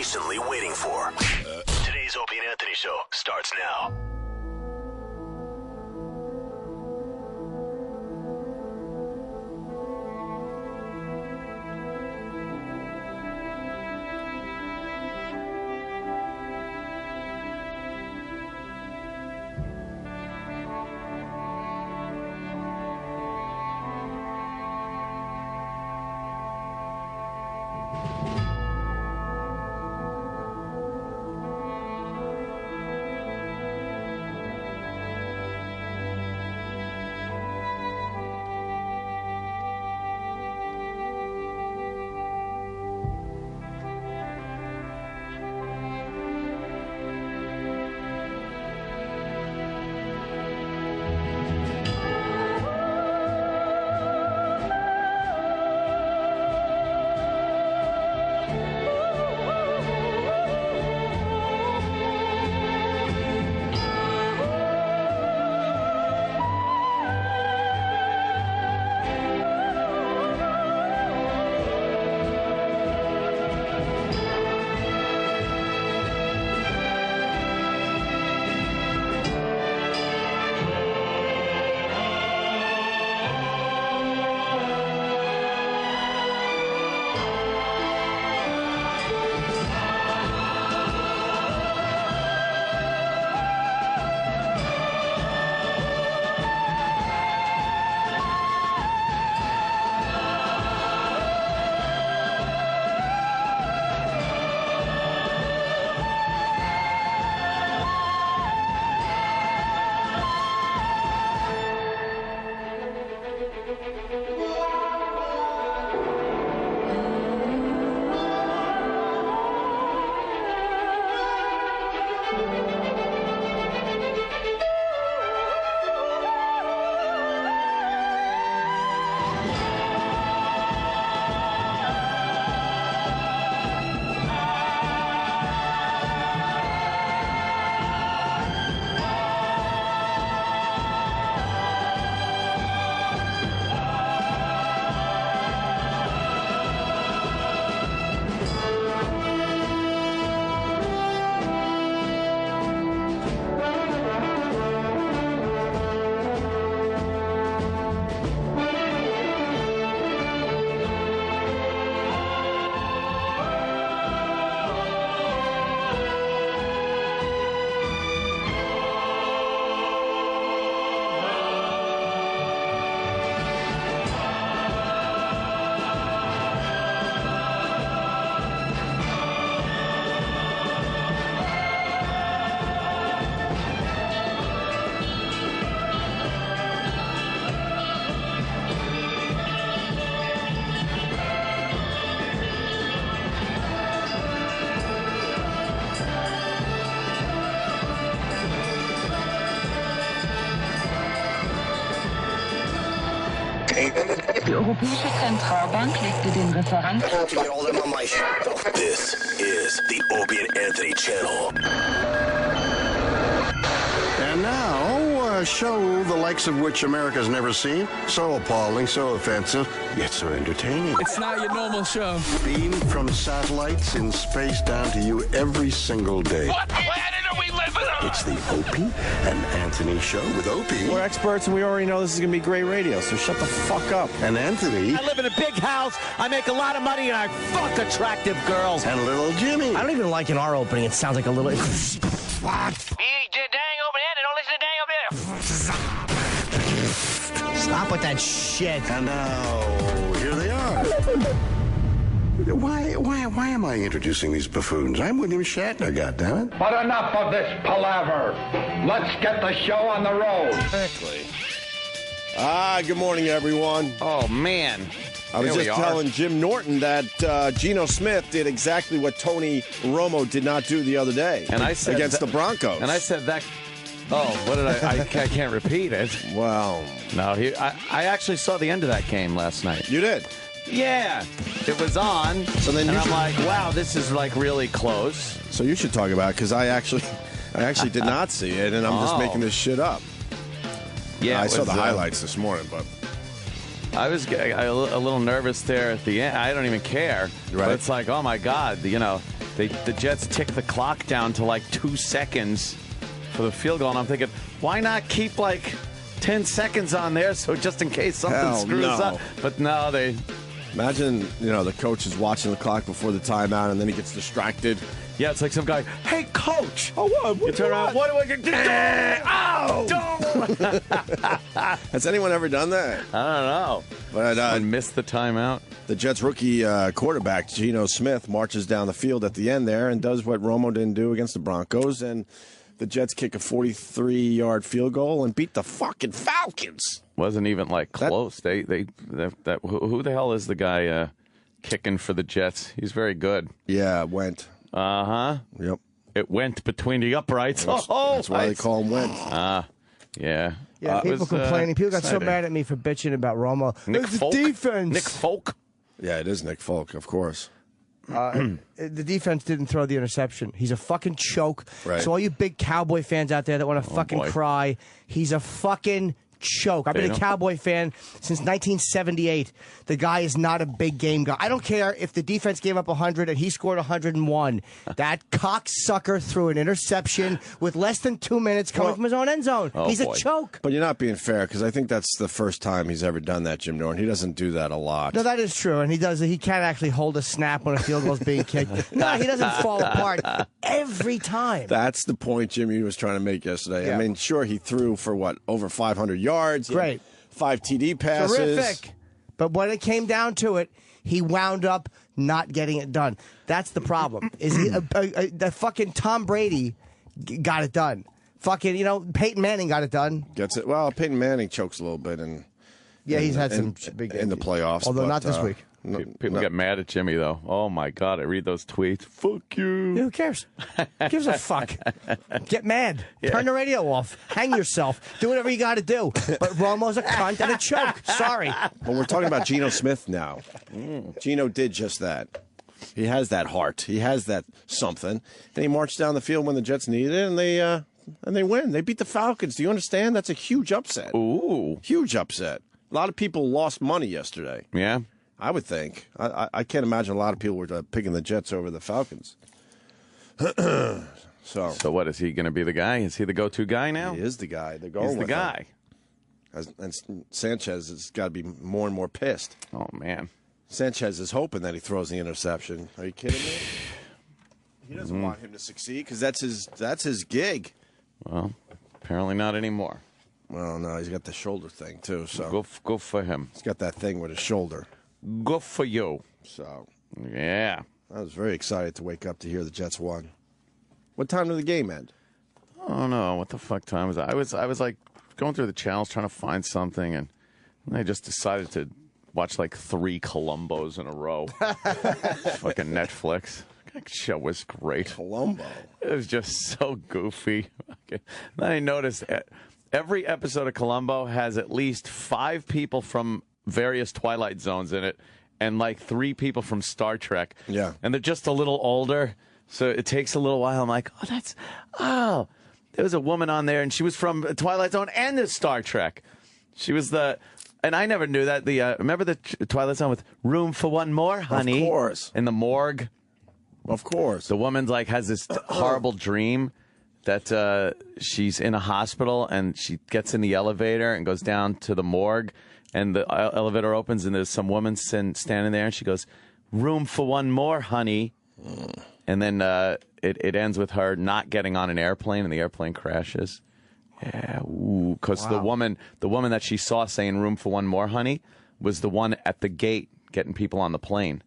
patiently waiting for. Today's Opie Anthony Show starts now. Die Europäische Zentralbank legte den Referenten. This is the Opie Anthony channel. And now, a show the likes of which America's never seen. So appalling, so offensive, yet so entertaining. It's not your normal show. Beamed from satellites in space down to you every single day. What planet are we living on? It's the Opie and Anthony Show with Opie. We're experts, and we already know this is going to be great radio, so shut the fuck up. And Anthony. I live in a big house, I make a lot of money, and I fuck attractive girls. And little Jimmy. I don't even like in our opening, it sounds like a little... Dang open handed, don't listen to dang over there. Stop with that shit. And now, here they are. Why am I introducing these buffoons? I'm William Shatner, goddammit. But enough of this palaver. Let's get the show on the road. Exactly. Good morning, everyone. Oh, man. I was just telling Jim Norton that Geno Smith did exactly what Tony Romo did not do the other day and I said against the Broncos. And I said that... Oh, what did I can't repeat it. Well... No, I actually saw the end of that game last night. You did? Yeah. It was on, so then and I'm like, wow, this is like really close. So you should talk about it, because I actually did not see it, and I'm just making this shit up. Yeah, I saw the highlights this morning, but... I was a little nervous there at the end. I don't even care. Right. But it's like, oh, my God, you know. the Jets tick the clock down to like 2 seconds for the field goal, and I'm thinking, why not keep like 10 seconds on there so just in case something screws up? But no, they... Imagine, the coach is watching the clock before the timeout, and then he gets distracted. Yeah, it's like some guy, hey, coach! Oh, what? You turn around, what do I do? Oh! Has anyone ever done that? I don't know. But Someone missed the timeout. The Jets' rookie quarterback, Geno Smith, marches down the field at the end there and does what Romo didn't do against the Broncos, and the Jets kick a 43-yard field goal and beat the fucking Falcons. Wasn't even like close. Who the hell is the guy kicking for the Jets? He's very good. Yeah, it went. Yep. It went between the uprights. That's why they call him Went. Yeah. Yeah, people complaining. People got so mad at me for bitching about Romo. Nick Folk. Defense. Nick Folk. Yeah, it is Nick Folk, of course. The defense didn't throw the interception. He's a fucking choke. Right. So all you big Cowboy fans out there that want to fucking cry, he's a fucking choke. I've been a Cowboy fan since 1978. The guy is not a big game guy. I don't care if the defense gave up 100 and he scored 101. That cocksucker threw an interception with less than 2 minutes coming from his own end zone. He's a choke. But you're not being fair, because I think that's the first time he's ever done that, Jim Norton. He doesn't do that a lot. No, that is true, and he does. He can't actually hold a snap when a field goal is being kicked. No, he doesn't fall apart every time. That's the point Jimmy was trying to make yesterday. Yeah. I mean, sure, he threw for over 500 yards. Great. 5 TD passes. Terrific. But when it came down to it, he wound up not getting it done. That's the problem. Is the fucking Tom Brady got it done? Fucking, Peyton Manning got it done. Gets it. Well, Peyton Manning chokes a little bit, and yeah, he's had some big in the playoffs, although not this week. People get mad at Jimmy, though. Oh, my God. I read those tweets. Fuck you. Who cares? Gives a fuck. Get mad. Yeah. Turn the radio off. Hang yourself. Do whatever you got to do. But Romo's a cunt and a choke. Sorry. But we're talking about Geno Smith now. Geno did just that. He has that heart. He has that something. And he marched down the field when the Jets needed it, and they win. They beat the Falcons. Do you understand? That's a huge upset. Ooh. Huge upset. A lot of people lost money yesterday. Yeah. I would think. I can't imagine a lot of people were picking the Jets over the Falcons. So what, is he going to be the guy? Is he the go-to guy now? He is the guy. They're going He's the with guy. him. And Sanchez has got to be more and more pissed. Oh, man. Sanchez is hoping that he throws the interception. Are you kidding me? He doesn't want him to succeed because that's his gig. Well, apparently not anymore. Well, no, he's got the shoulder thing, too. So Go for him. He's got that thing with his shoulder. Go for you. So, yeah. I was very excited to wake up to hear the Jets won. What time did the game end? Oh, no. What the fuck time was that? I was like going through the channels trying to find something, and I just decided to watch like 3 Columbos in a row. Fucking Netflix. That show was great. Columbo. It was just so goofy. Then I noticed every episode of Columbo has at least 5 people from various Twilight Zones in it, and like 3 people from Star Trek. Yeah. And they're just a little older, so it takes a little while. I'm like, there was a woman on there, and she was from Twilight Zone and the Star Trek. She was and I never knew that. Remember the Twilight Zone with Room for One More, Honey? Of course. In the morgue. Of course. The woman has this horrible dream that she's in a hospital, and she gets in the elevator and goes down to the morgue, and the elevator opens, and there's some woman standing there, and she goes, "Room for one more, honey." And then it ends with her not getting on an airplane, and the airplane crashes. Yeah, because the woman that she saw saying "room for one more, honey" was the one at the gate getting people on the plane.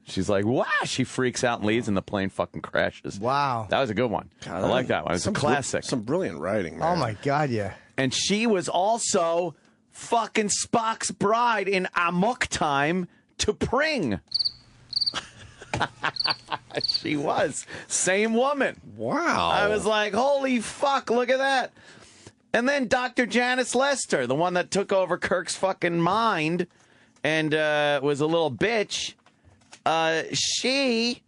She's like, wow, she freaks out and leaves, and the plane fucking crashes. Wow. That was a good one. I like that one. It's a classic. Some brilliant writing, man. Oh, my God, yeah. And she was also fucking Spock's bride in Amok Time to Pring. She was. Same woman. Wow. I was like, holy fuck, look at that. And then Dr. Janice Lester, the one that took over Kirk's fucking mind and was a little bitch. She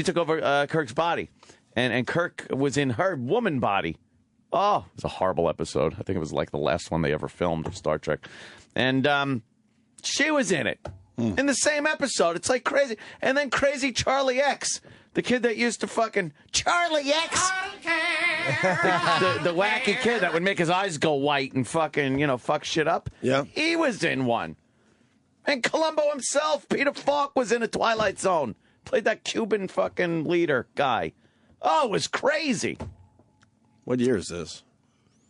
took over Kirk's body, and Kirk was in her woman body. Oh, it was a horrible episode. I think it was like the last one they ever filmed of Star Trek. And she was in it in the same episode. It's like crazy. And then Crazy Charlie X The kid that used to fucking Charlie X. The wacky kid that would make his eyes go white and fucking, fuck shit up. Yeah. He was in one. And Columbo himself, Peter Falk, was in a Twilight Zone. Played that Cuban fucking leader guy. Oh, it was crazy. What year is this?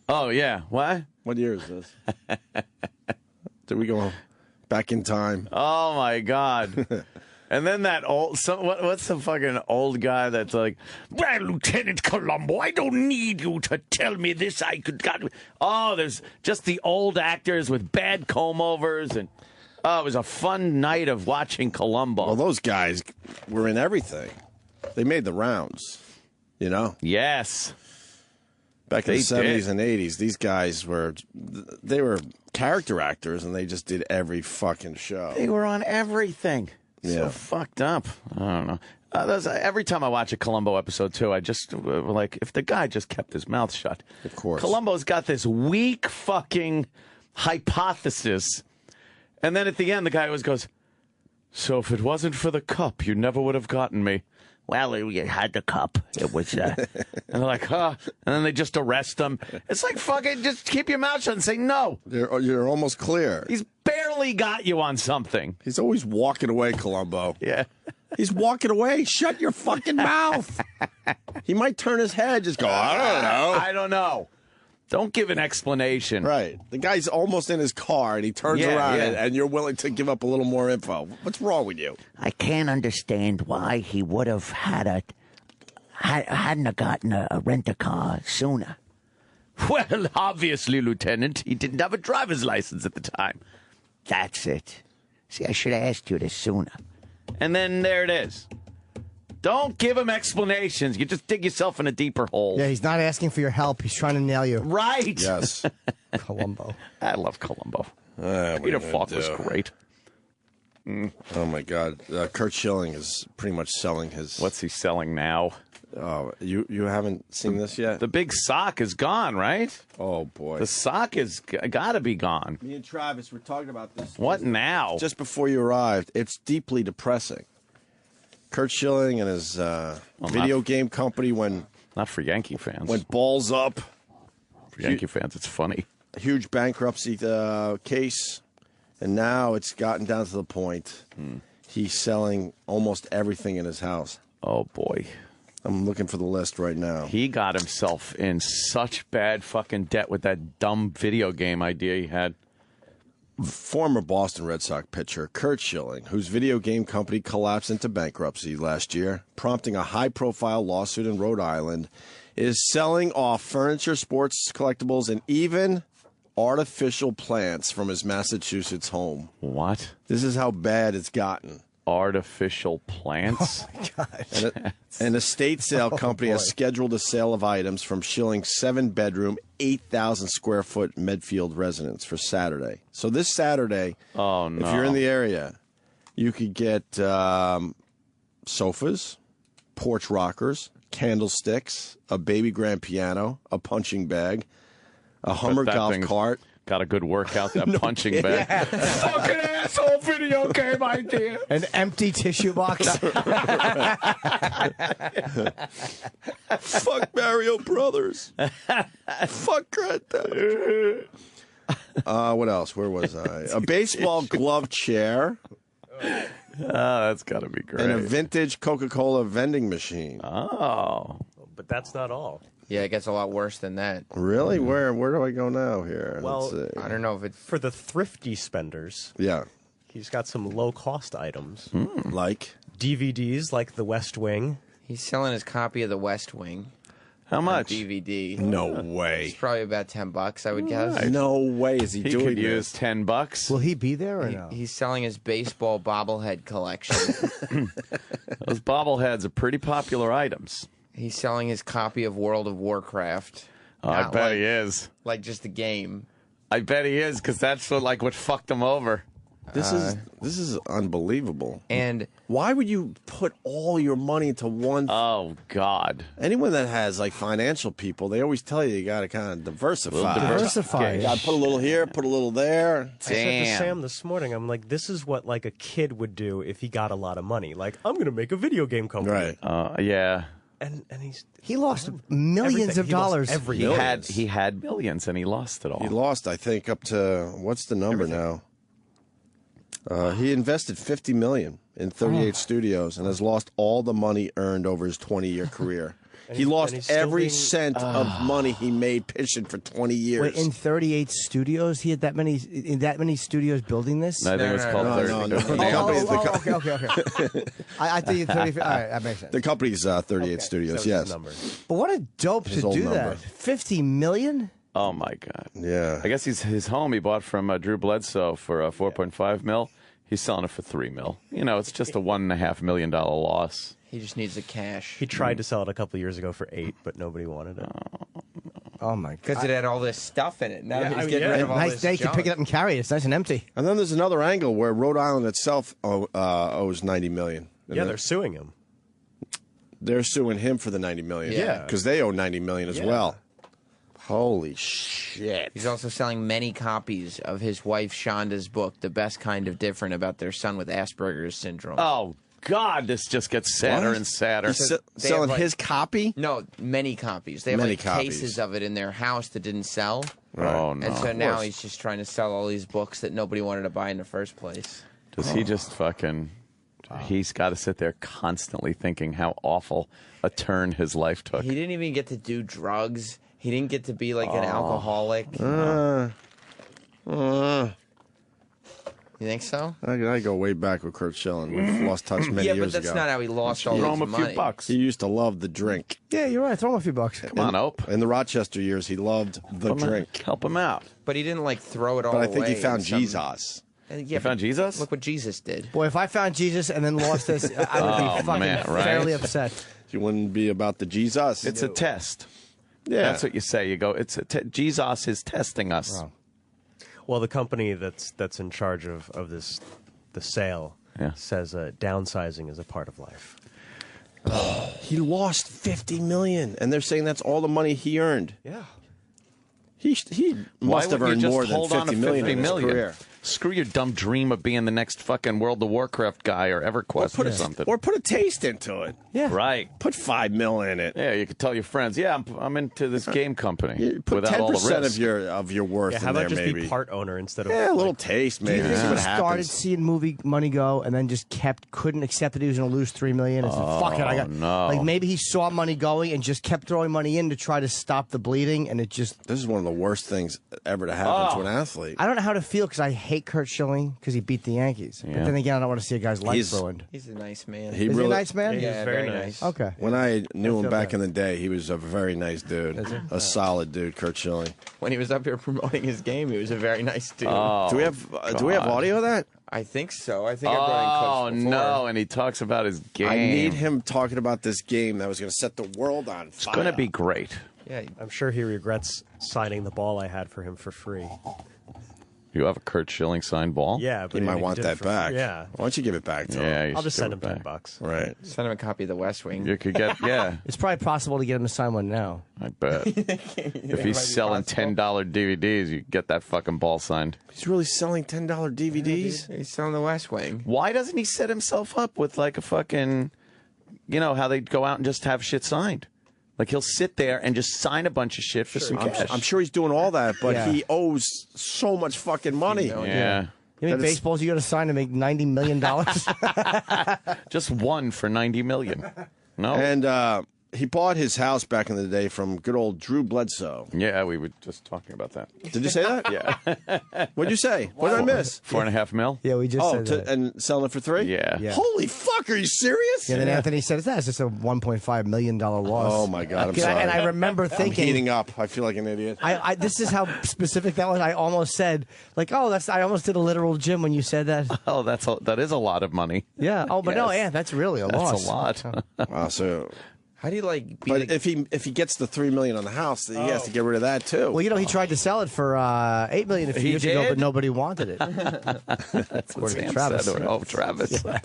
Oh, yeah. What? What year is this? Did we go back in time? Oh, my God. And then that what's the fucking old guy that's like, well, Lieutenant Columbo, I don't need you to tell me this. There's just the old actors with bad comb-overs. And, it was a fun night of watching Columbo. Well, those guys were in everything. They made the rounds, Yes. Back in the 70s and 80s, these guys were character actors, and they just did every fucking show. They were on everything. Yeah. So fucked up. I don't know. Every time I watch a Columbo episode, too, I just, if the guy just kept his mouth shut. Of course. Columbo's got this weak fucking hypothesis. And then at the end, the guy always goes, so if it wasn't for the cup, you never would have gotten me. Well, you had the cup. It was, and they're like, huh? And then they just arrest him. It's like, fucking, just keep your mouth shut and say no. You're almost clear. He's barely got you on something. He's always walking away, Columbo. Yeah. He's walking away. Shut your fucking mouth. He might turn his head, just go, I don't know. I don't know. Don't give an explanation. Right. The guy's almost in his car, and he turns around, and you're willing to give up a little more info. What's wrong with you? I can't understand why he would have hadn't have gotten a rent-a-car sooner. Well, obviously, Lieutenant, he didn't have a driver's license at the time. That's it. See, I should have asked you this sooner. And then there it is. Don't give him explanations. You just dig yourself in a deeper hole. Yeah, he's not asking for your help. He's trying to nail you. Right. Yes. Columbo. I love Columbo. Peter Falk was great. Oh, my God. Kurt Schilling is pretty much selling his... What's he selling now? Oh, you haven't seen this yet? The big sock is gone, right? Oh, boy. The sock is got to be gone. Me and Travis were talking about this. What now? Just before you arrived. It's deeply depressing. Kurt Schilling and his video game company not for Yankee fans. Went balls up. For Yankee fans, it's funny. A huge bankruptcy case, and now it's gotten down to the point he's selling almost everything in his house. Oh, boy. I'm looking for the list right now. He got himself in such bad fucking debt with that dumb video game idea he had. Former Boston Red Sox pitcher Kurt Schilling, whose video game company collapsed into bankruptcy last year, prompting a high-profile lawsuit in Rhode Island, is selling off furniture, sports collectibles, and even artificial plants from his Massachusetts home. What? This is how bad it's gotten. Artificial plants? Oh, my God. An estate sale company has scheduled a sale of items from Schilling's 7-bedroom, 8,000-square-foot Medfield residence for Saturday. So this Saturday, oh, no. if you're in the area, you could get sofas, porch rockers, candlesticks, a baby grand piano, a punching bag, a Hummer golf cart. Got a good workout, that punching bag. Yeah. Fucking asshole video game idea. An empty tissue box. Fuck Mario Brothers. Fuck Grand Theft. What else? Where was I? A baseball glove chair. Oh, that's got to be great. And a vintage Coca-Cola vending machine. Oh. But that's not all. Yeah, it gets a lot worse than that. Really? Where do I go now here? Well, I don't know if it's... For the thrifty spenders, yeah, he's got some low-cost items. Like? DVDs like The West Wing. He's selling his copy of The West Wing. How much? DVD. No way. It's probably about $10, I would guess. No way is he doing could this. use $10. Will he be there or no? He's selling his baseball bobblehead collection. Those bobbleheads are pretty popular items. He's selling his copy of World of Warcraft. Oh, I bet he is. Like just the game. I bet he is, because that's what fucked him over. This is unbelievable. And why would you put all your money into one? Oh God! Anyone that has like financial people, they always tell you got to kind of diversify. Diversify. You got to put a little here, put a little there. I said to Sam this morning, I'm like, this is what like a kid would do if he got a lot of money. Like, I'm going to make a video game company. Right. Yeah. And he lost millions of dollars. He had millions and he lost it all. He lost, I think, up to what's the number now? He invested $50 million in 38 studios and has lost all the money earned over his 20-year career. He lost every cent of money he made pitching for 20 years. Wait, in 38 studios, he had that many studios building this? No, I think it's called 30. Okay. I think it's 30. All right, that makes sense. The company's 38 studios, yes. But what a dope to do that. 50 million? Oh my God! Yeah, I guess his home he bought from Drew Bledsoe for 4.5 mil. He's selling it for $3 mil. You know, it's just a $1.5 million loss. he just needs the cash. He tried to sell it a couple of years ago for $8 million, but nobody wanted it. Oh my God! Because it had all this stuff in it. Now he's getting rid of all nice this day junk. to pick it up and carry it. It's nice and empty. And then there's another angle where Rhode Island itself owes $90 million. Yeah, they're suing him. They're suing him for the $90 million. Yeah. because they owe $90 million as well. Holy shit! He's also selling many copies of his wife Shonda's book, The Best Kind of Different, about their son with Asperger's syndrome. Oh God, this just gets sadder and sadder. He's selling like- his copy? No, many copies. They have Many like copies. cases of it in their house that didn't sell. Oh no! And so now he's just trying to sell all these books that nobody wanted to buy in the first place. Does he just fucking? He's got to sit there constantly thinking how awful a turn his life took. He didn't even get to do drugs. He didn't get to be like an alcoholic. You think so? I go way back with Kurt Schilling. We've lost touch many Yeah, years but that's ago. not how he lost all Throw his him a money. few bucks. He used to love the drink. Yeah, you're right. Throw him a few bucks. Come on, Ope. In the Rochester years, he loved the drink. Help him out. But he didn't like throw it all But away. I think he found in some- Jesus. Yeah, You found Jesus? Look what Jesus did. Boy, if I found Jesus and then lost this, I would be fucking man, right? fairly upset. You wouldn't be about the Jesus. It's a test. Yeah. That's what you say. You go. It's Jesus is testing us. Wow. Well, the company that's in charge of the sale says downsizing is a part of life. He lost $50 million, and they're saying that's all the money he earned. Yeah. He Why must have wouldn't earned you just more than hold on to $50 million in his 50 million? career. Screw your dumb dream of being the next fucking World of Warcraft guy or EverQuest or something. Or put a taste into it. Yeah. Right. Put $5 million in it. Yeah, you could tell your friends, yeah, I'm into this game company. Put without all the 10% risk. of your worth Yeah, in how there, about just maybe. be part owner instead of Yeah, a little taste, Do you maybe. think See he what started happens. seeing movie money go and then just couldn't accept that he was going to lose $3 million? And said, fuck it, I got. no. Like maybe he saw money going and just kept throwing money in to try to stop the bleeding, and it just. This is one of the worst things ever to happen to an athlete. I don't know how to feel because I hate Kurt Schilling because he beat the Yankees. But then again, I don't want to see a guy's life ruined. He's a nice man. Is he a nice man? Yeah, very nice. Okay. When I knew him feel back that. in the day, he was a very nice dude. A solid dude, Kurt Schilling. When he was up here promoting his game, he was a very nice dude. Do we have audio of that? I think so. I think I've done clips before. no, and he talks about his game. I need him talking about this game that was going to set the world on fire. It's going to be great. Yeah, I'm sure he regrets signing the ball I had for him for free. You have a Kurt Schilling signed ball? Yeah, but He might he want did it that for back. free. Yeah. Why don't you give it back to Yeah, him? you I'll just should send him give it back. $10. Right. send him a copy of The West Wing. You could get, yeah, It's probably possible to get him to sign one now. I bet. If he's selling $10 DVDs, you get that fucking ball signed. He's really selling $10 DVDs? He's selling The West Wing. Why doesn't he set himself up with like a fucking, you know, how they go out and just have shit signed? Like he'll sit there and just sign a bunch of shit for some cash. I'm sure he's doing all that, but Yeah. he owes so much fucking money. Yeah. You mean That is- baseballs you got to sign to make $90 million? Just one for $90 million. No. And he bought his house back in the day from good old Drew Bledsoe. Yeah, we were just talking about that. Did you say that? Yeah. What'd you say? What did I miss? $4.5 mil? Yeah, we just Oh, said that. and selling it for $3? Yeah. Yeah. Holy fuck, are you serious? Yeah, then Anthony said, it's just a $1.5 million loss. Oh, my God, I'm And sorry. And I remember I'm thinking, heating up. I feel like an idiot. this is how specific that was. I almost said, like, oh, I almost did a literal Jim when you said that. Oh, that is a lot of money. Yeah. Oh, but no, Yes. yeah, that's really a That's loss. a lot. Wow, so How do you like? But if he gets the $3 million on the house, he has to get rid of that too. Well, he tried to sell it for $8 million a few years ago, but nobody wanted it. That's what Sam Travis. said. Oh, Travis. Yeah.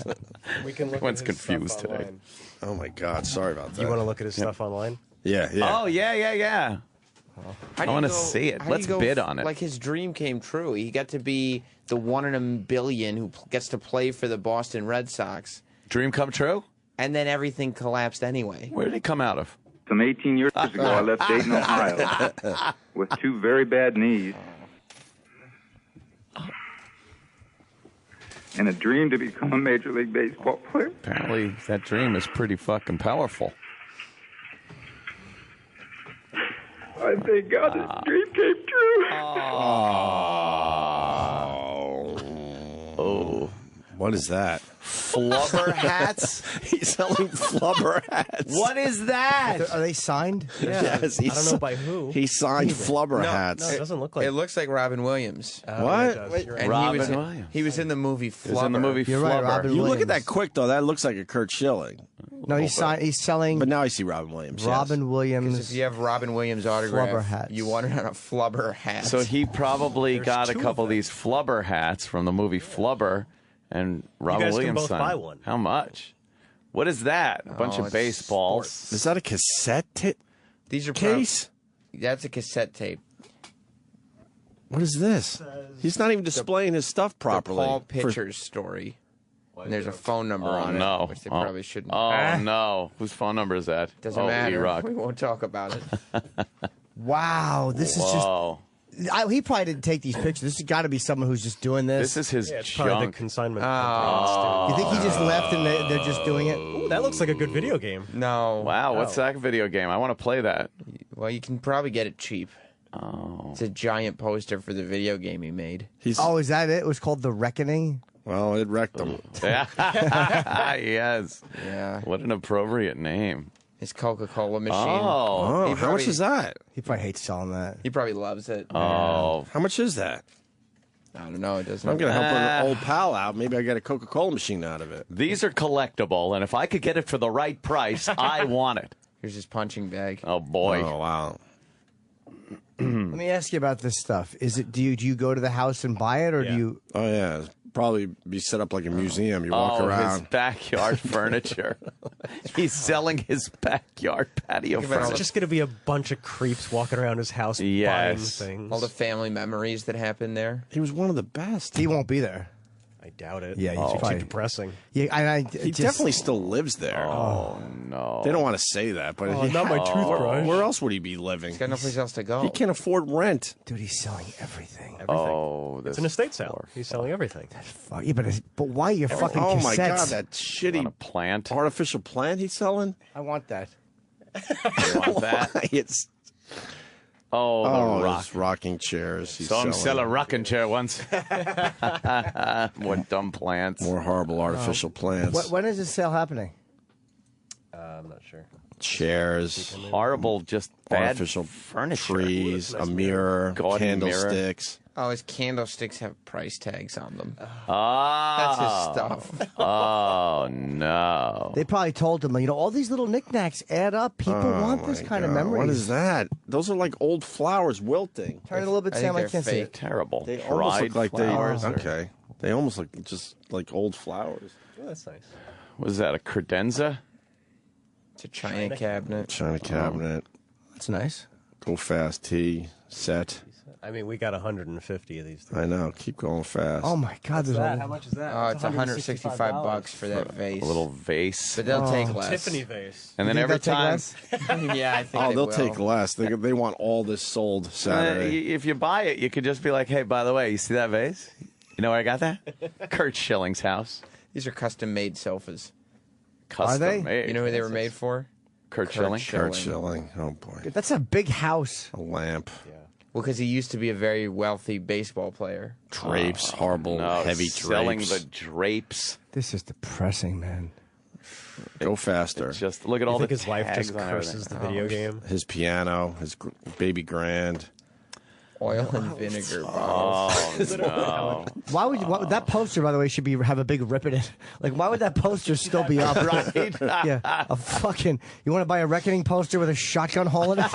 We can look Everyone's at his confused stuff today. online. Oh my God, sorry about that. You want to look at his stuff online? Yeah. Oh, yeah. I want to see it. Let's bid on it. Like his dream came true. He got to be the 1 in a billion who gets to play for the Boston Red Sox. Dream come true? And then everything collapsed anyway. Where did he come out of? Some 18 years ago, I left Dayton, Ohio, with 2 very bad knees, and a dream to become a Major League Baseball player. Apparently, that dream is pretty fucking powerful. I thank God this dream came true. Oh. What is that? Flubber hats? He's selling flubber hats. What is that? Are they signed? Yeah. Yes, I don't know by who. He signed flubber hats. No, it doesn't look like It looks like Robin Williams. What? And Robin he Williams. He was in the movie Flubber. He was in the movie You're right, Flubber. Robin You look Williams. at that quick though. That looks like a Kurt Schilling. No, he's selling But now I see Robin Williams. yes. Robin Williams. If you have Robin Williams autograph, Flubber hats. you want it on a Flubber hat. So he probably got a 2 couple of of these Flubber hats from the movie Flubber, and Robin guys can Williams both signed. buy one. How much? What is that? A bunch of it's baseballs. Is that a cassette These are case? That's a cassette tape. What is this? He's not even displaying his stuff properly. The Paul For- Pitcher's story. And there's a phone number on no. it, which they probably shouldn't. Oh, no. Whose phone number is that? Doesn't matter. E-Rock. We won't talk about it. Wow, this is Whoa. just. He probably didn't take these pictures. This has got to be someone who's just doing this. This is his it's probably the junk. consignment. You think he just left and they're just doing it? Ooh, that looks like a good video game. No. Wow, what's that video game? I want to play that. Well, you can probably get it cheap. Oh. It's a giant poster for the video game he made. Oh, is that it? It was called The Reckoning? Well, it wrecked him. Yes. Yeah. What an appropriate name. His Coca-Cola machine. Oh. Oh, how much is that? He probably hates selling that. He probably loves it. Oh. How much is that? I don't know. It doesn't. I'm going to help an old pal out. Maybe I get a Coca-Cola machine out of it. These are collectible, and if I could get it for the right price, I want it. Here's his punching bag. Oh, boy. Oh, wow. Let me ask you about this stuff. Is it do you go to the house and buy it, or do you? Oh, yeah. It'd probably be set up like a museum. You walk His around. backyard furniture. He's selling his backyard patio Think about all furniture. It's just going to be a bunch of creeps walking around his house buying Yes. things. All the family memories that happened there. He was one of the best. He won't be there. I doubt it. Yeah, he's It's probably- too depressing. Yeah, He definitely still lives there. Oh, no. They don't want to say that, but he not my toothbrush. Where else would he be living? He's got no place else to go. He can't afford rent. Dude, he's selling everything. Oh, It's an estate sale. He's selling everything. Fuck, yeah, but why your fucking Oh cassettes? my God, that On a shitty plant. artificial plant he's selling. I want that. You want that? It's Oh, the rock. those rocking chairs. He's So I'm selling. sell a rocking chair once. More dumb plants. More horrible artificial plants. When is this sale happening? I'm not sure. Chairs, Horrible, just bad artificial furniture. trees, a mirror, Gaudy mirror. candlesticks. Oh, his candlesticks have price tags on them. Ah. That's his stuff. Oh, no. They probably told him, all these little knickknacks add up. People want this kind of memories. What is that? Those are like old flowers wilting. Turn it a little bit, I Sam. think I can't see they're it. Terrible. They almost Dried look like flowers. they. Okay, they almost look just like old flowers. Oh, that's nice. Was that a credenza? It's a china cabinet. China cabinet. That's nice. Go fast tea set. I mean, we got 150 of these things. I know. Keep going fast. Oh my God! There's all... How much is that? Oh, it's $165 for that vase. A little vase. But they'll take less. Tiffany vase. And then You think every they'll take time, less? Yeah, I think Oh, they'll will. take less. They want all this sold Saturday. if you buy it, you could just be like, hey, by the way, you see that vase? You know where I got that? Kurt Schilling's house. These are custom-made sofas. Custom they? made. You know who they were made for? Kurt Schilling? Schilling. Kurt Schilling. Oh boy. That's a big house. A lamp. Well, because he used to be a very wealthy baseball player. Drapes. Horrible. No, heavy selling drapes. the drapes. This is depressing, man. Go faster. Just look at all I think the his wife tags just on curses everything. the video game. His piano. His baby grand. Oil and vinegar bottles. Oh, no. Why would that poster, by the way, should have a big rip in it? Like, why would that poster still be up? Right? Yeah, a fucking. You want to buy a Reckoning poster with a shotgun hole in it?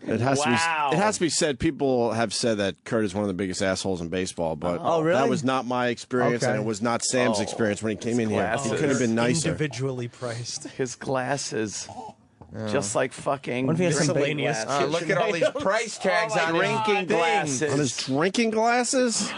It has Wow. to be. It has to be said. People have said that Kurt is one of the biggest assholes in baseball, but really? that was not my experience, Okay. and it was not Sam's experience when he came in here. glasses. He could have been nicer. Individually priced. His glasses, just like fucking What if he has some miscellaneous. Look at all these price tags on his drinking glasses. On his drinking glasses?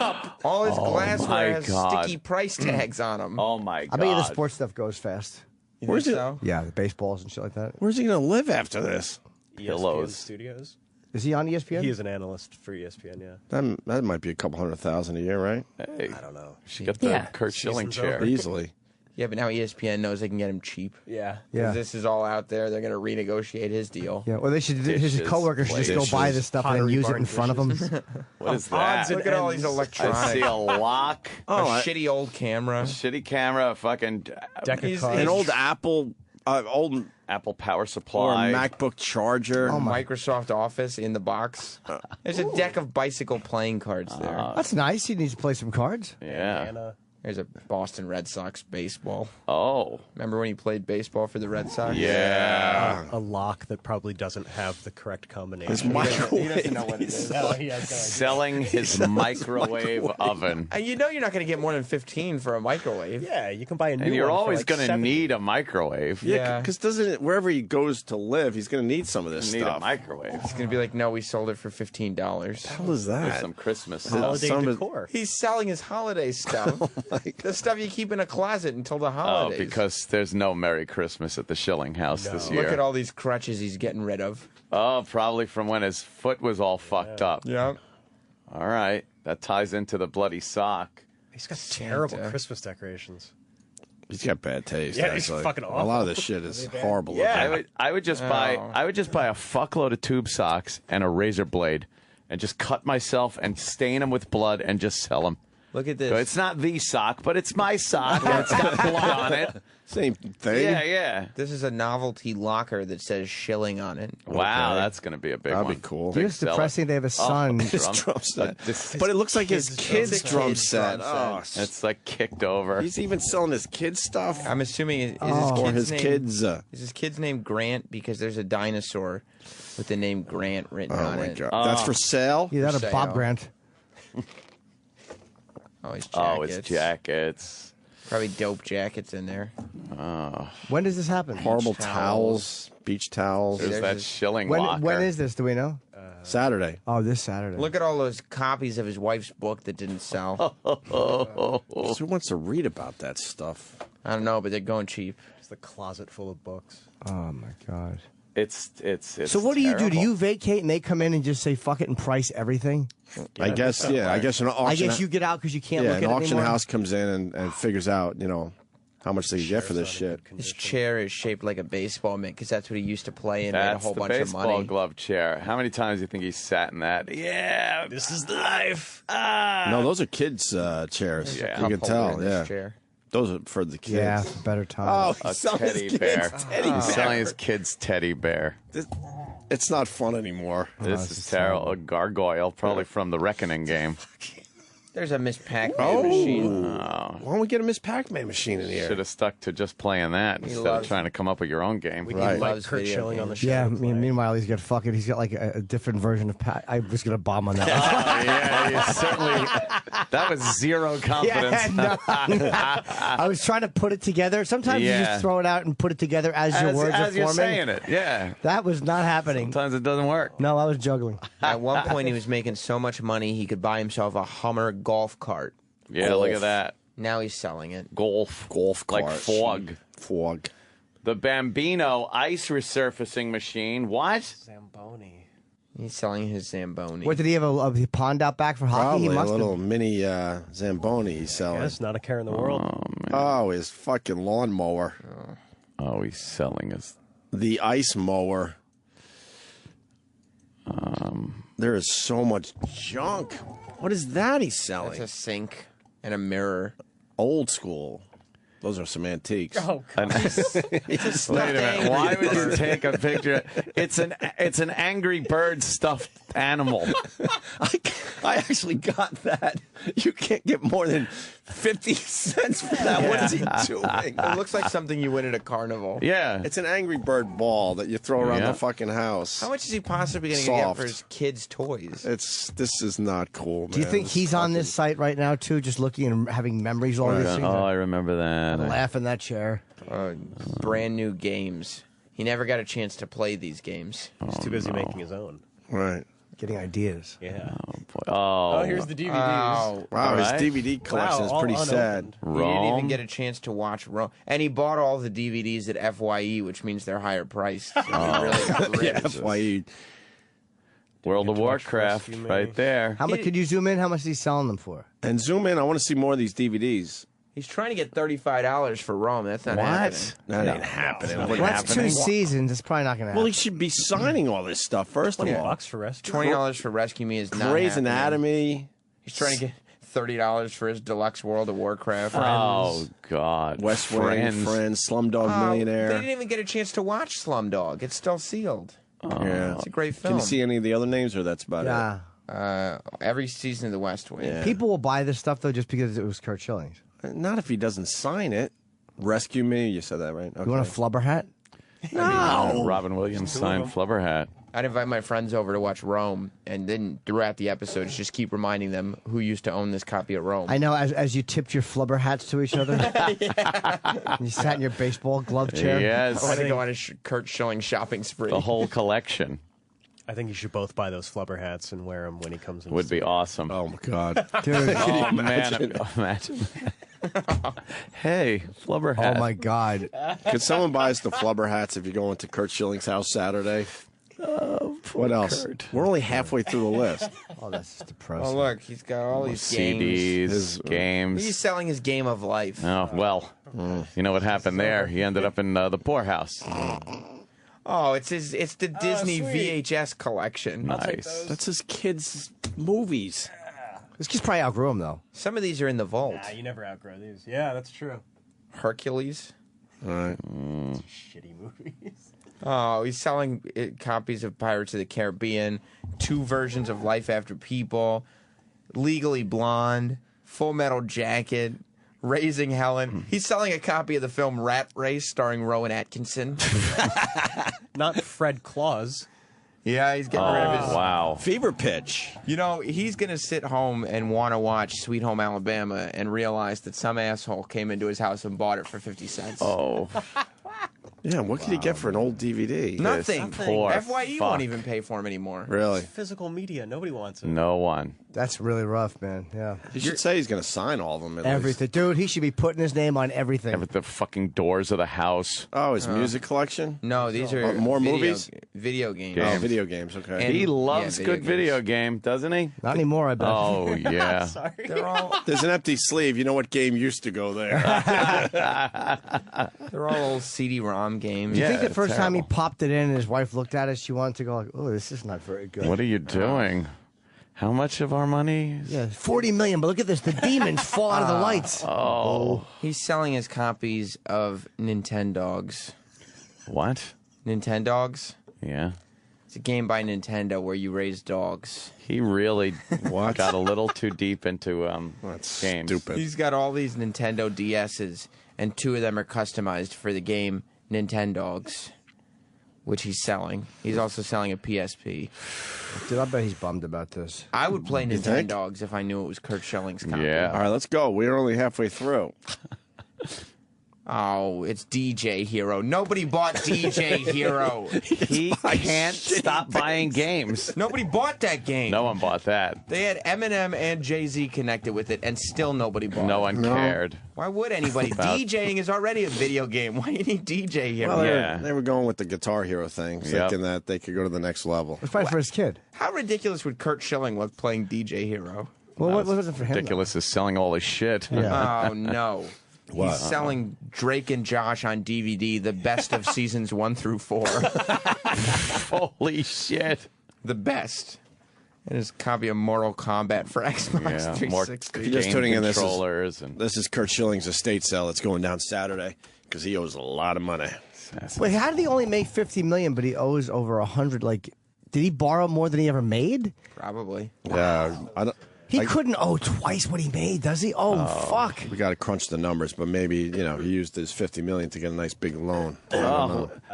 All his glassware my has God. sticky price tags on them. Oh my god! I bet you the sports stuff goes fast. Where's it? So? Yeah, the baseballs and shit like that. Where's he going to live after this? Pillows. ESPN Studios. Is he on ESPN? He is an analyst for ESPN. Yeah. That might be a couple $100,000 a year, right? Hey, I don't know. she got the Yeah. Kurt Schilling Season's chair. over. Easily. Yeah, but now ESPN knows they can get him cheap. Yeah. Yeah. This is all out there. They're going to renegotiate his deal. Yeah, or they should. His Dishes, coworkers should just go plates, buy this stuff and then pottery use it barn in front of him. What is that? Look at all these I electronics. see a lock, A shitty old camera. shitty camera, a fucking Deck of He's- cards. An old Apple, old Apple power or supply. MacBook charger. Microsoft Office in the box. There's a deck of bicycle playing cards there. That's nice. He needs to play some cards. Yeah. Anna. There's a Boston Red Sox baseball. Oh. Remember when he played baseball for the Red Sox? Yeah. A lock that probably doesn't have the correct combination. His microwave. He doesn't know what it is. No, he has no idea. Selling his microwave oven. And you know you're not going to get more than 15 for a microwave. Yeah, you can buy a new And you're one for always like going to 70. need a microwave. Yeah. Because doesn't it, wherever he goes to live, he's going to need some of this You need a stuff. microwave. It's going to be like, no, we sold it for $15. What is There's that? some Christmas stuff. Holiday Some of it- decor. He's selling his holiday stuff. The stuff you keep in a closet until the Oh, holidays. because there's no Merry Christmas at the Schilling house this year. Look at all these crutches he's getting rid of. Oh, probably from when his foot was all fucked up. Yeah. All right. That ties into the bloody sock. He's got terrible Santa. Christmas decorations. He's got bad taste. Yeah, he's actually. fucking A awful. lot of this shit is horrible. I looking. would just buy a fuckload of tube socks and a razor blade and just cut myself and stain them with blood and just sell them. Look at this. It's not the sock, but it's my sock. And it's got blood on it. Same thing. Yeah, yeah. This is a novelty locker that says Schilling on it. Wow, that's going to be a big That'd one. be cool. Big It's depressing. They have a son. His drum set. But it looks like his kid's drum set. Oh, It's like kicked over. he's even selling his kid's stuff. I'm assuming is Or his his name, kids. Is his kid's name Grant? Because there's a dinosaur with the name Grant written Oh on my it. god, that's for sale. Either that or Bob Sale. Grant. Oh, his jackets. Oh, it's jackets. Probably dope jackets in there. When does this happen? Horrible Beach towels, beach towels. There's there's that his- Schilling When locker. is this? Do we know? Saturday. Oh, this Saturday. Look at all those copies of his wife's book that didn't sell. So who wants to read about that stuff? I don't know, but they're going cheap. It's the closet full of books. Oh my god. It's So what do you do? Do terrible. you vacate and they come in and just say fuck it and price everything? I guess, yeah. I guess an auction. I guess you get out because you can't yeah, look an at it auction anymore. house comes in and figures out, how much they can get for this shit. His chair is shaped like a baseball mitt because that's what he used to play in. Made a That's whole the bunch of baseball money. glove chair. How many times do you think he sat in that? Yeah, this is life. No, those are kids' chairs. Yeah. You can Cup holder tell. in this Yeah, chair. those are for the kids. Yeah, better time. Oh, A teddy bear. He's selling his kid's teddy bear. It's not fun anymore. This is terrible. A gargoyle, probably from the Reckoning game. There's a Miss Pac-Man machine. Why don't we get a Miss Pac-Man machine in here? Should have stuck to just playing that instead of loves- trying to come up with your own game. We Right. need Mike Loves Kurt video Schilling on the games. show. Yeah, to play. meanwhile he's got fucking. He's got like a different version of Pat. I was gonna bomb on that. Oh, yeah, you certainly. That was zero confidence. I was trying to put it together. Sometimes you Yeah. just throw it out and put it together as your words as are you're forming. saying it, yeah. That was not happening. Sometimes it doesn't work. No, I was juggling. At one point, he was making so much money he could buy himself a Hummer golf cart. Yeah, look at that. Now he's selling it. Golf Cart. like Fog. Fog. The Bambino ice resurfacing machine. What? Zamboni. He's selling his Zamboni. What did he have a pond out back for hockey? Probably He a must little have. mini Zamboni he's selling. Yes, not a care in the world. Oh, his fucking lawnmower. Oh, he's selling his. The ice mower. There is so much junk. What is that he's selling? That's a sink and a mirror. Old school. Those are some antiques. Oh, God. Wait a minute. Why would you take a picture? It's an Angry Bird stuffed animal. I actually got that. You can't get more than 50 cents for that. Yeah. What is he doing? It looks like something you win at a carnival. Yeah. It's an Angry Bird ball that you throw around the fucking house. How much is he possibly going to get for his kids' toys? This is not cool, man. Do you think he's on this site right now too, just looking and having memories of all these things? Oh, I remember that. Laugh in that chair. Brand new games. He never got a chance to play these games. He's too busy making his own. Right. Getting ideas. Yeah. Oh, here's the DVDs. Oh, wow, right. his DVD collection is all pretty unopened. sad. He didn't Rome. even get a chance to watch Rome. And he bought all the DVDs at FYE, which means they're higher priced. So he really got rich. FYE. World of to watch Warcraft, Rescue Me. right there. How much could you zoom in? How much is he selling them for? And zoom in. I want to see more of these DVDs. He's trying to get $35 for Rome. That's not happening. That ain't happening. Well, that's 2 seasons. It's probably not going to happen. Well, he should be signing all this stuff first of all. $20 for Rescue. $20 for Rescue Me is not Grey's happening. Anatomy. He's trying to get $30 for his deluxe World of Warcraft. Oh God, West Wing, Friends, Slumdog They Millionaire. didn't even get a chance to watch Slumdog. It's still sealed. Yeah. It's a great film. Can you see any of the other names, or that's about Yeah. Every season of The West Wing. Yeah. People will buy this stuff though just because it was Kurt Schilling's. it? Not if he doesn't sign it. Rescue Me. You said that right? Okay. You want a flubber hat? no. Robin Williams signed Flubber hat. I'd invite my friends over to watch Rome, and then throughout the episodes, just keep reminding them who used to own this copy of Rome. I know. As you tipped your flubber hats to each other, you sat in your baseball glove chair. Yes, I want to go on a Kurt Schilling shopping spree. the whole collection I think you should both buy those flubber hats and wear them when he comes in. would be awesome. Oh my God, Dude. Oh man, imagine. Hey, Flubber hat. Oh my God. could someone buy us the flubber hats if you go into Kurt Schilling's house Saturday? What else? Kurt. We're only halfway through the list. Oh, that's just depressing. Oh, look, he's got all these games. CDs, games. He's selling his game of life. Oh well, you know what happened there? He ended up in the poorhouse. Oh, it's the Disney VHS collection. Nice. That's his kids' movies. This kid's probably outgrew him though. Some of these are in the vault. Nah, you never outgrow these. Yeah, that's true. Hercules. All right. Shitty movies. Oh, he's selling copies of Pirates of the Caribbean, 2 versions of Life After People, Legally Blonde, Full Metal Jacket, Raising Helen. He's selling a copy of the film Rat Race starring Rowan Atkinson. Not Fred Claus. Yeah, he's getting rid of his... Wow. Fever Pitch. You know, he's going to sit home and want to watch Sweet Home Alabama and realize that some asshole came into his house and bought it for 50 cents. Oh. Yeah, what can you get for an old DVD? Nothing. Poor FYE fuck. won't even pay for him anymore. Really? Physical media. Nobody wants it. No one. That's really rough, man. Yeah. He should say he's going to sign all of them. At Everything. least. Dude, he should be putting his name on everything. The fucking doors of the house. Oh, his music collection? No, these are more movies? Video games. Oh, video games. Okay. And- He loves yeah, good games. video game, doesn't he? Not anymore, I bet. Oh yeah. Sorry. They're all There's an empty sleeve. You know what game used to go there? they're all old CD-ROM games. Do you Yeah, think the first time he terrible. popped it in and his wife looked at it, she wanted to go like, oh, this is not very good. What are you doing? How much of our money? Yeah, 40 million, but look at this. The demons fall out of the lights. Oh. He's selling his copies of Nintendogs. What? Nintendogs? Yeah. It's a game by Nintendo where you raise dogs. He really got a little too deep into That's games. stupid. He's got all these Nintendo DSs, and 2 of them are customized for the game Nintendogs, which he's selling. He's also selling a PSP. Dude, I bet he's bummed about this. I would play You think? Nintendogs if I knew it was Kurt Schilling's copy. Yeah. All right, let's go. We're only halfway through. Oh, it's DJ Hero. Nobody bought DJ Hero. He can't stop buying games. Nobody bought that game. No one bought that. They had Eminem and Jay-Z connected with it, and still nobody bought No it. one cared. Why would anybody? About- DJing is already a video game. Why do you need DJ Hero? Well, Yeah. they were going with the Guitar Hero thing, thinking that they could go to the next level. It's probably for his kid. How ridiculous would Kurt Schilling look playing DJ Hero? Well, what was it for him? Ridiculous is selling all his shit. Yeah. Oh, no. What? He's selling Drake and Josh on DVD, the best of seasons 1 through 4. Holy shit. The best. And his copy of Mortal Kombat for Xbox 360. If you're just tuning in, this is Curt Schilling's estate sale. It's going down Saturday because he owes a lot of money. Wait, how did he only make $50 million, but he owes over 100? Like, did he borrow more than he ever made? Probably. Yeah, He couldn't owe twice what he made, does he? Oh, fuck. We got to crunch the numbers, but maybe he used his $50 million to get a nice big loan.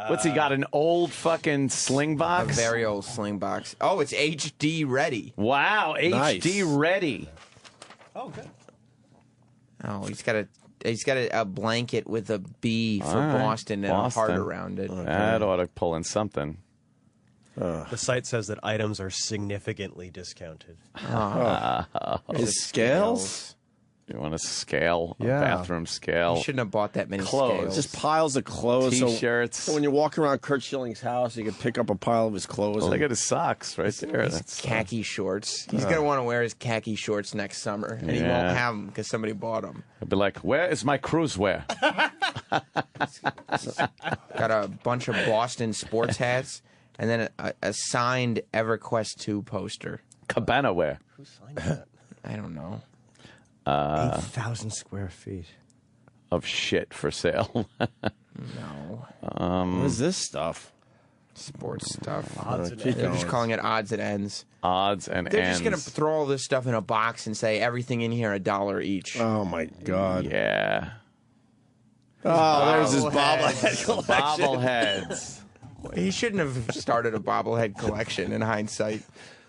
What's he got? An old fucking sling box? A very old sling box. Oh, it's HD ready. Wow, HD ready. Oh, good. Oh, he's got a blanket with a B for Boston and a heart around it. That ought to pull in something. The site says that items are significantly discounted. His scales? You want a scale? A bathroom scale? You shouldn't have bought that many clothes. scales. Just piles of clothes. T-shirts. So when you walk around Curt Schilling's house, you can pick up a pile of his clothes. Look at his socks right there. That's khaki shorts. He's going to want to wear his khaki shorts next summer, and he won't have them because somebody bought them. I'd be like, where is my cruise wear? Got a bunch of Boston sports hats, and then a signed EverQuest 2 poster. Cabana wear. Who signed that? I don't know. 8,000 square feet of shit for sale. No. What is this stuff? Sports stuff. They're just calling it odds and ends. Odds and They're ends. just going to throw all this stuff in a box and say everything in here $1 each. Oh my God. Yeah. Oh, there's his bobblehead collection. Bobbleheads. He shouldn't have started a bobblehead collection in hindsight.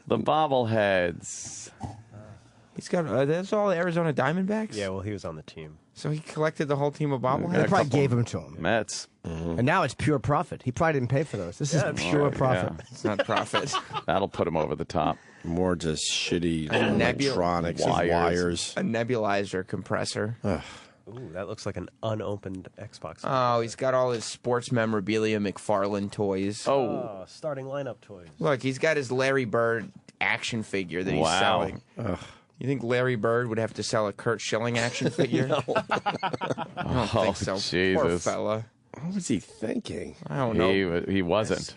The bobbleheads. He's got that's all the Arizona Diamondbacks? Yeah, well, he was on the team. So he collected the whole team of bobbleheads? They probably gave them to him. Mets. And now it's pure profit. He probably didn't pay for those. This is pure profit. Yeah. It's not profit. That'll put him over the top. More just shitty electronics and wires. A nebulizer compressor. Ooh, that looks like an unopened Xbox. Oh, he's got all his sports memorabilia McFarlane toys. Oh, starting lineup toys. Look, he's got his Larry Bird action figure that he's selling. You think Larry Bird would have to sell a Curt Schilling action figure? No. I don't think so. Jesus. Poor fella. What was he thinking? I don't know. He wasn't.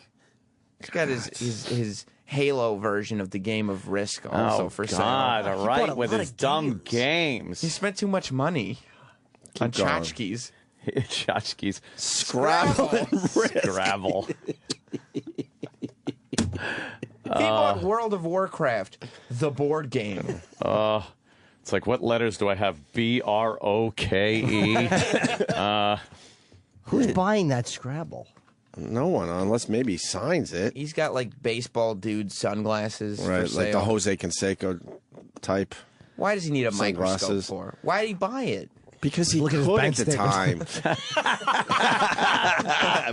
He's got his Halo version of the game of Risk also for sale. All right, with his dumb games. He spent too much money on tchotchkes. Tchotchkes. Scrabble and Risk. Scrabble. He bought World of Warcraft, the board game. It's like, what letters do I have? BROKE. Who's buying that Scrabble? No one, unless maybe he signs it. He's got like baseball dude sunglasses. Right, for like sale. the Jose Canseco type. Why does he need a microscope Sunglasses. for? Why did he buy it? Because he Look at his could bank at the time.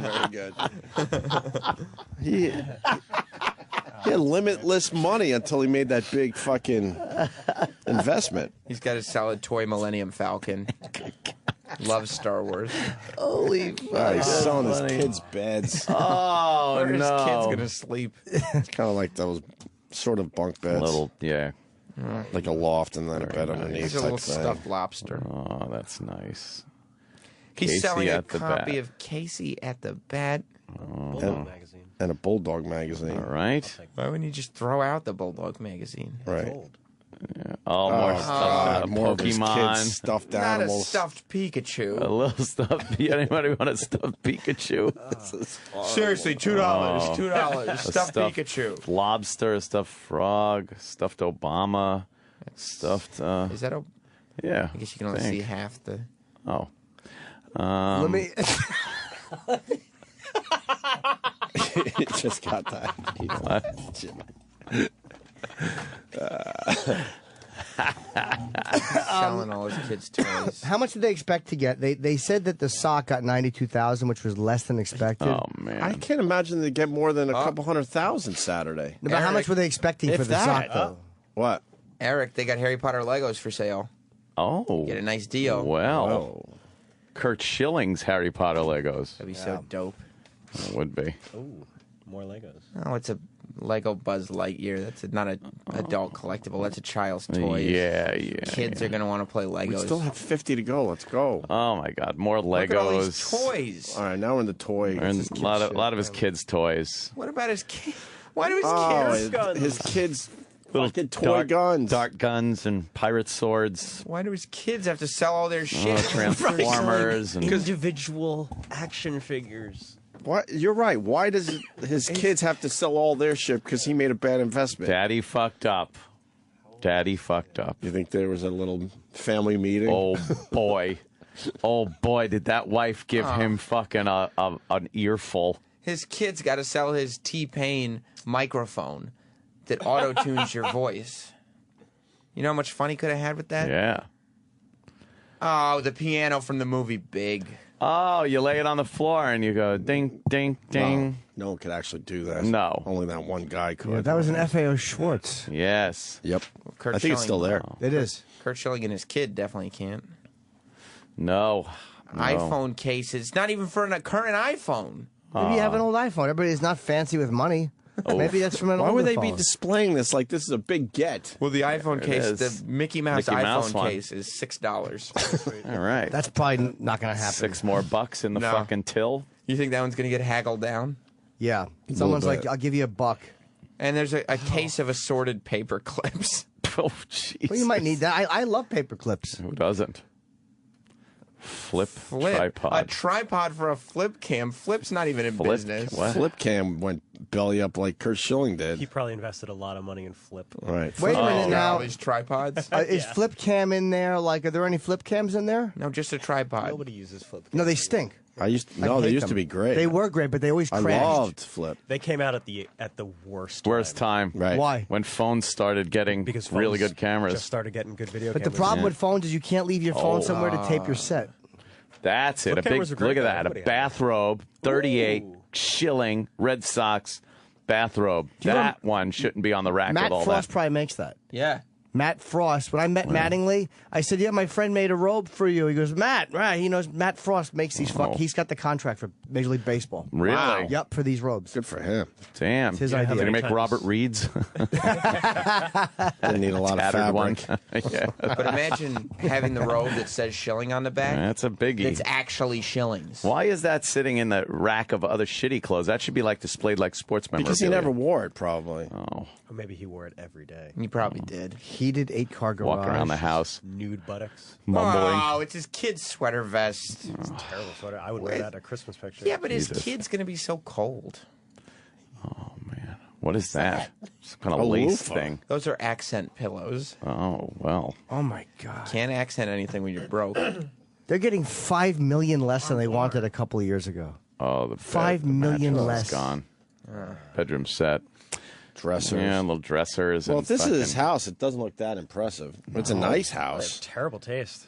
Very good. He had limitless money until he made that big fucking investment. He's got a solid toy Millennium Falcon. Loves Star Wars. Holy fuck. He's selling his kids' beds. Oh, Where are his no. kids going to sleep? It's kind of like those sort of bunk beds. Yeah. Like a loft and then a bed underneath. He's a type little thing. stuffed lobster. Oh, that's nice. He's Casey selling a at the copy Bat. of Casey at the Bat. Bulldog magazine. And a Bulldog magazine. All right. Why wouldn't you just throw out the Bulldog magazine? Right. Oh, more God, more of his Pokemon. kids' stuffed Not animals. a stuffed Pikachu. A little stuffed. Anybody want a stuffed Pikachu? Seriously, $2. $2. Stuffed Pikachu. Lobster, a stuffed frog, stuffed Obama, stuffed. Is that a? Yeah. I guess you can only see half the. Oh. Let me. Just got that. Selling all his kids' toys. How much did they expect to get? They said that the sock got 92,000, which was less than expected. Oh man. I can't imagine they get more than a couple 100,000 Saturday. No, but how much were they expecting If for the that. sock, though? What? Eric, they got Harry Potter Legos for sale. Oh. Get a nice deal. Well. Curt Schilling's Harry Potter Legos. That'd be so dope. It would be. Ooh, more Legos. Oh, it's a Lego Buzz Lightyear. That's not an adult collectible. That's a child's toy. Yeah. Kids are going to want to play Legos. We still have 50 to go. Let's go. Oh my God, more Legos. Look at all these toys. All right, now we're in the toy. And a lot of his kids' toys. What about his kids? Why do his kids? His kids' Little fucking toy guns. Dart guns and pirate swords. Why do his kids have to sell all their shit? Transformers and individual action figures. What? You're right. Why does his kids have to sell all their shit because he made a bad investment? Daddy fucked up. Daddy fucked up. You think there was a little family meeting? Oh boy. Oh boy, did that wife give him fucking an earful. His kid's got to sell his T-Pain microphone that auto-tunes your voice. You know how much fun he could have had with that? Yeah. Oh, the piano from the movie Big. Oh, you lay it on the floor and you go ding, ding, ding. No one could actually do that. No. Only that one guy could. Yeah, that was an FAO Schwartz. Yes. Yep. Kurt I think it's still there. It is. Kurt Schilling and his kid definitely can't. No. iPhone cases, not even for a current iPhone. Maybe you have an old iPhone. Everybody is not fancy with money. Maybe that's from an Why older would they phone. be displaying this like this is a big get? Well, the iPhone There it case, is. the Mickey Mouse Mickey Mouse iPhone one. case is $6. All right. That's probably not going to happen. $6 more in the No. fucking till. You think that one's going to get haggled down? Yeah. Someone's bit. like, I'll give you $1. And there's a case of assorted paper clips. Oh, jeez. Well, you might need that. I love paper clips. Who doesn't? Flip tripod. A tripod for a flip cam. Flip's not even in business. What? Flip cam went belly up like Kurt Schilling did. He probably invested a lot of money in Flip. Right. Wait a minute now. All these tripods? Is flip cam in there? Like, are there any flip cams in there? No, just a tripod. Nobody uses Flip. No, they stink. They used hate to them. be great. They were great, but they always I crashed. loved Flip. They came out at the worst. Worst time. Right. Why? When phones started getting Because really phones good cameras. just started getting good video But the cameras. problem with phones is you can't leave your phone somewhere to tape your set. That's it. Flip A big cameras are great, look at though. that. Everybody A has bathrobe, 38, Schilling, Red Sox bathrobe. you know- That one shouldn't be on the rack Matt with all Frost that. probably makes that. Yeah. Matt Frost. When I met Mattingly, I said, "Yeah, my friend made a robe for you." He goes, "Matt, right?" He knows Matt Frost makes these. He's got the contract for Major League Baseball. Really? Wow. Yep, for these robes. Good for him. Damn. It's his Yeah, how idea. Did he many make times? Robert Reed's? Didn't need a lot of Tattered one. fabric. Yeah. But imagine having the robe that says Schilling on the back. That's a biggie. It's actually Schillings. Why is that sitting in the rack of other shitty clothes? That should be like displayed like sports memorabilia. Because he never wore it, probably. Oh, Or maybe he wore it every day. You probably did. Heated 8-car garage. walking around the house, Nude buttocks. mumbling. Oh, it's his kid's sweater vest. Terrible sweater. I would wear that in a Christmas picture. Yeah, but his Jesus. kid's going to be so cold. Oh man, what is that? Some kind of A lace loofah. thing. Those are accent pillows. Oh well. Oh my God! Can't accent anything when you're broke. They're getting $5 million less than they wanted a couple of years ago. Oh, the $5 the million mattress less. is gone. Bedroom set. Dressers. Yeah, little dressers. Well, and if this is his fucking- house, it doesn't look that impressive. It's a nice They have house. terrible taste.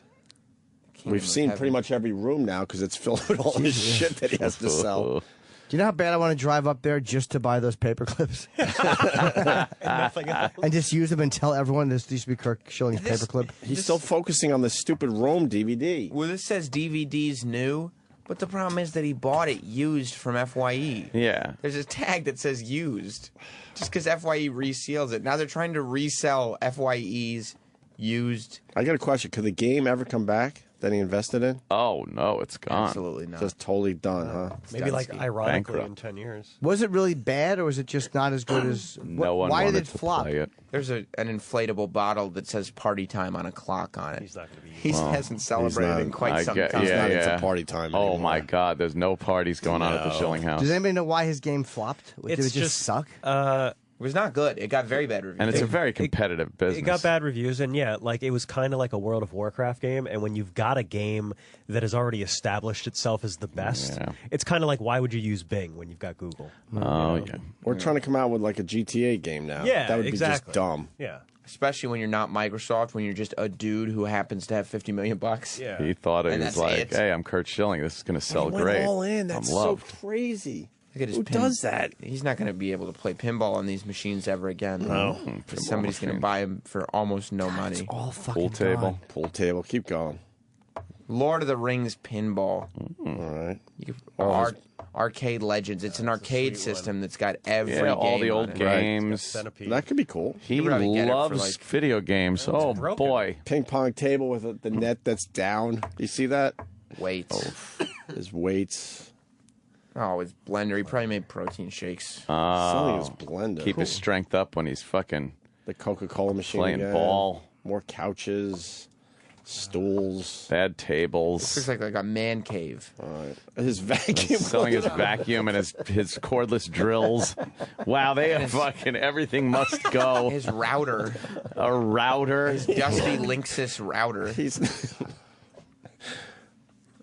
We've seen pretty much every room now because it's filled with all this shit that he has to sell. Do you know how bad I want to drive up there just to buy those paper clips Nothing else. and just use them and tell everyone this used to be Kirk Schilling's paper clip? He's still focusing on the stupid Rome DVD. Well, this says DVD's new, but the problem is that he bought it used from FYE. Yeah. There's a tag that says used, just because FYE reseals it. Now they're trying to resell FYE's used. I got a question. Could the game ever come back that he invested in? Oh no, it's gone. Absolutely not. Just totally done, huh? Maybe like Dunsky. ironically Bankrupt. in 10 years. Was it really bad, or was it just not as good as? No one why wanted did it to flop? play it. There's an inflatable bottle that says party time on a clock on it. He's not going to be. He hasn't celebrated not- in quite some get- time. He's yeah, not yeah. into party time Oh anymore. my God, there's no parties going on at the Schilling house. Does anybody know why his game flopped? Did It's it just suck? It was not good. It got very bad reviews. And it's a very competitive business. It got bad reviews, and yeah, like it was kind of like a World of Warcraft game. And when you've got a game that has already established itself as the best, Yeah. it's kind of like why would you use Bing when you've got Google? Oh yeah. We're trying to come out with like a GTA game now. Yeah, that would exactly. be just dumb. Yeah, Especially when you're not Microsoft, when you're just a dude who happens to have $50 million. yeah. He thought it And was that's like, it. hey, I'm Kurt Schilling. This is going to sell He went great. all in. That's I'm so loved. crazy. Look at his Who does that? He's not going to be able to play pinball on these machines ever again. No. Somebody's going to machines. buy them for almost no money. All fucking Pool table. gone. Pool table. Keep going. Lord of the Rings pinball. All right. Arcade Legends. It's an arcade system that's got every Yeah, game all the on old it. games. Centipede. That could be cool. He You probably get it for, loves like- video games. Oh broken. boy. Ping pong table with the net that's down. You see that? Weights. His weights. Oh, his blender. He probably made protein shakes. Selling his blender. Keep his strength up when he's fucking The Coca-Cola machine. Playing again. ball. More couches. Stools. Bad tables. This looks like a man cave. His vacuum. Selling his vacuum and his cordless drills. Wow, they have fucking everything must go. His router. A router. His dusty Linksys router.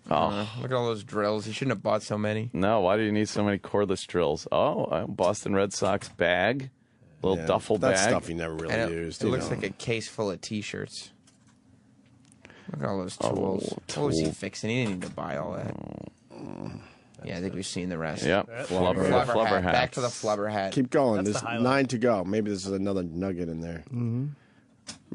Look at all those drills. He shouldn't have bought so many. No, why do you need so many cordless drills? Oh, Boston Red Sox bag. Little duffel bag. That stuff he never really used. It looks like a case full of T-shirts. Look at all those tools. What was he fixing? He didn't need to buy all that. Yeah, I think we've seen the rest. Yep. Flubber hat. Back to the flubber hat. Keep going. There's 9 to go. Maybe there's another nugget in there. Mm-hmm.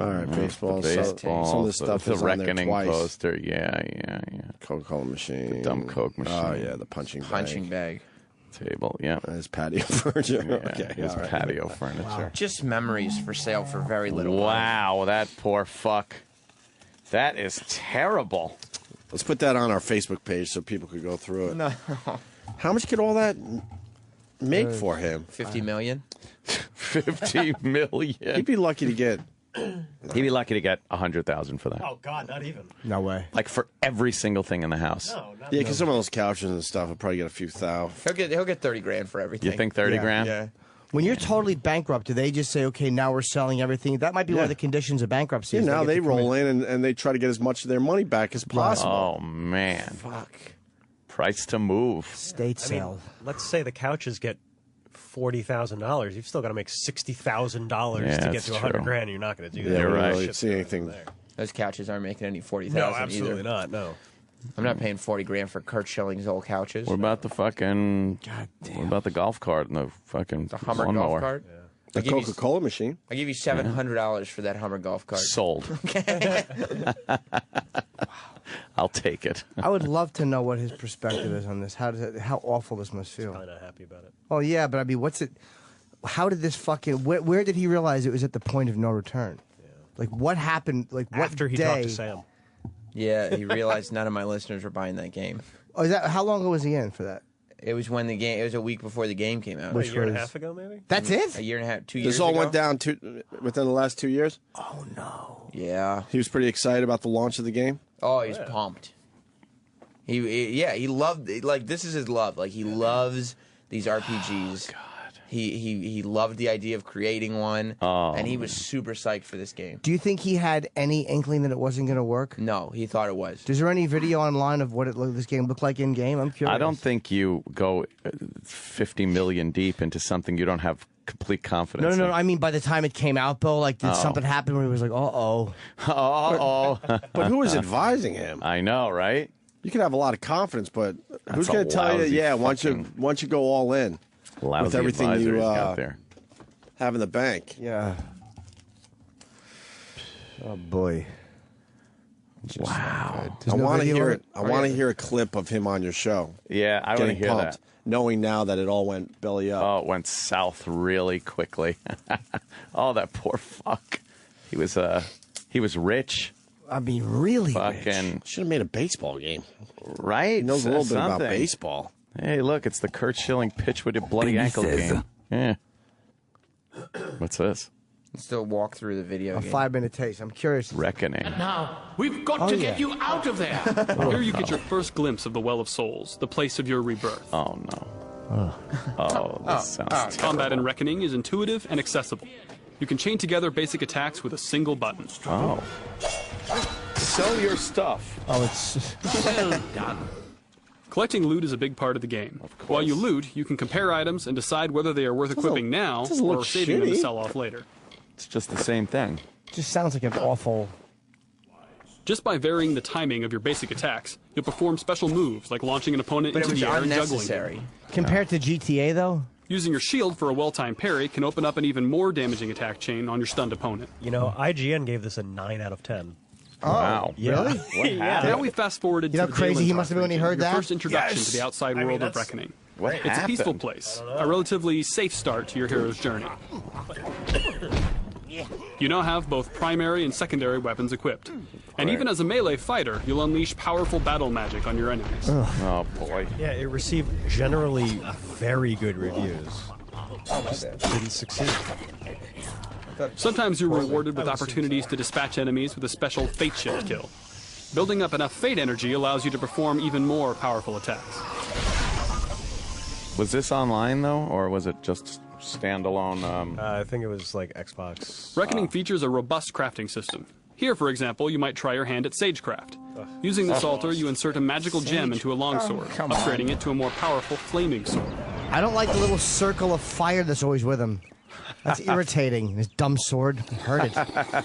All right, baseball. Baseball. Some of the stuff the is on there Reckoning twice. poster. Yeah. Coca-Cola machine. The dumb Coke machine. Oh, yeah, the punching bag. Table, yeah. His patio furniture. Yeah, Okay, his all right. patio furniture. Wow. Just memories for sale for very little. Wow, that poor fuck. That is terrible. Let's put that on our Facebook page so people could go through it. No. How much could all that make for him? 50 million? 50 million. He'd be lucky to get... He'd be lucky to get 100,000 for that. Oh, God, not even. No way. Like for every single thing in the house. No, not Yeah, because some of those couches and stuff will probably get a few thou. He'll get 30 grand for everything. You think 30 grand? Yeah. When you're totally bankrupt, do they just say, okay, now we're selling everything? That might be one of the conditions of bankruptcy. Yeah, is now get they to come roll in and they try to get as much of their money back as possible. Oh, man. Fuck. Price to move. State sale. Let's say the couches get $40,000. You've still got to make $60,000 to get that's to 100 true. grand. You're not going to do that. Yeah, You're we right. don't really see anything. Those couches aren't making any 40,000 No, either. absolutely not. No. I'm not paying 40 grand for Kurt Schilling's old couches. What about the fucking... What about the golf cart and the fucking The Hummer lawnmower? golf cart? The Coca-Cola machine. I give you $700 for that Hummer golf cart. Sold. I'll take it. I would love to know what his perspective is on this. How awful this must feel. Probably not happy about it. Oh yeah, but I mean, what's it? How did this fucking? Where did he realize it was at the point of no return? Yeah. Like what happened? Like what After he day? talked to Sam. Yeah, he realized none of my listeners were buying that game. Oh, is that how long ago was he in for that? It was when the game. It was a week before the game came out. A year and a half ago, maybe? That's it? A year and a half, 2 years. This all ago? went down within the last 2 years? Oh no. Yeah. He was pretty excited about the launch of the game? Oh, he's pumped. He loved like this is his love. Like he loves these RPGs. Oh, God. He loved the idea of creating one, and he was super psyched for this game. Do you think he had any inkling that it wasn't going to work? No, he thought it was. Is there any video online of what this game looked like in game? I'm curious. I don't think you go 50 million deep into something you don't have complete confidence No. in. I mean, by the time it came out, Bill, like did something happen where he was like, "Uh-oh." But who was advising him? I know, right? You can have a lot of confidence, but who's a going to tell you? lousy Yeah, once you go all in Lousy with everything advisor you he's got there. have in the bank. Yeah. Oh boy. Wow. I want to video hear of it. I want to hear a clip of him on your show. Yeah, I want to Getting hear pumped, that. knowing now that it all went belly up. Oh, it went south really quickly. Oh, that poor fuck. He was rich. I mean, really Fucking should have made a baseball game. Right? He knows a little bit about Something. baseball. Hey, look, it's the Kurt Schilling pitch with your bloody ankle game. Yeah. What's this? Still walk through the video. A game. 5-minute taste. I'm curious. Reckoning. Now, we've got to get you out of there. Here you get your first glimpse of the Well of Souls, the place of your rebirth. Oh, no. Oh, this sounds terrible. Combat in Reckoning is intuitive and accessible. You can chain together basic attacks with a single button. Oh. Sell your stuff. Oh, it's Well done. Collecting loot is a big part of the game. While you loot, you can compare items and decide whether they are worth equipping now or saving them to sell off later. It's just the same thing. just sounds like an awful. Just by varying the timing of your basic attacks, you'll perform special moves like launching an opponent But it into was the air and juggling unnecessary. him. Compared to GTA, though? Using your shield for a well-timed parry can open up an even more damaging attack chain on your stunned opponent. You know, IGN gave this a 9 out of 10. Oh, wow. Really? What happened? Now we fast-forwarded You know to how the crazy Dalen he must have been when he Dark heard region, that? Your first introduction Yes! to the outside I mean, world of that's- Reckoning. What It's a happened? peaceful place, a relatively safe start to your hero's journey. You now have both primary and secondary weapons equipped. And even as a melee fighter, you'll unleash powerful battle magic on your enemies. Oh, boy. Yeah, it received generally very good reviews. Just didn't succeed. Sometimes you're rewarded with opportunities to dispatch enemies with a special fate shift kill. Building up enough fate energy allows you to perform even more powerful attacks. Was this online, though, or was it just standalone? I think it was like Xbox. Reckoning features a robust crafting system. Here, for example, you might try your hand at sagecraft. Using this altar, you insert a magical gem into a longsword, upgrading it to a more powerful flaming sword. I don't like the little circle of fire that's always with him. That's irritating. His dumb sword. Heard it.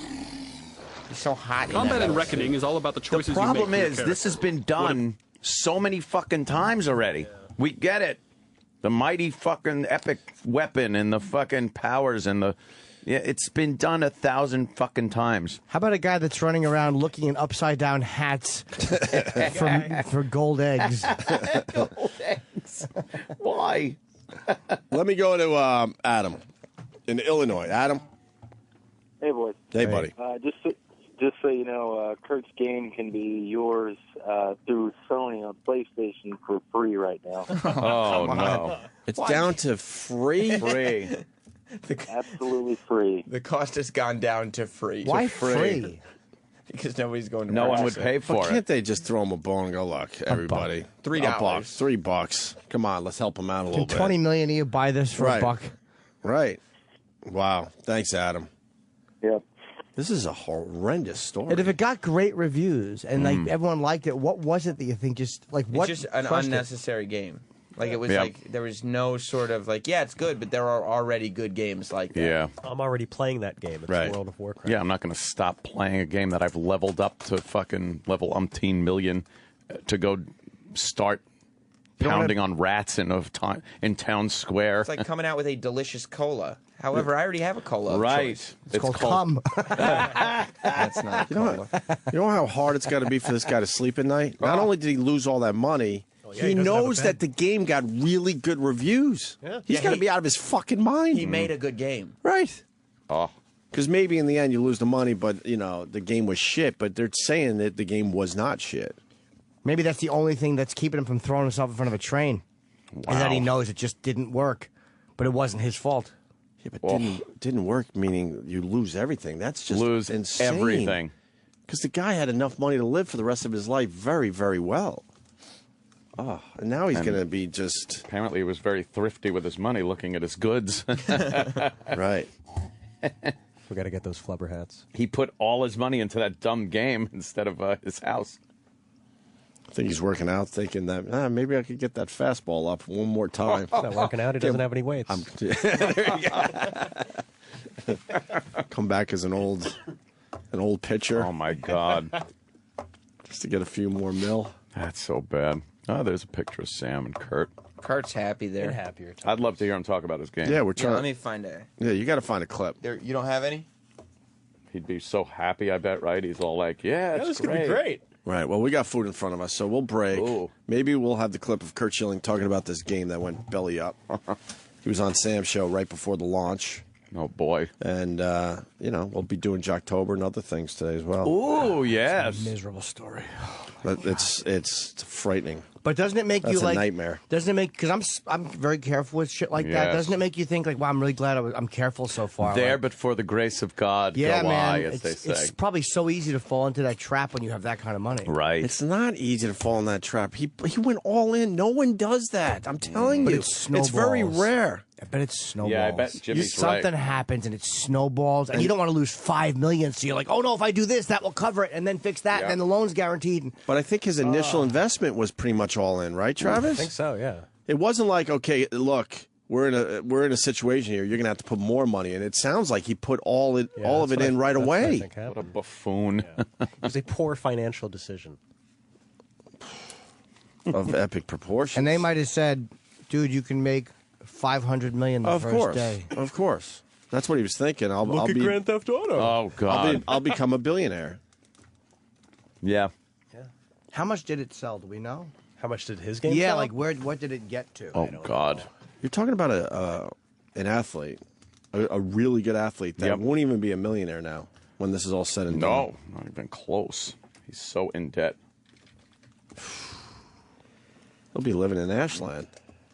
He's so hot. Combat in Reckoning is all about the choices The problem you make. is, this has been done so many fucking times already. We get it. The mighty fucking epic weapon and the fucking powers and the... Yeah, it's been done 1,000 fucking times. How about a guy that's running around looking in upside-down hats for gold eggs? Gold eggs. Why? Let me go to Adam in Illinois. Adam? Hey, boys. Hey, buddy. Just so you know, Kurt's game can be yours through Sony on PlayStation for free right now. Oh, no. It's down to free? Free. Absolutely free. The cost has gone down to free. Why free? Because nobody's going to No one would purchase pay it. for Can't it. they just throw him a bone and go, look, everybody. $3. $3. Come on, let's help him out a little bit. $20 million, you buy this for Right. $1. Right. Wow. Thanks, Adam. Yep. This is a horrendous story. And if it got great reviews and like everyone liked it, what was it that you think just like what? It's just an crushed it? unnecessary game. Like it was Yeah. like there was no sort of like it's good, but there are already good games like that. Yeah. I'm already playing that game. It's Right. World of Warcraft. Yeah, I'm not going to stop playing a game that I've leveled up to fucking level umpteen million to go start pounding on rats in town square. It's like coming out with a delicious cola. However, I already have a cola. Of Right. choice. It's called cum. That's not cola. You know how hard it's got to be for this guy to sleep at night? Not only did he lose all that money, he doesn't have a knows bed. that the game got really good reviews. Yeah. He's got to be out of his fucking mind. He made a good game. Right. Oh. Because maybe in the end you lose the money, but, you know, the game was shit. But they're saying that the game was not shit. Maybe that's the only thing that's keeping him from throwing himself in front of a train. Wow. And that he knows it just didn't work, but it wasn't his fault. Yeah, but didn't work, meaning you lose everything. That's just Lose insane. everything. Because the guy had enough money to live for the rest of his life very, very well. Oh, and now he's going to be just... Apparently he was very thrifty with his money looking at his goods. Right. We got to get those flubber hats. He put all his money into that dumb game instead of his house. I think he's working out, thinking that maybe I could get that fastball up one more time. He's not working out. He doesn't have any weights. There you go. Come back as an old pitcher. Oh, my God. Just to get a few more mil. That's so bad. Oh, there's a picture of Sam and Kurt. Kurt's happy there. Happier. I'd love to hear him talk about his game. Yeah, we're Yeah, trying. let me find a. Yeah, you got to find a clip. There, you don't have any? He'd be so happy, I bet, right? He's all like, yeah, it's This could be great. Right. Well, we got food in front of us, so we'll break. Ooh. Maybe we'll have the clip of Kurt Schilling talking about this game that went belly up. He was on Sam's show right before the launch. Oh, boy. And, we'll be doing Jocktober and other things today as well. Ooh, yes. Miserable story. But it's frightening. But doesn't it make That's you a like nightmare. Doesn't it make because I'm very careful with shit like that. Yes. Doesn't it make you think like, wow, I'm really glad I'm careful so far. There, Like, but for the grace of God, yeah, go man, I, as they say. it's probably so easy to fall into that trap when you have that kind of money. Right. It's not easy to fall in that trap. He went all in. No one does that. I'm telling But you. it's It's very snowballs. rare. I bet it's snowballs. Yeah, I bet Jimmy's Something right. happens and it snowballs, and you don't want to lose $5 million. So you're like, oh no, if I do this, that will cover it, and then fix that, and then the loan's guaranteed. But I think his initial investment was pretty much all in, right, Travis? I think so, yeah. It wasn't like, okay, look, we're in a situation here. You're going to have to put more money in. It sounds like he put all of it in right away. What a buffoon. It was a poor financial decision. Of epic proportions. And they might have said, dude, you can make $500 million the first day. Of course. That's what he was thinking. I'll be Grand Theft Auto. Oh, God. I'll become a billionaire. Yeah. How much did it sell? Do we know? How much did his game Yeah, sell? like what did it get to? Oh, God. You're talking about an athlete, a really good athlete that won't even be a millionaire now when this is all said and done. No, not even close. He's so in debt. He'll be living in Ashland,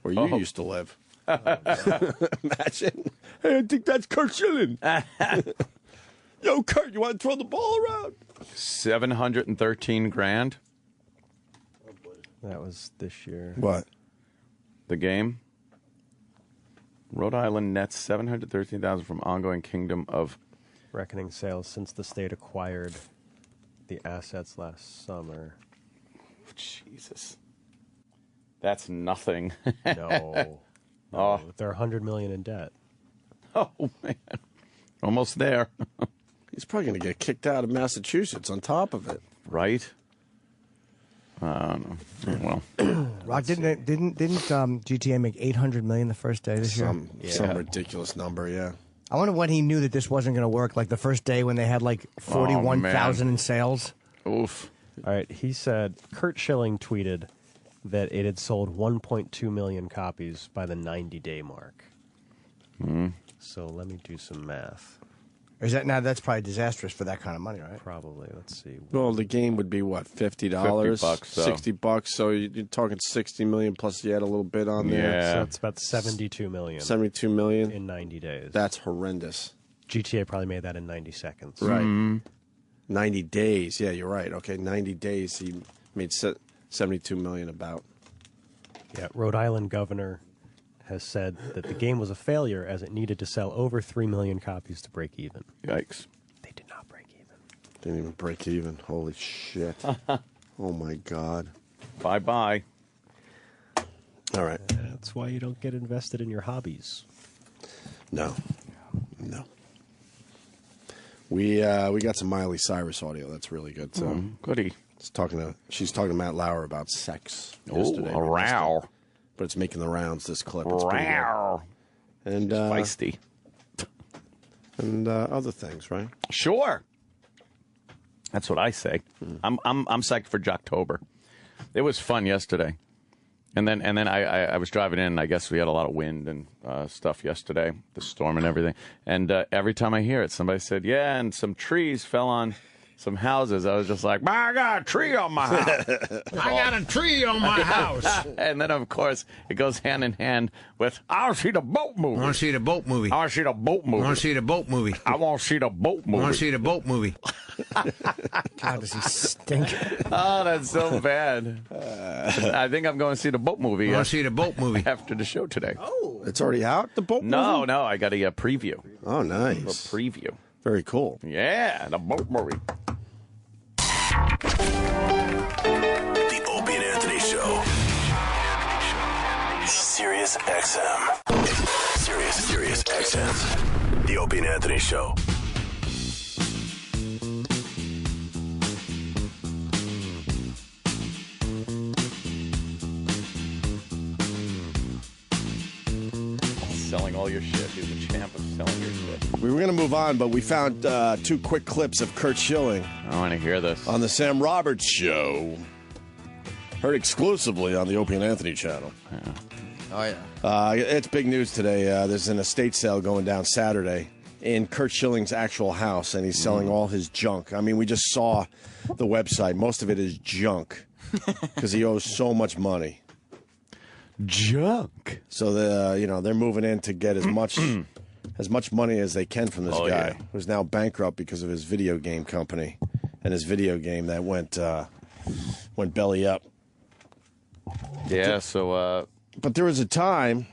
where you used to live. Imagine Hey, I think that's Kurt Schilling. Yo, Kurt, you want to throw the ball around? $713,000. That was this year. What? The game. Rhode Island nets $713,000 from ongoing Kingdom of Reckoning sales since the state acquired the assets last summer. Jesus. That's nothing. No. They're $100 million in debt. Oh, man. Almost there. He's probably going to get kicked out of Massachusetts on top of it. Right? No. Well, Rock, didn't GTA make $800 million the first day this year? Some ridiculous number, yeah. I wonder when he knew that this wasn't going to work. Like the first day when they had like 41,000 in sales. Oof. All right. He said Kurt Schilling tweeted that it had sold 1.2 million copies by the 90-day mark. So let me do some math. Is that now? That's probably disastrous for that kind of money, right? Probably. Let's see. Well, the game would be what, $50, $50, so. $60. So you're talking 60 million plus you add a little bit on there. Yeah. So it's about 72 million. 72 million in 90 days. That's horrendous. GTA probably made that in 90 seconds. Right. 90 days. Yeah, you're right. Okay, 90 days he made 72 million about. Yeah, Rhode Island governor has said that the game was a failure as it needed to sell over 3 million copies to break even. Yikes. They did not break even. Didn't even break even. Holy shit. Oh, my God. Bye-bye. All right. That's why you don't get invested in your hobbies. No. We got some Miley Cyrus audio. That's really good. So goody. She's talking to Matt Lauer about sex. Oh, a row. But it's making the rounds, this clip. It's row. And feisty. And other things, right? Sure. That's what I say. I'm psyched for Jocktober. It was fun yesterday. And then I was driving in, and I guess we had a lot of wind and stuff yesterday, the storm and everything. And every time I hear it, somebody said, yeah, and some trees fell on some houses. I was just like, I got a tree on my house. I got a tree on my house. And then, of course, it goes hand in hand with, I want to see the boat movie. I want to see the boat movie. I want to see the boat movie. I want to see the boat movie. I want to see the boat movie. I want to see the boat movie. God, does he stink? Oh, that's so bad. I think I'm going to see the boat movie. I want to see the boat movie. After the show today. Oh. It's already out, the boat movie? No, I got a preview. Oh, nice. A preview. Very cool. Yeah, the boat movie. The Opie and Anthony Show. Sirius XM. Sirius XM. The Opie and Anthony Show. Selling all your shit. He was a champ of selling your shit. We were going to move on, but we found 2 quick clips of Kurt Schilling. I want to hear this. On the Sam Roberts Show. Heard exclusively on the Opie and Anthony channel. Yeah. Oh, yeah. It's big news today. There's an estate sale going down Saturday in Kurt Schilling's actual house, and he's selling all his junk. I mean, we just saw the website. Most of it is junk because he owes so much money. Junk. So they're moving in to get as much money as they can from this guy who's now bankrupt because of his video game company and his video game that went belly up. Yeah. So. But there was a time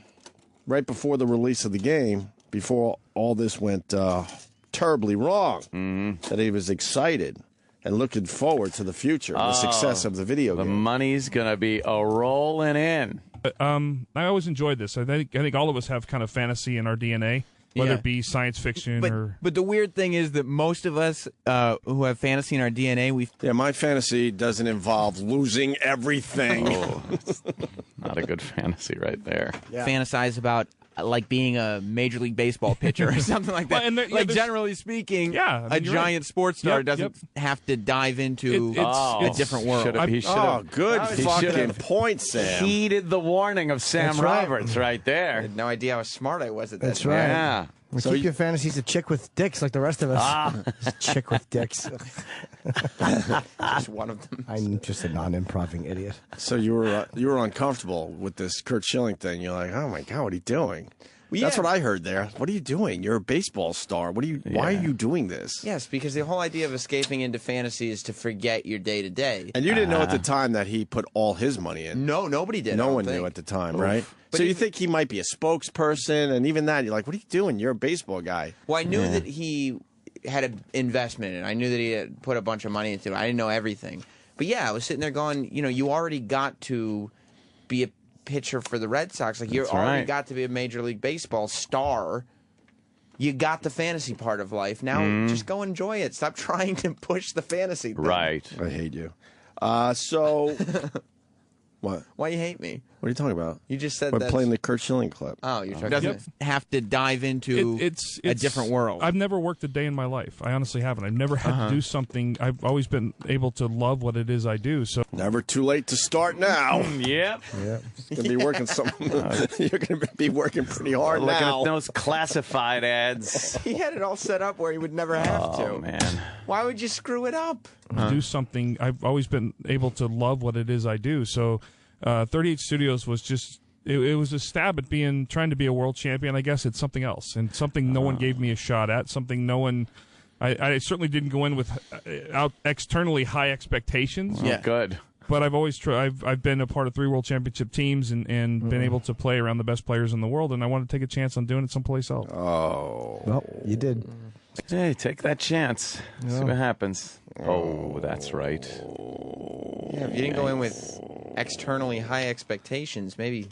right before the release of the game, before all this went terribly wrong, that he was excited and looking forward to the future, the success of the video game. The money's gonna be rolling in. I always enjoyed this. I think all of us have kind of fantasy in our DNA, whether it be science fiction or. But the weird thing is that most of us who have fantasy in our DNA, my fantasy doesn't involve losing everything. Oh, not a good fantasy right there. Yeah. Fantasize about like being a Major League Baseball pitcher or something like that. Well, generally speaking, a giant sports star doesn't have to dive into a different world. Good fucking point, Sam. Heeded the warning of Sam Roberts right there. I had no idea how smart I was at that. That's time. right. Yeah. Well, keep your fantasies a chick with dicks like the rest of us. Chick with dicks. Just one of them. I'm just a non-improving idiot. So you were uncomfortable with this Kurt Schilling thing. You're like, oh my God, what are you doing? That's what I heard there. What are you doing? You're a baseball star. Why are you doing this? Yes, because the whole idea of escaping into fantasy is to forget your day-to-day. And you didn't know at the time that he put all his money in. No, nobody did. No one knew at the time, right? But so you think he might be a spokesperson, and even that, you're like, what are you doing? You're a baseball guy. Well, I knew that he had an investment in it. I knew that he had put a bunch of money into it. I didn't know everything. But yeah, I was sitting there going, you already got to be a pitcher for the Red Sox. Like, you already got to be a Major League Baseball star. You got the fantasy part of life. Now just go enjoy it. Stop trying to push the fantasy thing. Right. I hate you. So, what? Why you hate me? What are you talking about? You just said we're that. playing the Kurt Schilling clip. Oh, you're talking doesn't have to dive into it's a different world. I've never worked a day in my life. I honestly haven't. I've never had to do something. I've always been able to love what it is I do. So never too late to start now. Yep. It's gonna be working you're gonna be working pretty hard Looking now. at those classified ads. He had it all set up where he would never have to. Oh man. Why would you screw it up? do something. I've always been able to love what it is I do. So 38 Studios was just. It was a stab at trying to be a world champion. I guess it's something else, and something no one gave me a shot at. Something no one. I certainly didn't go in with externally high expectations. Yeah, good. But I've always I've been a part of 3 world championship teams and been able to play around the best players in the world, and I want to take a chance on doing it someplace else. Oh, well, you did. Hey, take that chance. See what happens. Oh, that's right. Yeah, if you didn't go in with externally high expectations, maybe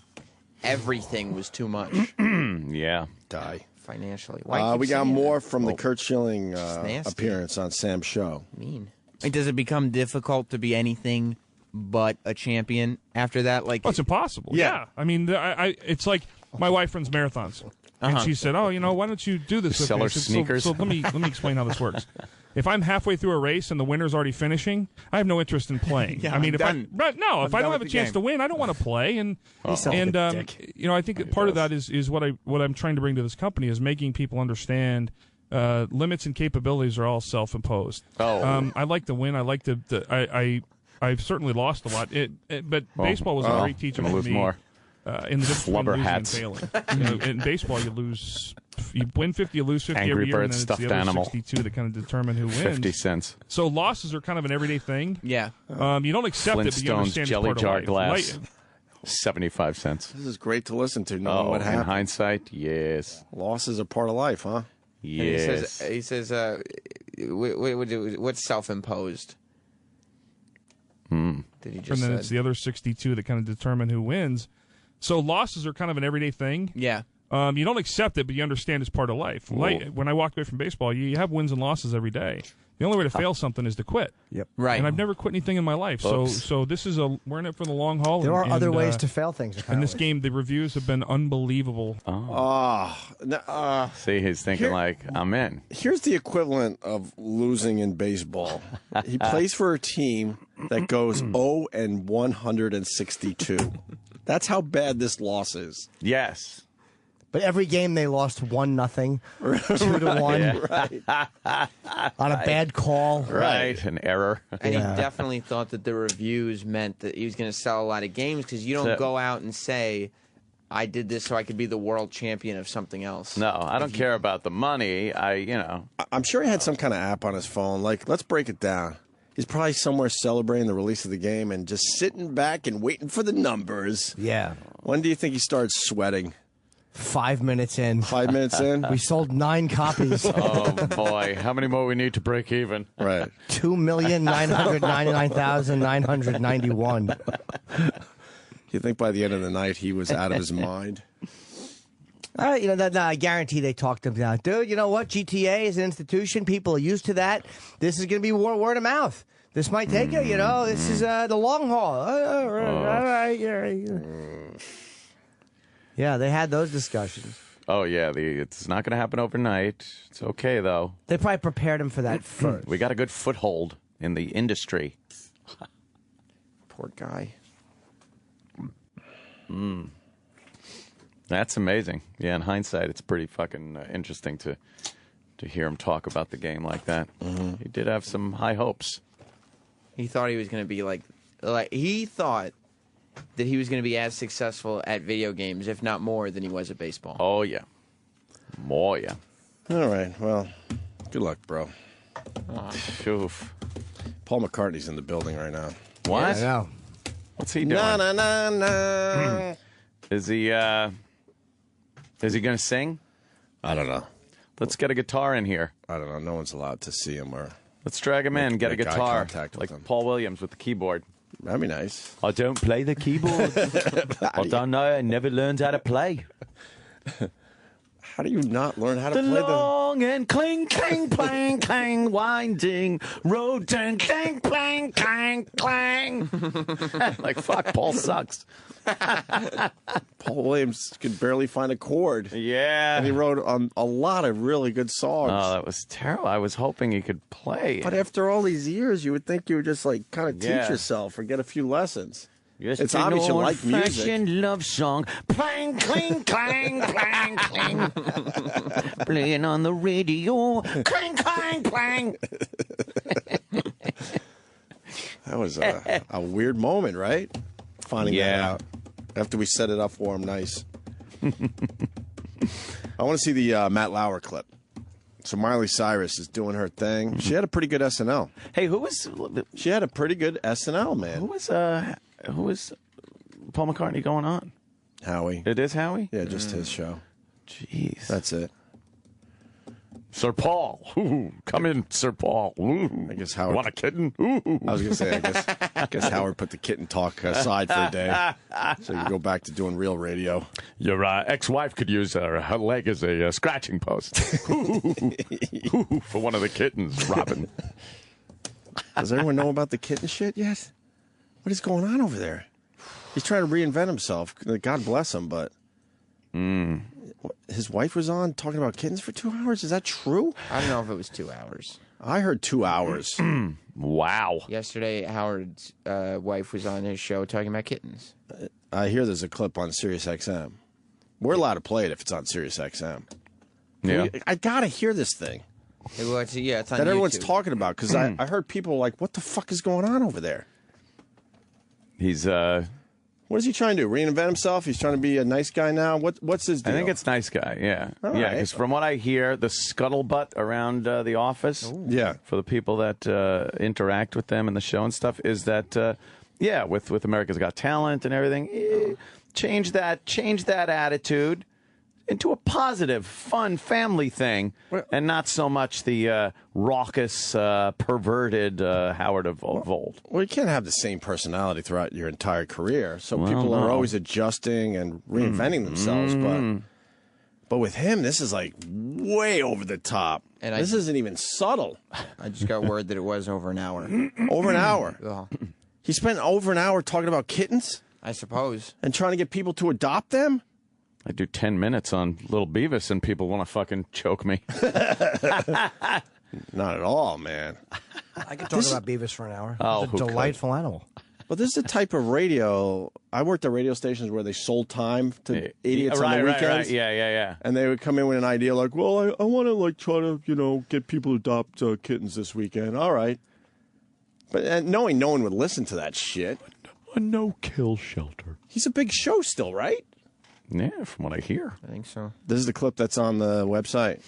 everything was too much. Yeah. Die. Financially. We got more from the Kurt Schilling appearance on Sam's show. Mean. Does it become difficult to be anything but a champion after that? Like, it's impossible. Yeah. I mean, it's like my wife runs marathons. And she said, "Oh, why don't you do this with Sell me?" her I said, sneakers. So let me explain how this works. If I'm halfway through a race and the winner's already finishing, I have no interest in playing. Yeah, I mean, if I don't have a chance to win, I don't want to play. And I think that part of that is what I'm trying to bring to this company is making people understand limits and capabilities are all self-imposed. I like to win. I like to. I've certainly lost a lot. But baseball was a great teacher for me. More. In the difference between losing and failing. In baseball, you win 50, you lose 50 Angry every year, Bird and then stuffed it's the other animal. 62 that kind of determine who wins. 50 cents. So losses are kind of an everyday thing. Yeah. You don't accept it, but you Flintstones understand it's jelly part jar of life. glass. 75 cents. This is great to listen to, knowing what happened. In hindsight, yes. Losses are part of life, huh? Yes. And he says, what's self-imposed? Did he just and then it's the other 62 that kind of determine who wins. So losses are kind of an everyday thing. Yeah. You don't accept it, but you understand it's part of life. When I walked away from baseball, you have wins and losses every day. The only way to fail something is to quit. Yep. Right. And I've never quit anything in my life. So this is we're in it for the long haul. There are other ways to fail things. And this game, the reviews have been unbelievable. See, he's thinking I'm in. Here's the equivalent of losing in baseball. He plays for a team that goes 0-162. That's how bad this loss is. Yes. But every game they lost 1-0, 2-1, right. on a bad call, right, an error. And he definitely thought that the reviews meant that he was going to sell a lot of games because you don't go out and say, "I did this so I could be the world champion of something else." No, I don't care about the money. I'm sure he had some kind of app on his phone. Like, let's break it down. He's probably somewhere celebrating the release of the game and just sitting back and waiting for the numbers. Yeah. When do you think he started sweating? 5 minutes in. 5 minutes in? We sold 9 copies. Oh, boy. How many more we need to break even? Right. 2,999,991. You think by the end of the night he was out of his mind? I guarantee they talked to him down. Dude, you know what? GTA is an institution. People are used to that. This is going to be word of mouth. This might take you, this is the long haul. All right. Yeah, they had those discussions. Oh, yeah. It's not going to happen overnight. It's okay, though. They probably prepared him for that first. We got a good foothold in the industry. Poor guy. That's amazing. Yeah, in hindsight, it's pretty fucking interesting to hear him talk about the game like that. He did have some high hopes. He thought he was going to be like he thought that he was going to be as successful at video games, if not more, than he was at baseball. Oh, yeah. More, yeah. All right. Well, good luck, bro. Oof. Paul McCartney's in the building right now. What? I know. What's he doing? Na na na na. Is he going to sing? I don't know. Let's get a guitar in here. I don't know. No one's allowed to see him or. Let's drag him in, get a make eye guitar. contact with Like him. Paul Williams with the keyboard. That'd be nice. I don't play the keyboard. I don't know. I never learned how to play. How do you not learn how to The play long and cling, clang, clang, clang, winding road, clang, clang, clang, clang, clang. Like, fuck, Paul sucks. Paul Williams could barely find a chord. Yeah. And he wrote a lot of really good songs. Oh, that was terrible. I was hoping he could play. But after all these years, you would think you would just like kind of Yeah. teach yourself or get a few lessons. Yes, It's obvious you like music. old-fashioned love song. Clang, cling, clang, clang, clang. Playing on the radio. Clang, clang, clang. That was a weird moment, right? Finding that Yeah. out after we set it up for him nice. I want to see the Matt Lauer clip. So Miley Cyrus is doing her thing. She had a pretty good SNL. Hey, who was She had a pretty good SNL, man. who was Paul McCartney going on? Howie. It is Howie? Yeah, just his show. Jeez. That's it. Sir Paul. Ooh, come in, Sir Paul. Ooh. I guess Howard. Want a kitten? Ooh. I was going to say, I guess Howard put the kitten talk aside for a day. So you go back to doing real radio. Your ex-wife could use her leg as a scratching post. Ooh, for one of the kittens, Robin. Does everyone know about the kitten shit yet? What is going on over there? He's trying to reinvent himself. God bless him, but his wife was on talking about kittens for 2 hours. Is that true? I don't know if it was 2 hours. I heard 2 hours. Wow. Yesterday, Howard's wife was on his show talking about kittens. I hear there's a clip on Sirius XM. We're allowed to play it if it's on Sirius XM. Yeah. I gotta hear this thing Well, it's on that everyone's YouTube. talking about because I heard people like, "What the fuck is going on over there?" He's What is he trying to do? Reinvent himself? He's trying to be a nice guy now. What's his deal? I think it's nice guy, yeah. All Yeah, right. because from what I hear, the scuttlebutt around the office, Yeah. for the people that interact with them in the show and stuff, is that, with America's Got Talent and everything, change that attitude into a positive, fun family thing, and not so much the raucous, perverted Howard of old. Well, you can't have the same personality throughout your entire career. So Well, people no. are always adjusting and reinventing themselves. But with him, this is like way over the top. And this isn't even subtle. I just got word that it was over an hour. Over an hour. Oh, He spent over an hour talking about kittens I suppose. and trying to get people to adopt them. I do 10 minutes on Little Beavis and people want to fucking choke me. Not at all, man. I could talk about Beavis for an hour. Oh, It's who a could? delightful animal. But this is the type of radio. I worked at radio stations where they sold time to idiots on the weekends. Right. Yeah. And they would come in with an idea like, well, I want to like try to, get people to adopt kittens this weekend. All right. But knowing no one would listen to that shit. A no-kill shelter. He's a big show still, right? Yeah, from what I hear. I think so. This is the clip that's on the website.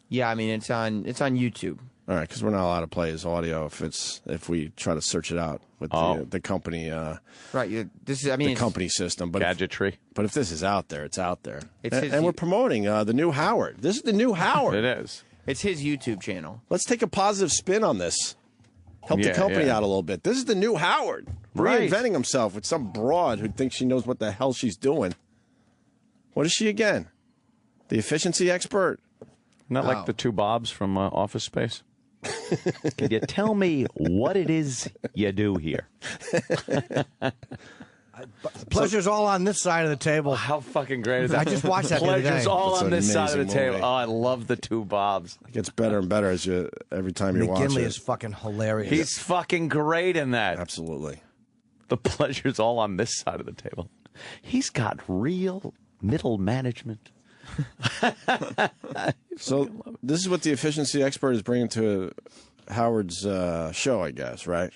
Yeah, I mean it's on YouTube. All right, because we're not allowed to play his audio if we try to search it out with the company. Right. This is. I mean, the it's- company system. But gadgetry. But if this is out there, it's out there. It's and, his- and we're promoting the new Howard. This is the new Howard. It is. It's his YouTube channel. Let's take a positive spin on this. Help the Yeah, company yeah. out a little bit. This is the new Howard. Right. Reinventing himself with some broad who thinks she knows what the hell she's doing. What is she again? The efficiency expert? Not like the two Bobs from Office Space. Can you tell me what it is you do here? Pleasure's all on this side of the table. How fucking great is that? I just watched that the other Pleasure's day. all It's on an this side of the amazing table. movie. Oh, I love the two Bobs. It gets better and better every time you watch McGinley it. is fucking hilarious. He's fucking great in that. Absolutely. The pleasure's all on this side of the table. He's got real middle management. So this is what the efficiency expert is bringing to Howard's show, I guess, right?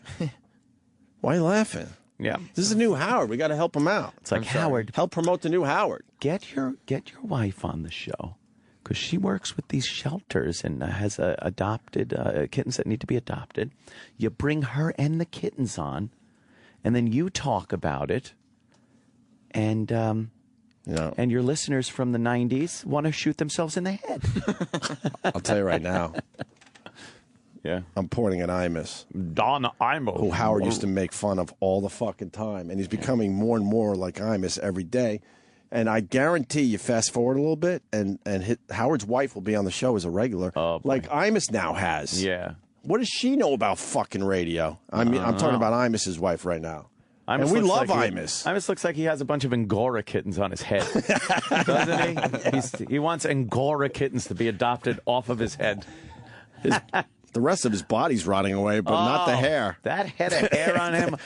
Why are you laughing? Yeah. This is a new Howard. We got to help him out. It's like, Howard, help promote the new Howard. Get your wife on the show, because she works with these shelters and has adopted kittens that need to be adopted. You bring her and the kittens on, and then you talk about it. And and your listeners from the 90s want to shoot themselves in the head. I'll tell you right now. Yeah. I'm pointing at Imus. Don Imus. Who Howard used to make fun of all the fucking time. And he's becoming more and more like Imus every day. And I guarantee you fast forward a little bit and Howard's wife will be on the show as a regular. Like Imus now has. Yeah. What does she know about fucking radio? I mean, I'm talking about Imus's wife right now. And we love Imus. Imus looks like he has a bunch of Angora kittens on his head. Doesn't he? He wants Angora kittens to be adopted off of his head. The rest of his body's rotting away, but not the hair. That head of hair on him.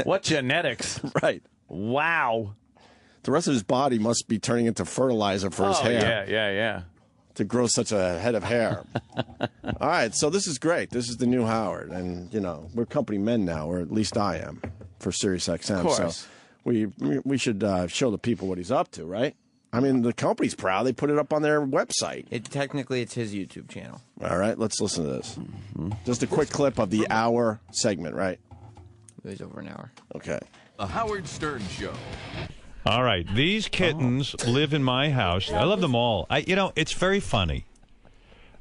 What genetics? Right. Wow. The rest of his body must be turning into fertilizer for his hair. Yeah. To grow such a head of hair. All right, so this is great. This is the new Howard. And, you know, we're company men now, or at least I am, for Sirius XM. Of course. So we should show the people what he's up to, right? I mean, the company's proud. They put it up on their website. Technically, it's his YouTube channel. All right, let's listen to this. Just a quick clip of the hour segment, right? It was over an hour. Okay. The Howard Stern Show. All right, these kittens live in my house. I love them all. It's very funny.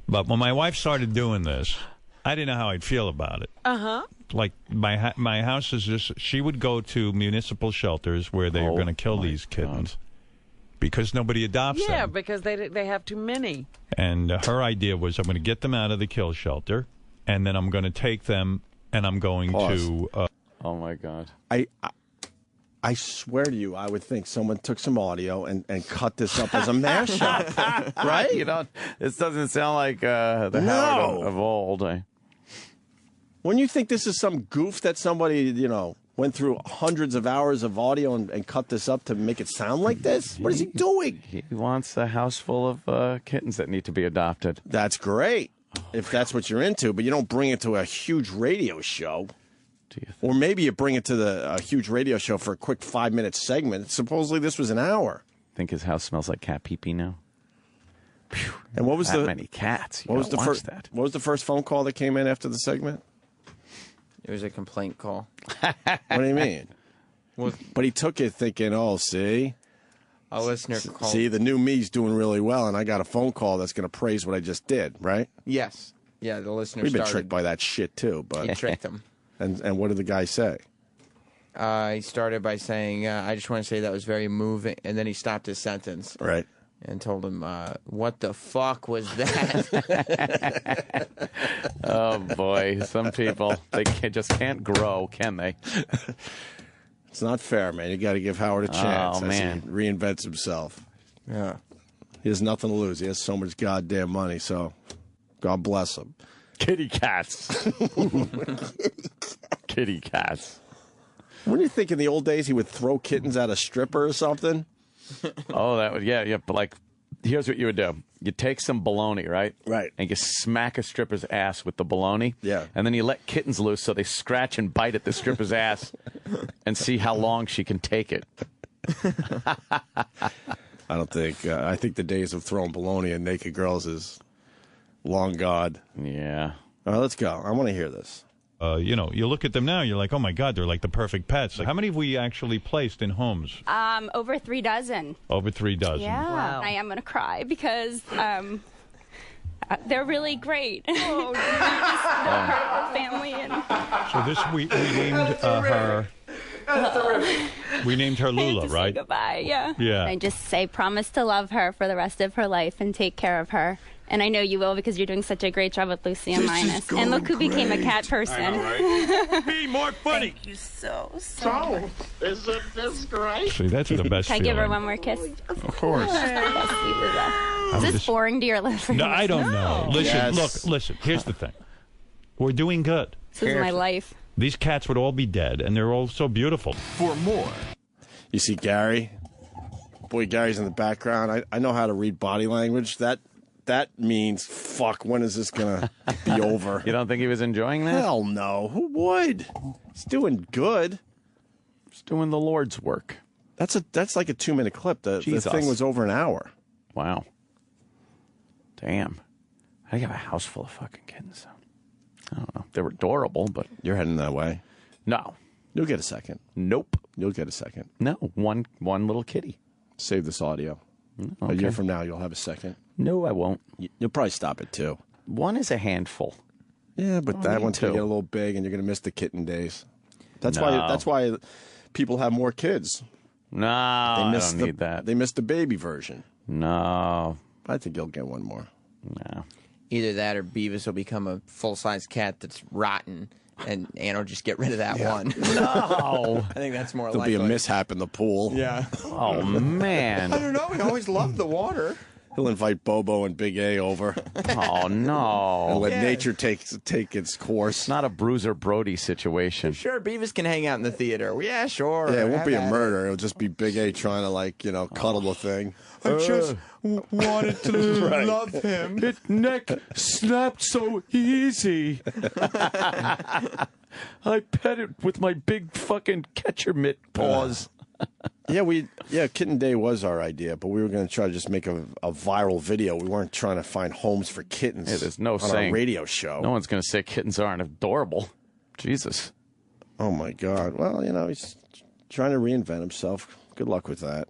But when my wife started doing this, I didn't know how I'd feel about it. Like, my house is just... She would go to municipal shelters where they are going to kill these kittens. Because nobody adopts them. Yeah, because they have too many. And her idea was, I'm going to get them out of the kill shelter, and then I'm going to take them, and I'm going to... oh, my God. I swear to you, I would think someone took some audio and cut this up as a mashup. Right? This doesn't sound like the Howard of old. When you think this is some goof that somebody, went through hundreds of hours of audio and cut this up to make it sound like this? What is he doing? He wants a house full of kittens that need to be adopted. That's great, if that's what you're into, but you don't bring it to a huge radio show. Or maybe you bring it to a huge radio show for a quick 5-minute segment. Supposedly this was an hour. I think his house smells like cat pee-pee now. Phew, and what was that many cats? What was the first phone call that came in after the segment? It was a complaint call. What do you mean? But he took it thinking, see? A listener called. See, the new me's doing really well, and I got a phone call that's going to praise what I just did, right? Yes. Yeah, the listener We've been tricked by that shit, too. But he tricked him. And what did the guy say? He started by saying, I just want to say that was very moving. And then he stopped his sentence. Right. And told him, what the fuck was that? Oh, boy. Some people, they just can't grow, can they? It's not fair, man. You got to give Howard a chance. Oh, man. He reinvents himself. Yeah. He has nothing to lose. He has so much goddamn money, so God bless him. Kitty cats. Kitty cats. Wouldn't you think in the old days he would throw kittens at a stripper or something? Oh, that would, yeah. But like, here's what you would do. You take some bologna, right? Right. And you smack a stripper's ass with the bologna. Yeah. And then you let kittens loose so they scratch and bite at the stripper's ass and see how long she can take it. I don't think, I think the days of throwing bologna at naked girls is long gone. Yeah. All right, let's go. I want to hear this. You look at them now, you're like, oh, my God, they're like the perfect pets. How many have we actually placed in homes? Over 3 dozen. Over 3 dozen. Yeah. Wow. I am going to cry because they're really great. Oh, part of our family. So this, we named her... We named her Lula, right? Say goodbye, yeah. Yeah. I just say promise to love her for the rest of her life and take care of her. And I know you will because you're doing such a great job with Lucy and Linus. And look who became a cat person. I know, right? Be more funny. Thank you so much. Isn't this great? See, that's the best Can I feeling. give her one more kiss? Of course. Is this boring to your listeners? No, I don't know. Listen, Yes. listen. Here's the thing. We're doing good. This is my life. These cats would all be dead, and they're all so beautiful. For more. You see Gary? Boy, Gary's in the background. I know how to read body language. That means, fuck, when is this going to be over? You don't think he was enjoying that? Hell no. Who would? He's doing good. doing the Lord's work. That's like a 2-minute clip. The Jesus. thing was over an hour. Wow. Damn. I have a house full of fucking kittens. I don't know. They were adorable, but You're heading that way. no. You'll get a second. Nope. You'll get a second. No. One little kitty. Save this audio. A year from now, you'll have a second. No, I won't. You'll probably stop at 2. One is a handful. Yeah, but that one's going to two. get a little big, and you're going to miss the kitten days. That's No. why people have more kids. No, I don't need that. They missed the baby version. No. I think you'll get one more. No. Either that or Beavis will become a full-size cat that's rotten, and Ann will just get rid of that one. No. I think that's more There'll likely. be a mishap in the pool. Yeah. Oh, man. I don't know. He always loved the water. He'll invite Bobo and Big A over. Oh, no. And let nature take its course. It's not a Bruiser Brody situation. Sure, Beavis can hang out in the theater. Well, yeah, sure. Yeah, it won't Have be a at it. murder. It'll just be Big A trying to, cuddle the thing. I just wanted to love him. His neck snapped so easy. I pet it with my big fucking catcher mitt paws. Yeah, Kitten Day was our idea, but we were going to try to just make a viral video. We weren't trying to find homes for kittens. Yeah, there's no on saying. our radio show. No one's going to say kittens aren't adorable. Jesus. Oh my God! Well, he's trying to reinvent himself. Good luck with that.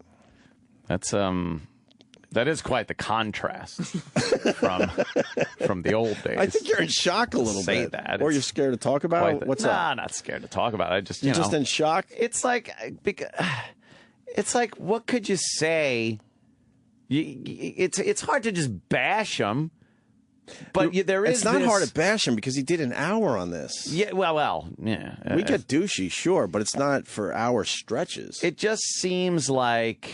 That is quite the contrast from the old days. I think you're in shock a little Say bit. that. Or It's you're scared to talk about it? What's up? Nah, not scared to talk about it. I just, You're just in shock? It's like, what could you say? It's hard to just bash him. But there is It's not this- hard to bash him because he did an hour on this. Yeah, well, yeah. We get douchey, sure, but it's not for hour stretches. It just seems like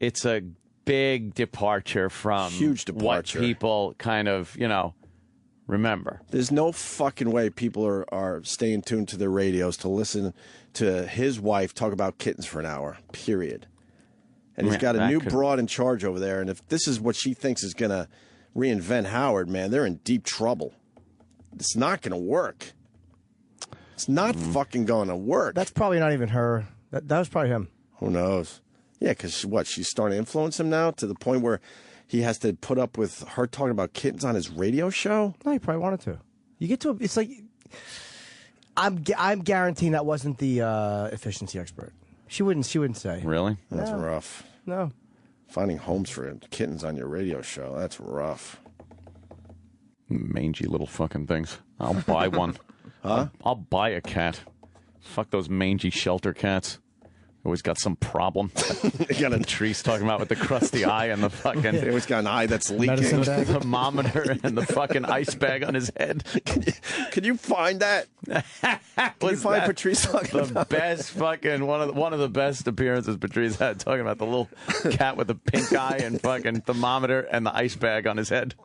it's a big departure from Huge departure. what people kind of, remember. There's no fucking way people are staying tuned to their radios to listen to his wife talk about kittens for an hour, period. And he's Yeah, got a that new could- broad in charge over there, and if this is what she thinks is going to reinvent Howard, man, they're in deep trouble. It's not going to work. It's not fucking going to work. That's probably not even her. That was probably him. Who knows? Yeah, because she's starting to influence him now to the point where he has to put up with her talking about kittens on his radio show? No, he probably wanted to. You get to it's like I'm guaranteeing that wasn't the efficiency expert. She wouldn't say. Really? That's No. rough. No. Finding homes for kittens on your radio show, that's rough. Mangy little fucking things. I'll buy one. Huh? I'll buy a cat. Fuck those mangy shelter cats. Always got some problem. Got a Tree's talking about with the crusty eye and the fucking. They always got an eye that's leaking. Medicine bag. The thermometer and the fucking ice bag on his head. Can you find that? Can you find Patrice talking the about best fucking one of the best appearances Patrice had talking about the little cat with the pink eye and fucking thermometer and the ice bag on his head.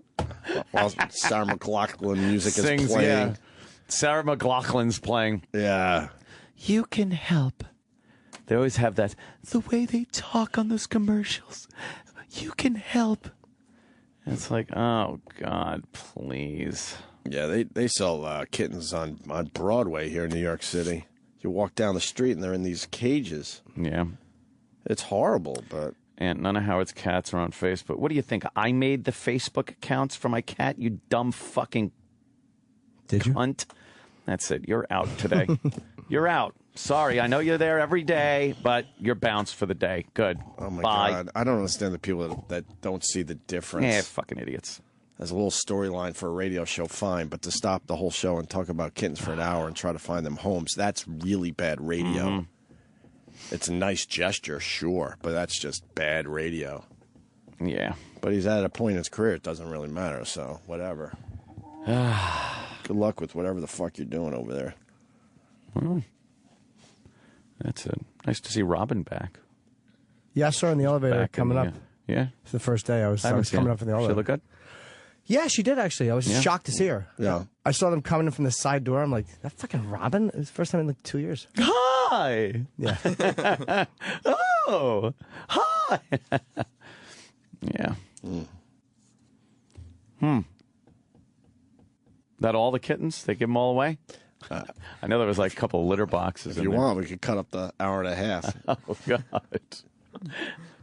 While Sarah McLachlan music is Sings, playing. yeah. Sarah McLachlan's playing. Yeah. You can help. They always have that. The way they talk on those commercials. You can help. And it's like, oh God, please. Yeah, they sell kittens on Broadway here in New York City. You walk down the street and they're in these cages. Yeah. It's horrible, but... And none of Howard's cats are on Facebook. What do you think? I made the Facebook accounts for my cat, you dumb fucking Did you? cunt. That's it. You're out today. You're out. Sorry, I know you're there every day, but you're bounced for the day. Good. Oh, my Bye. God. I don't understand the people that don't see the difference. Yeah, fucking idiots. As a little storyline for a radio show, fine, but to stop the whole show and talk about kittens for an hour and try to find them homes, that's really bad radio. Mm-hmm. It's a nice gesture, sure, but that's just bad radio. Yeah. But he's at a point in his career, it doesn't really matter, so whatever. Good luck with whatever the fuck you're doing over there. Well, that's it. Nice to see Robin back. Yeah, I saw her in the elevator Back in coming the, up. Yeah. It's the first day I was haven't seen coming her. up in the She elevator. look good? Yeah, she did actually. I was Yeah. shocked to see her. Yeah. I saw them coming in from the side door. I'm like, that fucking Robin? It's the first time in like 2 years. Hi. Yeah. Oh. Hi. Yeah. That all the kittens? They give them all away? I know there was like a couple of litter boxes. If you want, we could cut up the hour and a half. Oh God.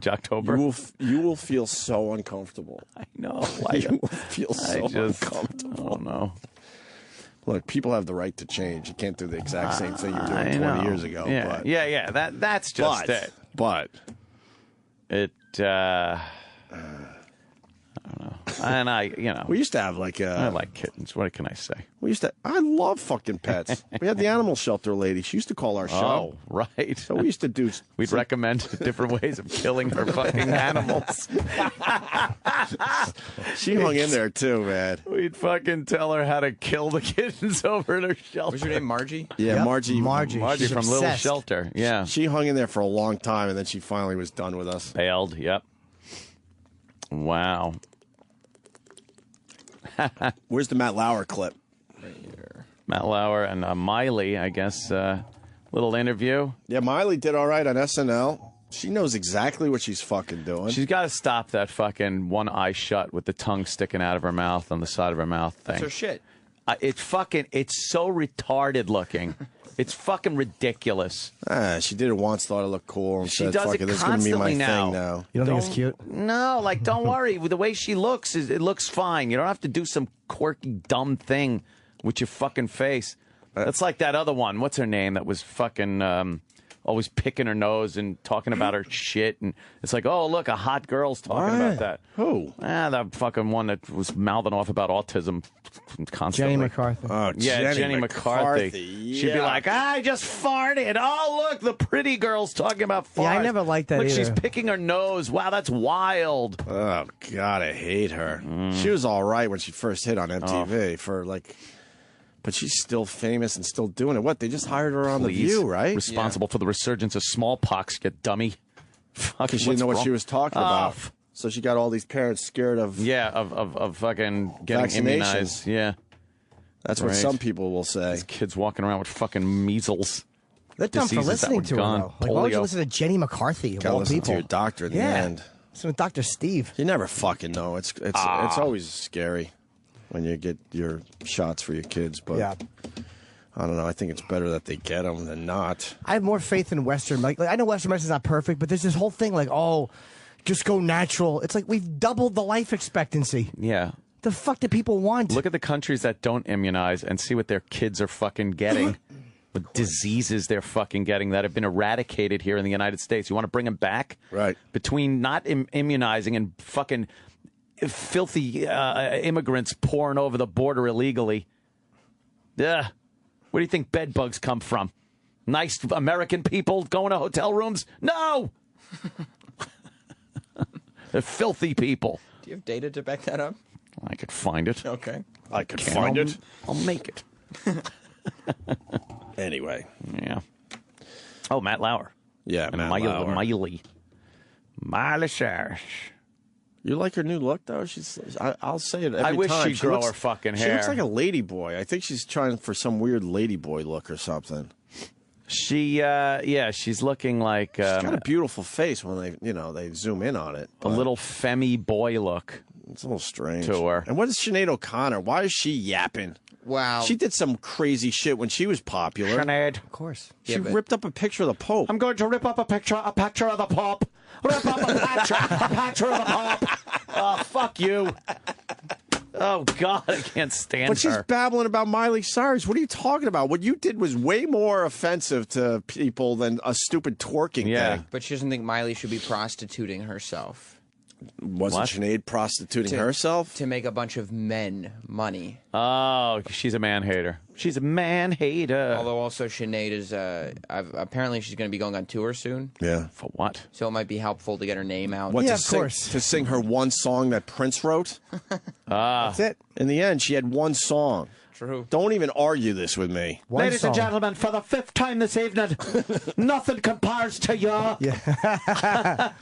Jocktober. You will feel so uncomfortable. I know. You will feel so uncomfortable. Oh no. Look, people have the right to change. You can't do the exact same thing you were doing 20 years ago. Yeah, but, yeah. That's just it. But it. I don't know. And we used to have like I like kittens. What can I say? I love fucking pets. We had the animal shelter lady. She used to call our show. Oh, right. So we used to do. We'd recommend different ways of killing her fucking animals. She hung in there too, man. We'd fucking tell her how to kill the kittens over at her shelter. Was your name Margie? Yeah, Yep. Margie. Margie from obsessed. Little Shelter. Yeah. She hung in there for a long time, and then she finally was done with us. Bailed. Yep. Wow. Where's the Matt Lauer clip? Right here. Matt Lauer and Miley, I guess. Little interview. Yeah, Miley did all right on SNL. She knows exactly what she's fucking doing. She's got to stop that fucking one eye shut with the tongue sticking out of her mouth on the side of her mouth thing. That's her shit. It's so retarded looking. It's fucking ridiculous. She did it once, thought it looked cool. And She said, does fuck it this is going to be my constantly now. thing now. You don't think it's cute? No, like, don't worry. The way she looks, it looks fine. You don't have to do some quirky, dumb thing with your fucking face. That's like that other one. What's her name that was fucking always picking her nose and talking about her shit? And it's like, oh, look, a hot girl's talking about that. Who? That fucking one that was mouthing off about autism constantly. Jenny McCarthy. Oh, Yeah, Jenny McCarthy. She'd be like, I just farted. Oh, look, the pretty girl's talking about farts. Yeah, I never liked that Look, either. she's picking her nose. Wow, that's wild. Oh, God, I hate her. She was all right when she first hit on MTV for like... But she's still famous and still doing it. What? They just hired her on The View, right? Responsible for the resurgence of smallpox, you dummy. Because she didn't know what she was talking about. So she got all these parents scared of... Yeah, of fucking getting immunized. Yeah. That's what some people will say. These kids walking around with fucking measles. They're dumb for listening to her, though. Like, why would you listen to Jenny McCarthy of Gotta all listen people? to your doctor in the end. Listen to Dr. Steve. You never fucking know. It's always scary when you get your shots for your kids. But Yeah. I don't know. I think it's better that they get them than not. I have more faith in Western. Like I know Western medicine's not perfect, but there's this whole thing like, oh, just go natural. It's like we've doubled the life expectancy. Yeah. The fuck do people want? Look at the countries that don't immunize and see what their kids are fucking getting. What diseases they're fucking getting that have been eradicated here in the United States. You want to bring them back? Right. Between not immunizing and fucking filthy immigrants pouring over the border illegally. Where do you think bed bugs come from? Nice American people going to hotel rooms? No! They're filthy people. Do you have data to back that up? I could find it. Okay. I could find it. I'll make it. Anyway. Yeah. Oh, Matt Lauer. Yeah, and Matt Lauer. Miley Cyrus. You like her new look, though? I'll say it every time. I wish she'd grow looks, her fucking hair. She looks like a lady boy. I think she's trying for some weird lady boy look or something. She's looking like... she's got a beautiful face when they zoom in on it. A little femmy boy look. It's a little strange. To her. And what is Sinead O'Connor? Why is she yapping? Wow. She did some crazy shit when she was popular. Sinead. Of course. She ripped up a picture of the Pope. I'm going to rip up a picture of the Pope. Rip up a picture of the Pope. Oh, fuck you. Oh, God, I can't stand But she's her. babbling about Miley Cyrus. What are you talking about? What you did was way more offensive to people than a stupid twerking thing. But she doesn't think Miley should be prostituting herself. Wasn't Sinead prostituting herself? To make a bunch of men money. Oh, she's a man hater. She's a man hater. Although also Sinead is, apparently she's going to be going on tour soon. Yeah. For what? So it might be helpful to get her name out. What, of course. To sing her one song that Prince wrote? That's it. In the end, she had one song. True. Don't even argue this with me. Ladies and gentlemen, for the 5th time this evening, nothing compares to you. Yeah.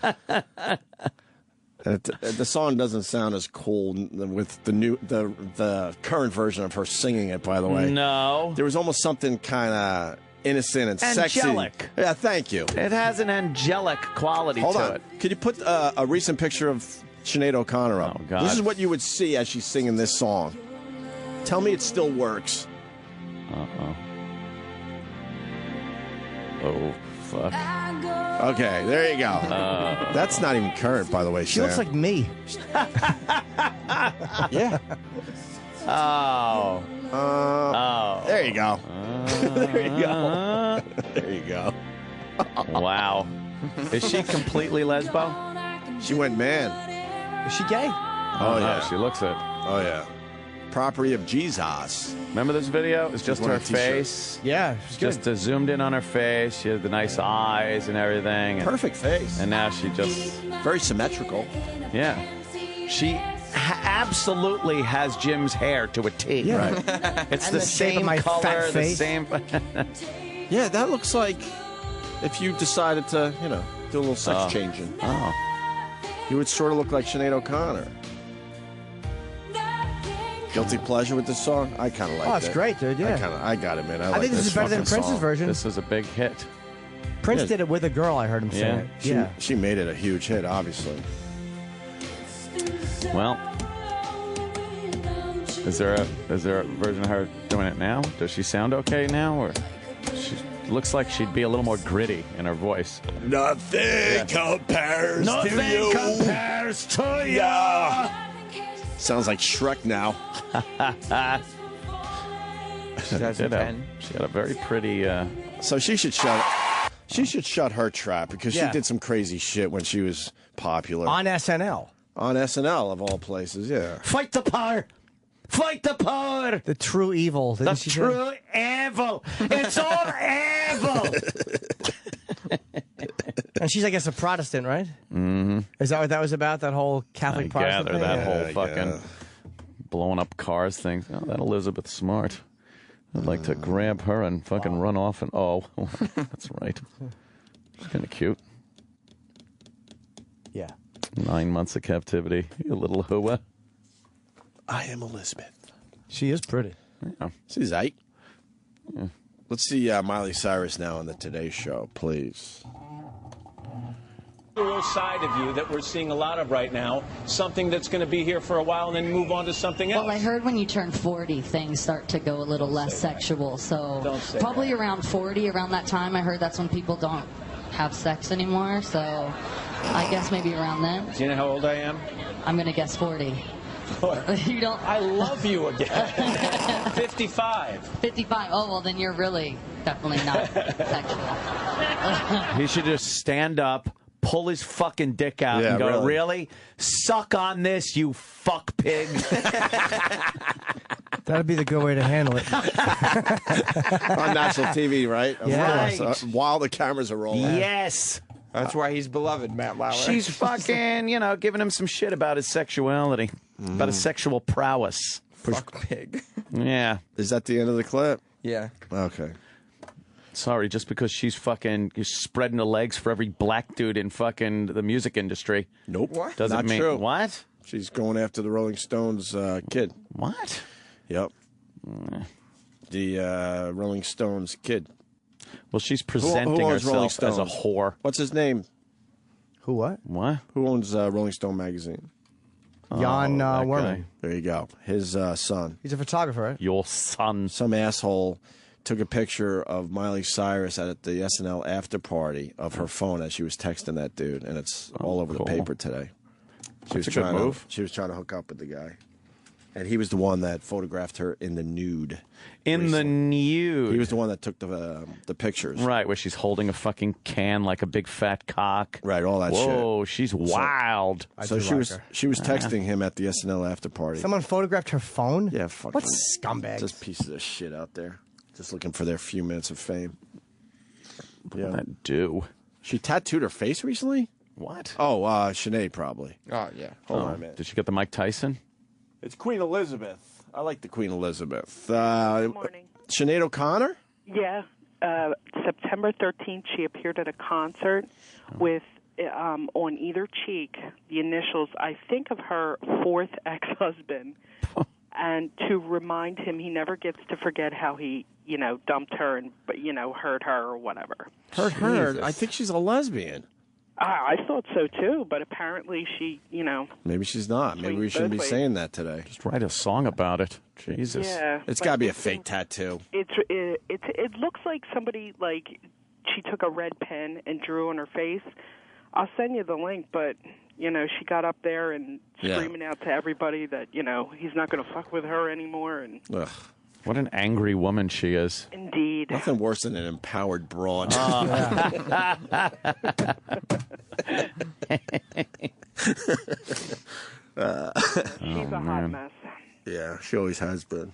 The song doesn't sound as cool with the current version of her singing it, by the way. No. There was almost something kind of innocent and angelic. Sexy. Yeah, thank you. It has an angelic quality Hold to on. it. Could you put a recent picture of Sinead O'Connor up? Oh, God. This is what you would see as she's singing this song. Tell me it still works. Uh-oh. Oh, fuck. Okay, there you go. That's not even current, by the way, She looks like me. Yeah. Oh. There you go. There you go. There you go. Wow. Is she completely lesbo? She went man. Is she gay? Oh, yeah. She looks it. Oh, yeah. Property of Jesus. Remember this video? It's just She's wearing her a t-shirt. face. Yeah, she's good. Just zoomed in on her face. She had the nice eyes and everything. And, Perfect face. And now she just... Very symmetrical. Yeah. She absolutely has Jim's hair to a T. Yeah. Right. It's And the the shape same of my color, fat the face. same... Yeah, that looks like if you decided to, do a little sex changing. Oh. You would sort of look like Sinead O'Connor. Guilty pleasure with this song? I kind of like it. Oh, it's great, dude. Yeah. I got it, man. I think this is better than fucking Prince's song. version. This is a big hit. Prince did it with a girl. I heard him say Yeah. it. She, Yeah. she made it a huge hit, obviously. Well, is there a version of her doing it now? Does she sound okay now, or she looks like she'd be a little more gritty in her voice? Nothing compares to you. compares to you. Sounds like Shrek now. She got a very pretty. So she should shut. She should shut her trap because she Yeah. did some crazy shit when she was popular On SNL. on SNL of all places. Yeah. Fight the power. Fight the power. The true evil. The Didn't she say? true evil. It's all evil. And she's, I guess, a Protestant, right? Mm-hmm. Is that what that was about? That whole Catholic I Protestant gather thing? that Yeah. whole fucking blowing up cars thing. Oh, that Elizabeth Smart. I'd like to grab her and fucking run off and that's right. She's kind of cute. Yeah. 9 months of captivity, you little hooah. I am Elizabeth. She is pretty. Yeah. She's eight. Yeah. Let's see Miley Cyrus now on the Today Show, please. The real side of you that we're seeing a lot of right now, something that's going to be here for a while and then move on to something else. Well, I heard when you turn 40, things start to go a little less sexual. So probably around 40, around that time, I heard that's when people don't have sex anymore. So I guess maybe around then. Do you know how old I am? I'm going to guess 40. You don't. I love you again. 55. 55. Oh, well, then you're really definitely not sexual. He should just stand up, pull his fucking dick out, and go, really? Suck on this, you fuck pig. That'd be the good way to handle it. On national TV, right? Of Yeah. course, while the cameras are rolling. Yes. That's why he's beloved, Matt Lauer. She's fucking, giving him some shit about his sexuality, about his sexual prowess. Fuck pig. Yeah. Is that the end of the clip? Yeah. Okay. Sorry, just because she's fucking you're spreading the legs for every black dude in fucking the music industry. Nope. What? Doesn't Not mean true. what? She's going after the Rolling Stones kid. What? Yep. The Rolling Stones kid. Well, she's Who presenting owns Rolling herself as a Stones? whore. What's his name? Who, what? What? Who owns Rolling Stone magazine? Jan that Werman. guy. There you go. His son. He's a photographer, right? Your son. Some asshole took a picture of Miley Cyrus at the SNL after party of her phone as she was texting that dude, and it's all over cool. the paper today. That's a good move. She was trying to hook up with the guy, and he was the one that photographed her in the nude. In the nude. He was the one that took the pictures. Right, where she's holding a fucking can like a big fat cock. Right, all that shit. Whoa, she's wild. So she was texting him at the SNL after party. Someone photographed her phone? Yeah, fucking. What scumbags? Just pieces of shit out there, just looking for their few minutes of fame. What did that do? She tattooed her face recently? What? Oh, Sinead probably. Oh, yeah. Hold on a minute. Did she get the Mike Tyson? It's Queen Elizabeth. I like the Queen Elizabeth. Good morning. Sinead O'Connor? Yeah. September 13th, she appeared at a concert with, on either cheek, the initials, I think, of her fourth ex-husband. And to remind him he never gets to forget how he, dumped her and, hurt her or whatever. Hurt her? I think she's a lesbian. I thought so, too, but apparently she, Maybe she's not. Maybe we shouldn't be saying that today. Just write a song about it. Jesus. Yeah. It's got to be a fake tattoo. It looks like somebody, she took a red pen and drew on her face. I'll send you the link, but she got up there and screaming out to everybody that he's not going to fuck with her anymore. And ugh. What an angry woman she is. Indeed. Nothing worse than an empowered broad. She's a hot mess. Yeah, she always has been.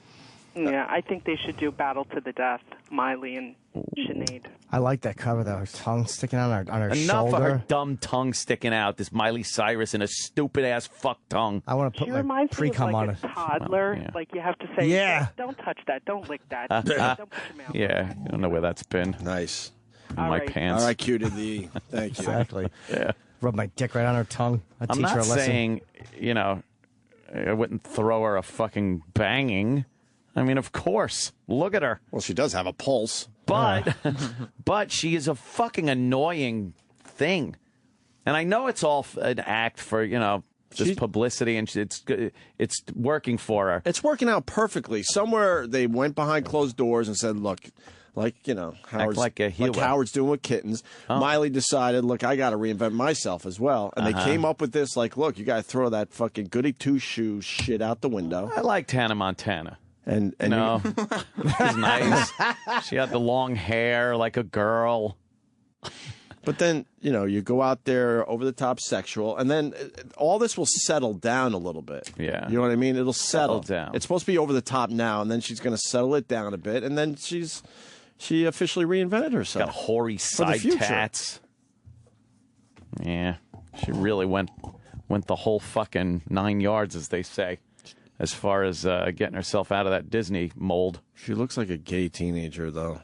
Yeah, I think they should do Battle to the Death, Miley and Sinead. I like that cover, though. Her tongue sticking out on her Enough shoulder. of her dumb tongue sticking out. This Miley Cyrus and a stupid-ass fuck tongue. I want to put She my reminds me of pre-cum on like it. a toddler. Yeah. Like you have to say, Yeah. don't touch that, don't lick that, don't put your mouth. Yeah, I don't know where that's been. Nice. In my pants. All right, Q to the. Thank you. Exactly. Yeah. Rub my dick right on her tongue. I'll I'm teach her a not lesson. saying, I wouldn't throw her a fucking banging. I mean, of course. Look at her. Well, she does have a pulse. But, but she is a fucking annoying thing. And I know it's all an act for, just publicity, and it's working for her. It's working out perfectly. Somewhere they went behind closed doors and said, look, Howard's, like a hero. like Howard's doing with kittens. Oh. Miley decided, look, I got to reinvent myself as well. And they came up with this, look, you got to throw that fucking goody two-shoes shit out the window. I liked Hannah Montana. And No, it was nice. She had the long hair like a girl. But then, you go out there over the top sexual, and then all this will settle down a little bit. Yeah. You know what I mean? It'll settle down. It's supposed to be over the top now, and then she's going to settle it down a bit, and then she officially reinvented herself. Got hoary For the side future. tats. Yeah, she really went the whole fucking 9 yards, as they say, as far as getting herself out of that Disney mold. She looks like a gay teenager, though,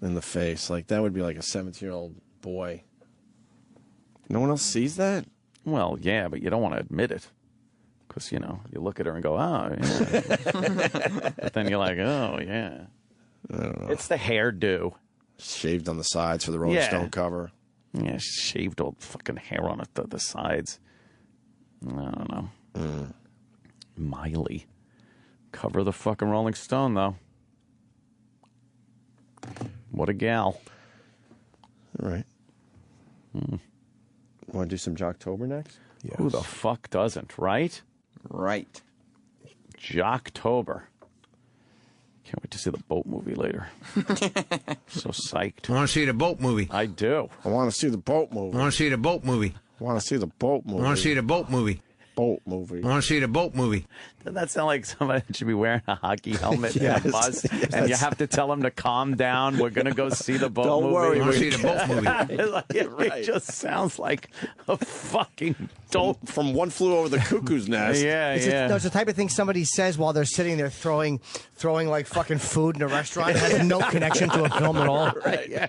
in the face. Like, that would be like a 17-year-old boy. No one else sees that? Well, yeah, but you don't want to admit it. Because, you look at her and go, oh, yeah. But then you're like, oh, yeah. I don't know. It's the hairdo. Shaved on the sides for the Rolling Stone cover. Yeah, she shaved all the fucking hair on the sides. I don't know. Miley. Cover of the fucking Rolling Stone, though. What a gal. All right. Want to do some Jocktober next? Yes. Who the fuck doesn't, right? Right. Jocktober. Can't wait to see the boat movie later. So psyched. I want to see the boat movie. I do. I want to see the boat movie. I want to see the boat movie. I want to see the boat movie. I want to see the boat movie. Boat movie. I want to see the boat movie. Doesn't that sound like somebody that should be wearing a hockey helmet Yes, and a bus? yes. And you have to tell them to calm down. We're going to go see the boat Don't movie. worry, I want to see the boat movie. It just sounds like a fucking dope. From One Flew Over the Cuckoo's Nest. Yeah, It's the type of thing somebody says while they're sitting there throwing like fucking food in a restaurant. It has no connection to a film at all. Right, yeah.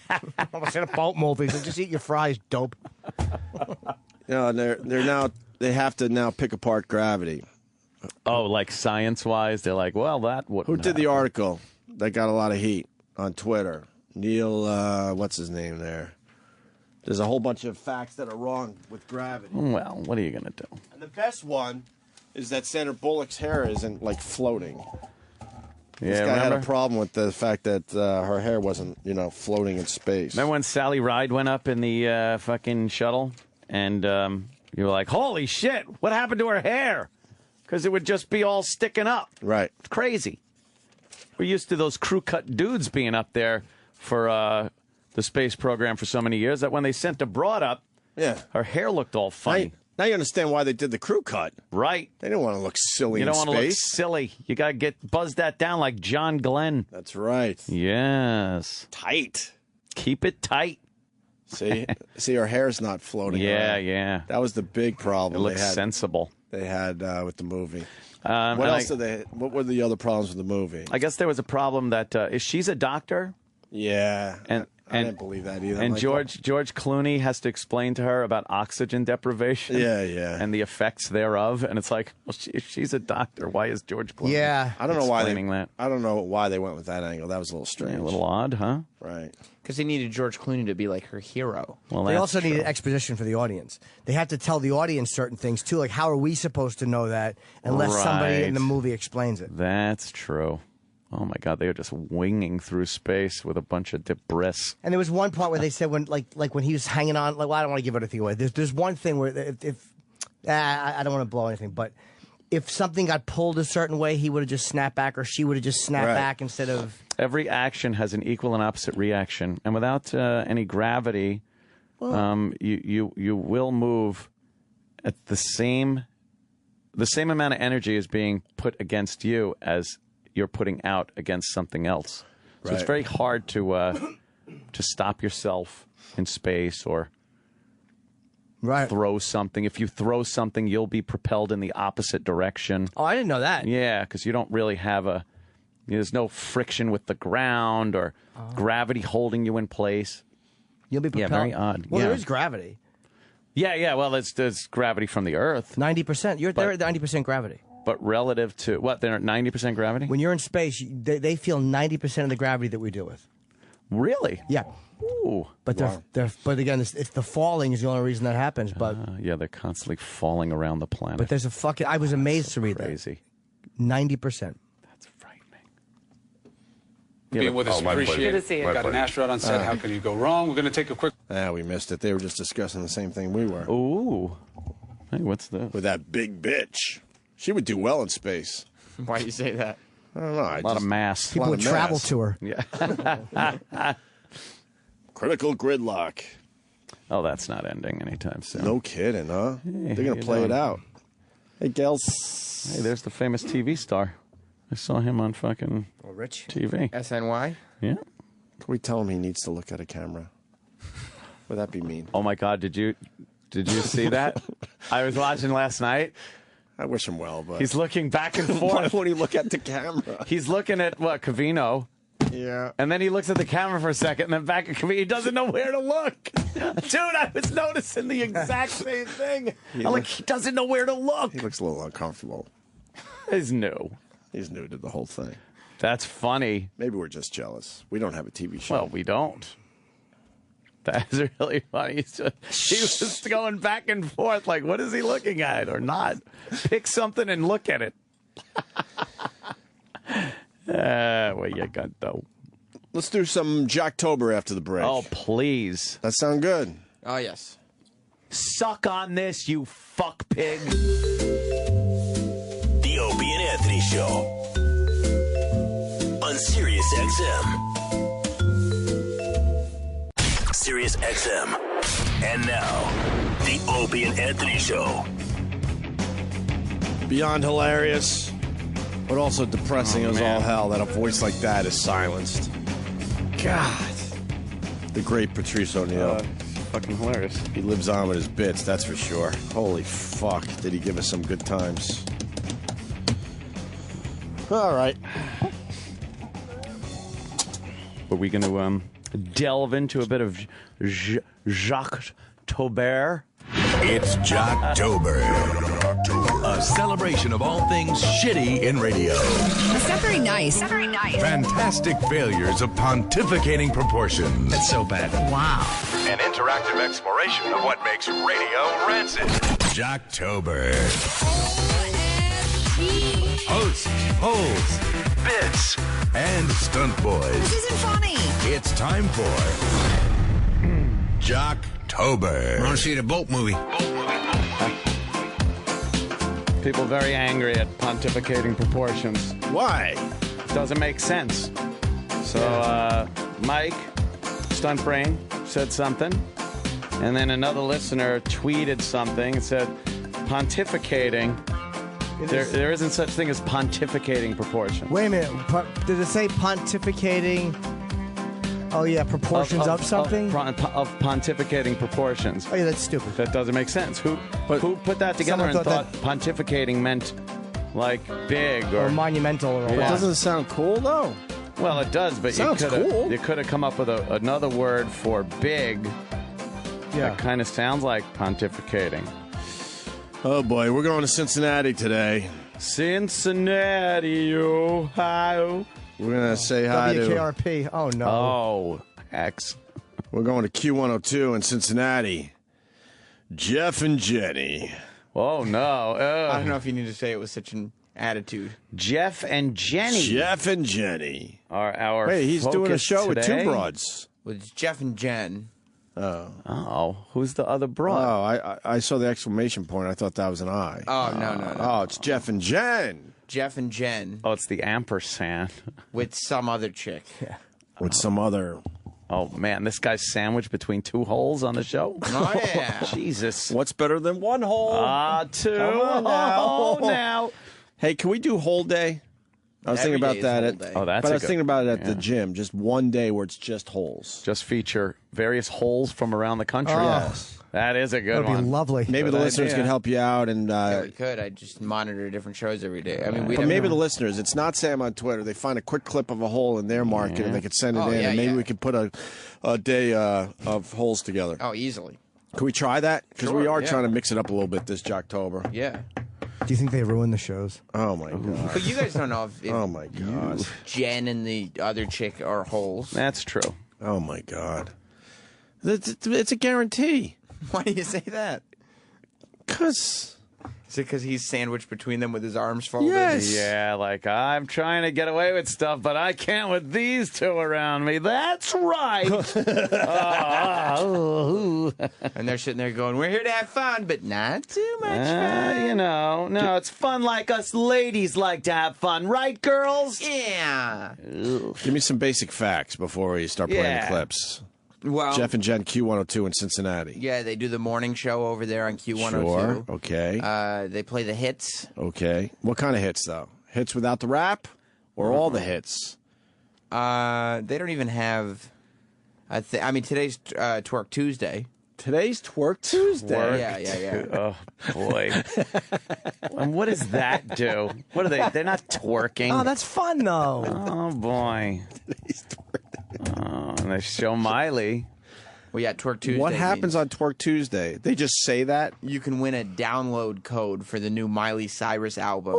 I'm gonna see the boat movies and just eat your fries, dope. They have to now pick apart gravity. Oh, like science-wise, they're like, well, that wouldn't Who did the happen. article that got a lot of heat on Twitter? Neil, what's his name there? There's a whole bunch of facts that are wrong with gravity. Well, what are you going to do? And the best one is that Sandra Bullock's hair isn't, floating. This guy had a problem with the fact that her hair wasn't, floating in space. Remember when Sally Ride went up in the fucking shuttle? And you were like, holy shit, what happened to her hair? Because it would just be all sticking up. Right. It's crazy. We're used to those crew-cut dudes being up there for the space program for so many years that when they sent the broad up, her hair looked all funny. Now you understand why they did the crew cut. Right. They didn't want to look silly You in don't want to look space. silly. You got to buzz that down like John Glenn. That's right. Yes. Tight. Keep it tight. See, her hair's not floating Yeah, around. yeah. That was the big problem. It looks sensible. They had with the movie. What else did they? What were the other problems with the movie? I guess there was a problem that she's a doctor. Yeah, and I didn't believe that either. And Like, George Clooney has to explain to her about oxygen deprivation. Yeah, yeah. And the effects thereof. And it's like, well, if she's a doctor, why is George Clooney? I don't know why that. I don't know why they went with that angle. That was a little strange. Yeah, a little odd, huh? Right. Because they needed George Clooney to be like her hero. Well, they also needed exposition for the audience. They have to tell the audience certain things too, like how are we supposed to know that unless somebody in the movie explains it? That's true. oh my God, they were just winging through space with a bunch of debris. And there was one part where they said when he was hanging on. Like, well, I don't want to give anything away. There's one thing where if I don't want to blow anything, but if something got pulled a certain way, he would have just snapped back, or she would have just snapped back instead of. Every action has an equal and opposite reaction, and without any gravity, you will move at the same amount of energy is being put against you as you're putting out against something else. So it's very hard to stop yourself in space or throw something. If you throw something, you'll be propelled in the opposite direction. Oh, I didn't know that. Yeah, because you don't really have there's no friction with the ground or gravity holding you in place. You'll be propelled. Yeah, very odd. Well, there is gravity. Yeah. Well, there's gravity from the Earth. 90%. They're at 90% gravity. But relative to what? They're at 90% gravity? When you're in space, they feel 90% of the gravity that we deal with. Really? Yeah. Ooh. But but again, it's the falling is the only reason that happens. But yeah, they're constantly falling around the planet. But there's I was amazed to read crazy. that. 90%. Being with us, appreciate it. Got an astronaut on set. How can you go wrong? We're going to take a quick. We missed it. They were just discussing the same thing we were. Ooh. Hey, what's this? With that big bitch. She would do well in space. Why do you say that? I don't know. A lot of mass. People would travel to her. Yeah. Critical gridlock. Oh, that's not ending anytime soon. No kidding, huh? Hey, they're going to play it out. Hey, gals. Hey, there's the famous TV star. I saw him on fucking Rich TV. SNY? Yeah. Can we tell him he needs to look at a camera? Would that be mean? Oh my God! Did you see that? I was watching last night. I wish him well, but he's looking back and forth. Why won't he look at the camera? He's looking at what Covino. Yeah. And then he looks at the camera for a second, and then back at Covino. He doesn't know where to look. Dude, I was noticing the exact same thing. He doesn't know where to look. He looks a little uncomfortable. He's new. He's new to the whole thing. That's funny. Maybe we're just jealous. We don't have a TV show. Well, we don't. That's really funny. He was going back and forth like, what is he looking at or not? Pick something and look at it. What you got, though? Let's do some Jocktober after the break. Oh, please. That sound good? Oh, yes. Suck on this, you fuck pig. The Opie and Anthony Show on Sirius XM. Sirius XM. And now, the Opie and Anthony Show. Beyond hilarious, but also depressing as all hell that a voice like that is silenced. God. The great Patrice O'Neill. Fucking hilarious. He lives on with his bits, that's for sure. Holy fuck, did he give us some good times. All right. Are we going to delve into a bit of Jocktober? It's Jocktober. A celebration of all things shitty in radio. It's not very nice. Not very nice. Fantastic failures of pontificating proportions. That's so bad. Wow. An interactive exploration of what makes radio rancid. Jocktober. Hosts, holes, bits, and stunt boys. This isn't funny. It's time for Jocktober. I want to see the boat movie. People very angry at pontificating proportions. Why? Doesn't make sense. So, Mike, Stunt Brain, said something, and then another listener tweeted something and said, pontificating. There isn't such thing as pontificating proportions. Wait a minute. Did it say pontificating? Oh, yeah, proportions of something? Of pontificating proportions. Oh, yeah, that's stupid. That doesn't make sense. Who put that together and thought pontificating meant, like, big or monumental? Or But doesn't it sound cool, though? Well, it does, but Sounds cool. You could have come up with another word for big that kind of sounds like pontificating. Oh, boy, we're going to Cincinnati today. Cincinnati, Ohio. We're going to say hi to... WKRP. Oh, no. Oh, X. We're going to Q102 in Cincinnati. Jeff and Jenny. Oh, no. I don't know if you need to say it with such an attitude. Jeff and Jenny. Jeff and Jenny are our Wait, he's doing a show today? with two broads. With Jeff and Jen. Oh, who's the other broad? Oh, I saw the exclamation point. I thought that was an I. Oh, no. Oh, it's Jeff and Jen. Jeff and Jen. Oh, it's the ampersand. With some other chick. Yeah. With some other... Oh, man, this guy's sandwiched between two holes on the show? Oh, yeah. Jesus. What's better than one hole? Two. Come on now. Oh, now. Hey, can we do hole day? I was thinking about that. Oh, that's but I was good, thinking about it at the gym. Just one day where it's just holes. Just feature various holes from around the country. Oh. Yes. That is a good That'd one. be lovely. Maybe the listeners can help you out. And Yeah, we could. I just monitor different shows every day. I mean, but maybe the listeners, it's not Sam on Twitter. They find a quick clip of a hole in their market and they could send it in. And maybe we could put a day of holes together. Oh, easily. Can we try that? Because we Sure, are yeah. trying to mix it up a little bit this Jocktober. Yeah. Do you think they ruin the shows? Oh, my God. But you guys don't know if Oh, my God. Jen and the other chick are holes. That's true. Oh, my God. It's a guarantee. Why do you say that? Because... Is it because he's sandwiched between them with his arms folded? Yes. Yeah, like, I'm trying to get away with stuff, but I can't with these two around me. That's right. And they're sitting there going, we're here to have fun, but not too much fun. You know, no, it's fun like us ladies like to have fun, right, girls? Yeah. Give me some basic facts before we start playing the clips. Well, Jeff and Jen, Q102 in Cincinnati. Yeah, they do the morning show over there on Q102. Sure, okay. They play the hits. Okay. What kind of hits, though? Hits without the rap? Or all the hits? They don't even have... I mean, today's Twerk Tuesday. Today's Twerk Tuesday? Yeah. Oh, boy. And what does that do? What are they? They're not twerking. Oh, that's fun, though. Oh, boy. And they show Miley. Well, yeah, Twerk Tuesday. What happens on Twerk Tuesday? They just say that? You can win a download code for the new Miley Cyrus album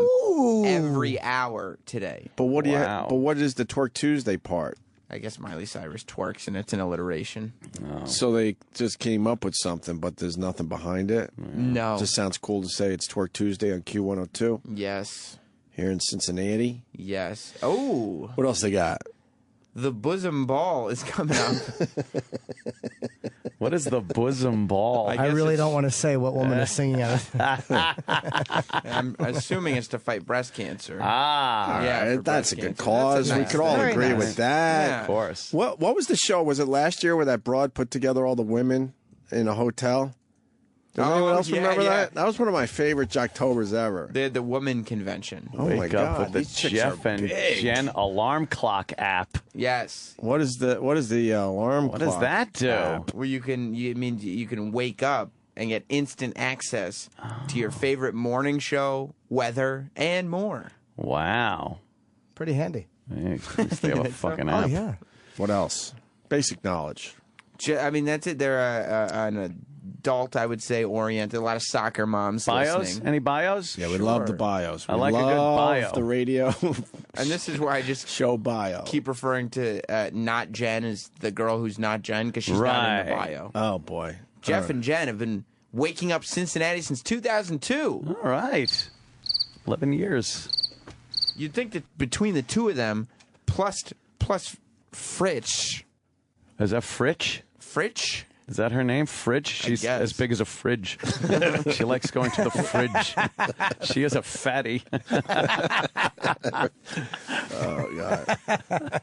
every hour today. But what do you? But what is the Twerk Tuesday part? I guess Miley Cyrus twerks, and it's an alliteration. So they just came up with something, but there's nothing behind it? No. It just sounds cool to say it's Twerk Tuesday on Q102? Yes. Here in Cincinnati? Yes. Oh. What else they got? The Bosom Ball is coming up. What is the Bosom Ball? I really don't want to say what woman is singing out of I'm assuming it's to fight breast cancer. Ah, yeah, right. That's a good cause. We could all agree with that. Yeah. Of course. What was the show? Was it last year where that broad put together all the women in a hotel? Does anyone else remember that? That was one of my favorite Jocktobers ever. They had the woman convention. Oh my Wake God! up with the These chicks Jeff are and big. Jen alarm clock app. Yes. What is the alarm? What does that do? Where you can wake up and get instant access to your favorite morning show, weather, and more. Wow. Pretty handy. Hey, at least they have a fucking app. Oh, yeah. What else? Basic knowledge. That's it. They're an adult, I would say, oriented. A lot of soccer moms Bios? listening. Any bios? Yeah, we love the bios. I We like a good love bio. the radio. And this is where I just show bio. keep referring to not Jen as the girl who's not Jen because she's not in the bio. Oh, boy. Jeff and Jen have been waking up Cincinnati since 2002. All right. 11 years. You'd think that between the two of them, plus Fritch. Is that Fritch? Fritch? Is that her name? Fridge? She's guess. as big as a fridge. She likes going to the fridge. She is a fatty. Oh, God.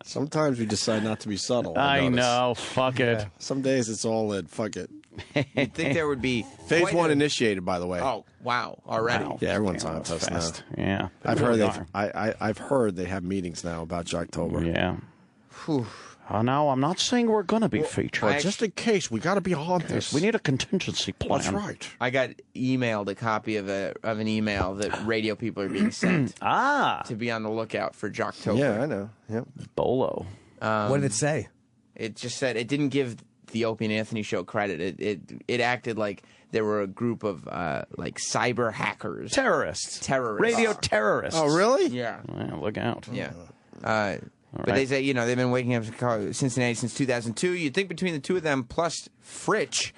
Sometimes we decide not to be subtle. I notice. know. Fuck it. Yeah. Some days it's all in. Fuck it. You'd think there would be Phase quite one a- initiated, by the way. Oh, wow. Already. Wow. Yeah, everyone's Damn, on that's us now. fast. Yeah. I've They heard really I've heard they have meetings now about Jocktober. Yeah. Whew. No, I'm not saying we're going to be featured. But just in case, we got to be on this. We need a contingency plan. That's right. I got emailed a copy of an email that radio people are being sent to be on the lookout for Jocktober. Yeah, I know. Yep. Bolo. What did it say? It just said it didn't give the Opie and Anthony show credit. It acted like there were a group of like cyber hackers, Terrorists. terrorists, Radio terrorists. Oh, really? Yeah, Well, look out. yeah. But right. they say, they've been waking up to Cincinnati since 2002. You'd think between the two of them plus Fritch,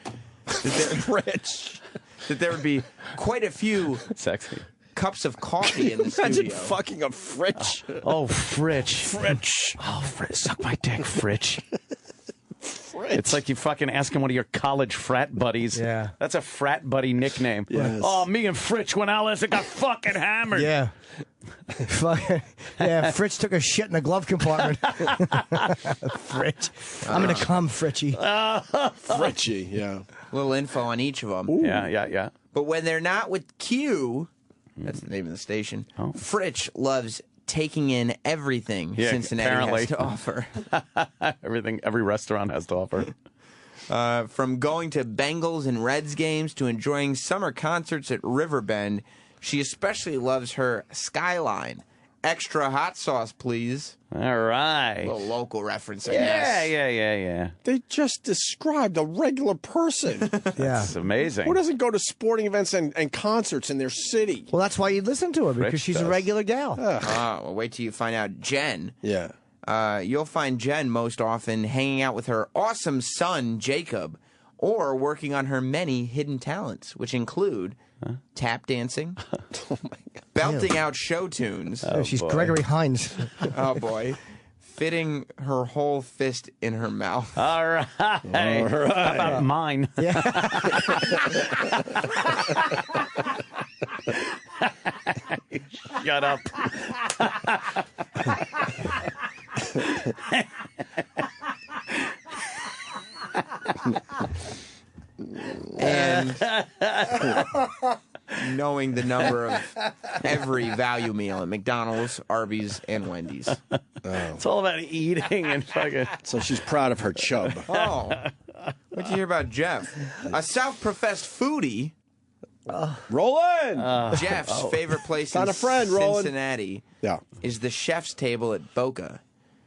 that there would be quite a few Sexy. cups of coffee in the Imagine studio. fucking a Fritch. Oh, Fritch. Fritch. Oh, Fritch. Suck my dick, Fritch. It's like you fucking asking one of your college frat buddies. Yeah. That's a frat buddy nickname. Yes. Oh, me and Fritch went out last and got fucking hammered. Yeah. Yeah, Fritz took a shit in the glove compartment. Fritz. I'm going to come, Fritchie. Fritchie, yeah. Little info on each of them. Yeah. But when they're not with Q, that's the name of the station, Fritch loves taking in everything Cincinnati has to offer. Everything every restaurant has to offer. From going to Bengals and Reds games to enjoying summer concerts at Riverbend, she especially loves her Skyline. Extra hot sauce, please. All right. A little local reference, I guess. Yeah. They just described a regular person. Yeah. It's amazing. Who doesn't go to sporting events and concerts in their city? Well, that's why you listen to her, because Rich she's does. a regular gal. Well, wait till you find out Jen. Yeah. You'll find Jen most often hanging out with her awesome son, Jacob, or working on her many hidden talents, which include tap dancing, belting out show tunes. She's Gregory Hines. Oh, boy. Fitting her whole fist in her mouth. All right. How about mine? Yeah. Shut up. And knowing the number of every value meal at McDonald's, Arby's, and Wendy's. It's all about eating and fucking. So she's proud of her chub. Oh. What'd you hear about Jeff? A self-professed foodie. Roland! Jeff's favorite place Found in a friend, Roland. Cincinnati Yeah. is the chef's table at Boca.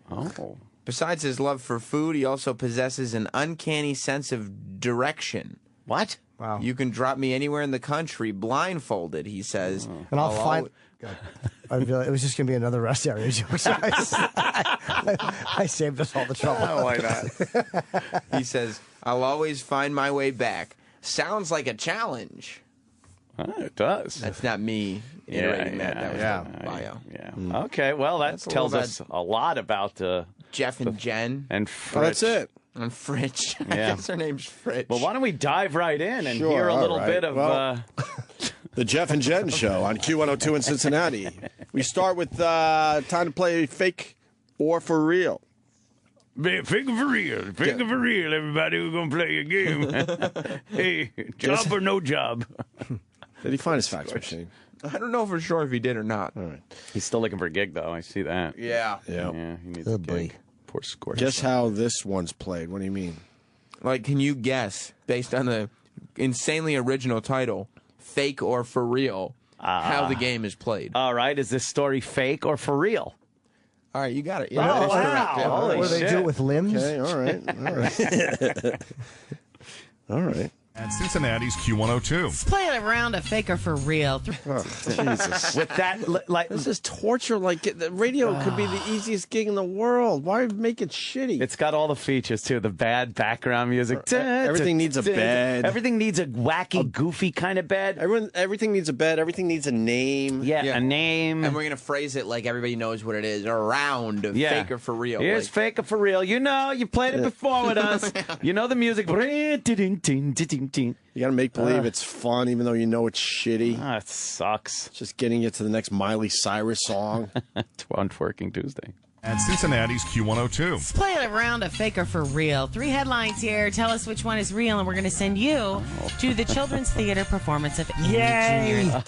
Oh. Besides his love for food, he also possesses an uncanny sense of direction. What? Wow. You can drop me anywhere in the country blindfolded, he says. And I'll find... I feel like it was just going to be another rest area joke. So I saved us all the trouble. Oh, why not? He says, I'll always find my way back. Sounds like a challenge. It does. That's not me iterating that. That was the bio. Yeah. Okay, well, that tells us a lot about Jeff and Jen. And Well, Fritch. that's it. And Fritch. I Yeah. guess her name's Fritch. Well, why don't we dive right in and Sure, hear a all little right. bit of... Well, the Jeff and Jen Show on Q102 in Cincinnati. We start with time to play fake or for real. Fake or for real. Fake or for real, everybody. We're going to play a game. Hey, job or no job? Did he find his fax machine? I don't know for sure if he did or not. All right. He's still looking for a gig, though. I see that. Yeah. Yeah. He needs a gig. Poor Scorch. Guess how this one's played. What do you mean? Like, can you guess, based on the insanely original title, fake or for real, how the game is played? All right. Is this story fake or for real? All right, you got it. Oh, that is wow. correct. Yeah. Holy What do they do it with limbs? Okay, all right. All right. At Cincinnati's Q102. Let's play a round of fake or for real. Oh, Jesus. With that, like, This is torture. Like, the radio could be the easiest gig in the world. Why make it shitty? it's got all the features, too. The bad background music. Everything needs a bed. Everything needs a wacky, goofy kind of bed. Everything needs a bed. Everything needs a name. Yeah, Yeah. a name. And we're going to phrase it like everybody knows what it is. A round of fake or for real. Here's like, fake or for real. You know, you played it before with us. You know the music. You got to make believe it's fun, even though you know it's shitty. Ah, it sucks. Just getting you to the next Miley Cyrus song. On Twerking Tuesday. At Cincinnati's Q102. Let's play a round of fake or for real. 3 headlines here. Tell us which one is real, and we're going to send you to the Children's Theater performance of Amy Jr.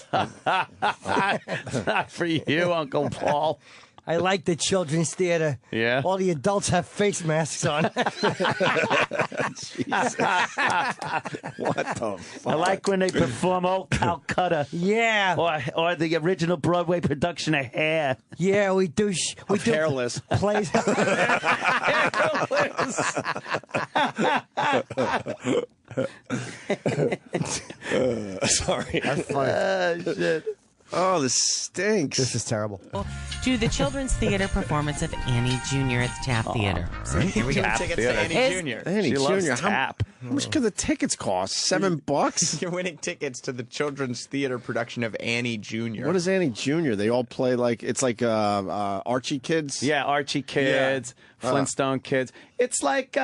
Not for you, Uncle Paul. I like the Children's Theater. Yeah? All the adults have face masks on. What the fuck? I like when they perform Old Calcutta. Yeah. Or the original Broadway production of Hair. Yeah, we do. We do Hairless. plays. Sorry. That's funny. Shit. Oh, this stinks. This is terrible. To the Children's Theater performance of Annie Jr. at the Taft Theater. So here we go. Tickets to Annie Jr. Annie She Jr. loves How tap. much could the tickets cost? $7? You're winning tickets to the Children's Theater production of Annie Jr. What is Annie Jr.? They all play it's like Archie Kids? Yeah, Archie Kids, Flintstone Kids. It's like,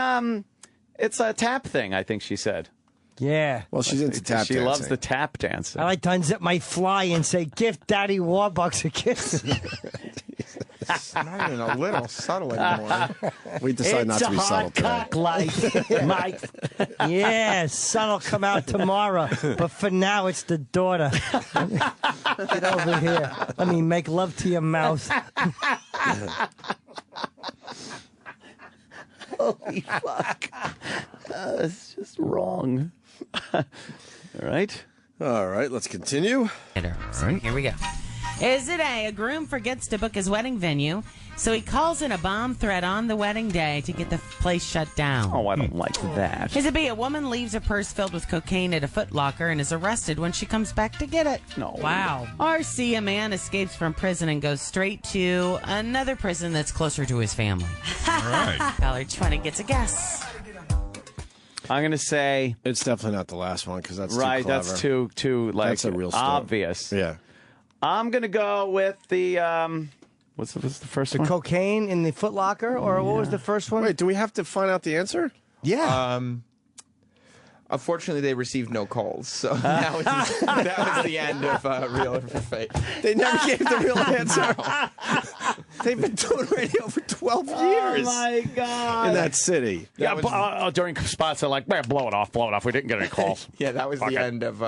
it's a tap thing, I think she said. Yeah. Well, she's into tap She dancing. loves the tap dancing. I like to unzip my fly and say, "Gift Daddy Warbucks a kiss." It's not even a little subtle anymore. We decide not to be subtle today. It's a hot cock life, Mike. Yeah, son will come out tomorrow, but for now it's the daughter. Get over here. Let me make love to your mouth. Holy fuck. It's just wrong. All right. All right, let's continue. So here we go. Is it A groom forgets to book his wedding venue, so he calls in a bomb threat on the wedding day to get the place shut down? Oh, I don't like that. Is it B, a woman leaves a purse filled with cocaine at a Foot Locker and is arrested when she comes back to get it? No. Wow. Or C, a man escapes from prison and goes straight to another prison that's closer to his family? All right. Caller 20 gets a guess. I'm going to say... It's definitely not the last one because that's right, too clever. that's too like, that's a real story. obvious. Yeah. I'm going to go with the... What's the first one? The cocaine in the Foot Locker, or what was the first one? Wait, do we have to find out the answer? Yeah. Unfortunately, they received no calls, so that was the end of Real or Fake. They never gave the real answer. They've been doing radio for 12 years. Oh, my God. In that city. During spots, they're like, man, blow it off. We didn't get any calls. Yeah, that was the end of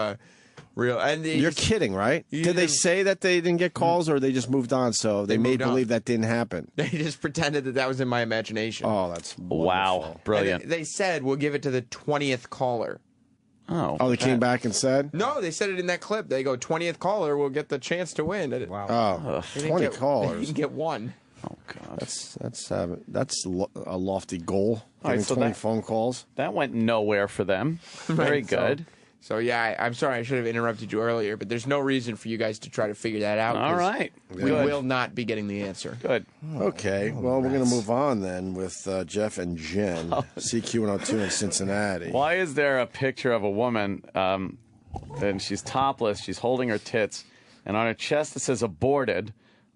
Real. And You're kidding, right? Did they say that they didn't get calls, or they just moved on, so they made believe that didn't happen? They just pretended that was in my imagination. Oh, that's wonderful. Wow. Brilliant. They said, we'll give it to the 20th caller. Oh, they came back and said? No, they said it in that clip. They go, 20th caller will get the chance to win. Wow. 20 callers. You can get one. Oh, God. That's a lofty goal. All right, Getting so 20 that- phone calls. That went nowhere for them. Very Right, good. So yeah, I'm sorry I should have interrupted you earlier, but there's no reason for you guys to try to figure that out. All right. We Good. will not be getting the answer. Good. Okay. Well, we're going to move on then with Jeff and Jen, CQ102 in Cincinnati. Why is there a picture of a woman, and she's topless, she's holding her tits, and on her chest it says aborted,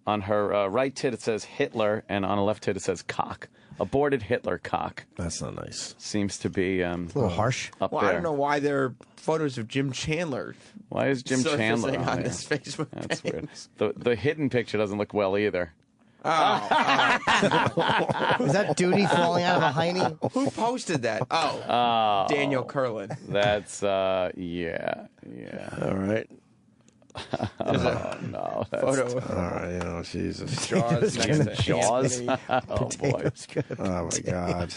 on her right tit it says Hitler, and on her left tit it says cock. Aborted Hitler cock. That's not nice. Seems to be a little harsh. up Well, there. I don't know why there are photos of Jim Chandler. Why is Jim Chandler surfacing on there? this Facebook That's page. weird. The hidden picture doesn't look well either. Is that duty falling out of a hiney? Who posted that? Oh, Daniel Curlin. That's yeah. All right. No, that's Photo. All right, Jesus. Jaws next to Jaws. Anthony. Oh boy. Oh my God.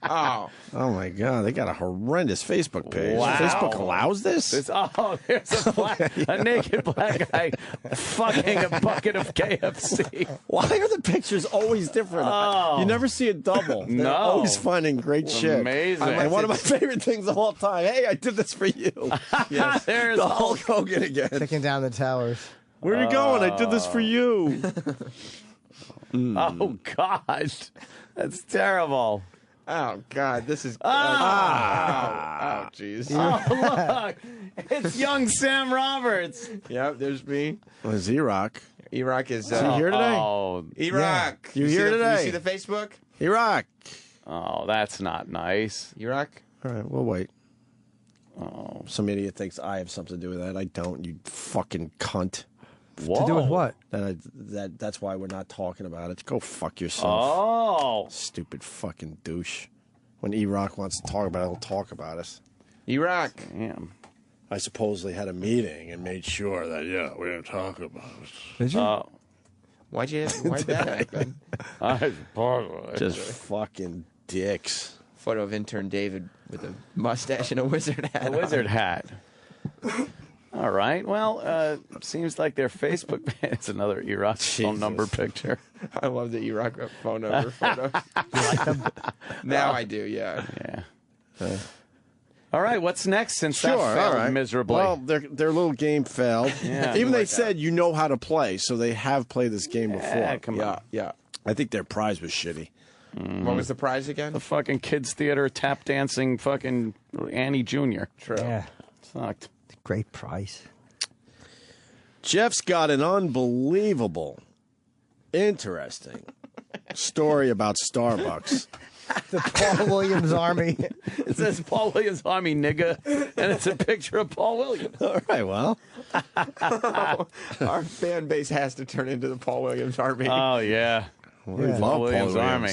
Oh. Oh my God. They got a horrendous Facebook page. Wow. Facebook allows this? There's a naked black guy fucking a bucket of KFC. Why are the pictures always different? Oh. You never see a double. They're No. always finding great shit. Amazing. And one of my favorite things of all time. Hey, I did this for you. Yes. There's the Hulk Hogan again. Taking down the towers. Where are you going? I did this for you. Oh God, that's terrible. Oh God, this is. Oh, jeez. Oh look, it's young Sam Roberts. Yep, there's me. Well, it's E-Rock. E-Rock is. Is he here today? Oh, E-Rock. You here today? You see the Facebook? E-Rock. oh, that's not nice. E-Rock. All right, we'll wait. Oh, some idiot thinks I have something to do with that. I don't, you fucking cunt. Whoa. To do with what? That's why we're not talking about it. Go fuck yourself. Oh, Stupid fucking douche. When E-Rock wants to talk about it, he'll talk about it. E-Rock. damn. I supposedly had a meeting and made sure that, we didn't talk about it. Did you? Why'd that happen? Just fucking dicks. Photo of intern David with a mustache and a wizard hat. A wizard hat. All right. Well, seems like their Facebook page. It's another E-Rock phone number picture. I love the E-Rock phone number photo. You like them? Now I do, yeah. Yeah. All right, what's next since that Sure, failed all right. miserably? Well, their little game failed. Yeah, Even they like said you know how to play, so they have played this game before. Come on. Yeah. I think their prize was shitty. What was the prize again? The fucking kids theater tap dancing fucking Annie Jr. True. Yeah. Sucked. Great prize. Jeff's got an unbelievable, interesting story about Starbucks. The Paul Williams Army. It says Paul Williams Army, nigga, and it's a picture of Paul Williams. All right, well. Our fan base has to turn into the Paul Williams Army. Oh, yeah. We Paul love Williams Army.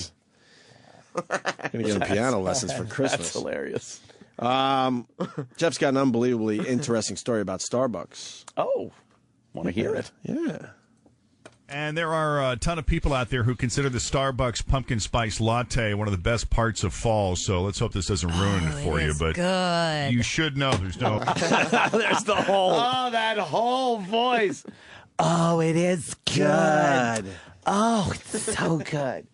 Going to get him piano lessons for Christmas. That's hilarious. Jeff's got an unbelievably interesting story about Starbucks. Oh, want to hear it? Yeah. And there are a ton of people out there who consider the Starbucks pumpkin spice latte one of the best parts of fall. So let's hope this doesn't ruin it for you. But good. You should know there's no. There's the whole. Oh, that whole voice. Oh, it is good. Oh, it's so good.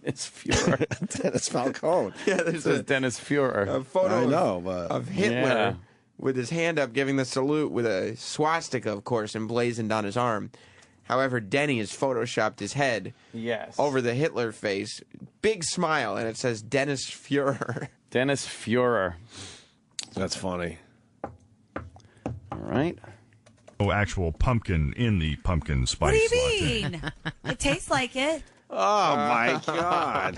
Dennis Fuhrer. Dennis Falcone. Yeah, there's This is Dennis Fuhrer. a photo I know, but of Hitler Yeah. with his hand up giving the salute with a swastika, of course, emblazoned on his arm. However, Denny has photoshopped his head over the Hitler face. Big smile, and it says Dennis Fuhrer. Dennis Fuhrer. That's funny. All right. No actual pumpkin in the pumpkin spice What do you latte. mean? It tastes like it. Oh, my God.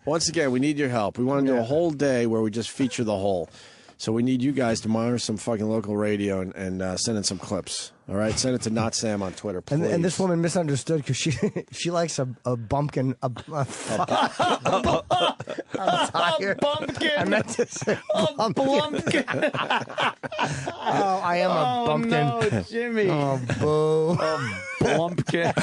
Once again, we need your help. We want to do a whole day where we just feature the whole. So we need you guys to monitor some fucking local radio and send in some clips. All right? Send it to Not Sam on Twitter, please. And this woman misunderstood because she likes a bumpkin. I'm tired. Bumpkin. I meant to say Bumpkin. Oh, I am a bumpkin. No, Jimmy. Oh, boo. Bumpkin.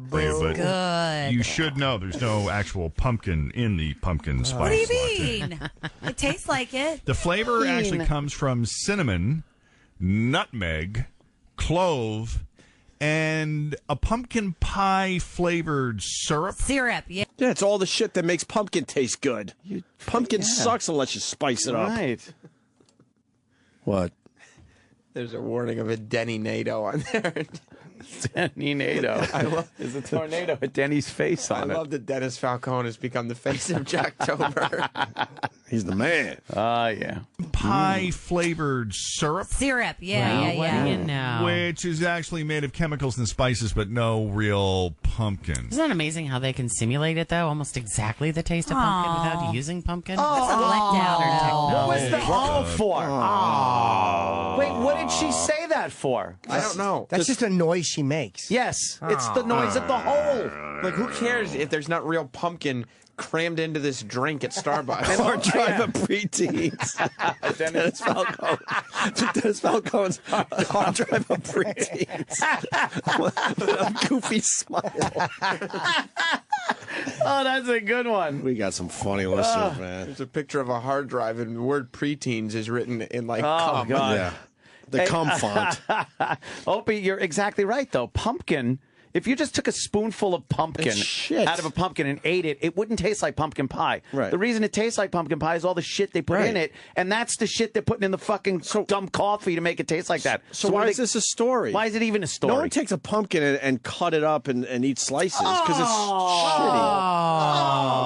For you, but Good. you should know there's no actual pumpkin in the pumpkin spice What do you latte. mean? It tastes like it. The flavor actually comes from cinnamon, nutmeg, clove, and a pumpkin pie flavored syrup. Syrup, yeah. Yeah, it's all the shit that makes pumpkin taste good. Pumpkin sucks unless you spice it up. Right. What? There's a warning of a Denny NATO on there. Denny NATO. There's a tornado with Denny's face on I it. love that Dennis Falcone has become the face of Jocktober. He's the man. Yeah. Pie flavored syrup. Syrup, yeah. What do you know? Which is actually made of chemicals and spices, but no real pumpkin. Isn't that amazing how they can simulate it, though? Almost exactly the taste of pumpkin without using pumpkin? That's a letdown. What was the for? Oh. Wait, what did she say that for? I don't know. That's just a noise she makes. Yes, it's the noise of the hole. Like, who cares if there's not real pumpkin crammed into this drink at Starbucks? Hard drive of preteens. Dennis Falcone. Dennis Falcone's hard drive of preteens. With a goofy smile. Oh, that's a good one. We got some funny listeners, man. There's a picture of a hard drive, and the word preteens is written in, like, cum. God. Yeah. The cum font. Opie, you're exactly right, though. Pumpkin, if you just took a spoonful of pumpkin It's shit. out of a pumpkin and ate it, it wouldn't taste like pumpkin pie. Right. The reason it tastes like pumpkin pie is all the shit they put in it, and that's the shit they're putting in the fucking dumb coffee to make it taste like that. So why is this a story? Why is it even a story? No one takes a pumpkin and cut it up and eat slices because it's shitty.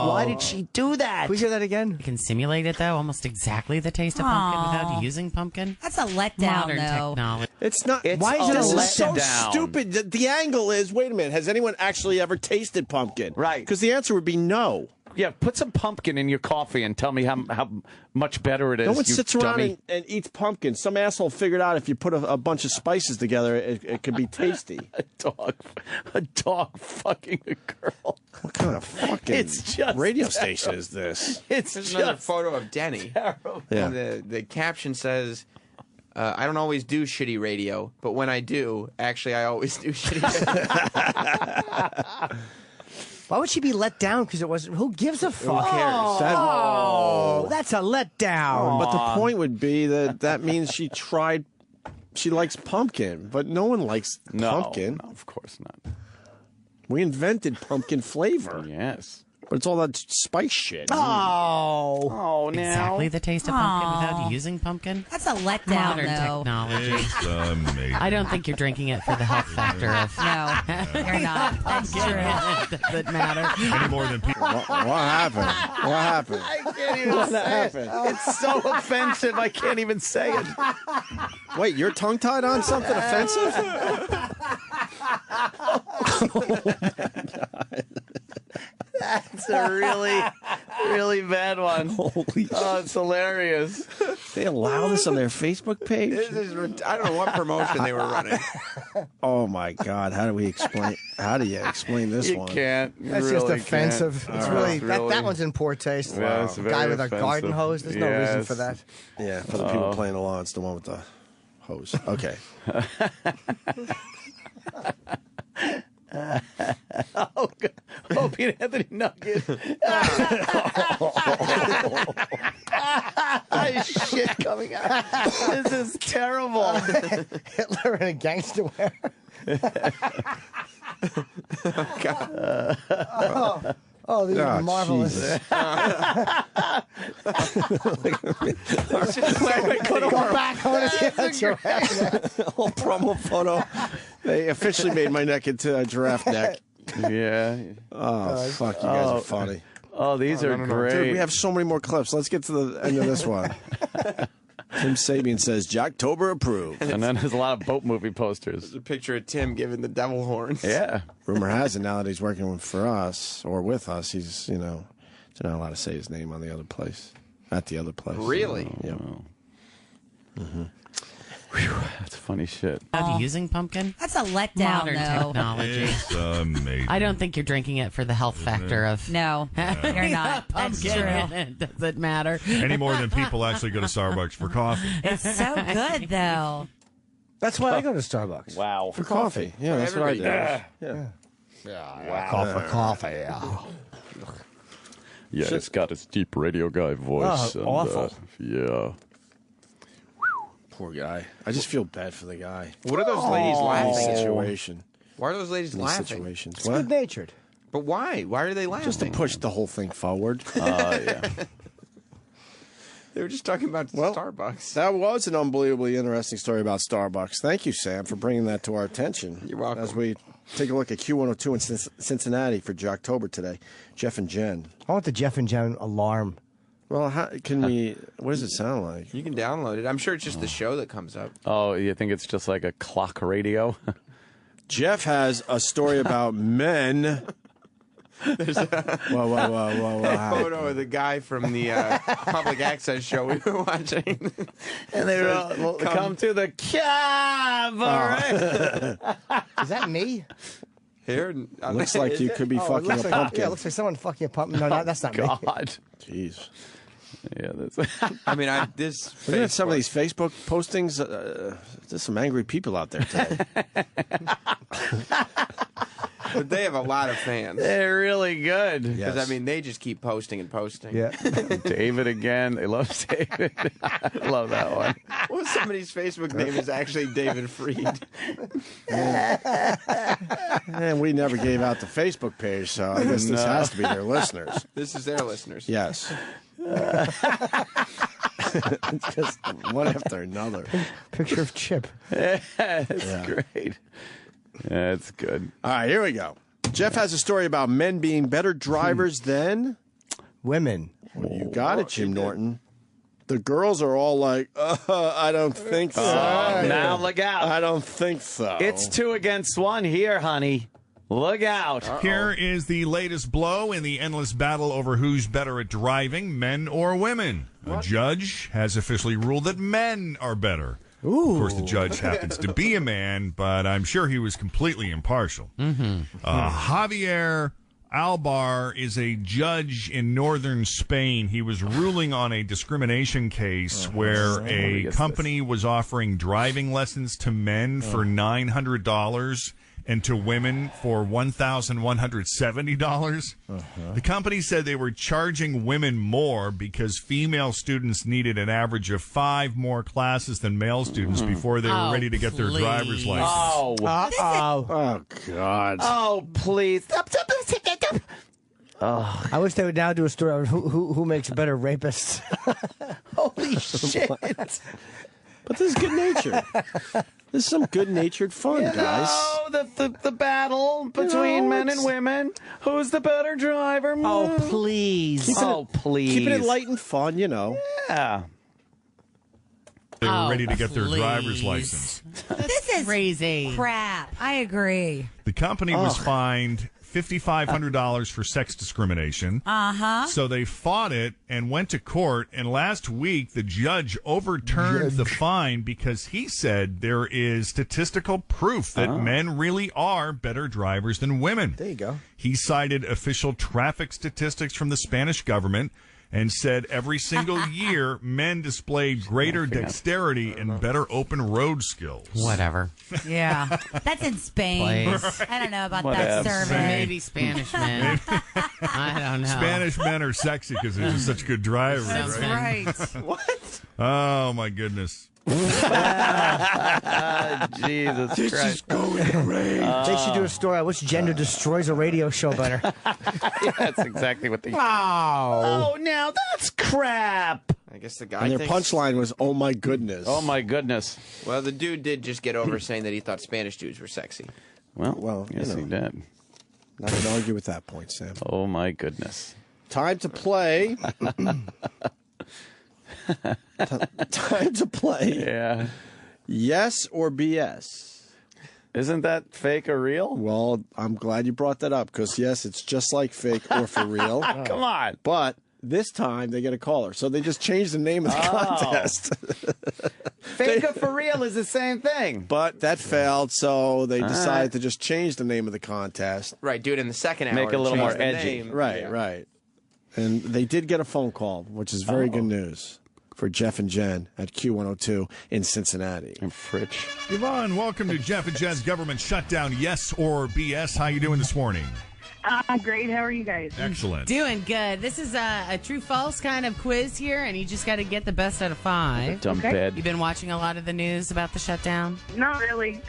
Why did she do that? Can we hear that again? You can simulate it, though, almost exactly the taste of pumpkin without using pumpkin. That's a letdown, Modern though. technology. It's not. Why is it this a is so letdown? stupid. The angle is, wait a minute, has anyone actually ever tasted pumpkin? Right. Because the answer would be no. Yeah, put some pumpkin in your coffee and tell me how much better it is. No one you sits around dummy. and eats pumpkin. Some asshole figured out if you put a bunch of spices together, it could be tasty. a dog fucking a girl. What kind of fucking It's just radio terrible. station is this? It's There's just another photo of Denny. terrible. Yeah. And the caption says, I don't always do shitty radio, but when I do, actually, I always do shitty radio. Why would she be let down? Because it wasn't. Who gives a fuck? Who cares? Oh, that's a letdown. But the point would be that means she tried. She likes pumpkin, but no one likes pumpkin. No, of course not. We invented pumpkin flavor. Yes. But it's all that spice shit. Oh, now. Exactly the taste of pumpkin without using pumpkin. That's a letdown, Modern though. technology. It's amazing. I don't think you're drinking it for the health factor of. No, you're not. That's true. It doesn't matter. Any more than people. What happened? What happened? I can't even What say happened? it. It's so offensive. I can't even say it. Wait, you're tongue-tied on something offensive? That's a really, really bad one. Holy oh, it's hilarious. They allow this on their Facebook page? I don't know what promotion they were running. Oh my God! How do you explain this You one? can't. You That's really just offensive. can't. It's Oh, really, it's that one's in poor taste. Yeah, it's very Guy with a offensive. garden hose. There's no reason Yes. for that. Yeah, for the people playing along, it's the one with the hose. Okay. Oh, God. Opie Anthony Nugget. Shit coming out. This is terrible. Hitler in a gangster wear. Oh, these are marvelous. Go back. Whole promo photo. They officially made my neck into a giraffe neck. Yeah. Oh, fuck! You guys are funny. Oh, these are great. Dude, we have so many more clips. Let's get to the end of this one. Tim Sabian says, Jocktober approved. And then there's a lot of boat movie posters. There's a picture of Tim giving the devil horns. Yeah. Rumor has it now that he's working for us or with us, he's, not allowed to say his name on the other place. At the other place. Really? Yeah. Mm-hmm. Whew, that's funny shit. Using pumpkin? That's a letdown, Modern though. technology. It's amazing. I don't think you're drinking it for the health factor of. No, you're not. That's Pumpkin. true. It doesn't matter. Any more than people actually go to Starbucks for coffee. It's so good, though. That's why I go to Starbucks. Wow. For coffee. Yeah, that's what I do. Yeah. Wow. Coffee. Yeah. Yeah, it's got its deep radio guy voice. Oh, awful. Yeah. Poor guy. I just feel bad for the guy. What are those ladies laughing at? Situation. Why are those ladies These laughing? situations. It's What? good-natured. But why? Why are they laughing? Just to push the whole thing forward. Yeah. They were just talking about Starbucks. That was an unbelievably interesting story about Starbucks. Thank you, Sam, for bringing that to our attention. You're welcome. As we take a look at Q102 in Cincinnati for Jocktober today. Jeff and Jen. I want the Jeff and Jen alarm. Well, how can we... What does it sound like? You can download it. I'm sure it's just the show that comes up. Oh, you think it's just like a clock radio? Jeff has a story about men... There's a photo of the guy from the public access show we were watching. And they were all, come to the cabaret. Is that me? Here, Looks like you could be fucking a pumpkin. Yeah, it looks like someone fucking a pumpkin. No, that's not me. God. Jeez. Yeah, that's... I mean, this. Look at some of these Facebook postings. There's some angry people out there today. But they have a lot of fans. They're really good. Because, I mean, they just keep posting and posting. Yeah. David again. They love David. I love that one. Well, somebody's Facebook name is actually David Freed. And we never gave out the Facebook page, so I guess this has to be their listeners. This is their listeners. Yes. It's just one after another. Picture of Chip. That's great. That's good. All right, here we go. Jeff has a story about men being better drivers than women. You got it, Jim Norton. The girls are all like, I don't think so. Now look out. I don't think so. It's 2 against 1 here, honey. Look out. Here is the latest blow in the endless battle over who's better at driving, men or women. A judge has officially ruled that men are better. Ooh. Of course, the judge happens to be a man, but I'm sure he was completely impartial. Javier Albar is a judge in northern Spain. He was ruling on a discrimination case where a company was offering driving lessons to men for $900 and to women for $1,170. The company said they were charging women more because female students needed an average of 5 more classes than male students before they were ready to get their driver's license. Oh, God. Oh, please. Oh, I wish they would now do a story on who makes better rapists. Holy shit! But this is good nature. This is some good-natured fun, guys. Oh, the battle between men and women. Who's the better driver? Oh, please. Keeping it light and fun, Yeah. They were ready to get their driver's license. This is crazy crap. I agree. The company was fined $5,500 for sex discrimination. So they fought it and went to court. And last week, the judge overturned the fine because he said there is statistical proof that men really are better drivers than women. There you go. He cited official traffic statistics from the Spanish government and said every single year men displayed greater dexterity and better open road skills. Whatever. Yeah. That's in Spain. Please. I don't know about Whatever. that survey. Maybe Spanish men. I don't know. Spanish men are sexy because they're just such good drivers. That's right. What? Oh, my goodness. Jesus This Christ. is going great. They should do a story on which gender destroys a radio show better. That's exactly what they... Wow. Oh, now that's crap. I guess the guy And their thinks... punchline was, "Oh my goodness." Oh, my goodness. Well, the dude did just get over saying that he thought Spanish dudes were sexy. Well, yes, he did. Not going to argue with that point, Sam. Oh, my goodness. Time to play. Time to play. Yeah. Yes or BS? Isn't that fake or real? Well, I'm glad you brought that up because, yes, it's just like fake or for real. Come on. But this time they get a caller. So they just changed the name of the contest. Fake or for real is the same thing. But that failed, so they decided to just change the name of the contest. Right, do it in the second hour. Make it a little change more the edgy. name. Right, Yeah. right. And they did get a phone call, which is very good news for Jeff and Jen at Q102 in Cincinnati. And Fritch. Yvonne, welcome to Jeff and Jen's Government Shutdown. Yes or BS? How you doing this morning? Great. How are you guys? Excellent. Doing good. This is a true-false kind of quiz here, and you just got to get the best out of 5. Dumb bed. You've been watching a lot of the news about the shutdown? Not really.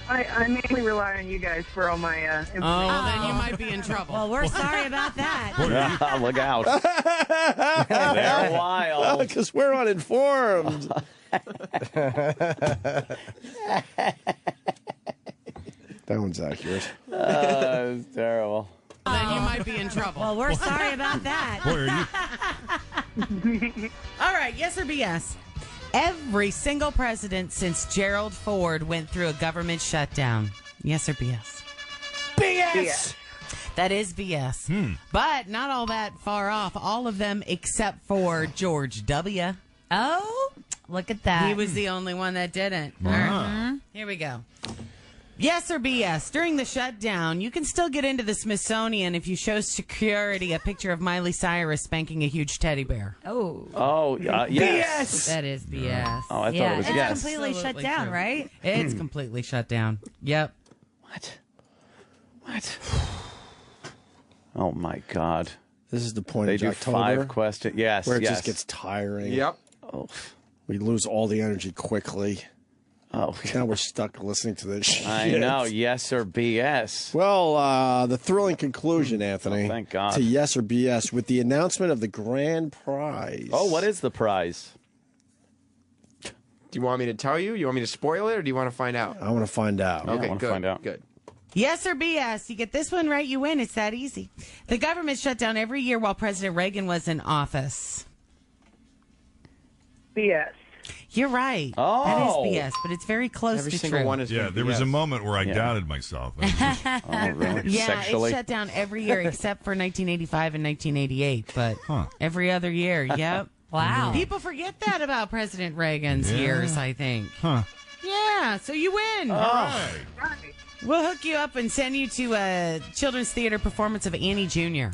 I mainly rely on you guys for all my information. Oh, well, then you might be in trouble. Well, we're sorry about that. Look out. They're wild. Because we're uninformed. That one's accurate. It's terrible. Then you might be in trouble. Well, we're sorry about that. All right, yes or BS? Every single president since Gerald Ford went through a government shutdown. Yes or BS? BS! That is BS. But not all that far off. All of them except for George W. Oh, look at that. He was the only one that didn't. Wow. All right. Here we go. Yes or BS? During the shutdown, you can still get into the Smithsonian if you show security a picture of Miley Cyrus spanking a huge teddy bear. Oh. Oh, yes. That is BS. Oh, I thought Yeah, it was it's yes. completely shut Absolutely down, true. right? It's completely shut down. Yep. What? Oh, my God. This is the point They of do Jocktober, 5 questions. Yes, where it yes. just gets tiring. Yep. Oh. We lose all the energy quickly. Oh, now we're stuck listening to this shit. I know. Yes or BS? Well, the thrilling conclusion, Anthony. Oh, thank God. To yes or BS with the announcement of the grand prize. Oh, what is the prize? Do you want me to tell you? You want me to spoil it, or do you want to find out? I want to find out. Yeah, I Okay, wanna good. find out. Good. Yes or BS? You get this one right, you win. It's that easy. The government shut down every year while President Reagan was in office. BS. You're right. Oh. That is BS, but it's very close Every to single true. one is. Yeah, there was a moment where I doubted myself. Oh, really? Yeah, Sexually? it shut down every year except for 1985 and 1988, but every other year, yep. Wow. People forget that about President Reagan's years, I think. Huh. Yeah, so you win. Right. We'll hook you up and send you to a children's theater performance of Annie Jr.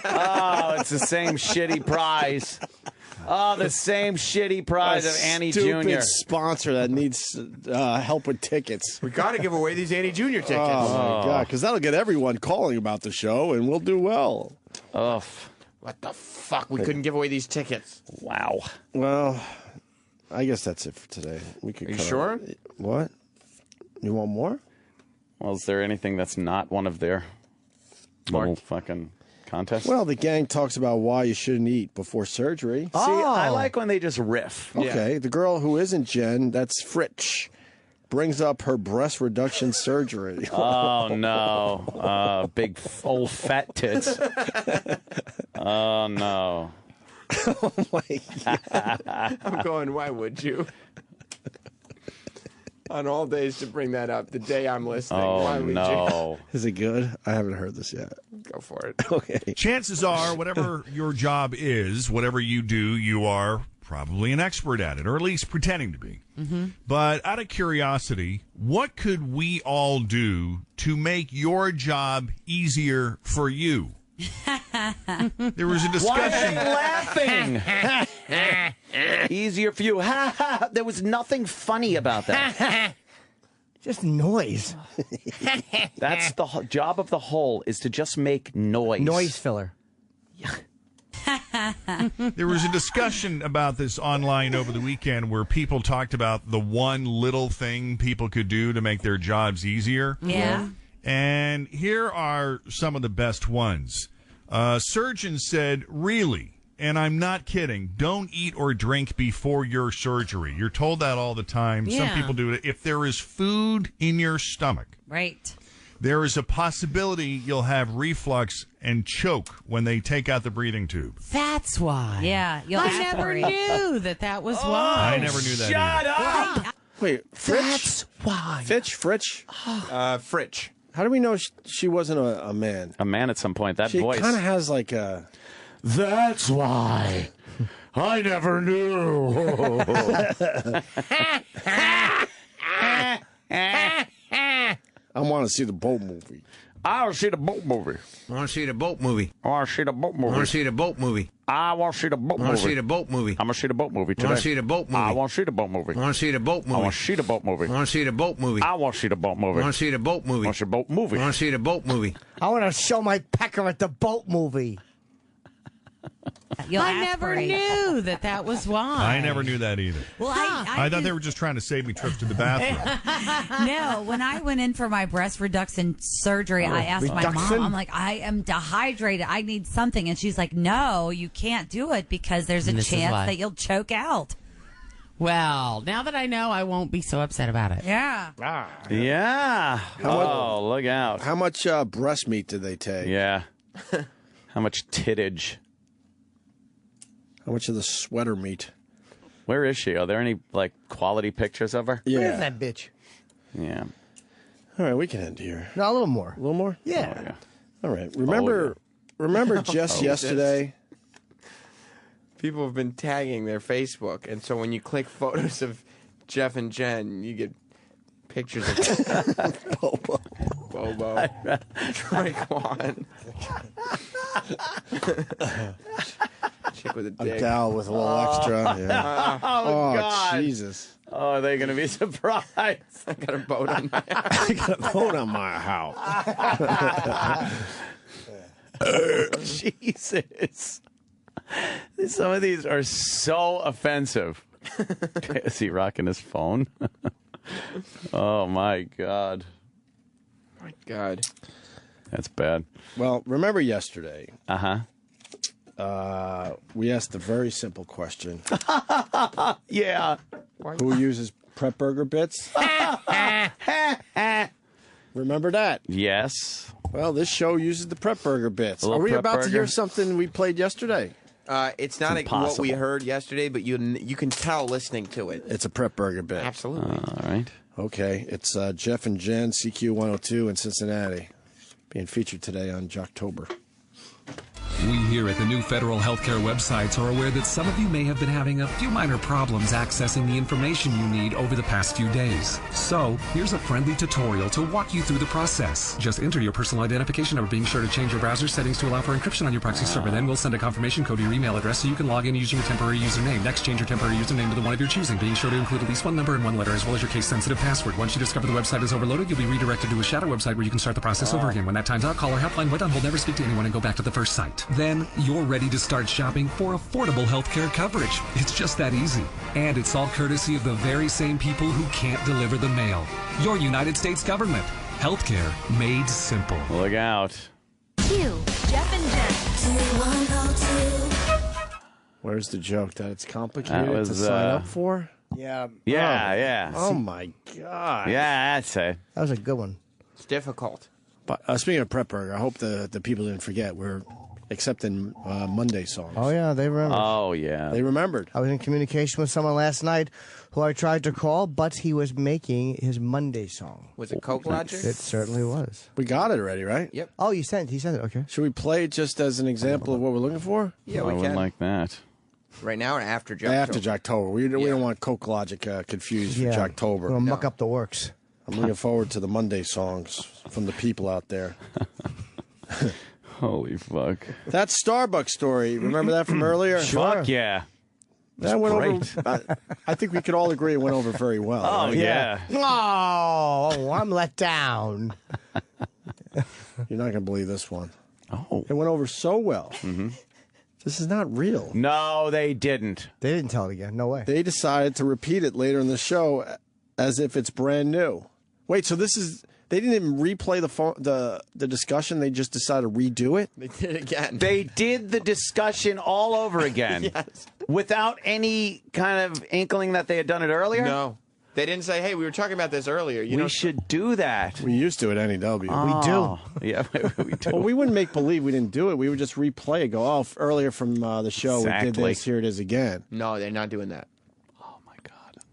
Oh, it's the same shitty prize. Oh, the same shitty prize of Annie Jr. Stupid sponsor that needs help with tickets. We got to give away these Annie Jr. tickets. Oh, my God, because that'll get everyone calling about the show, and we'll do well. Oh, What the fuck? We couldn't give away these tickets. wow. Well, I guess that's it for today. We could. Are you cut sure? it. What? You want more? Well, is there anything that's not one of their Little fucking contest. Well, the gang talks about why you shouldn't eat before surgery. See, I like when they just riff. Okay, the girl who isn't Jen, that's Fritch, brings up her breast reduction surgery. Oh, no. Big old fat tits. Oh, no. Oh, my God. I'm going, why would you? On all days to bring that up, the day I'm listening. Why would you? Is it good? I haven't heard this yet. Go for it. Okay. Chances are, whatever your job is, whatever you do, you are probably an expert at it, or at least pretending to be. Mm-hmm. But out of curiosity, what could we all do to make your job easier for you? There was a discussion. Why are you laughing? Easier for you. There was nothing funny about that. Just noise. That's the job of the whole, is to just make noise. Noise filler. There was a discussion about this online over the weekend where people talked about the one little thing people could do to make their jobs easier. Yeah. And here are some of the best ones. Surgeon said, really, and I'm not kidding, don't eat or drink before your surgery. You're told that all the time. Yeah. Some people do it. If there is food in your stomach, Right. there is a possibility you'll have reflux and choke when they take out the breathing tube. That's why. Yeah. You'll I never knew that was why. I never knew that either. Wait, Fritch? That's why. Fritch? Fritch. How do we know she wasn't a man? A man at some point. That She voice. kind of has like a... That's why. I never knew. I want to see the boat movie. I want to see the boat movie. I want to see the boat movie. I want to see the boat movie. I want to see the boat movie. I want to see the boat I movie. want to see the boat movie. I'm going to see the boat movie I today. want to see the boat movie. I want to see the boat movie. I want to see the boat I movie. want to see the boat movie. I want to see the boat movie. I want to see the boat movie. I want to see the boat movie. I want to see the boat movie. I want to see the boat movie. I want to show my pecker at the boat movie. You'll I never knew that was why. I never knew that either. Well, I thought they were just trying to save me trips to the bathroom. No, when I went in for my breast reduction surgery, I asked my mom, I'm like, I am dehydrated. I need something. And she's like, no, you can't do it because there's a And this is chance why. that you'll choke out. Well, now that I know, I won't be so upset about it. Yeah. Yeah. Oh, look out. How much breast meat did they take? Yeah. How much tittage? How much of the sweater meat? Where is she? Are there any like quality pictures of her? Yeah. Where's that bitch? Yeah. All right, we can end here. No, a little more. A little more? Yeah. All right. Remember just yesterday? People have been tagging their Facebook, and so when you click photos of Jeff and Jen, you get pictures of Bobo, Raekwon, chick with a A dick, gal with a little extra. Yeah. Oh, God. Jesus. Oh, are they going to be surprised? I got a boat on my house. I got a boat on my house. Jesus. Some of these are so offensive. Is he rocking his phone? Oh, my God. My God. That's bad. Well, remember yesterday? Uh-huh. We asked a very simple question. Yeah. Who uses prep burger bits? Remember that? Yes. Well, this show uses the prep burger bits. A little Are we prep about to burger? hear something we played yesterday? It's not It's what we impossible. heard yesterday, but you can tell listening to it. It's a prep burger bit. Absolutely. All right. Okay, it's Jeff and Jen, CQ 102 in Cincinnati, being featured today on Jocktober. We here at the new federal healthcare websites are aware that some of you may have been having a few minor problems accessing the information you need over the past few days. So, here's a friendly tutorial to walk you through the process. Just enter your personal identification number, being sure to change your browser settings to allow for encryption on your proxy server. Then we'll send a confirmation code to your email address so you can log in using your temporary username. Next, change your temporary username to the one of your choosing, being sure to include at least one number and one letter, as well as your case-sensitive password. Once you discover the website is overloaded, you'll be redirected to a shadow website where you can start the process over again. When that time's out, call our helpline, wait on hold, never speak to anyone, and go back to the first site. Then, you're ready to start shopping for affordable healthcare coverage. It's just that easy. And it's all courtesy of the very same people who can't deliver the mail. Your United States government. Healthcare made simple. Look out. Q, Jeff and Jen. Where's the joke that it's complicated was, to sign up for? Yeah. Yeah. Oh my God. Yeah, I'd say. That was a good one. It's difficult. But speaking of Prep Burger, I hope the people didn't forget we're accepting Monday songs. Oh, yeah, they remembered. Oh, yeah. They remembered. I was in communication with someone last night who I tried to call, but he was making his Monday song. Was it Coke Logic? It certainly was. We got it already, right? Yep. Oh, he sent it. Okay. Should we play it just as an example of what we're looking for? Yeah, I we wouldn't can. like that. Right now or after Jocktober? After Jocktober. We don't want Coke Logic confused for Jocktober. We're going to muck up the works. I'm looking forward to the Monday songs from the people out there. Holy fuck. That Starbucks story, remember that from earlier? Fuck yeah. That went over. I think we could all agree it went over very well. Oh, right? yeah. Oh, I'm let down. You're not going to believe this one. Oh. It went over so well. Mm-hmm. This is not real. No, they didn't. They didn't tell it again. No way. They decided to repeat it later in the show as if it's brand new. Wait, so this is... They didn't even replay the discussion. They just decided to redo it? They did it again. They did the discussion all over again. Yes. Without any kind of inkling that they had done it earlier? No. They didn't say, hey, we were talking about this earlier. We should do that. We used to at NEW. Oh, we do. Yeah, we do. Well, we wouldn't make believe we didn't do it. We would just replay it. Go, oh, earlier from the show, we did this. Here it is again. No, they're not doing that.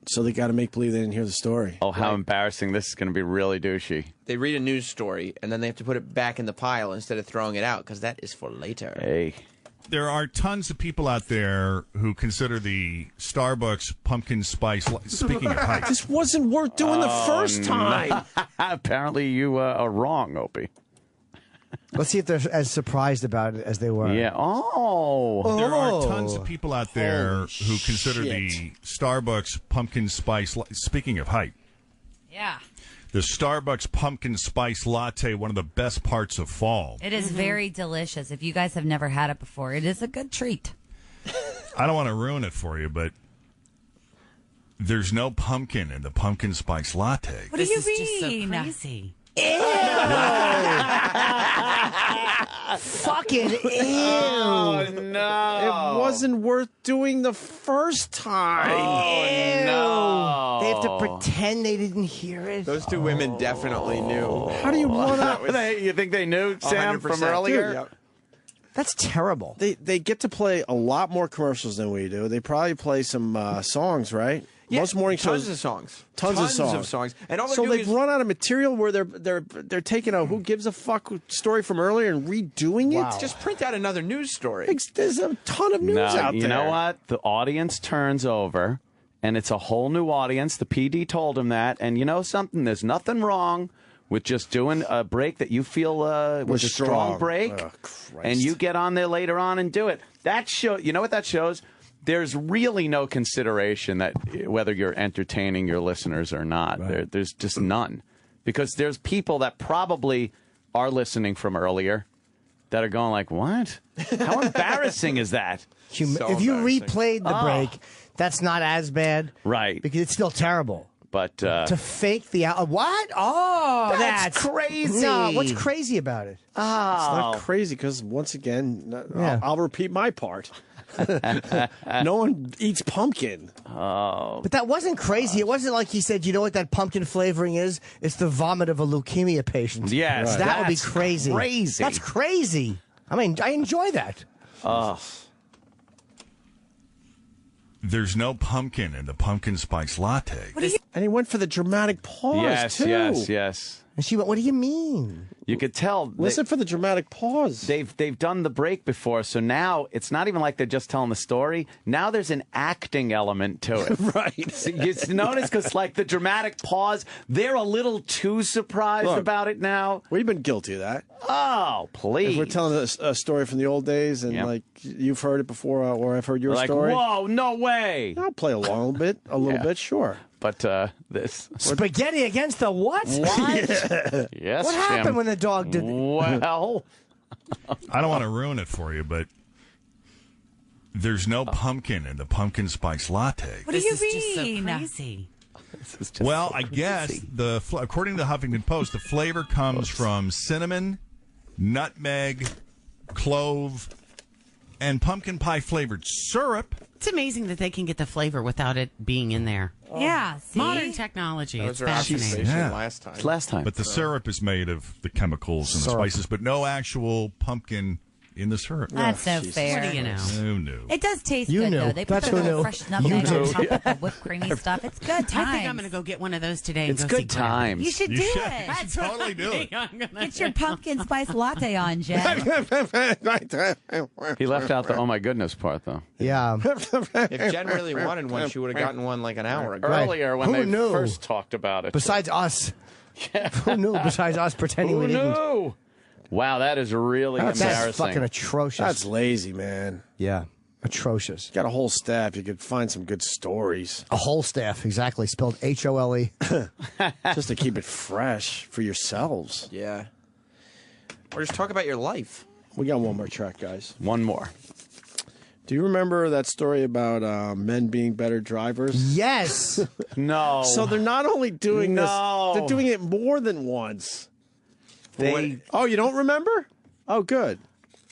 So they got to make believe they didn't hear the story. Oh, how embarrassing. This is going to be really douchey. They read a news story, and then they have to put it back in the pile instead of throwing it out, because that is for later. Hey. There are tons of people out there who consider the Starbucks pumpkin spice... Speaking of hype. This wasn't worth doing the first time. Apparently you are wrong, Opie. Let's see if they're as surprised about it as they were. Yeah. Oh. There are tons of people out there who consider the Starbucks pumpkin spice... Speaking of hype. Yeah. The Starbucks pumpkin spice latte, one of the best parts of fall. It is very delicious. If you guys have never had it before, it is a good treat. I don't want to ruin it for you, but there's no pumpkin in the pumpkin spice latte. What do you mean? Just so crazy. Ew! Fucking ew! Oh, no. It wasn't worth doing the first time. Oh, no. They have to pretend they didn't hear it. Those two women definitely knew. How do you want to... You think they knew, Sam, 100%. from earlier? Dude, yeah. That's terrible. They get to play a lot more commercials than we do. They probably play some songs, right? Yeah, most morning shows, tons of songs, tons of songs, and all so they've is... run out of material where they're taking a who gives a fuck story from earlier and redoing it. Just print out another news story. There's a ton of news out there. You know what? The audience turns over, and it's a whole new audience. The PD told him that, and you know something? There's nothing wrong with just doing a break that you feel was a strong break, and you get on there later on and do it. That show. You know what that shows? There's really no consideration that whether you're entertaining your listeners or not. Right. There's just none. Because there's people that probably are listening from earlier that are going like, what? How embarrassing is that? If you replayed the break, that's not as bad. Right. Because it's still terrible. But to fake the... what? Oh, that's crazy. No, what's crazy about it? It's not crazy because, once again, I'll repeat my part. No one eats pumpkin. Oh. But that wasn't crazy. It wasn't like he said, you know what that pumpkin flavoring is? It's the vomit of a leukemia patient. Yes. Right. That would be crazy. That's crazy. I mean, I enjoy that. There's no pumpkin in the pumpkin spice latte. And he went for the dramatic pause, too. Yes. And she went, what do you mean? You could tell. Listen for the dramatic pause. They've done the break before, so now it's not even like they're just telling the story. Now there's an acting element to it. Right. So you notice because like the dramatic pause, they're a little too surprised about it now. We've been guilty of that. Oh, please. If we're telling a story from the old days and like you've heard it before or I've heard your story. Whoa, no way. I'll play along a little bit, sure. But this... Spaghetti against the what? What? Yes, what happened Jim. when the dog did... Well... I don't want to ruin it for you, but there's no pumpkin in the pumpkin spice latte. What do you mean? Just so crazy. Well, I guess according to the Huffington Post, the flavor comes from cinnamon, nutmeg, clove, and pumpkin pie flavored syrup. It's amazing that they can get the flavor without it being in there. Yeah, see? Modern technology. It's Those are fascinating. last time. It's last time. But the syrup is made of the chemicals and the spices, but no actual pumpkin in the syrup. That's so fair. What do you know? Who knew? It does taste You good, knew. though. They put That's the who little knew. fresh nutmeg on top of the whipped creamy stuff. It's good times. I think I'm going to go get one of those today. And It's go good see Grandma. times. You should do it. That's totally do it. Get your pumpkin spice latte on, Jen. He left out the oh my goodness part, though. Yeah. If Jen really wanted one, she would have gotten one like an hour ago. Earlier when Who they knew? first talked about it. Besides us. Who knew besides us pretending we didn't? knew? Wow, that is really embarrassing. That's fucking atrocious. That's lazy, man. Yeah. Atrocious. Got a whole staff. You could find some good stories. A whole staff, exactly. Spelled HOLE. Just to keep it fresh for yourselves. Yeah. Or just talk about your life. We got one more track, guys. One more. Do you remember that story about men being better drivers? Yes. No. So they're not only doing this, No. they're doing it more than once. They. Oh, you don't remember? Oh, good.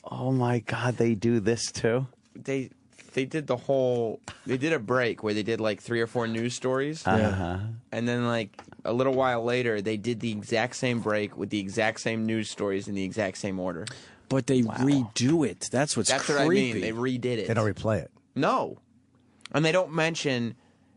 Oh my God, they do this too. They did the whole. They did a break where they did like 3 or 4 news stories, and then like a little while later, they did the exact same break with the exact same news stories in the exact same order. But they redo it. That's what's That's creepy. what I mean. They redid it. They don't replay it. No, and they don't mention.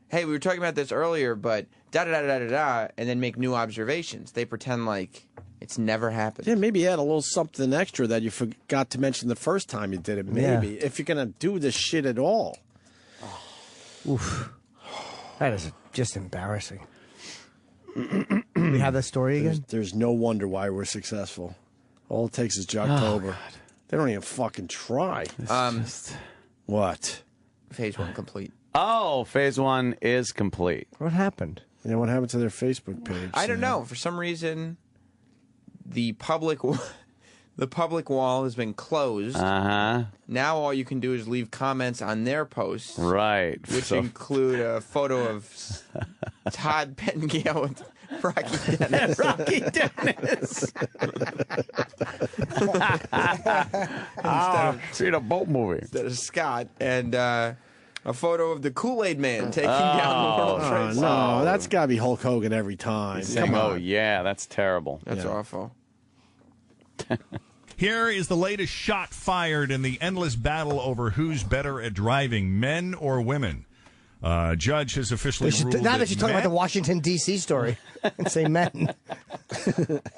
Hey, we were talking about this earlier, but da da da da da da, and then make new observations. They pretend like it's never happened. Yeah, maybe add a little something extra that you forgot to mention the first time you did it. Maybe if you're gonna do this shit at all. Oof. That is just embarrassing. We have that story again? There's no wonder why we're successful. All it takes is Jocktober. They don't even fucking try. What? Phase 1 complete. Oh, phase 1 is complete. What happened? You know what happened to their Facebook page? I don't know. For some reason, the public wall has been closed. Now all you can do is leave comments on their posts. Right. Which include a photo of Todd Pettengill with Rocky Dennis. Rocky Dennis. See the boat movie. Instead of Scott. And a photo of the Kool-Aid Man taking down the World Trade Center. No, that's got to be Hulk Hogan every time. Come on. Oh, yeah, that's terrible. That's awful. Here is the latest shot fired in the endless battle over who's better at driving, men or women. Judge has officially ruled now that you're talking men- about the Washington, D.C. story, and say men.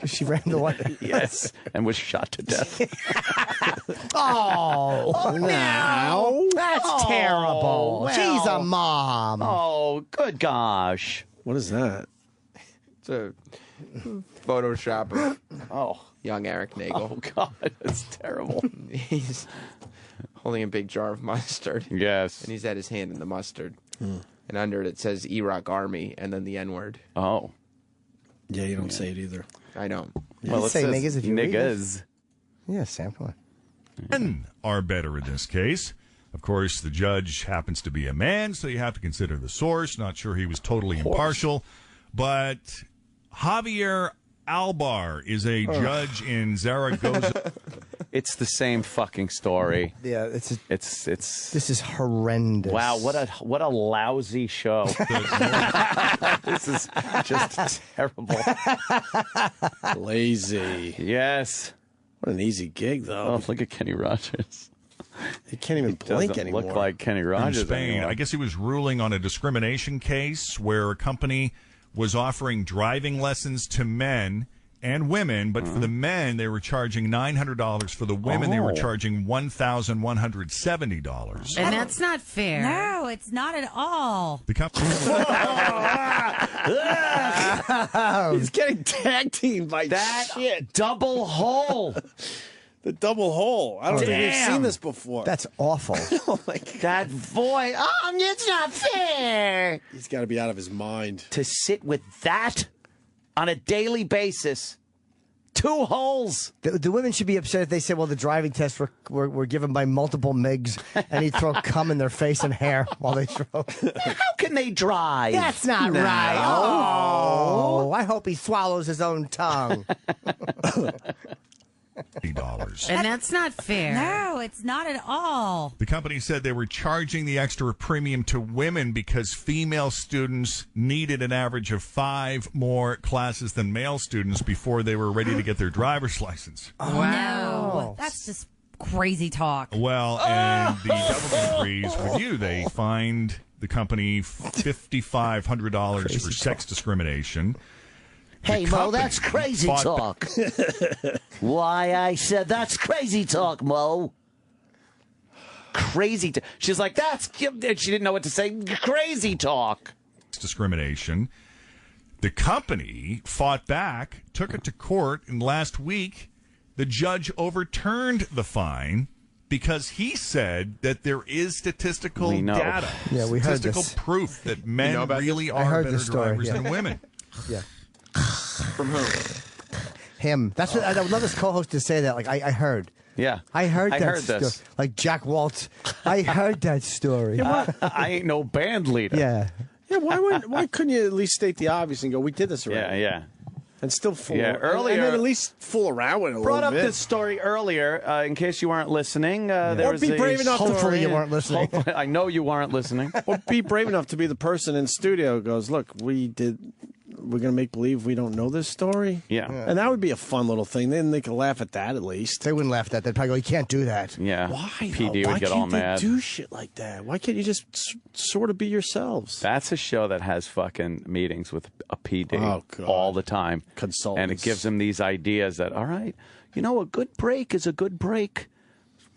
She ran the one. Yes, and was shot to death. No. That's terrible. well. She's a mom. Oh, good gosh. What is that? It's a Photoshop of young Erik Nagel. Oh, God, that's terrible. He's holding a big jar of mustard. Yes. And he's had his hand in the mustard. And under it says Iraq Army and then the N-word. Oh. Yeah, you don't say it either. I don't. Well, it say says niggas if you read it. niggas. Yeah, Sam, come on. Men are better in this case. Of course, the judge happens to be a man, so you have to consider the source. Not sure he was totally impartial. But Javier Albar is a judge in Zaragoza. It's the same fucking story. Yeah, it's this is horrendous. Wow, what a lousy show. This is just terrible. Lazy. Yes. What an easy gig, though. Oh, look at Kenny Rogers. He can't even blink Doesn't anymore. look like Kenny In Rogers Spain. anymore. I guess he was ruling on a discrimination case where a company was offering driving lessons to men and women, but for the men they were charging $900. For the women they were charging $1,170. And that's not fair. No, it's not at all. The company. He's getting tag teamed by That shit. double hole. The double hole. I don't think we've Damn. seen this before. That's awful. Oh my God. That voice. Oh, it's not fair. He's got to be out of his mind. To sit with that on a daily basis. 2 holes. The women should be upset if they say, well, the driving tests were given by multiple MIGs, and he'd throw cum in their face and hair while they drove. How can they drive? That's not right. Oh, I hope he swallows his own tongue. $50. And that's not fair. No, it's not at all. The company said they were charging the extra premium to women because female students needed an average of 5 more classes than male students before they were ready to get their driver's license. Wow. No, that's just crazy talk. Well, and the government agrees with you. They fined the company $5,500 for sex discrimination. Hey, Mo, that's crazy talk. Why, I said that's crazy talk, Mo. Crazy. She's like, she didn't know what to say. Crazy talk. Discrimination. The company fought back, took it to court, and last week the judge overturned the fine because he said that there is statistical data, statistical proof that men really are better drivers than women. Yeah. From whom? Him. That's what I would love this co-host to say that. Like I heard. Yeah. I heard that this. Like Jack Waltz. I heard that story. I ain't no band leader. Yeah. Yeah, why couldn't you at least state the obvious and go, we did this already? Yeah. And still fool. Yeah, earlier. And then at least fool around with it a little bit. Brought up this story earlier, in case you weren't listening. There was be brave enough. Hopefully you weren't listening. I know you weren't listening. Or be brave enough to be the person in studio who goes, look, we're going to make believe we don't know this story? Yeah. And that would be a fun little thing. Then they could laugh at that at least. They wouldn't laugh at that. They'd probably go, you can't do that. Yeah. Why? PD Why would get all mad. Why can't they do shit like that? Why can't you just sort of be yourselves? That's a show that has fucking meetings with a PD all the time. Consultants. And it gives them these ideas that, all right, a good break is a good break.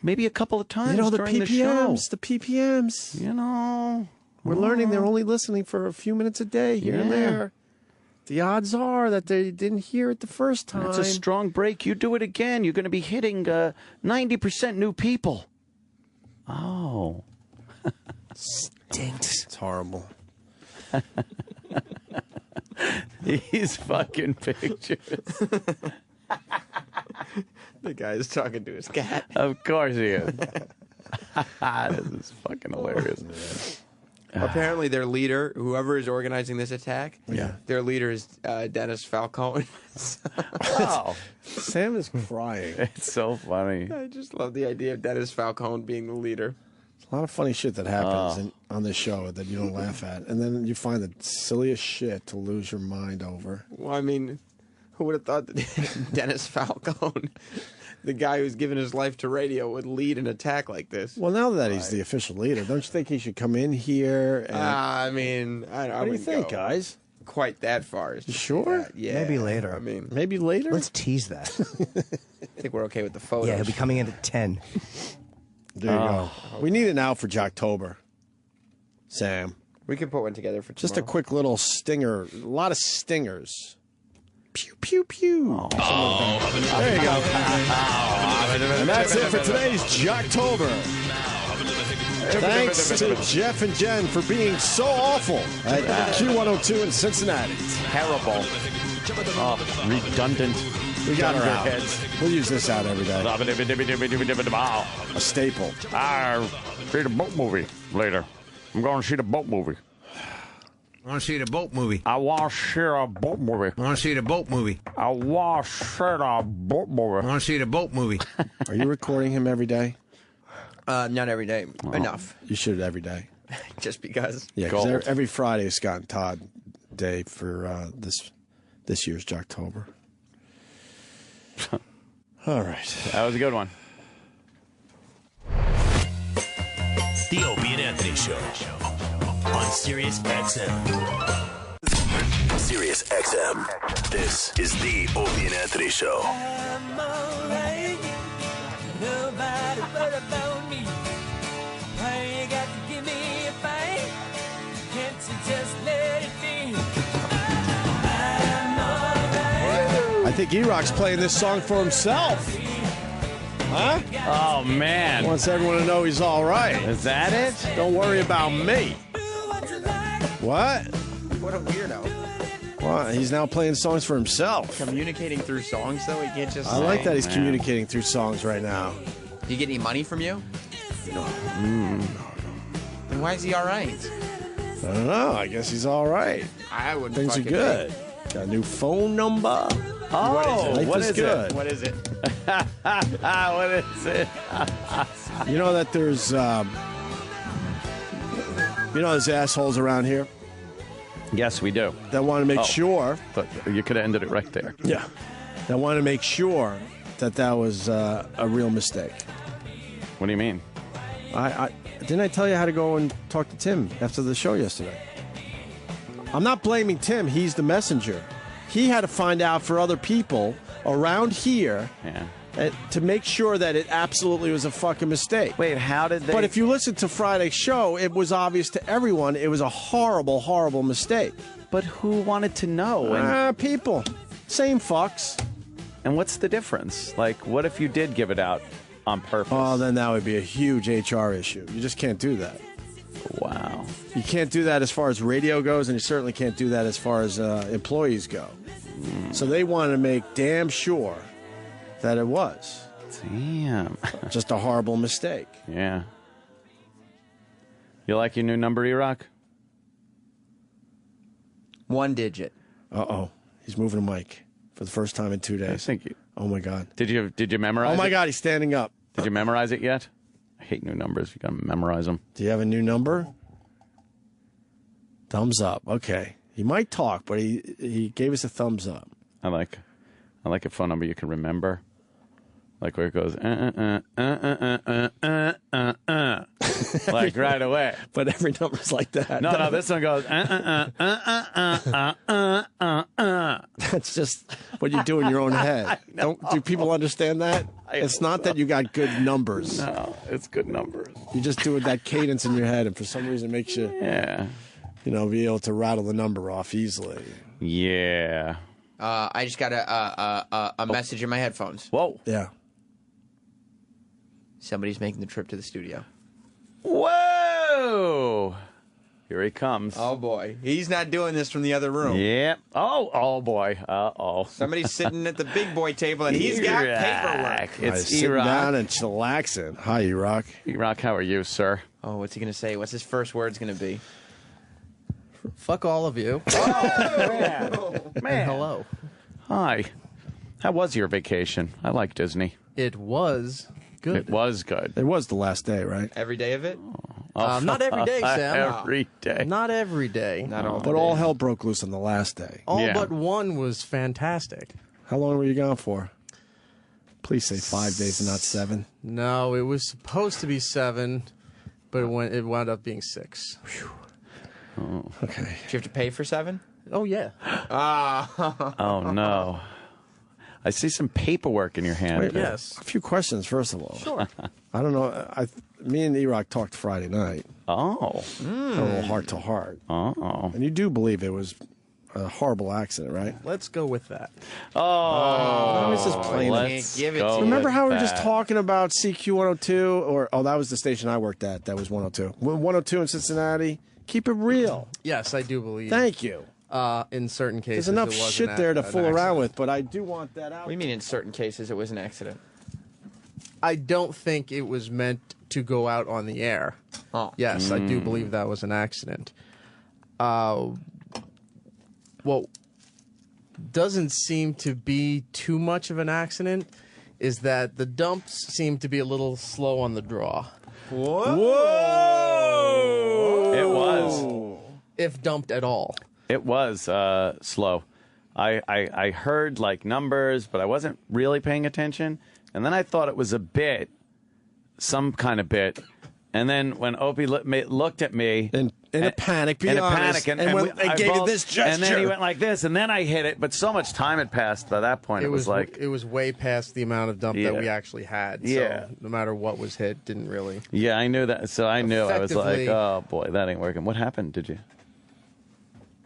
Maybe a couple of times during the show. The PPMs. We're learning they're only listening for a few minutes a day here and there. The odds are that they didn't hear it the first time. It's a strong break. You do it again, you're going to be hitting 90% new people. Oh. Stinks. It's horrible. These fucking pictures. The guy's talking to his cat. Of course he is. This is fucking hilarious. Apparently, their leader, whoever is organizing this attack, their leader is Dennis Falcone. Oh, Sam is crying. It's so funny. I just love the idea of Dennis Falcone being the leader. A lot of funny shit that happens on this show that you don't laugh at, and then you find the silliest shit to lose your mind over. Well, I mean, who would have thought that Dennis Falcone, the guy who's given his life to radio, would lead an attack like this? Well, now that he's the official leader, don't you think he should come in here? And... I mean, what do you think, guys? Quite that far? You sure? Yeah, maybe later. I mean, maybe later. Let's tease that. I think we're okay with the photos. Yeah, he'll be coming in at 10. There you go. We need it now for Jocktober. Sam. We can put one together for tomorrow. Just a quick little stinger. A lot of stingers. Pew, pew, pew. There you go. And that's it for today's Jocktober. Thanks to Jeff and Jen for being so awful at Q102 in Cincinnati. Terrible. Redundant. We got her out. Heads. We'll use this out every day. A staple. I'll see the boat movie later. I'm going to see the boat movie. I want to see the boat movie. I want to see a boat movie. I want to see the boat movie. I want to see the boat movie. I want to see the boat movie. Are you recording him every day? Not every day. Enough. You should every day. Just because. Yeah, because every Friday is Scott and Todd Day for this year's Jocktober. All right. That was a good one. The Opie and Anthony Show on Sirius XM. Sirius XM. This is the Opie and Anthony Show. I'm alright. Nobody but about me. Why you got to give me a fight? Can't you just let it be? I'm alright. I think E-Rock's playing this song for himself. Huh? Oh, man. Wants everyone to know he's all right. Is that it? Don't worry about me. What? What a weirdo. Well, he's now playing songs for himself. Communicating through songs, though? He can't just I like that he's communicating through songs right now. Do you get any money from you? No. Then why is he all right? I don't know. I guess he's all right. I would. Things are good. Got a new phone number. Oh, what is it? What is Good. it? What is it? What is it? You know that there's assholes around here? Yes, we do. That want to make sure. But you could have ended it right there. Yeah. That want to make sure that was a real mistake. What do you mean? Didn't I tell you how to go and talk to Tim after the show yesterday? I'm not blaming Tim. He's the messenger. He had to find out for other people around here to make sure that it absolutely was a fucking mistake. Wait, how did they... But if you listen to Friday's show, it was obvious to everyone it was a horrible, horrible mistake. But who wanted to know? People. Same fucks. And what's the difference? Like, what if you did give it out on purpose? Oh, then that would be a huge HR issue. You just can't do that. Wow. You can't do that as far as radio goes, and you certainly can't do that as far as employees go. So they wanted to make damn sure that it was. Damn. Just a horrible mistake. Yeah. You like your new number, Erock? 1 digit. Uh-oh. He's moving a mic for the first time in 2 days. Thank you. Oh, my God. Did you memorize it? Oh, my God, he's standing up. Did you memorize it yet? I hate new numbers. You got to memorize them. Do you have a new number? Thumbs up. Okay. He might talk, but he gave us a thumbs up. I like a phone number you can remember. Like where it goes, like right away. But every number's like that. No, this one goes, That's just what you do in your own head. Do people understand that? It's not that you got good numbers. No, it's good numbers. You just do that cadence in your head, and for some reason it makes you, be able to rattle the number off easily. Yeah. I just got a message in my headphones. Whoa. Yeah. Somebody's making the trip to the studio. Whoa! Here he comes. Oh, boy. He's not doing this from the other room. Yep. Oh, boy. Uh-oh. Somebody's sitting at the big boy table, and he's got paperwork. It's sitting Erock. down and chillaxing. Hi, Erock. Erock, how are you, sir? Oh, what's he going to say? What's his first words going to be? Fuck all of you. Man. Hello. Hi. How was your vacation? I like Disney. It was good. It was good. It was the last day, right? Every day of it? Not every day, Sam. Every day. Not every day. Not all. But all hell broke loose on the last day. All but one was fantastic. How long were you gone for? Please say 5 days and not 7. No, it was supposed to be 7, but it wound up being 6. Oh. Okay. Did you have to pay for 7? Oh, yeah. Oh, no. I see some paperwork in your hand. Wait, yes. A few questions, first of all. Sure. I don't know. Me and Erock talked Friday night. Oh. A little heart to heart. Uh-oh. And you do believe it was a horrible accident, right? Let's go with that. I was just playing it. Remember how we were just talking about CQ 102? That was the station I worked at. That was 102. 102 in Cincinnati. Keep it real. Yes, I do believe. Thank you. In certain cases, there's enough it was shit there to fool around with, but I do want that out. What do you mean in certain cases it was an accident? I don't think it was meant to go out on the air. Oh. Yes, I do believe that was an accident. What doesn't seem to be too much of an accident is that the dumps seem to be a little slow on the draw. Whoa! It was. If dumped at all. It was slow. I heard like numbers, but I wasn't really paying attention. And then I thought it was a bit, some kind of bit. And then when Opie looked at me in a panic, and gave you this gesture, and then he went like this, and then I hit it. But so much time had passed by that point. It was like it was way past the amount of dump that we actually had. So no matter what was hit, didn't really. Yeah, I knew that. So I knew I was like, oh boy, that ain't working. What happened? Did you?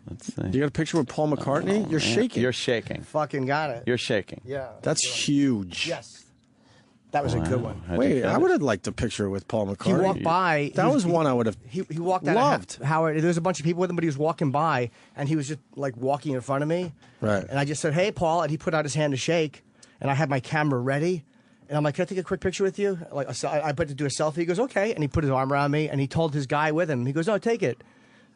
Let's see. You got a picture with Paul McCartney? You're shaking. You're shaking. Fucking got it. You're shaking. Yeah. That's huge. Yes. That was a good one. Wait, I would have liked a picture with Paul McCartney. He walked by. That was one I would have. He walked out. Loved. Howard. There was a bunch of people with him, but he was walking by, and he was just like walking in front of me. Right. And I just said, "Hey, Paul," and he put out his hand to shake, and I had my camera ready, and I'm like, "Can I take a quick picture with you?" Like I put to do a selfie. He goes, "Okay," and he put his arm around me, and he told his guy with him. He goes, "No, take it."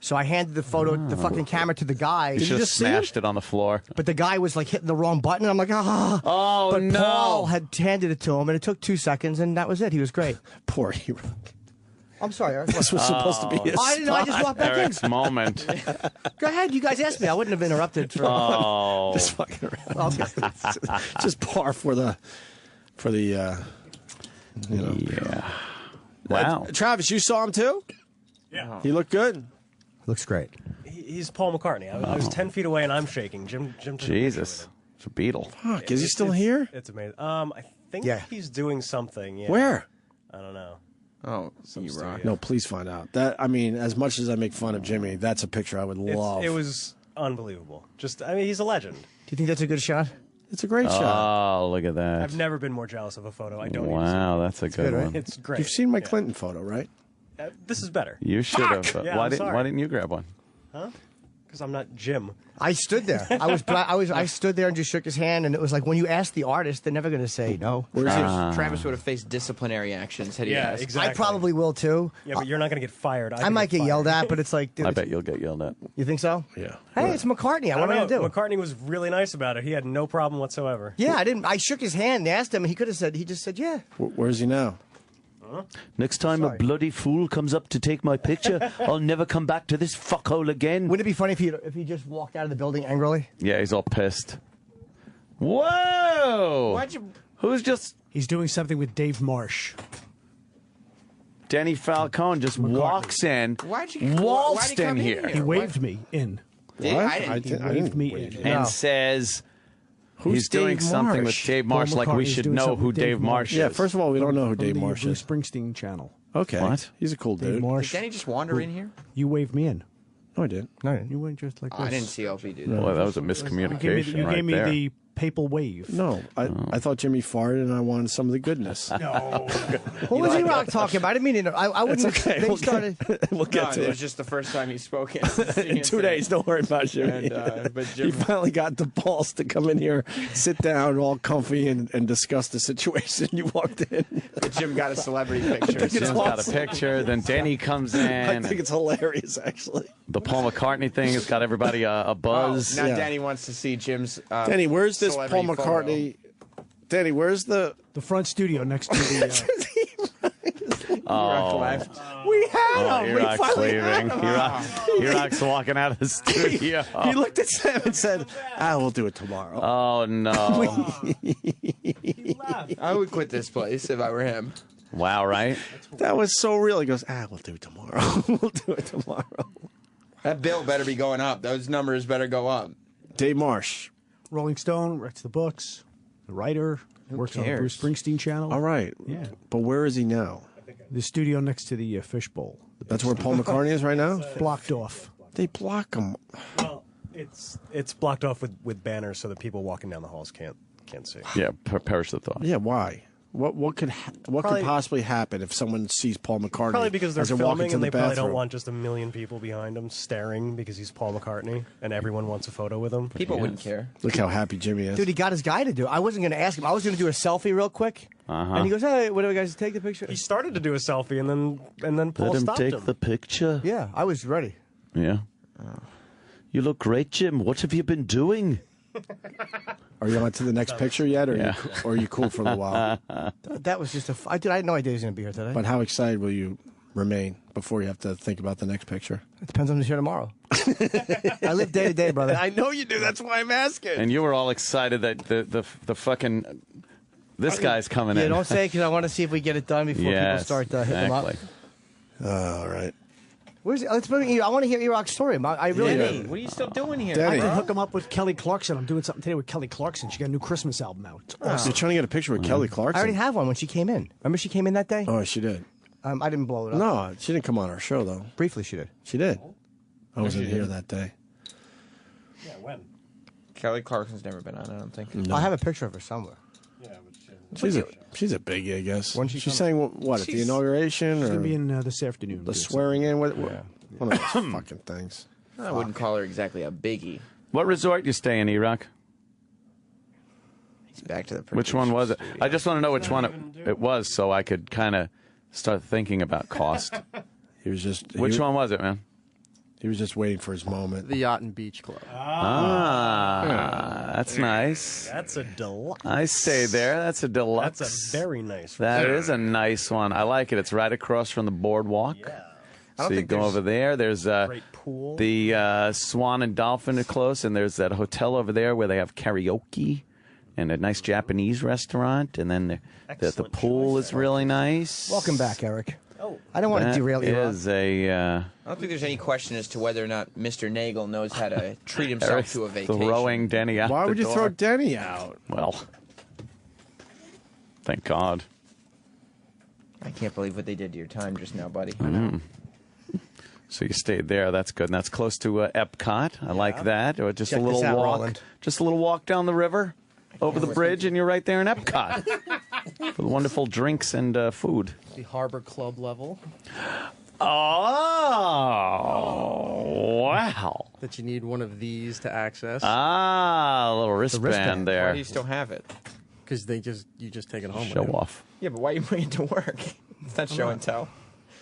So I handed the fucking camera to the guy. You should have smashed it on the floor. But the guy was like hitting the wrong button. I'm like, ah. Oh, but no. Paul had handed it to him, and it took 2 seconds, and that was it. He was great. Poor hero. I'm sorry, Eric. This was supposed to be his I didn't know. I just walked back Eric's in. moment. Go ahead. You guys asked me. I wouldn't have interrupted. Just fucking around. Okay. Just par for the you know. Yeah. Wow. Travis, you saw him too? Yeah. He looked good. Looks great. He's Paul McCartney. I was 10 feet away and I'm shaking. Jim took a picture Jesus. It's a Beatle. Fuck, is he still here? It's amazing. I think he's doing something. Yeah. Where? I don't know. Oh, E-Rock. No, please find out. That I mean, as much as I make fun of Jimmy, that's a picture I would love. It was unbelievable. He's a legend. Do you think that's a good shot? It's a great shot. Oh, look at that. I've never been more jealous of a photo. I don't. Wow, that's a good one. It's great. You've seen my Clinton photo, right? This is better. You should have. Yeah, why I'm didn't you grab one? Huh? Because I'm not Jim. I stood there. I stood there and just shook his hand, and it was like when you ask the artist, they're never going to say no. Travis would have faced disciplinary actions had he asked. Exactly. I probably will too. Yeah, but you're not going to get fired. I might get yelled at, but it's like. Dude, I bet you'll get yelled at. You think so? Yeah. Hey, it's McCartney. What am I going to do? McCartney was really nice about it. He had no problem whatsoever. Yeah, I didn't. I shook his hand and asked him, and he could have said. He just said, yeah. Where's he now? Next time a bloody fool comes up to take my picture, I'll never come back to this fuckhole again. Wouldn't it be funny if he just walked out of the building angrily? Yeah, he's all pissed. Whoa! Why'd you? Who's just? He's doing something with Dave Marsh. Danny Falcone just walks in, why'd he waltzed come in here. He waved me in. What? I waved me in. And says he's Dave doing something with Marsh? Dave Marsh, like we McCartney's should doing know something who with Dave Marsh is. Yeah, first of all, we don't know who From Dave the Marsh Bruce is. Springsteen channel. Okay. What? He's a cool Dave dude. Marsh. Did Danny just wander in here? You waved me in. No, I didn't. No, you went just like this. I didn't see Opie do that. Boy, that was a You miscommunication gave right me there. the papal wave. No, I thought Jimmy farted and I wanted some of the goodness. No. What was E-Rock talking about? I didn't mean I wouldn't. It's okay. They started. We'll get to it it. was just the first time he's spoken. In 2 days, don't worry about Jimmy. But He Jim, finally got the balls to come in here, sit down, all comfy, and discuss the situation. You walked in. Jim got a celebrity picture. Jim's got a picture. Then Danny comes in. I think it's hilarious, actually. The Paul McCartney thing has got everybody a buzz. Now Danny wants to see Jim's. Danny, where's this Paul celebrity McCartney? Danny, where's the front studio next to the. Oh, left. We had him. We E-Rock's finally leaving. had him. E-Rock's walking out of the studio. He looked at Sam and said, we'll do it tomorrow. Oh, no. I would quit this place if I were him. Wow, right? That was so real. He goes, we'll do it tomorrow. We'll do it tomorrow. That bill better be going up. Those numbers better go up. Dave Marsh. Rolling Stone writes the books. The writer works on the cares? Bruce Springsteen channel. All right. Yeah. But where is he now? The studio next to the fishbowl. That's where Paul McCartney is right now? Blocked off. They block him. Well, it's blocked off with banners so that people walking down the halls can't see. Yeah, perish the thought. Yeah, why? What could possibly happen if someone sees Paul McCartney? Probably because they're as walking filming to and the they probably bathroom? don't want just a million people behind them staring because he's Paul McCartney and everyone wants a photo with him. People wouldn't care. Look how happy Jimmy is. Dude, he got his guy to do it. I wasn't going to ask him. I was going to do a selfie real quick. And he goes, hey, whatever, guys, take the picture. He started to do a selfie and then Paul Let him stopped take him. the picture. Yeah, I was ready. Yeah. You look great, Jim. What have you been doing? Are you on to the next picture yet, or are you cool for a while? That was just I had no idea he was going to be here today. But how excited will you remain before you have to think about the next picture? It depends on who's here tomorrow. I live day to day, brother. I know you do. That's why I'm asking. And you were all excited that the fucking this guy's coming Yeah, in. don't say it because I want to see if we get it done before people start hitting them up. All right. Where's let's bring I want to hear E-Rock's story. I really Danny, do. what are you still doing here? I Danny. can hook him up with Kelly Clarkson. I'm doing something today with Kelly Clarkson. She got a new Christmas album out. It's awesome. You're trying to get a picture with Kelly Clarkson? I already have one when she came in. Remember she came in that day? Oh, she did. I didn't blow it up. No, she didn't come on our show, though. Briefly, she did. She did. I wasn't here that day. Yeah, when? Kelly Clarkson's never been on, I don't think. No. I have a picture of her somewhere. Yeah, She's a biggie, I guess. When she She's saying what at the inauguration She's or going to be in this afternoon. the swearing in? What, one of those fucking things. I wouldn't call her exactly a biggie. What resort you stay in, E-Rock? He's back to the Which one was it? I just want to know which one it was so I could kind of start thinking about cost. He was just. Which one was it, man? He was just waiting for his moment. The Yacht and Beach Club. That's nice. That's a deluxe. I stay there. That's a deluxe. That's a very nice one. That is a nice one. I like it. It's right across from the boardwalk. Yeah. So you go over there. There's great pool. The Swan and Dolphin are close, and there's that hotel over there where they have karaoke and a nice Japanese restaurant, and then the pool is really nice. Welcome back, Eric. I don't want to derail you. I don't think there's any question as to whether or not Mr. Nagel knows how to treat himself Eric's to a vacation. throwing Denny out. Why would the you door. throw Denny out? Well, thank God. I can't believe what they did to your time just now, buddy. So you stayed there. That's good. And that's close to Epcot. I like that. Or just Check a little this out, walk. Roland. Just a little walk down the river, over the bridge, and you're right there in Epcot for the wonderful drinks and food. The Harbor Club level. Oh, wow. That you need one of these to access. Ah, a little wristband there. Why do you still have it? Because you just take it home. Show with you. off. Yeah, but why you bring it to work? It's not show and tell.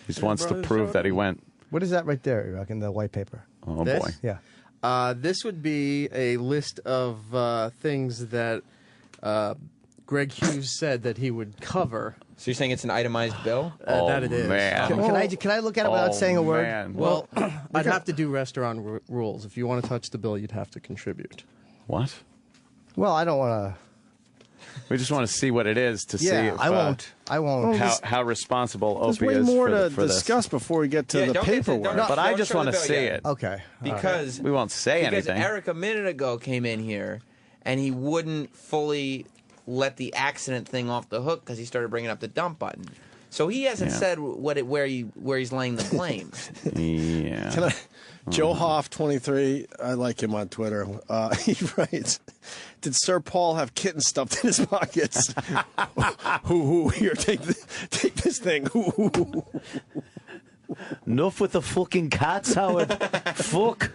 He just wants to prove that he went. What is that right there, Eric, in the white paper? Oh, This? boy. Yeah. This would be a list of things that Greg Hughes said that he would cover. So you're saying it's an itemized bill? That it is. Man. Can I look at it without saying a word? Man. Well, I'd have to do restaurant rules. If you want to touch the bill, you'd have to contribute. What? Well, I don't want to. We just want to see what it is to see if, I won't. how responsible There's Opie way is more to for this. discuss before we get to the don't get to- paperwork. don't- But I don't just show want the to bill see yet. it. Okay. Because We won't say because anything. Eric a minute ago came in here and he wouldn't fully let the accident thing off the hook because he started bringing up the dump button. So he hasn't said where he's laying the blame. Yeah. Can I, Joe Hoff 23, I like him on Twitter. He writes, "Did Sir Paul have kittens stuffed in his pockets?" Here, take this thing. Enough with the fucking cats, Howard. Fuck.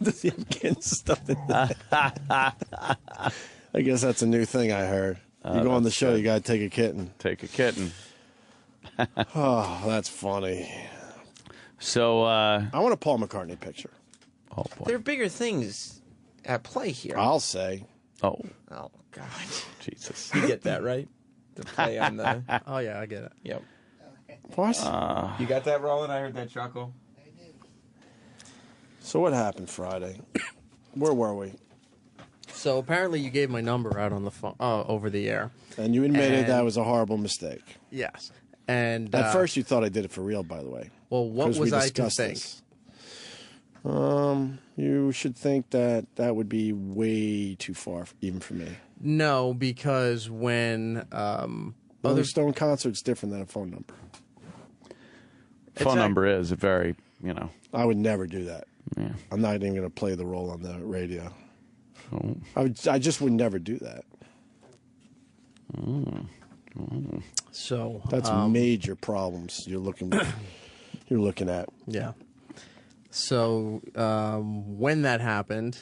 Does he have kittens stuffed in his I guess that's a new thing I heard. You go on the show, you got to take a kitten. Take a kitten. Oh, that's funny. So, I want a Paul McCartney picture. Oh, boy. There are bigger things at play here. I'll say. Oh, Oh, God. Jesus. You get that, right? The play on the... Oh, yeah, I get it. Yep. What? You got that, Roland? I heard that chuckle. So what happened Friday? Where were we? So apparently you gave my number out on the phone, over the air. And you admitted And- that was a horrible mistake. Yes. And At first you thought I did it for real, by the way. well, what 'Cause was we I to discussed think? this. You should think that that would be way too far, even for me. No, because when Rolling Stone concert's different than a phone number. Phone number is a very, I would never do that. Yeah. I'm not even going to play the role on the radio. Oh. I just would never do that. So That's major problems you're looking at. Yeah. So when that happened,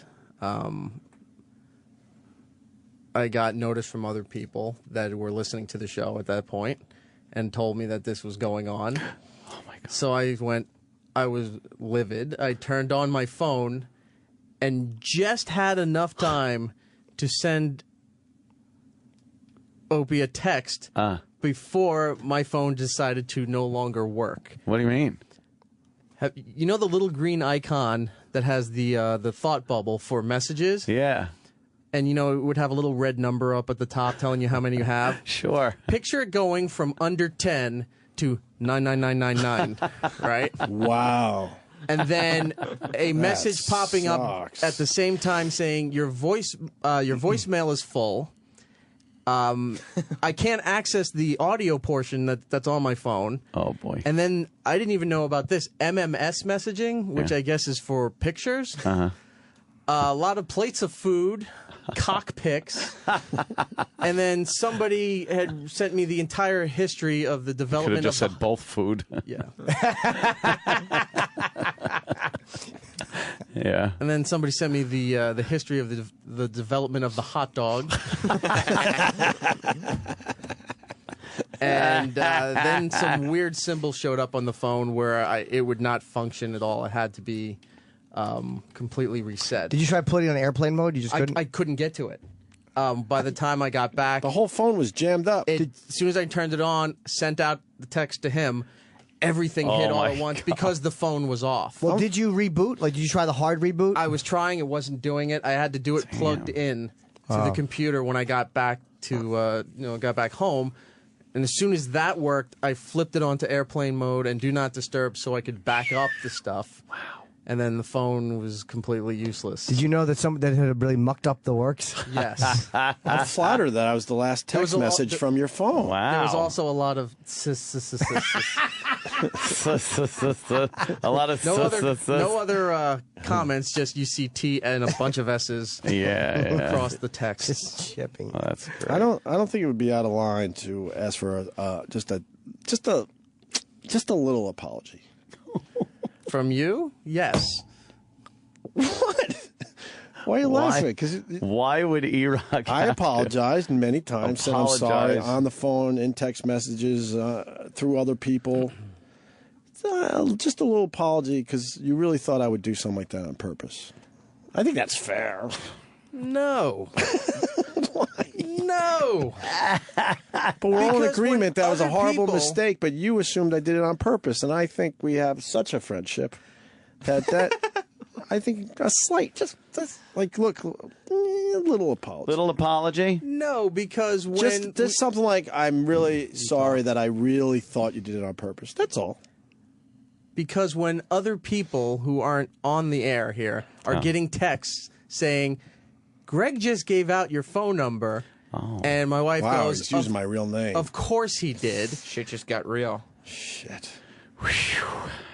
I got notice from other people that were listening to the show at that point and told me that this was going on. Oh, my God. So I was livid. I turned on my phone and just had enough time to send Opie a text before my phone decided to no longer work. What do you mean? You know the little green icon that has the thought bubble for messages? Yeah. And it would have a little red number up at the top telling you how many you have? Sure. Picture it going from under 10 to 99999, right? Wow. And then a message popping up at the same time saying your voicemail is full. I can't access the audio portion that's on my phone. Oh, boy. And then I didn't even know about this MMS messaging, which I guess is for pictures. Uh-huh. A lot of plates of food, cock pics, and then somebody had sent me the entire history of the Could development have just of said both food. Yeah. Yeah. And then somebody sent me the history of the development of the hot dog. And then some weird symbol showed up on the phone where it would not function at all. It had to be completely reset. Did you try putting it on airplane mode? You just couldn't? I couldn't get to it. By the time I got back, the whole phone was jammed up. As soon as I turned it on, sent out the text to him, everything hit all at once because the phone was off. Well, did you reboot? Like, did you try the hard reboot? I was trying. It wasn't doing it. I had to do it plugged in to the computer when I got back to got back home. And as soon as that worked, I flipped it onto airplane mode and do not disturb so I could back up the stuff. Wow. And then the phone was completely useless. Did you know that that had really mucked up the works? Yes. I'm flattered that I was the last text message from your phone. Wow. There was also a lot of no other comments, just UCT and a bunch of S's across the text. Just shipping. Oh, that's great. I don't think it would be out of line to ask for just a little apology. From you? Yes. What? Why are you laughing? Why would Erik? I apologized many times, said I'm sorry on the phone, in text messages, through other people. Just a little apology because you really thought I would do something like that on purpose. I think that's fair. No. No. But we're all in agreement that was a horrible mistake, but you assumed I did it on purpose, and I think we have such a friendship that I think a slight, just like, look, a little apology. Little apology? No, because when... Just something like, I'm really sorry that I really thought you did it on purpose. That's all. Because when other people who aren't on the air here are getting texts saying, Greg just gave out your phone number... Oh. And my wife goes, he's using my real name. Of course he did. Shit just got real. Shit.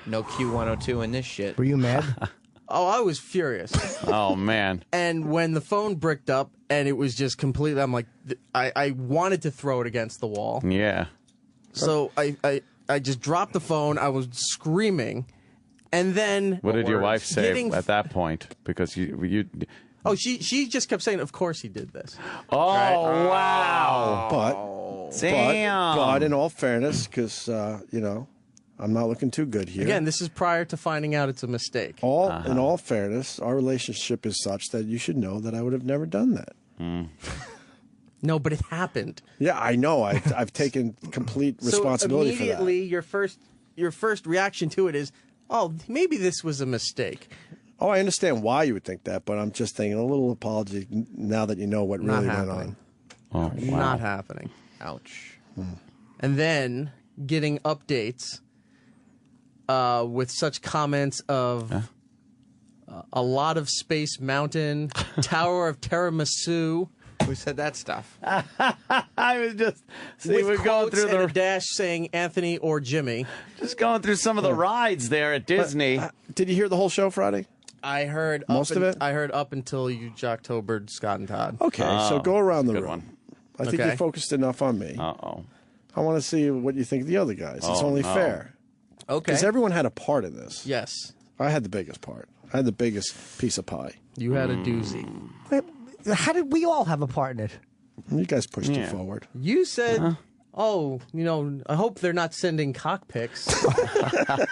No Q102 in this shit. Were you mad? Oh, I was furious. Oh, man. And when the phone bricked up and it was just completely, I'm like, I wanted to throw it against the wall. Yeah. So I just dropped the phone. I was screaming. And then... What did your wife say at that point? Because you Oh, she just kept saying, of course he did this. Oh, wow. But in all fairness, because, I'm not looking too good here. Again, this is prior to finding out it's a mistake. In all fairness, our relationship is such that you should know that I would have never done that. No, but it happened. Yeah, I know. I've taken complete responsibility for that. So immediately, your first reaction to it is, oh, maybe this was a mistake. Oh, I understand why you would think that, but I'm just thinking a little apology now that you know what really went on. Oh, wow. Not happening. Ouch. And then getting updates with such comments of a lot of Space Mountain, Tower of Tiramisu. Who said that stuff? I was just we're going through the dash saying Anthony or Jimmy. Just going through some of the rides there at Disney. Did you hear the whole show Friday? I heard most of it. I heard up until you Jocktobered Scott and Todd. Okay, so go around the room. One. I think you focused enough on me. Uh-oh. I want to see what you think of the other guys. It's only fair. Okay. Because everyone had a part in this. Yes. I had the biggest part. I had the biggest piece of pie. You had a doozy. Wait, how did we all have a part in it? You guys pushed it forward. You said, oh, I hope they're not sending cockpicks.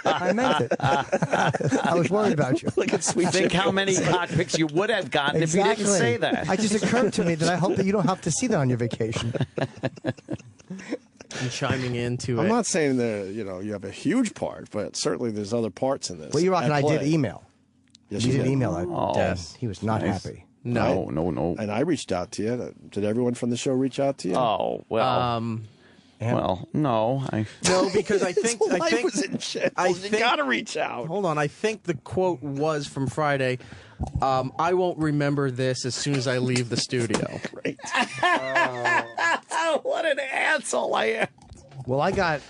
I meant it. I was worried about you. Look at sweet Think how many cockpicks you would have gotten if you didn't say that. It just occurred to me that I hope that you don't have to see that on your vacation. And chiming into I'm not saying that you have a huge part, but certainly there's other parts in this. Well, Erik and I did email. Yes, you did email. Yes. He was not happy. No. And I reached out to you. Did everyone from the show reach out to you? Oh, well. Well, no. No, because I think life was in shambles. You got to reach out. Hold on. I think the quote was from Friday. I won't remember this as soon as I leave the studio. Great. What an asshole I am. Well, I'm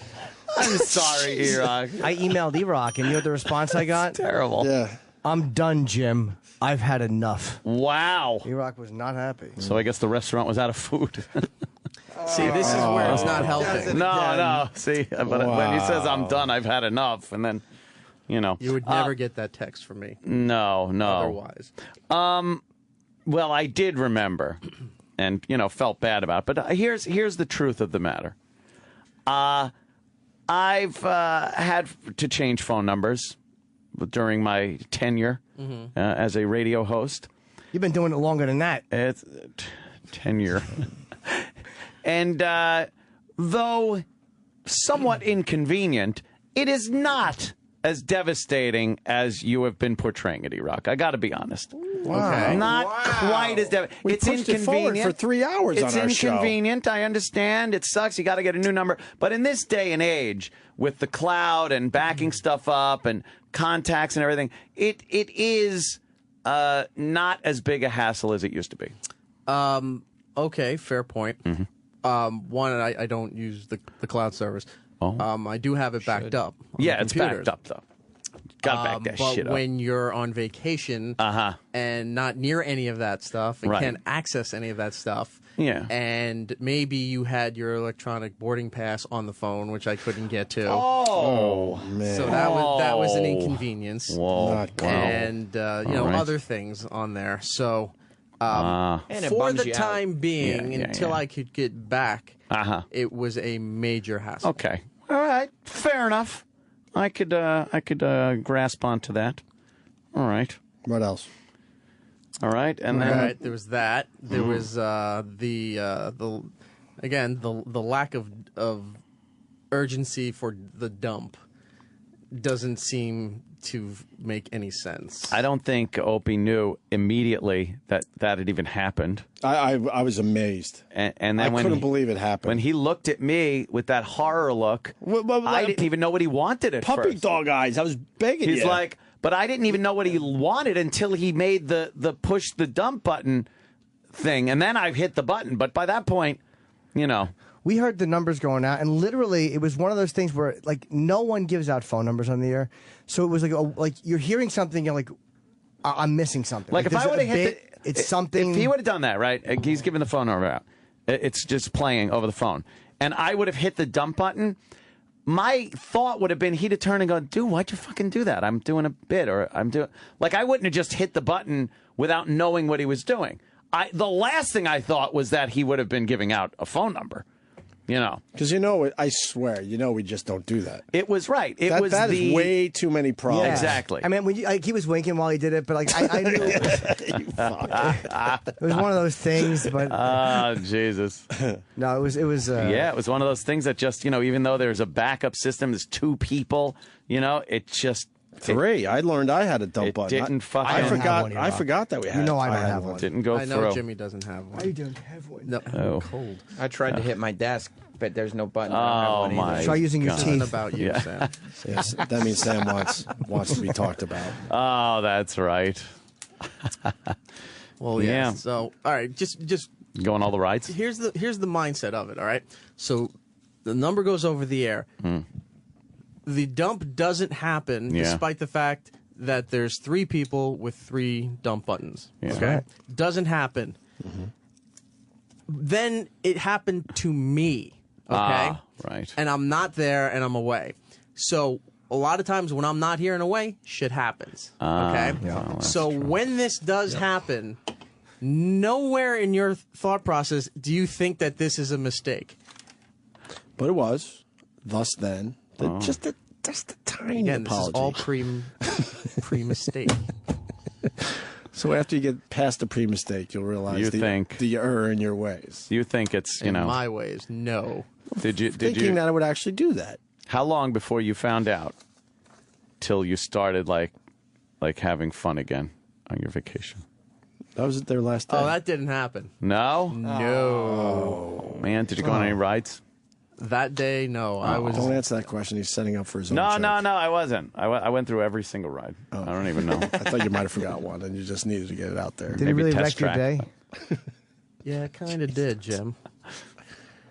sorry, Erik. I emailed Erik, and you know the response I got? Terrible. Yeah. I'm done, Jim. I've had enough. Wow. Erik was not happy. So I guess the restaurant was out of food. See, this is where it's not helping. No. See, but when he says I'm done, I've had enough, and then, You would never get that text from me. No. Otherwise. Well, I did remember and, felt bad about it. But here's the truth of the matter. I've had to change phone numbers during my tenure as a radio host. You've been doing it longer than that. It's tenure. And though somewhat inconvenient, it is not as devastating as you have been portraying it, E-Rock. I got to be honest. Wow. Okay. Not quite as devastating. We It's pushed it forward inconvenient. for 3 hours It's on our show. inconvenient. I understand. It sucks. You got to get a new number. But in this day and age, with the cloud and backing stuff up and contacts and everything, it is not as big a hassle as it used to be. Okay, fair point. One, I don't use the cloud service. I do have it backed up. On Yeah, the it's computer. backed up, though. Got to back that but shit up. when you're on vacation and not near any of that stuff and Right. can't access any of that stuff, Yeah. and maybe you had your electronic boarding pass on the phone, which I couldn't get to. Oh, man. So that was an inconvenience. Whoa. And All right. other things on there. So And it for bums the you out. time being, Yeah, until I could get back, it was a major hassle. Okay. All right. Fair enough. I could grasp onto that. All right. What else? All right. And then Right, there was that. There was the lack of urgency for the dump doesn't seem to make any sense. I don't think Opie knew immediately that had even happened. I was amazed. And then I when couldn't believe it happened. When he looked at me with that horror look, I didn't even know what he wanted at Puppy first. dog eyes. I was begging He's you. like, but I didn't even know what he wanted until he made the push the dump button thing. And then I hit the button. But by that point, We heard the numbers going out, and literally, it was one of those things where, like, no one gives out phone numbers on the air. So it was like you're hearing something, you're like, I'm missing something. Like if there's I a would have hit bit, it's something. If he would have done that, right? He's giving the phone number out. It's just playing over the phone. And I would have hit the dump button. My thought would have been he'd have turned and gone, dude, why'd you fucking do that? I'm doing a bit, or I'm doing... Like, I wouldn't have just hit the button without knowing what he was doing. The last thing I thought was that he would have been giving out a phone number. Because I swear, we just don't do that. It was right. That is way too many problems. Yeah. Exactly. I mean, he was winking while he did it, but like I knew it was one of those things. But oh Jesus! No, it was. Yeah, it was one of those things that just even though there's a backup system, there's two people. It just. Three. I learned I had a dump button. Didn't fucking. I forgot that we had. I don't have one. Didn't go I through. know Jimmy doesn't have one. I don't have one. No, Oh. cold. I tried to hit my desk, but there's no button. I Oh, don't have one my either. Try using your Something teeth. about you, Yeah. Sam. Yes, that means Sam wants to be talked about. Oh, that's right. Well, yeah. So, all right, just Go on all the rides. here's the mindset of it. All right. So, the number goes over the air. The dump doesn't happen, Yeah. despite the fact that there's 3 people with 3 dump buttons. Yeah. Okay, doesn't happen. Then it happened to me. Okay, Right. and I'm not there, and I'm away. So a lot of times when I'm not here and away, shit happens. Okay, well, that's so when this does happen, nowhere in your thought process do you think that this is a mistake. But it was. Thus, then, just a tiny Again, this is apology. all pre-mistake. So after you get past the pre-mistake, you'll realize the error in your ways. You think it's In my ways, no. Did you Thinking that I would actually do that. How long before you found out? Till you started like having fun again on your vacation? That was their last day. Oh, that didn't happen. No. No. Oh, man, did you go on any rides? That day, no. I was. Don't answer that question. He's setting up for his own No, joke. no, I wasn't. I went through every single ride. I don't even know. I thought you might have forgot one, and you just needed to get it out there. Did it really wreck your day? Yeah, it kind of did, Jim.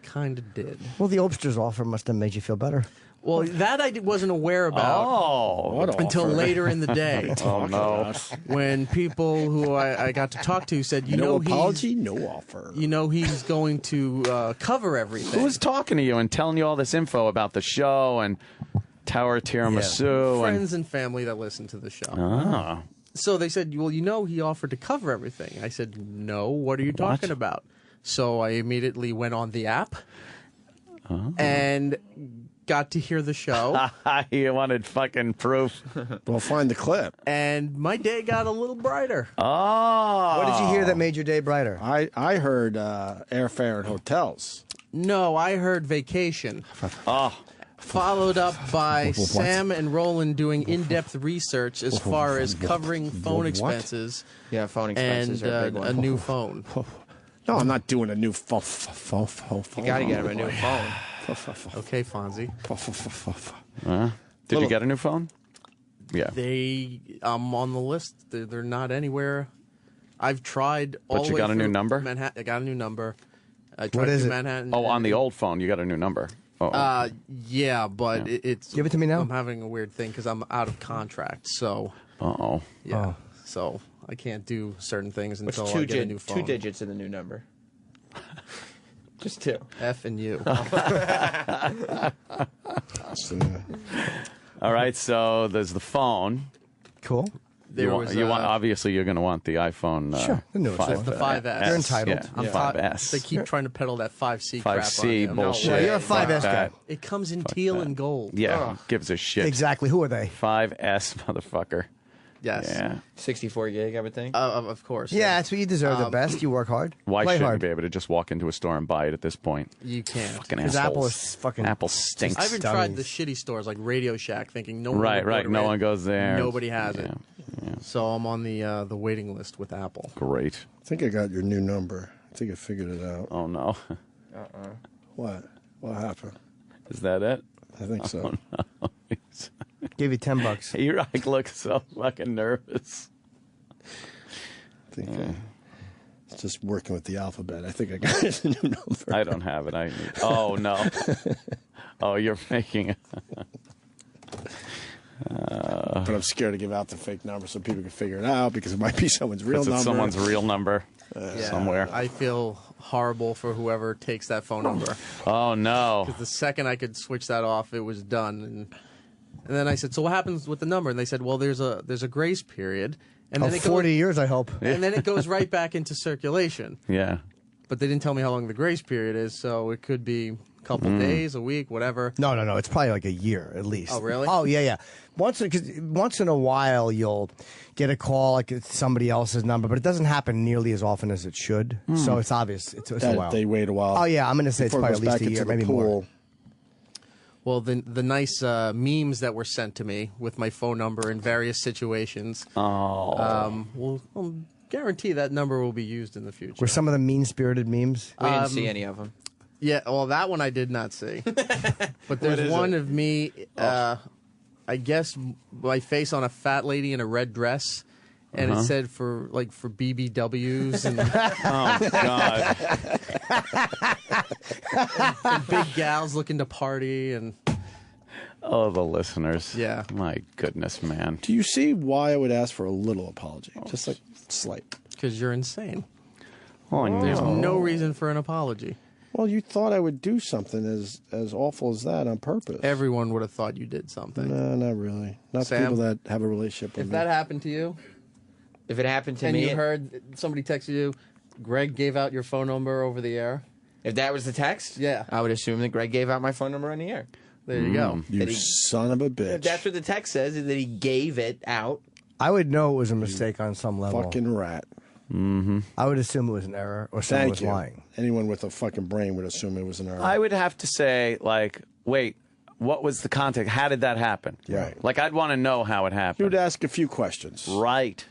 Kind of did. Well, the Obster's offer must have made you feel better. Well, that I wasn't aware about until offer? later in the day. Oh, no. When people who I got to talk to said, no apology, no offer. He's going to cover everything. Who was talking to you and telling you all this info about the show and Tower Tiramisu? Friends and family that listen to the show. Ah. So they said, well, he offered to cover everything. I said, no, what are you talking about? So I immediately went on the app and got to hear the show. You wanted fucking proof. Well, find the clip. And my day got a little brighter. Oh. What did you hear that made your day brighter? I heard airfare and hotels. No, I heard vacation. Oh. Followed up by What? Sam and Roland doing in-depth research as far as covering phone What? expenses. Yeah, phone expenses and are a big one. a new phone. No, I'm not doing a new phone. You got to get him a new phone. Okay, Fonzie. Did you get a new phone? Yeah. I'm on the list. They're not anywhere. I've tried all But the you way got a new through number? Manhattan. I got a new number. I tried What is through it? Manhattan. Oh, on the old phone, you got a new number. Oh. Yeah, but it's. Give it to me now. I'm having a weird thing because I'm out of contract. So. Uh-oh. Yeah. So I can't do certain things What's until I get a new phone. 2 digits in the new number? Just 2. F and U. All right, so there's the phone. Cool. Obviously, you're going to want the iPhone. Sure, the newest 5, one. The 5S. You're entitled. Yeah, 5S. They keep trying to peddle that 5C crap 5C on bullshit. No, you're a 5S guy. It comes in teal and gold. Yeah, Ugh. gives a shit. Exactly. Who are they? 5S, motherfucker. Yes. Yeah. 64 gig, I would think. Of course. Yeah, that's what you deserve the best. You work hard. Why Play shouldn't hard. you be able to just walk into a store and buy it at this point? You can't. Fucking Because assholes. Apple is fucking. Apple stinks. I even tried the shitty stores like Radio Shack, thinking no one. Right, would go right. to No it. one goes there. Nobody has it. Yeah. So I'm on the waiting list with Apple. Great. I think I got your new number. I think I figured it out. Oh, no. What? What happened? Is that it? I think so. Oh, no. Give you $10. You look so fucking nervous. I think it's just working with the alphabet. I think I got his new number. I don't have it. Oh, no. Oh, you're making it. But I'm scared to give out the fake number so people can figure it out because it might be someone's real It's number. someone's real number somewhere. I feel horrible for whoever takes that phone number. Oh, no. Because the second I could switch that off, it was done. And then I said, "So what happens with the number?" And they said, "Well, there's a grace period." And then it 40 years, I hope. And then it goes right back into circulation. Yeah. But they didn't tell me how long the grace period is, so it could be a couple days, a week, whatever. No. It's probably like a year at least. Oh, really? Oh, yeah. Once in a while, you'll get a call like it's somebody else's number, but it doesn't happen nearly as often as it should. So it's obvious. It's a while. They wait a while. Oh, yeah. I'm going to say it's before probably it at goes least back a year, into the maybe pool. more. Well, the nice memes that were sent to me with my phone number in various situations. Well, I'll guarantee that number will be used in the future. Were some of the mean-spirited memes? We didn't see any of them. Yeah, well, that one I did not see. But there's one of me, I guess, my face on a fat lady in a red dress. And it said for BBWs and Oh, God. and big gals looking to party and Oh, the listeners. Yeah. My goodness, man. Do you see why I would ask for a little apology? Just like slight. because you're insane. Oh, no. There's no reason for an apology. Well, you thought I would do something as awful as that on purpose. Everyone would have thought you did something. No, not really. Not Sam, people that have a relationship with If me. that happened to you, If it happened to and me, you heard somebody texted you, Greg gave out your phone number over the air. if that was the text, Yeah. I would assume that Greg gave out my phone number on the air. There you go. You son of a bitch. If that's what the text says, is that he gave it out. I would know it was a mistake on some level. Fucking rat. Mm-hmm. I would assume it was an error or someone Thank was you. lying. Anyone with a fucking brain would assume it was an error. I would have to say, wait, what was the context? How did that happen? Right. I'd want to know how it happened. You'd ask a few questions. Right.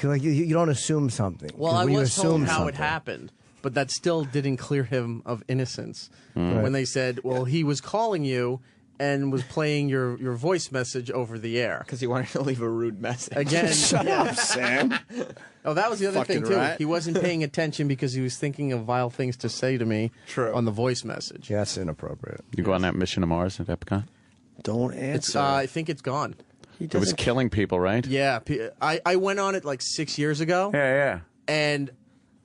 You don't assume something. Well, 'Cause I when you was told assume how it something- happened, but that still didn't clear him of innocence. Right. When they said, well, he was calling you and was playing your voice message over the air. Because he wanted to leave a rude message. Again, Shut up, Sam. Oh, that was the other Fucking thing, too. rat. He wasn't paying attention because he was thinking of vile things to say to me on the voice message. Yeah, that's inappropriate. You go on that mission to Mars at Epcot? Don't It's, answer. I think it's gone. It was killing people, right? Yeah, I went on it like 6 years ago. Yeah. And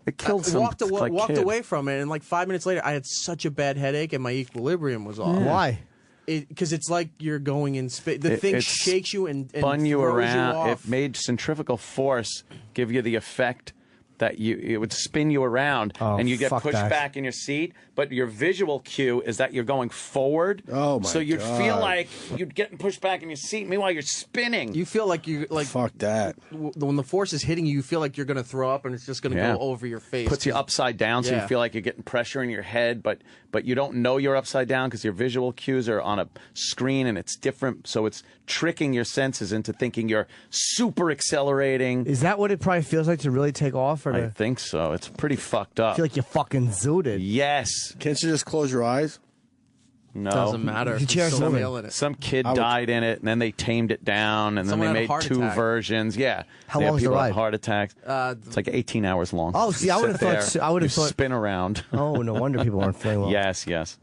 it killed I some walked kid. away from it, and like 5 minutes later, I had such a bad headache, and my equilibrium was off. Why? Because it's like you're going in space. The thing it shakes you and spun you throws around. You off. It made centrifugal force give you the effect that it would spin you around and you get fuck pushed that. back in your seat, but your visual cue is that you're going forward. Oh my So you'd God. feel like you're getting pushed back in your seat. Meanwhile, you're spinning. You feel like fuck that. When the force is hitting you, you feel like you're going to throw up and it's just going to go over your face. Puts you upside down, so you feel like you're getting pressure in your head, but you don't know you're upside down because your visual cues are on a screen and it's different. So it's tricking your senses into thinking you're super accelerating. Is that what it probably feels like to really take off? Or I think so. It's pretty fucked up. I feel like you're fucking zooted. Yes. Can't you just close your eyes? No. Doesn't matter. You There's still so feel in it. Some kid died in it, and then they tamed it down, and Someone then had they a heart made 2 attack. versions. Yeah. How They long have was the people have ride? heart attacks. It's like 18 hours long. Oh, see, I You would have sit thought. there, I would have you thought. spin around. Oh, no wonder people aren't feeling well. Yes, yes.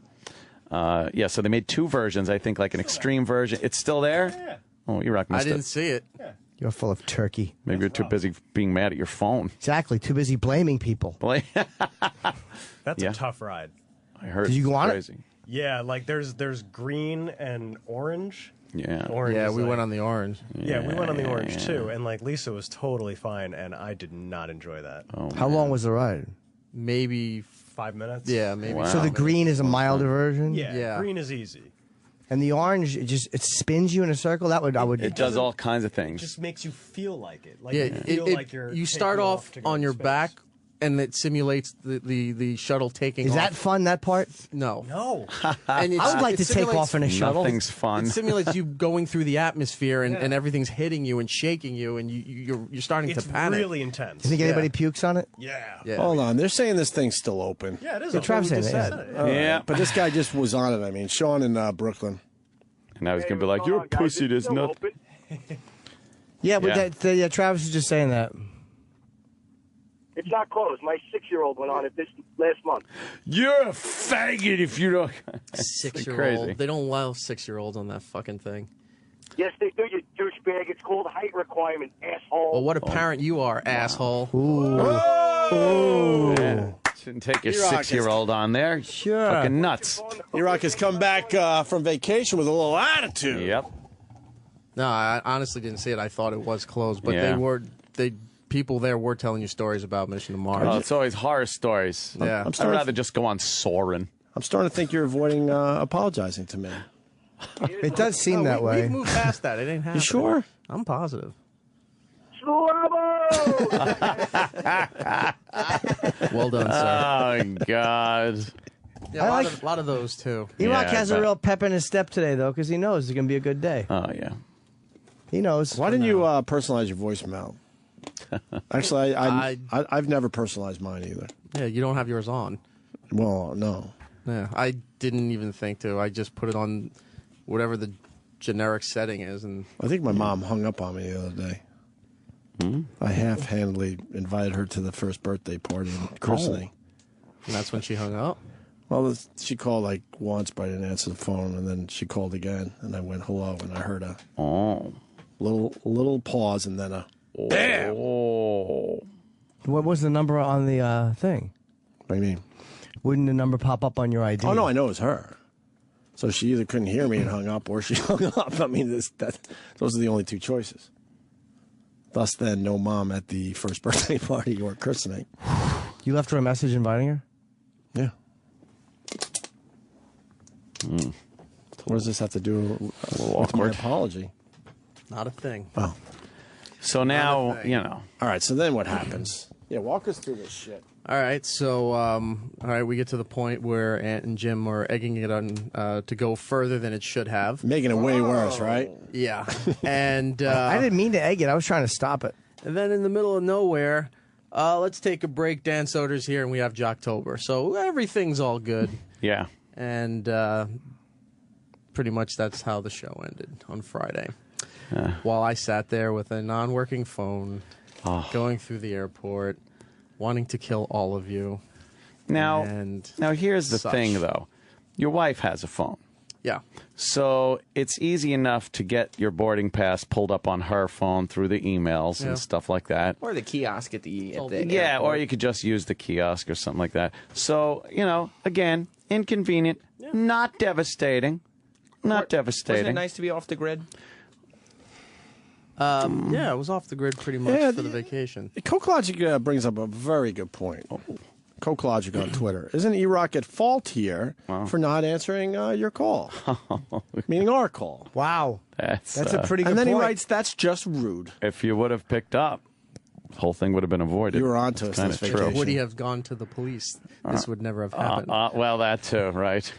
Yeah, so they made 2 versions, I think, like an extreme version. It's still there? Yeah. Oh, you rock I missed didn't it. see it. You're full of turkey. Maybe you're too busy being mad at your phone. Exactly. Too busy blaming people. That's Yeah. a tough ride. I heard Did you go on it? crazy. Yeah, like there's green and orange. Yeah. Orange Yeah, is we like- went on the orange. Yeah, we went on the orange too, and like Lisa was totally fine, and I did not enjoy that. Oh, How long was the ride? Maybe 5 minutes. Yeah, maybe. So the green is a milder version. Yeah, green is easy. And the orange, it spins you in a circle. I would. It does all kinds of It things. just makes you feel like it. Like Yeah, you feel like you're. you start taking off to go on to your space. back, and it simulates the shuttle taking Is off. that fun? That part? No. No. And I would like to it take simulates- off in a shuttle. Nothing's fun. It simulates you going through the atmosphere, and everything's hitting you and shaking you, and you're starting It's to panic. really intense. You think anybody pukes on it? Yeah. Hold on, they're saying this thing's still open. Yeah, it is. Yeah, open. Travis We said just it, said it. All right. Yeah. But this guy just was on it. I mean, Sean in Brooklyn. And I was going to be like, you're a pussy, there's nothing. Yeah, but Yeah. Travis was just saying that. It's not closed. My 6-year-old went on it this last month. You're a faggot if you don't. Crazy. 6-year-old. They don't allow 6-year-olds on that fucking thing. Yes, they do, you douchebag. It's called height requirement, asshole. Well, what a parent you are, asshole. Yeah. Shouldn't take your E-Rock is- 6-year-old on there. Sure. Fucking nuts. E-Rock has come back from vacation with a little attitude. Yep. No, I honestly didn't see it. I thought it was closed, but Yeah. people there were telling you stories about Mission to Mars. Oh, it's always horror stories. Yeah. I'd rather just go on Soarin'. I'm starting to think you're avoiding apologizing to me. It does seem that way. We've moved past that. It ain't happening. You sure? I'm positive. Well done, sir. Oh, God. Yeah, a lot of those, too. E-Rock Yeah, has I a bet. real pep in his step today, though, because he knows it's going to be a good day. Oh, yeah. He knows. Why didn't you personalize your voicemail? Actually, I've never personalized mine either. Yeah, you don't have yours on. Well, no. Yeah, I didn't even think to. I just put it on whatever the generic setting is, and I think my mom hung up on me the other day. I half-handedly invited her to the first birthday party and christening. and that's when she hung up. Well, she called like once, but I didn't answer the phone, and then she called again, and I went hello, and I heard a little pause, and then a damn. Oh. What was the number on the thing? What do you mean? Wouldn't the number pop up on your ID? Oh no, I know it was her. So she either couldn't hear me and hung up, or she hung up. I mean, those are the only two choices. Thus, then, no mom at the first birthday party or christening. You left her a message inviting her? Yeah. What does this have to do with my apology? Not a thing. Oh. So now, you know. All right, so then what happens? Yeah, walk us through this shit. All right, so we get to the point where Aunt and Jim are egging it on to go further than it should have, making it way worse, right? Yeah, and I didn't mean to egg it. I was trying to stop it. And then in the middle of nowhere, let's take a break. Dan Soder's here, and we have Jocktober, so everything's all good. Yeah, and pretty much that's how the show ended on Friday. While I sat there with a non-working phone, going through the airport, wanting to kill all of you. Now, and here's the such. thing, though. Your wife has a phone. Yeah. So it's easy enough to get your boarding pass pulled up on her phone through the emails Yeah. and stuff like that. Or the kiosk at the Yeah, or airport. you could just use the kiosk or something like that. So, again, inconvenient, not devastating. Not devastating. Wasn't it nice to be off the grid? Yeah, it was off the grid pretty much for the vacation. Coke Logic brings up a very good point. Coke Logic on Twitter. Isn't E-Rock at fault here for not answering your call? Meaning our call. Wow. That's a pretty good point. And then he writes, that's just rude. If you would have picked up, the whole thing would have been avoided. You were onto us this vacation. Would he have gone to the police? This would never have happened. Well, that too, right?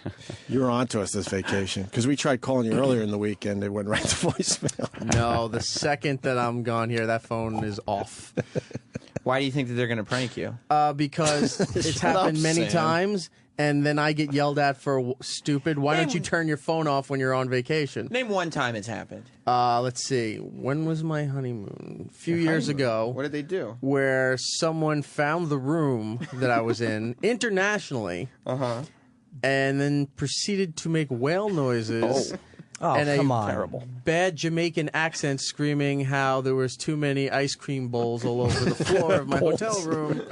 You were onto us this vacation. Because we tried calling you earlier in the weekend. It went right to voicemail. No, the second that I'm gone here, that phone is off. Why do you think that they're going to prank you? Because it's happened many times, and then I get yelled at for stupid. Why don't you turn your phone off when you're on vacation? Name one time it's happened. Let's see. When was my honeymoon? A few years ago. What did they do? Where someone found the room that I was in internationally, and then proceeded to make whale noises. Oh, and come a on. Terrible. Bad Jamaican accent screaming how there was too many ice cream bowls all over the floor of my hotel room.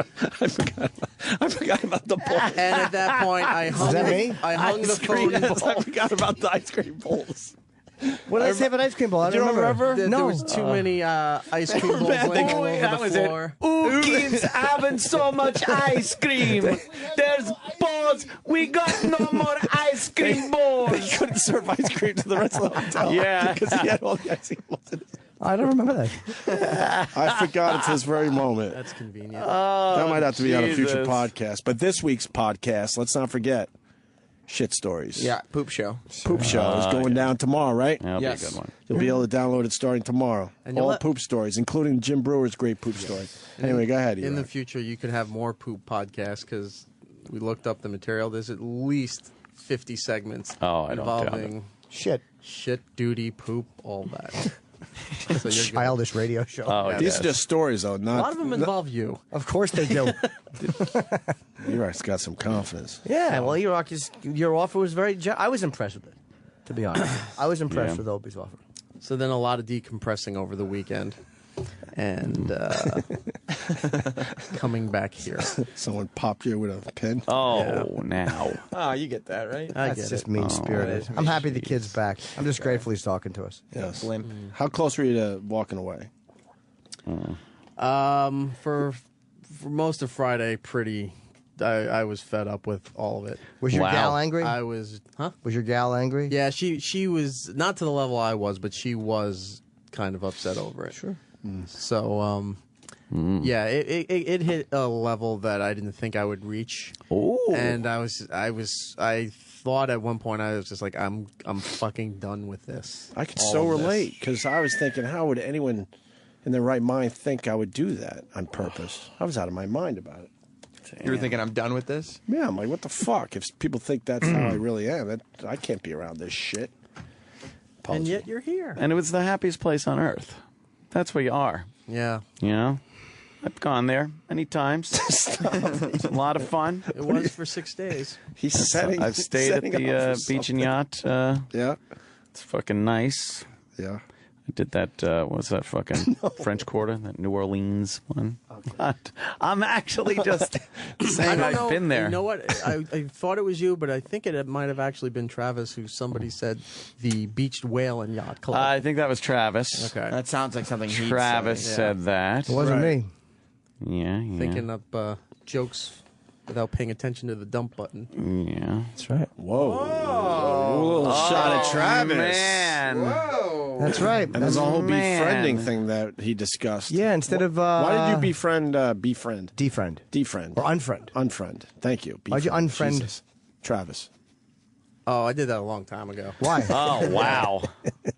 I forgot about the bowls. And at that point, I hung the phone. Yes, I forgot about the ice cream bowls. What did I say about ice cream bowl? I don't remember. There was too many ice cream bowls laying all over the floor. Who keeps having so much ice cream? There's balls. We got no more ice cream balls. They couldn't serve ice cream to the rest of the hotel. Yeah. Because he had all the ice cream balls in his. I don't remember that. I forgot it's this very moment. That's convenient. That might have to be on a future Jesus. podcast. But this week's podcast, let's not forget, Shit Stories. Yeah, Poop Show. Poop Show is going down tomorrow, right? That'll Yes. be a good one. You'll be able to download it starting tomorrow. And you'll All let- poop stories, including Jim Brewer's great poop story. Anyway, go ahead. In the E-Rock. future, you could have more poop podcasts because we looked up the material. There's at least 50 segments I don't doubt involving Shit. duty, poop, all that. So you're good. Childish radio show. Oh, These are just stories, though. A lot of them involve you. Of course they do. E-Rock's got some confidence. Yeah, well, E-Rock, your offer was very... I was impressed with it, to be honest. I was impressed with Opie's offer. So then a lot of decompressing over the weekend and coming back here. Someone popped you with a pin. Oh, now. Oh, you get that, right? I That's get just it. mean-spirited. I'm happy the kid's back. I'm just grateful he's talking to us. Yes. Blimp. How close were you to walking away? For most of Friday, I was fed up with all of it. Was your gal angry? I was, Was your gal angry? Yeah, she was not to the level I was, but she was kind of upset over it. Sure. So, yeah, it hit a level that I didn't think I would reach. Oh. And I thought at one point I was just like, I'm fucking done with this. I could All so of this. relate because I was thinking, how would anyone in their right mind think I would do that on purpose? I was out of my mind about it. You were thinking, I'm done with this? Yeah, I'm like, what the fuck? If people think that's how I really am, I can't be around this shit. And yet you're here. And it was the happiest place on earth. That's where you are. Yeah. You know? I've gone there many times. It's a lot of fun. It was for 6 days. I've stayed at the beach and yacht. Yeah. It's fucking nice. Yeah. I did that, what was that fucking French Quarter, that New Orleans one? What? I'm actually just saying I've been there. You know what? I thought it was you, but I think it might have actually been Travis who somebody said the Beached Whale and Yacht Club. I think that was Travis. Okay. That sounds like something he'd Travis say. said that. It wasn't me. Yeah. Thinking up jokes without paying attention to the dump button. Yeah. That's right. Whoa. A little shot at Travis. Man. Whoa. That's right. And there's a whole Man. befriending thing that he discussed. Yeah, instead of... Why did you befriend? Defriend. Defriend. Or unfriend. Unfriend. Thank you. Why'd you unfriend? Jesus. Travis. Oh, I did that a long time ago. Why? Oh, wow.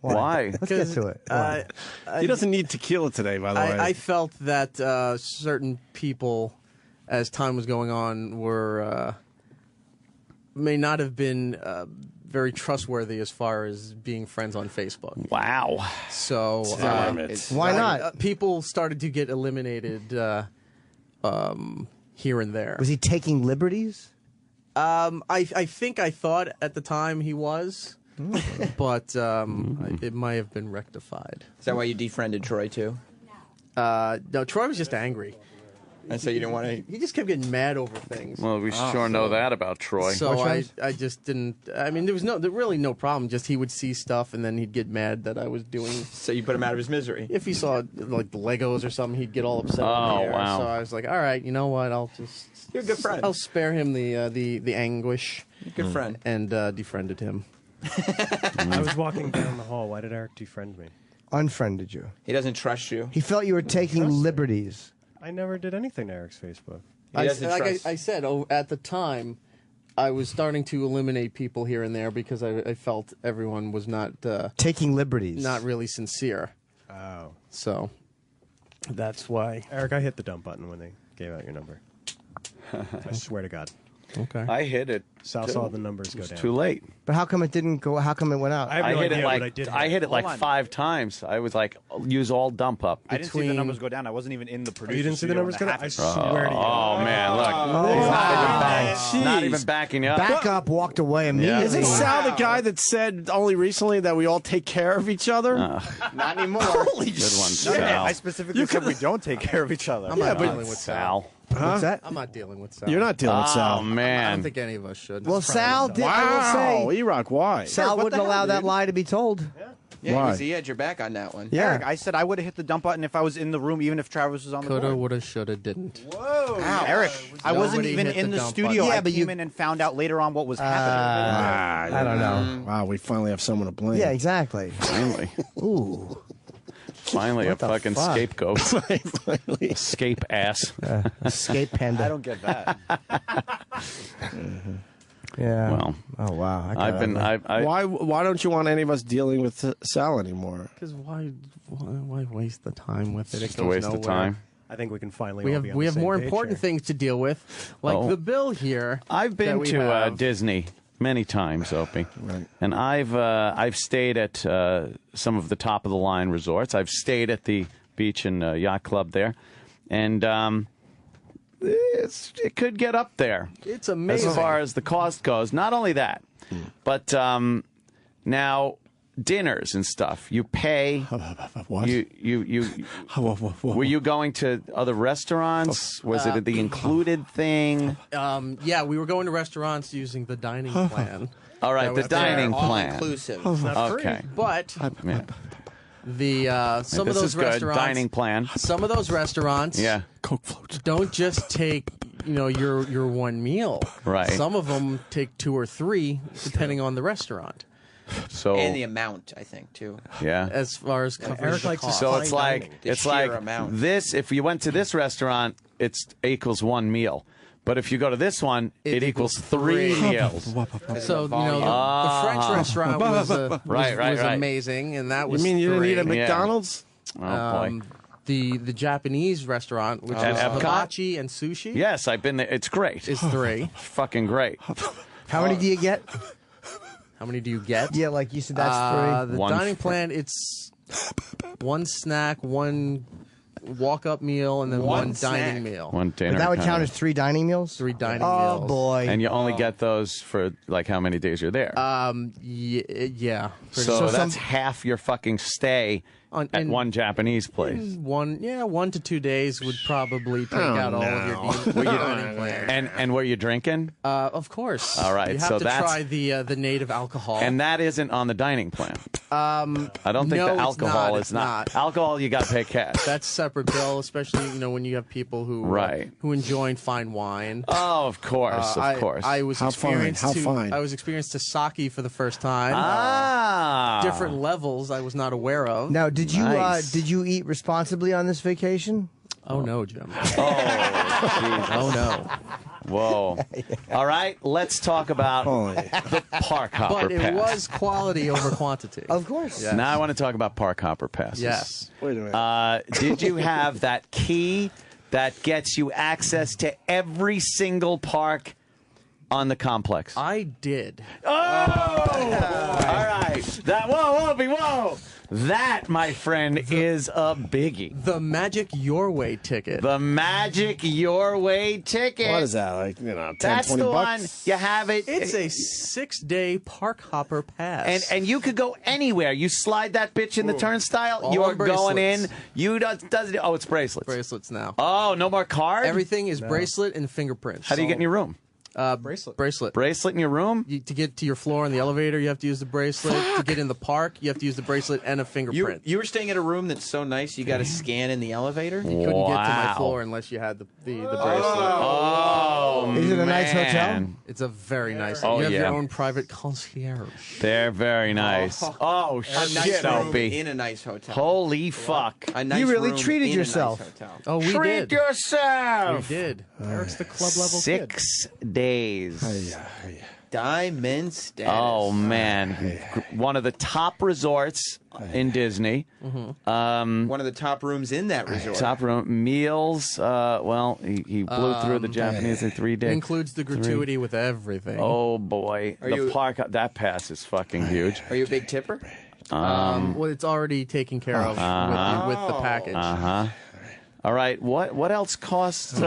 Why? Let's get to it. Why? He doesn't need tequila today, by the way. I felt that certain people, as time was going on, were may not have been very trustworthy as far as being friends on Facebook. Wow. So Why not? People started to get eliminated here and there. Was he taking liberties? I think I thought at the time he was, but it might have been rectified. Is that why you defriended Troy, too? No, Troy was just angry. And so you didn't want to. He just kept getting mad over things. Well, we sure know that about Troy. So I just didn't. I mean, there really no problem. Just he would see stuff and then he'd get mad that I was doing. So you put him out of his misery. If he saw like the Legos or something, he'd get all upset. Oh, wow. So I was like, all right, you know what? I'll just. You're a good friend. I'll spare him the anguish. Good friend. And defriended him. I was walking down the hall. Why did Eric defriend me? Unfriended you. He doesn't trust you. He felt you were taking liberties. I never did anything to Eric's Facebook. I said, at the time, I was starting to eliminate people here and there because I felt everyone was not taking liberties, not really sincere. Oh, so that's why. Eric, I hit the dump button when they gave out your number. I swear to God. Okay. I hit it. Sal saw the numbers go down. Too late. But how come it didn't go? How come it went out? I have no hit idea, it like but I did. I hit it like Hold on. 5 times. I was like, use all dump up. I didn't see the numbers go down. I wasn't even in the producer. You didn't see the numbers go down? I swear to you. Oh man, look, not even backing up. Back up, walked away immediately. Isn't Sal the guy that said only recently that we all take care of each other? Not anymore. Holy Good one, shit. Sal. I specifically said we don't take care of each other. I'm not dealing with Sal. What's that? I'm not dealing with Sal. You're not dealing with Sal. Oh man. I don't think any of us should. Well, Sal did. I Wow, will say, E-Rock, why? Sal what wouldn't the hell, allow that dude? lie to be told. Yeah, Why? because he had your back on that one. Yeah. Eric, I said I would have hit the dump button if I was in the room, even if Travis was on the Coulda, board. woulda, shoulda, didn't. Whoa, Eric, I wasn't Nobody even hit in the the dump studio. button. Yeah, I but came in and found out later on what was happening. I don't know. Wow, we finally have someone to blame. Yeah, exactly. Finally. Ooh. Finally, What a the fucking fuck? scapegoat. Finally. Escape ass. Escape panda. I don't get that. Yeah. Well, oh wow. I've been. Why don't you want any of us dealing with Sal anymore? Because why waste the time with it? Just a waste of time. I think we can finally. We all be on have the same more page important here. things to deal with, like the bill here. I've been that we to have. Disney many times, Opie, and I've stayed at some of the top of the line resorts. I've stayed at the beach and yacht club there, and it could get up there. It's amazing as far as the cost goes. Not only that, but now dinners and stuff. You pay. What? Were you going to other restaurants? Was it the included thing? Yeah, we were going to restaurants using the dining plan. All right, the dining plan. All-inclusive. Okay. But Yeah. some of This those is good. restaurants, Dining plan. some of those restaurants, Yeah. Coke floats. don't just take your one meal. Right. Some of them take 2 or 3, depending on the restaurant. So And the amount, I think, too. yeah. As far as covering Eric the likes to cost. So it's fine like dining. The it's sheer like amount. this. If you went to this restaurant, it's equals 1 meal. But if you go to this one, it equals 3 meals. So the French restaurant was Right. amazing, and that You was mean you didn't eat at 3. McDonald's? Oh boy. The Japanese restaurant, which At is Epcot? hibachi and sushi, Yes, I've been there. It's great. is 3. Fucking great. How many do you get? How many do you get? Yeah, like you said, that's 3. The One dining plan, it's 1 snack, 1 walk-up meal, and then 1 dining meal. 1 dinner. But that would count kinda. as 3 dining meals. 3 dining Oh meals. boy. And you only get those for like how many days you're there. Yeah. So that's half your fucking stay at one Japanese place. 1 to 2 days would probably take out all of your dining plan. And were you drinking? Of course. All right, You have so to that's- try the native alcohol. And that isn't on the dining plan. I don't think no, the it's alcohol not, is it's not. not. Alcohol, you got to pay cash. That's separate bill, especially when you have people who who enjoy fine wine. Oh, of course, of course. I was How fine? experienced How to, fine? I was experienced to sake for the first time. Ah. Different levels I was not aware of. Now, did you Nice. did you eat responsibly on this vacation? Oh no, Jim. Oh no. Whoa. All right, let's talk about the Park Hopper But it Pass. was quality over quantity. Of course. Yes. Now I want to talk about Park Hopper passes. Yes. Wait a minute. Did you have that key that gets you access to every single park on the complex? I did. Oh! All right. Whoa. That, my friend, is a biggie. The Magic Your Way ticket. The Magic Your Way ticket. What is that? Like, 10, That's 20 the bucks? one. You have it. It's a 6-day park hopper pass. And you could go anywhere. You slide that bitch in the turnstile, All you're on going in. bracelets. You does oh, it's bracelets. Bracelets now. Oh, no more card? Everything is bracelet and fingerprints. How do you get in your room? Bracelet. Bracelet in your room? To get to your floor in the elevator, you have to use the bracelet. To get in the park, you have to use the bracelet and a fingerprint. You were staying at a room that's so nice you got to scan in the elevator? You couldn't get to my floor unless you had the bracelet. Oh, Is it a nice hotel? It's a very nice. Oh, you have yeah. your own private concierge. They're very nice. Oh, A shit, nice room Opie. in a nice hotel. Holy fuck. A nice You really room treated in a yourself. Nice hotel. Oh, we Treat did. yourself. We did. Eric's the club level kid. 6 days. Diamond status. Oh, man. One of the top resorts in Disney. One of the top rooms in that resort. Top room. Meals. Well, he blew through the Japanese in 3 days. Includes the gratuity with everything. Oh, boy. Park, that pass is fucking huge. Are you a big tipper? Well, it's already taken care of with the package. All right. What else costs?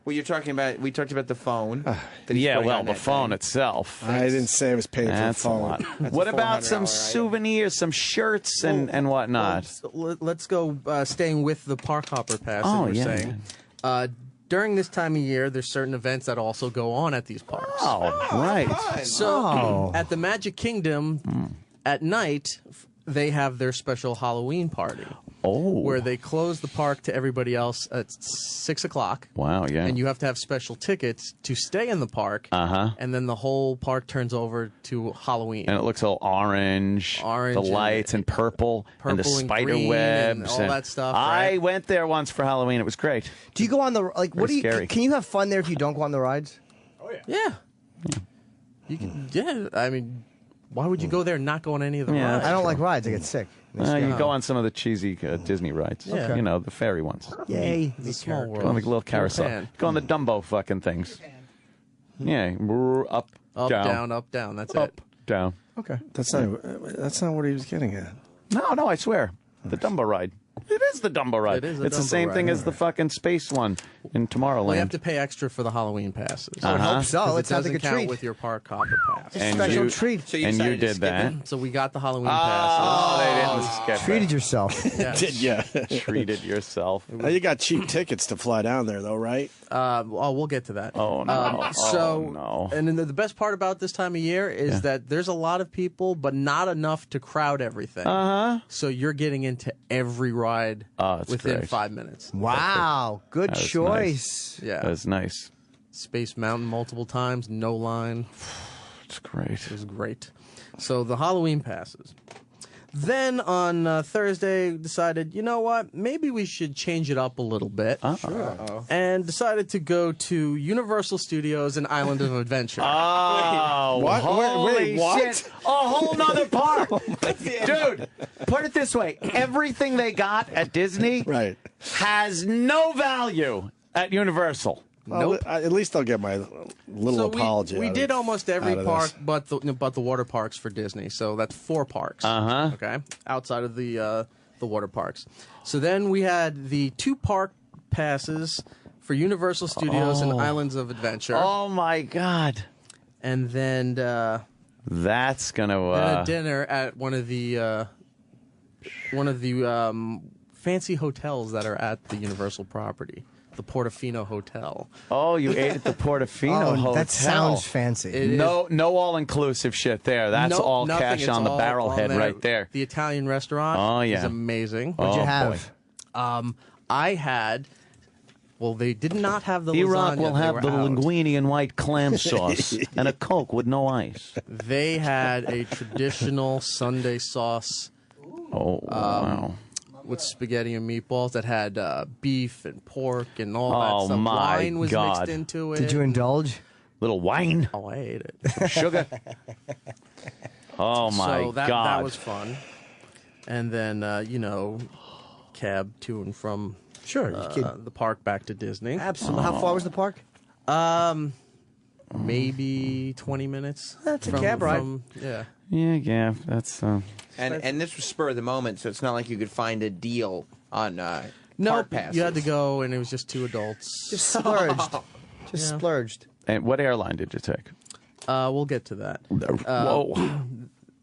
Well, you're talking about. We talked about the phone. The phone itself. I didn't say I was paying for the That's a phone. lot. What about some souvenirs, some shirts and whatnot? Let's go staying with the park hopper pass that Oh, we're yeah. saying. During this time of year, there's certain events that also go on at these parks. Oh, right. So at the Magic Kingdom, at night, they have their special Halloween party. Oh. Where they close the park to everybody else at 6 o'clock. Wow, yeah. And you have to have special tickets to stay in the park. And then the whole park turns over to Halloween. And it looks all orange. The lights and purple and the spider green webs and all that stuff. I right? went there once for Halloween. It was great. Do you go on the like? What do you? Scary. Can you have fun there if you don't go on the rides? Yeah. You can, yeah. I mean, why would you go there and not go on any of the rides? I don't like rides. I get sick. You go on some of the cheesy Disney rides. Yeah. You know, the fairy ones. Yay. The small world. Go on the little carousel. Japan. Go on the Dumbo fucking things. Yeah. Up, down, up, down. That's up, it. down. Okay. That's not what he was getting at. No, I swear. The Dumbo ride. It is the Dumbo ride. It is the it's the Dumbo same ride. thing as the fucking space one in Tomorrowland. Well, you have to pay extra for the Halloween passes. I would hope so. 'Cause Let's it have doesn't the count treat. with your park hopper pass. And special you- treat. So you and you decided to did skip that. So we got the Halloween Oh, passes. they didn't skip Treated yourself. Yes. Did ya? Treated yourself. Now you got cheap tickets to fly down there, though, right? We'll get to that. Oh, no. So, Oh, no. and then the best part about this time of year is that there's a lot of people, but not enough to crowd everything. So you're getting into every ride That's within great. 5 minutes. Wow. Good That was choice. Yeah. That was nice. Space Mountain multiple times, no line. It's great. It was great. So the Halloween passes. Then on Thursday, decided, you know what? Maybe we should change it up a little bit. Sure. And decided to go to Universal Studios and Island of Adventure. Oh, What? holy Wait, what? shit. A whole nother park. Dude, put it this way. Everything they got at Disney Right. has no value at Universal. Well, at least I'll get my little So apology. we did almost every out of park this. but the water parks for Disney. So that's 4 parks. Okay, outside of the water parks. So then we had the 2 park passes for Universal Studios and Islands of Adventure. Oh, my God. And then That's going a to... dinner at one of the fancy hotels that are at the Universal property. The Portofino Hotel. Oh, you ate at the Portofino Hotel. That sounds fancy. No all-inclusive shit there. That's all nothing, cash it's on the all barrelhead on right there. The Italian restaurant Oh, yeah. is amazing. What'd you Oh, have? I had... Well, they did not have the Iraq lasagna. will They have were the out. linguine and white clam sauce and a Coke with no ice. They had a traditional Sunday sauce Oh, wow. with spaghetti and meatballs that had beef and pork and all Oh, that stuff. my Wine was God. mixed into it. Did you indulge? Little wine. Oh, I ate it. Sugar. Oh, my so that, God. that was fun. And then, cab to and from Sure. the park back to Disney. Absolutely. How far was the park? maybe 20 minutes. That's a cab ride. Yeah. Yeah, that's... And this was spur of the moment, so it's not like you could find a deal on No, park passes. you had to go, and it was just 2 adults. Just splurged. Just splurged. And what airline did you take? We'll get to that. Whoa.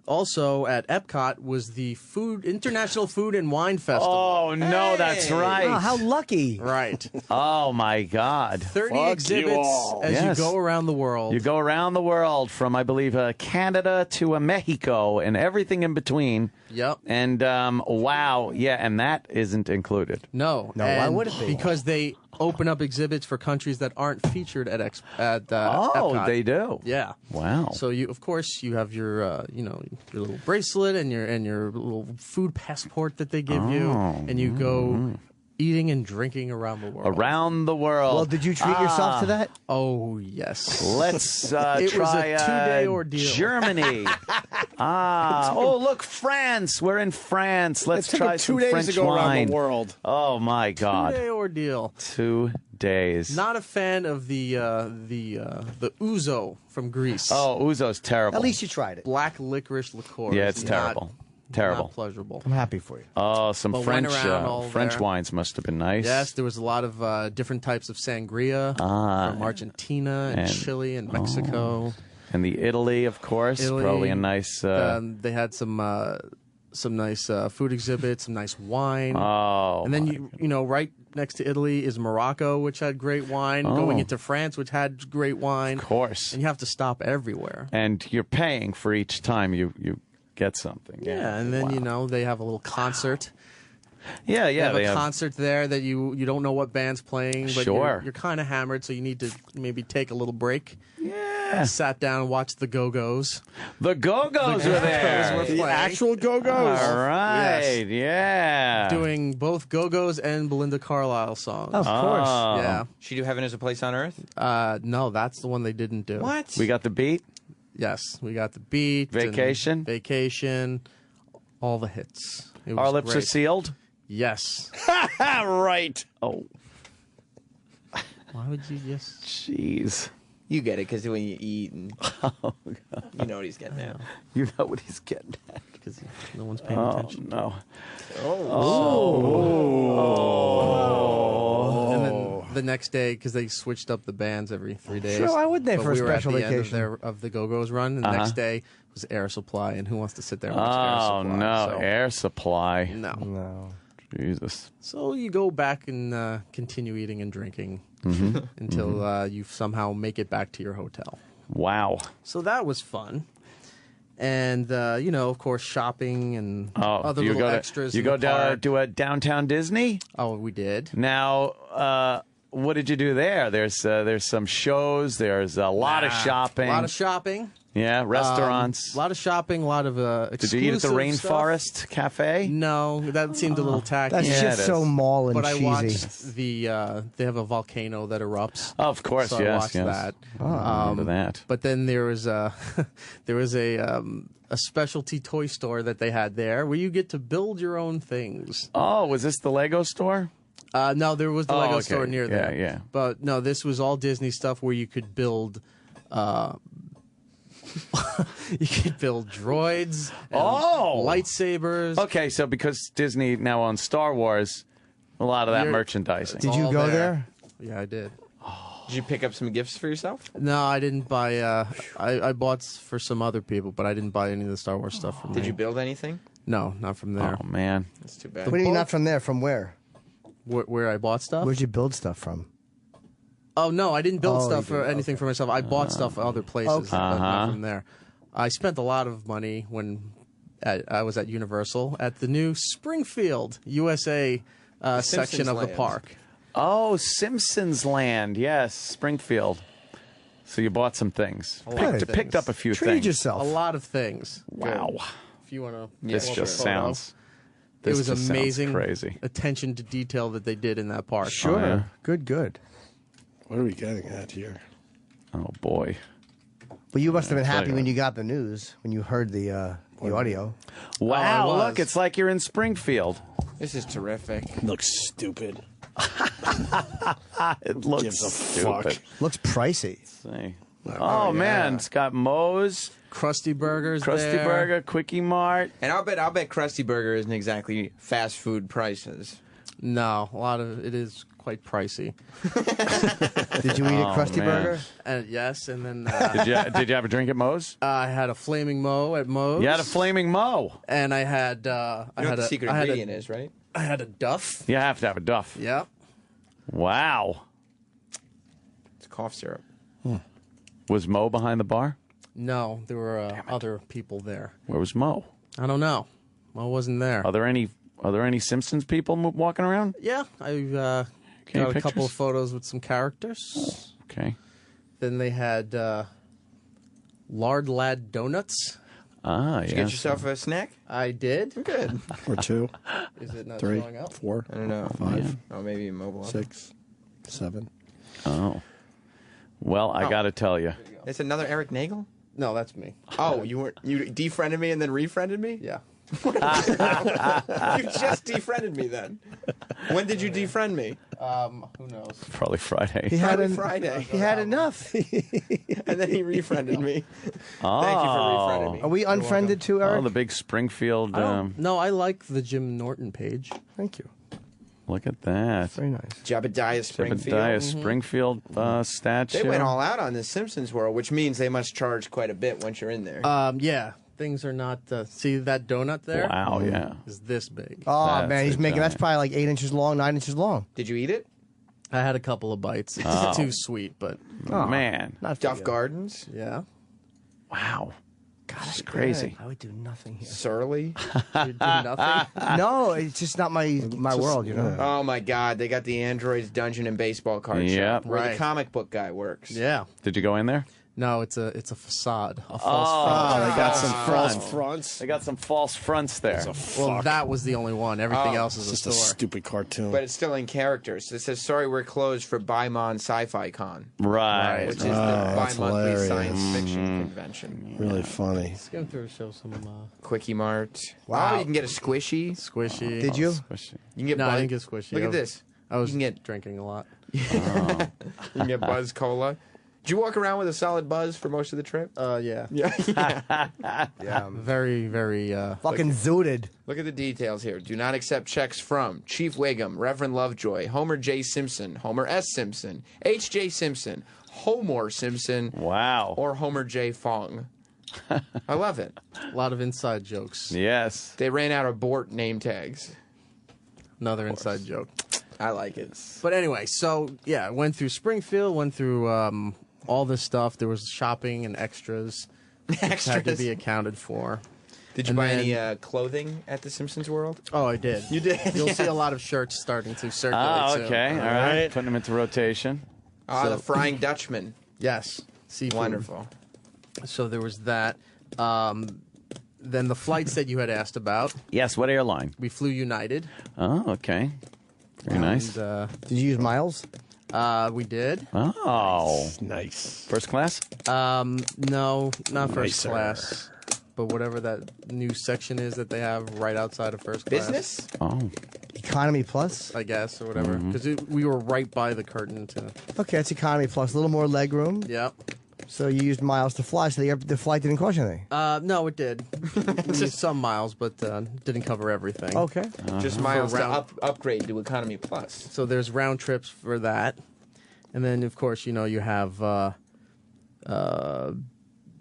Also at Epcot was the International Food and Wine Festival. Oh, no, that's right. Oh, how lucky. Right. Oh, my God. 30 exhibits as you go around the world. You go around the world from, I believe, Canada to Mexico and everything in between. Yep. And, wow, yeah, and that isn't included. No. Why would it be? Because they open up exhibits for countries that aren't featured at Epcot. They do. Yeah. Wow. So of course, you have your your little bracelet and your little food passport that they give you, and you go eating and drinking around the world. Around the world. Well, did you treat yourself to that? Oh yes. Let's it try was a 2-day ordeal. Germany. Oh, look, France. We're in France. Let's try some 2 days French to go wine. around the world. Oh my God. 2-day ordeal. 2 days. Not a fan of the ouzo from Greece. Oh, ouzo's terrible. At least you tried it. Black licorice liqueur. Yeah, it's terrible. Terrible. Not pleasurable. I'm happy for you. Oh, some But French went around French wines must have been nice. Yes, there was a lot of different types of sangria from Argentina and Chile and Mexico. And the Italy, of course. Italy, probably a nice... they had some nice food exhibits, some nice wine. Oh. And then, you know, right next to Italy is Morocco, which had great wine. Going into France, which had great wine. Of course. And you have to stop everywhere. And you're paying for each time you get something. Yeah, and then, you know, they have a little concert. Yeah, They have a concert there that you don't know what band's playing, but you're kind of hammered, so you need to maybe take a little break. Yeah. Sat down and watched the Go-Go's. The Go-Go's were there. The actual Go-Go's. All right, Yes. yeah. Doing both Go-Go's and Belinda Carlisle songs. Of course. Yeah. She do Heaven is a Place on Earth? No, that's the one they didn't do. What? We got the beat? Yes, we got the beat. Vacation? Vacation. All the hits. It was Our lips great. are sealed? Yes. Right. Oh. Why would you just... Jeez. You get it, because when you eat, and you know what he's getting at. You know what he's getting at. Because no one's paying attention. No. And then the next day, because they switched up the bands every 3 days. Sure, why wouldn't they but for a we were special at the vacation? end of the Go-Go's run, and the next day was Air Supply, and who wants to sit there and watch Air Oh, Supply? no. So, Air Supply. no. Jesus. So you go back and continue eating and drinking until you somehow make it back to your hotel. Wow. So that was fun. And, you know, of course, shopping and other you little go extras. You in go the park. to a downtown Disney? Oh, we did. Now, what did you do there? There's some shows. There's a lot of shopping. A lot of shopping. Yeah, restaurants. A lot of shopping, a lot of exclusive Did you eat at the stuff. Rainforest Cafe? No, that seemed a little tacky. That's just so mall and But cheesy. I watched they have a volcano that erupts. Oh, of course, so yes, I watched yes. that. I remember that. But then there was a specialty toy store that they had there where you get to build your own things. Oh, was this the Lego store? No, there was the Lego okay. store near there. Yeah. But no, this was all Disney stuff where you could build. You could build droids. And lightsabers. Okay, so because Disney now owns Star Wars, a lot of that merchandising. Did you go there? Yeah, I did. Did you pick up some gifts for yourself? No, I didn't buy. I bought for some other people, but I didn't buy any of the Star Wars stuff from Did me. you build anything? No, not from there. Oh man, that's too bad. What do you mean not from there? From where? Where I bought stuff? Where'd you build stuff from? Oh no, I didn't build Oh, stuff you for didn't. anything for myself. I bought stuff for other places, but not from there. I spent a lot of money when I was at Universal at the new Springfield, USA section of the park. Oh, Simpsons Land, yes, Springfield. So you bought some things. Picked up a few things. A lot of things. Wow. If you want to, This just sounds. It was just sounds amazing crazy. attention to detail that they did in that park. Sure. Oh, yeah. Good. What are we getting at here? Oh boy. Well, you must have been I'll tell happy you when what. you got the news, when you heard the audio. Wow, Oh, I was. look, it's like you're in Springfield. This is terrific. Looks stupid. It looks Gives a stupid. fuck. Looks pricey. See. Oh, man, it's got Moe's, Krusty Burgers, Krusty Burger, Quickie Mart, and I'll bet Krusty Burger isn't exactly fast food prices. No, a lot of it is quite pricey. Did you eat a Krusty Burger? Yes, and then did you have a drink at Moe's? I had a Flaming Moe at Moe's. You had a Flaming Moe, and I had You know what the secret ingredient is, right? I had a Duff. You have to have a Duff. Yeah. Wow. It's cough syrup. Was Moe behind the bar? No, there were other people there. Where was Moe? I don't know. Moe wasn't there. Are there any Simpsons people walking around? Yeah, I got a couple of photos with some characters. Okay. Then they had Lard Lad Donuts. Ah, Did you get yourself a snack? I did. Good. Or 2. Is it not 3, showing up? 4. I don't know. 5. Oh, maybe mobile. 6, 7. Oh. Well, I got to tell you. It's another Erik Nagel? No, that's me. Oh, you defriended me and then refriended me? Yeah. You just defriended me then. When did you defriend me? Who knows? Probably Friday. He had Friday. He had enough. And then he refriended me. Oh. Thank you for refriending me. Are we unfriended too, Eric? Oh, the big Springfield. No, I like the Jim Norton page. Thank you. Look at that. Very nice. Jebediah Springfield. Jebediah Springfield statue. They went all out on the Simpsons world, which means they must charge quite a bit once you're in there. Yeah. Things are not. See that donut there? Wow, yeah. Is this big? Oh, man, he's making that's probably like 8 inches long, 9 inches long. Did you eat it? I had a couple of bites. It's too sweet, but man. Not Duff Gardens? Yeah. Wow. God, that's crazy. I would do nothing here. Surly? You do nothing? No, it's just not my world, you know. Oh my God! They got the Androids Dungeon and Baseball card Yep. shop where Right. the comic book guy works. Yeah. Did you go in there? No, it's a facade. A false front. They got some False fronts. They got some false fronts there. Well, that was the only one. Everything else is It's a just a store. stupid cartoon. But it's still in characters. It says, "Sorry, we're closed for Bimon Sci-Fi Con," Right. which is the that's bi-monthly hilarious. science fiction convention. Really funny. Skim through to show some Quickie Mart. Wow. Oh, you can get a squishy. squishy. Did you? You can get No, I Buzz. didn't get squishy. Look at this. I was You can get drinking a lot. You can get Buzz Cola. Did you walk around with a solid buzz for most of the trip? Yeah. Yeah. Yeah. Very, very. Fucking zooted. Look at the details here. Do not accept checks from Chief Wiggum, Reverend Lovejoy, Homer J. Simpson, Homer S. Simpson, H.J. Simpson, Homer Simpson, Wow. or Homer J. Fong. I love it. A lot of inside jokes. Yes. They ran out of Bort name tags. Another inside joke. I like it. But anyway, so yeah, went through Springfield, went through all this stuff. There was shopping and extras. Had to be accounted for. Did you buy any clothing at the Simpsons World? Oh, I did. You did? You'll see a lot of shirts starting to circulate Oh, soon. okay. All right. Putting them into rotation. Ah, the Frying Dutchman. Yes. Seafood. Wonderful. So there was that. Then the flights that you had asked about. Yes. What airline? We flew United. Oh, okay. Very nice. And, Did you use miles? we did. Oh. Nice. First class? No, not first Nicer. class. But whatever that new section is that they have right outside of first class. Business? Oh. Economy plus? I guess, or whatever. Because we were right by the curtain to... Okay, it's economy plus. A little more leg room. Yep. So you used miles to fly, so the flight didn't cost you anything? No, it did. We used some miles, but didn't cover everything. Okay. Just miles For to round- upgrade to Economy Plus. So there's round trips for that. And then, of course, you have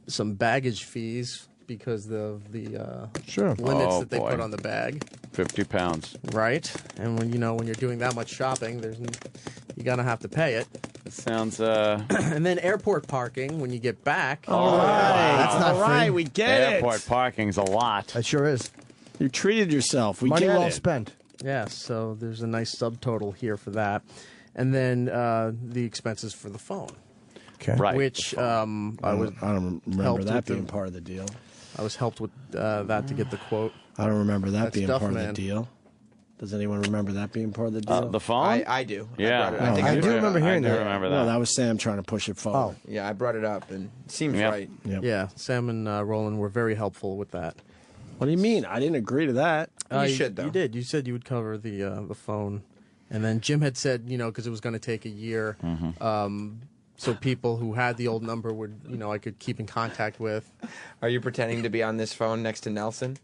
some baggage fees because of the Sure. limits Oh, that they boy. put on the bag. 50 pounds. Right. And when you're doing that much shopping, you're going to have to pay it. That sounds, And then airport parking when you get back. All right. That's not All right, free. we get airport it. parking's a lot. That sure is. You treated yourself. We Money get well it. spent. Yeah, so there's a nice subtotal here for that. And then the expenses for the phone. Okay. Right. Which I don't remember helped that with being the- part of the deal. I was helped with that to get the quote. I don't remember that That's being Duff part Man. of the deal. Does anyone remember that being part of the deal? The phone? I do. Yeah. I brought it. I think I I do brought it remember up. hearing I do that. remember that. Well, that was Sam trying to push it forward. Yeah, I brought it up, and it seems Yep. right. Yep. Yeah, Sam and Roland were very helpful with that. What do you mean? I didn't agree to that. You should, though. You did. You said you would cover the phone, and then Jim had said, because it was going to take a year, so people who had the old number would, I could keep in contact with. Are you pretending to be on this phone next to Nelson?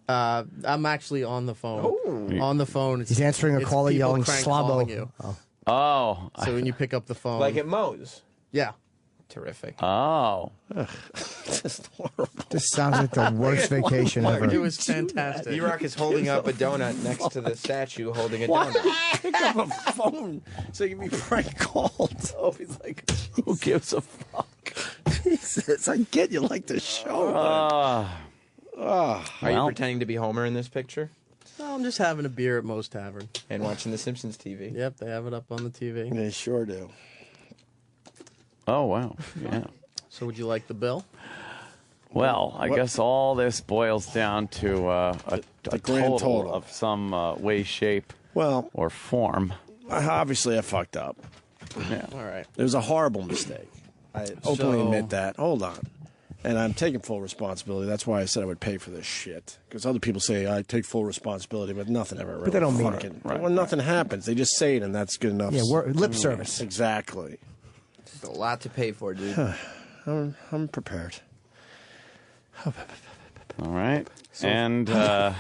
I'm actually on the phone. On the phone. He's answering a caller yelling "Slobbo." You. Oh. So when you pick up the phone. Like at Moe's? Yeah. Terrific. Oh. This is horrible. This sounds like the worst vacation ever. It was fantastic. E-Rock is holding up a donut next to the statue holding a donut. Pick up a phone so you can be prank called. Oh, he's like, who gives a fuck? Jesus, I get you like the show. Are you pretending to be Homer in this picture? No, I'm just having a beer at Moe's Tavern. And watching the Simpsons TV. Yep, they have it up on the TV. They sure do. Oh, wow. Yeah. So would you like the bill? Well, I guess all this boils down to a grand total total of some way, shape, or form. Obviously, I fucked up. Yeah. All right. It was a horrible mistake. I openly admit that. Hold on. And I'm taking full responsibility. That's why I said I would pay for this shit. Because other people say I take full responsibility, but nothing ever really. But they don't mean fucking, it. When nothing happens, they just say it, and that's good enough. Yeah, lip service. Exactly. It's a lot to pay for, dude. I'm prepared. All right. So, and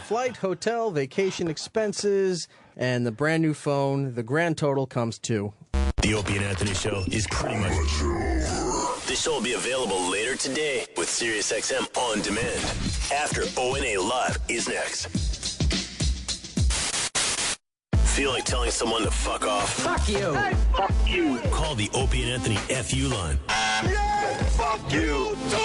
flight, hotel, vacation expenses, and the brand new phone. The grand total comes to. The Opie and Anthony Show is pretty much. This show will be available later today with SiriusXM On Demand. After O&A Live is next. Feel like telling someone to fuck off? Fuck you. Hey, fuck you. Call the Opie and Anthony FU line. Yeah, fuck you too.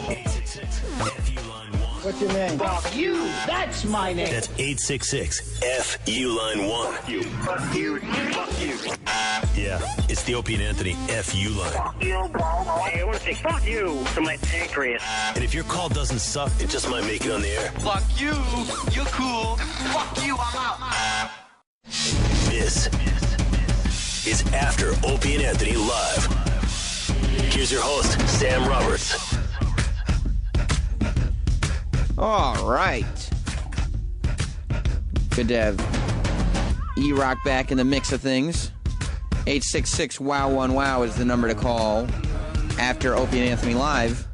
866-FU line 1. What's your name? Fuck you. That's my name. That's 866-FU line 1. Fuck you. Fuck you. Fuck you. Yeah, it's the Opie and Anthony FU line. Fuck you. Hey, I want to say fuck you to my pancreas. And if your call doesn't suck, it just might make it on the air. Fuck you. You're cool. Fuck you. I'm out. This is After Opie and Anthony Live. Here's your host, Sam Roberts. All right. Good to have E-Rock back in the mix of things. 866-WOW-1-WOW is the number to call after Opie and Anthony Live.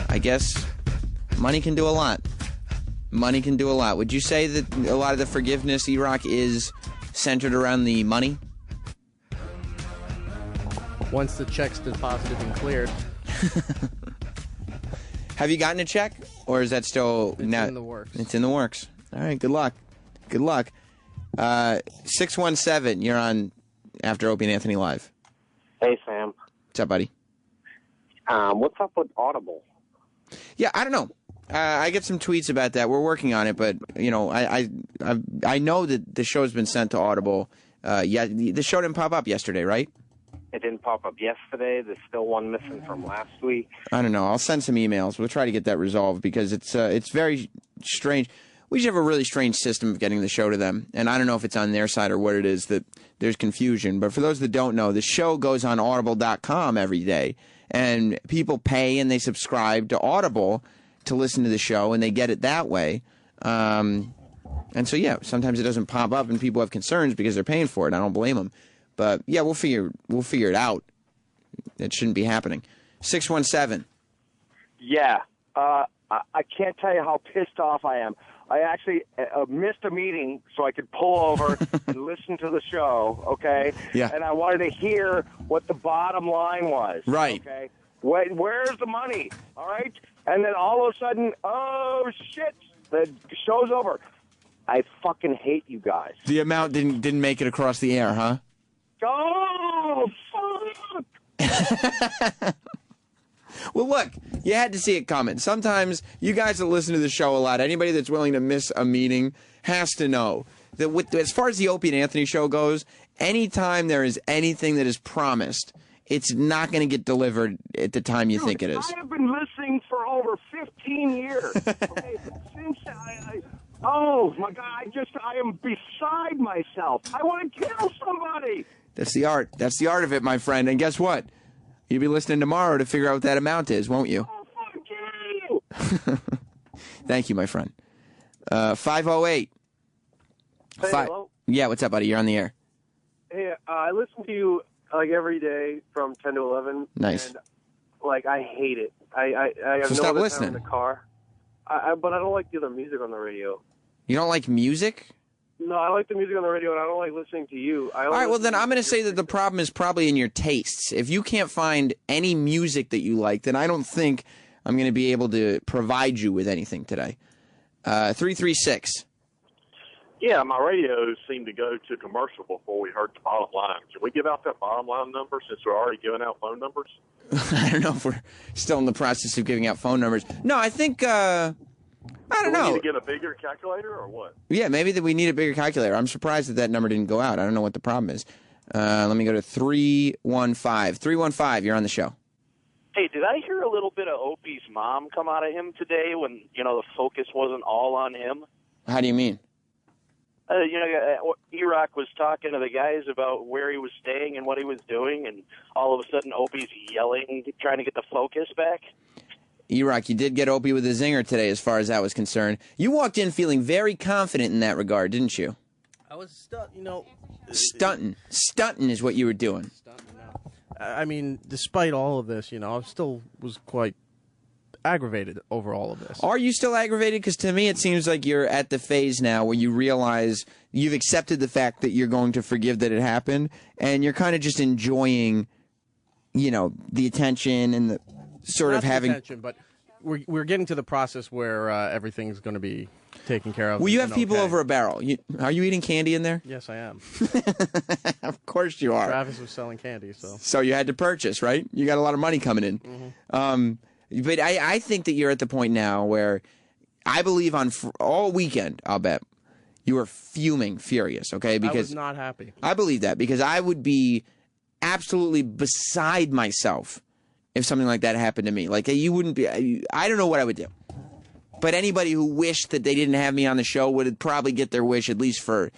I guess money can do a lot. Money can do a lot. Would you say that a lot of the forgiveness, E-Rock, is centered around the money? Once the check's deposited and cleared. Have you gotten a check? Or is that still... It's in the works. It's in the works. All right, good luck. Good luck. 617, you're on After Opie and Anthony Live. Hey, Sam. What's up, buddy? What's up with Audible? Yeah, I don't know. I get some tweets about that. We're working on it, but I know that the show's been sent to Audible. Yeah, the show didn't pop up yesterday, right? It didn't pop up yesterday. There's still one missing from last week. I don't know. I'll send some emails. We'll try to get that resolved because it's very strange. We just have a really strange system of getting the show to them, and I don't know if it's on their side or what it is that there's confusion. But for those that don't know, the show goes on Audible.com every day, and people pay and they subscribe to Audible to listen to the show, and they get it that way. And so, yeah, sometimes it doesn't pop up, and people have concerns because they're paying for it. I don't blame them. But, yeah, we'll figure it out. It shouldn't be happening. 617. Yeah. I can't tell you how pissed off I am. I actually missed a meeting so I could pull over and listen to the show, okay? Yeah. And I wanted to hear what the bottom line was. Right. Okay? Where's the money? All right? And then all of a sudden, oh, shit, the show's over. I fucking hate you guys. The amount didn't make it across the air, huh? Oh, fuck! Well, look, you had to see it coming. Sometimes you guys that listen to the show a lot, anybody that's willing to miss a meeting has to know that as far as the Opie and Anthony show goes, anytime there is anything that is promised, it's not going to get delivered at the time you think it is. I have been listening for over 15 years. Okay? Since oh, my God, I am beside myself. I want to kill somebody. That's the art. That's the art of it, my friend. And guess what? You'll be listening tomorrow to figure out what that amount is, won't you? Oh, fuck you. Thank you, my friend. 508. Hey, hello? Yeah, what's up, buddy? You're on the air. Hey, I listened to you like every day from 10 to 11. Nice. And, like, I hate it. I have So no stop other listening. time in the car. But I don't like the other music on the radio. You don't like music? No, I like the music on the radio, and I don't like listening to you. All right, well, then I'm going to say that the problem is probably in your tastes. If you can't find any music that you like, then I don't think I'm going to be able to provide you with anything today. 336. Yeah, my radios seemed to go to commercial before we heard the bottom line. Should we give out that bottom line number since we're already giving out phone numbers? I don't know if we're still in the process of giving out phone numbers. No, I think, I don't know. Do we need to get a bigger calculator or what? Yeah, maybe that we need a bigger calculator. I'm surprised that number didn't go out. I don't know what the problem is. Let me go to 315. 315, you're on the show. Hey, did I hear a little bit of Opie's mom come out of him today when, the focus wasn't all on him? How do you mean? Erik was talking to the guys about where he was staying and what he was doing, and all of a sudden Opie's yelling, trying to get the focus back. Erik, you did get Opie with a zinger today as far as that was concerned. You walked in feeling very confident in that regard, didn't you? I was Stunting is what you were doing. I mean, despite all of this, I still was quite aggravated over all of this. Are you still aggravated? Because to me it seems like you're at the phase now where you realize you've accepted the fact that you're going to forgive that it happened, and you're kind of just enjoying, the attention and the sort of having attention, but we're getting to the process where everything's going to be taken care of. Well, you have people over a barrel. Are you eating candy in there? Yes, I am. Of course you are. Travis was selling candy, so. So you had to purchase, right? You got a lot of money coming in. Mm-hmm. But I think that you're at the point now where I believe on all weekend, I'll bet, you were furious, okay? Because I was not happy. I believe that because I would be absolutely beside myself if something like that happened to me. Like, you wouldn't be, I don't know what I would do. But anybody who wished that they didn't have me on the show would probably get their wish at least for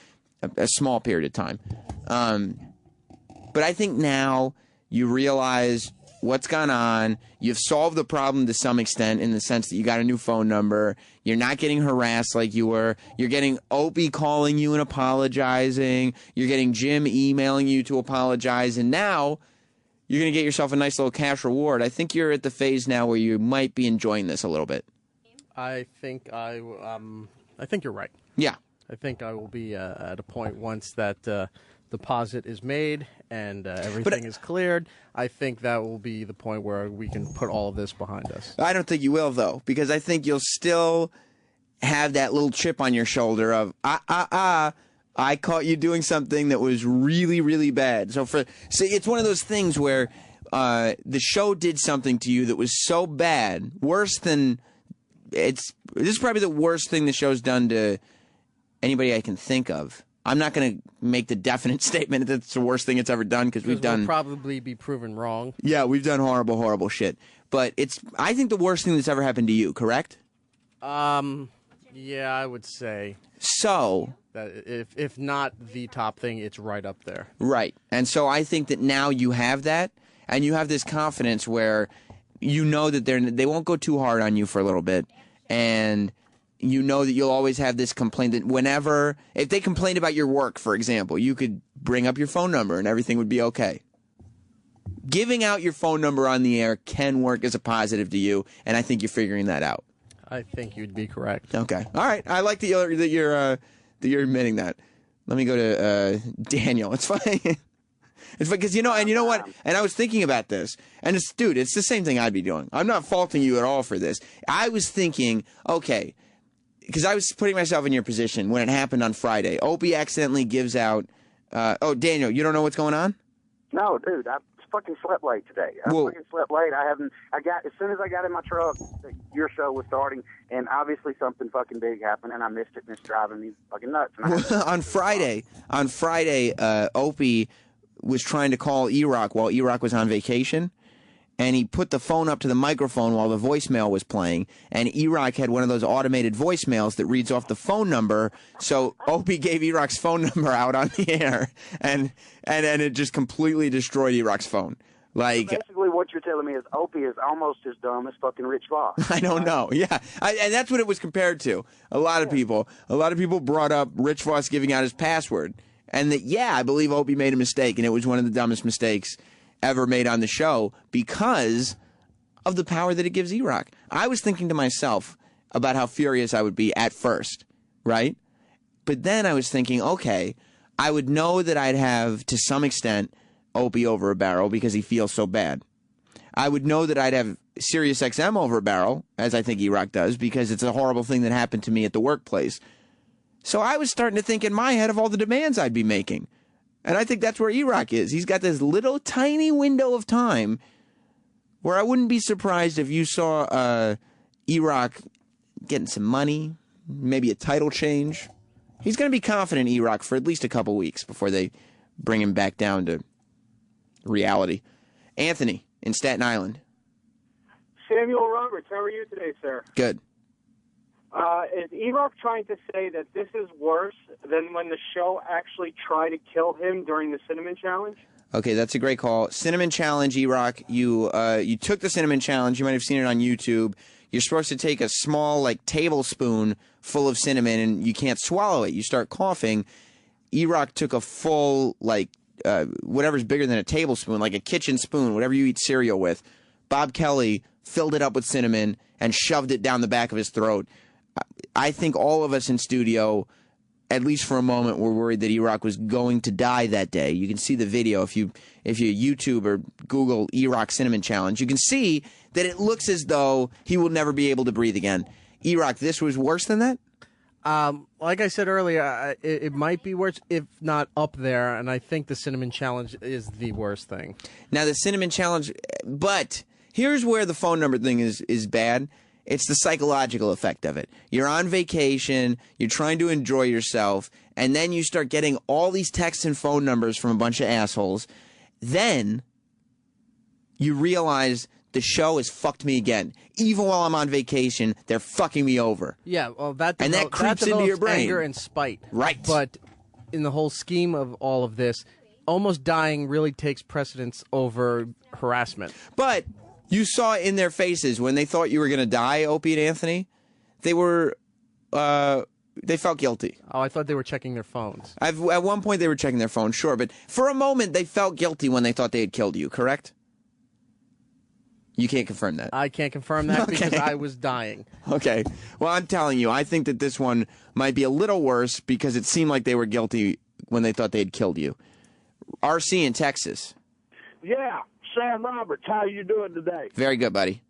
a small period of time. But I think now you realize what's gone on. You've solved the problem to some extent in the sense that you got a new phone number. You're not getting harassed like you were. You're getting Opie calling you and apologizing. You're getting Jim emailing you to apologize. And now you're going to get yourself a nice little cash reward. I think you're at the phase now where you might be enjoying this a little bit. I think you're right. Yeah. I think I will be at a point once that deposit is made and everything is cleared. I think that will be the point where we can put all of this behind us. I don't think you will, though, because I think you'll still have that little chip on your shoulder of, I caught you doing something that was really, really bad. So it's one of those things where the show did something to you that was so bad, worse than this is probably the worst thing the show's done to anybody I can think of. I'm not going to make the definite statement that it's the worst thing it's ever done because we'll probably be proven wrong. Yeah, we've done horrible, horrible shit. But I think the worst thing that's ever happened to you, correct? Yeah, I would say. So that if not the top thing, it's right up there. Right. And so I think that now you have that, and you have this confidence where you know that they won't go too hard on you for a little bit, and you know that you'll always have this complaint that if they complained about your work, for example, you could bring up your phone number and everything would be okay. Giving out your phone number on the air can work as a positive to you, and I think you're figuring that out. I think you'd be correct. Okay. All right. I like that you're admitting that. Let me go to Daniel. It's funny. It's because, and you know what? And I was thinking about this, and it's the same thing I'd be doing. I'm not faulting you at all for this. I was thinking, okay, because I was putting myself in your position when it happened on Friday. Opie accidentally gives out, Daniel, you don't know what's going on? No, dude, I fucking slept late today. I fucking slept late. As soon as I got in my truck, your show was starting, and obviously something fucking big happened, and I missed it, and it's driving me fucking nuts. On Friday, Opie was trying to call Erik while Erik was on vacation, and he put the phone up to the microphone while the voicemail was playing, and Erik had one of those automated voicemails that reads off the phone number, so Opie gave Erik's phone number out on the air, and it just completely destroyed Erik's phone. Like, so basically what you're telling me is Opie is almost as dumb as fucking Rich Voss. I don't know, yeah. And that's what it was compared to. A lot of people brought up Rich Voss giving out his password. And that, yeah, I believe Opie made a mistake, and it was one of the dumbest mistakes ever made on the show because of the power that it gives E-Rock. I was thinking to myself about how furious I would be at first, right? But then I was thinking, okay, I would know that I'd have, to some extent, Opie over a barrel because he feels so bad. I would know that I'd have Sirius XM over a barrel, as I think E-Rock does, because it's a horrible thing that happened to me at the workplace. So I was starting to think in my head of all the demands I'd be making. And I think that's where E-Rock is. He's got this little tiny window of time where I wouldn't be surprised if you saw E-Rock getting some money, maybe a title change. He's going to be confident, E-Rock, for at least a couple weeks before they bring him back down to reality. Anthony in Staten Island. Samuel Roberts, how are you today, sir? Good. Is E-Rock trying to say that this is worse than when the show actually tried to kill him during the Cinnamon Challenge? Okay, that's a great call. Cinnamon Challenge, E-Rock. You took the Cinnamon Challenge. You might have seen it on YouTube. You're supposed to take a small, like, tablespoon full of cinnamon, and you can't swallow it. You start coughing. E-Rock took a full, like, whatever's bigger than a tablespoon, like a kitchen spoon, whatever you eat cereal with. Bob Kelly filled it up with cinnamon and shoved it down the back of his throat. I think all of us in studio, at least for a moment, were worried that E-Rock was going to die that day. You can see the video if you YouTube or Google E-Rock Cinnamon Challenge. You can see that it looks as though he will never be able to breathe again. E-Rock, this was worse than that? Like I said earlier, it might be worse, if not up there, and I think the Cinnamon Challenge is the worst thing. Now, the Cinnamon Challenge, but here's where the phone number thing is bad. It's the psychological effect of it. You're on vacation, you're trying to enjoy yourself, and then you start getting all these texts and phone numbers from a bunch of assholes. Then you realize the show has fucked me again. Even while I'm on vacation, they're fucking me over. Yeah, well, that creeps into your brain. Anger and spite. Right. But in the whole scheme of all of this, almost dying really takes precedence over harassment. But you saw in their faces when they thought you were going to die, Opie and Anthony, they felt guilty. Oh, I thought they were checking their phones. At one point they were checking their phones, sure, but for a moment they felt guilty when they thought they had killed you, correct? You can't confirm that. I can't confirm that because I was dying. Okay. Well, I'm telling you, I think that this one might be a little worse because it seemed like they were guilty when they thought they had killed you. RC in Texas. Yeah, Sam Roberts, how you doing today? Very good, buddy.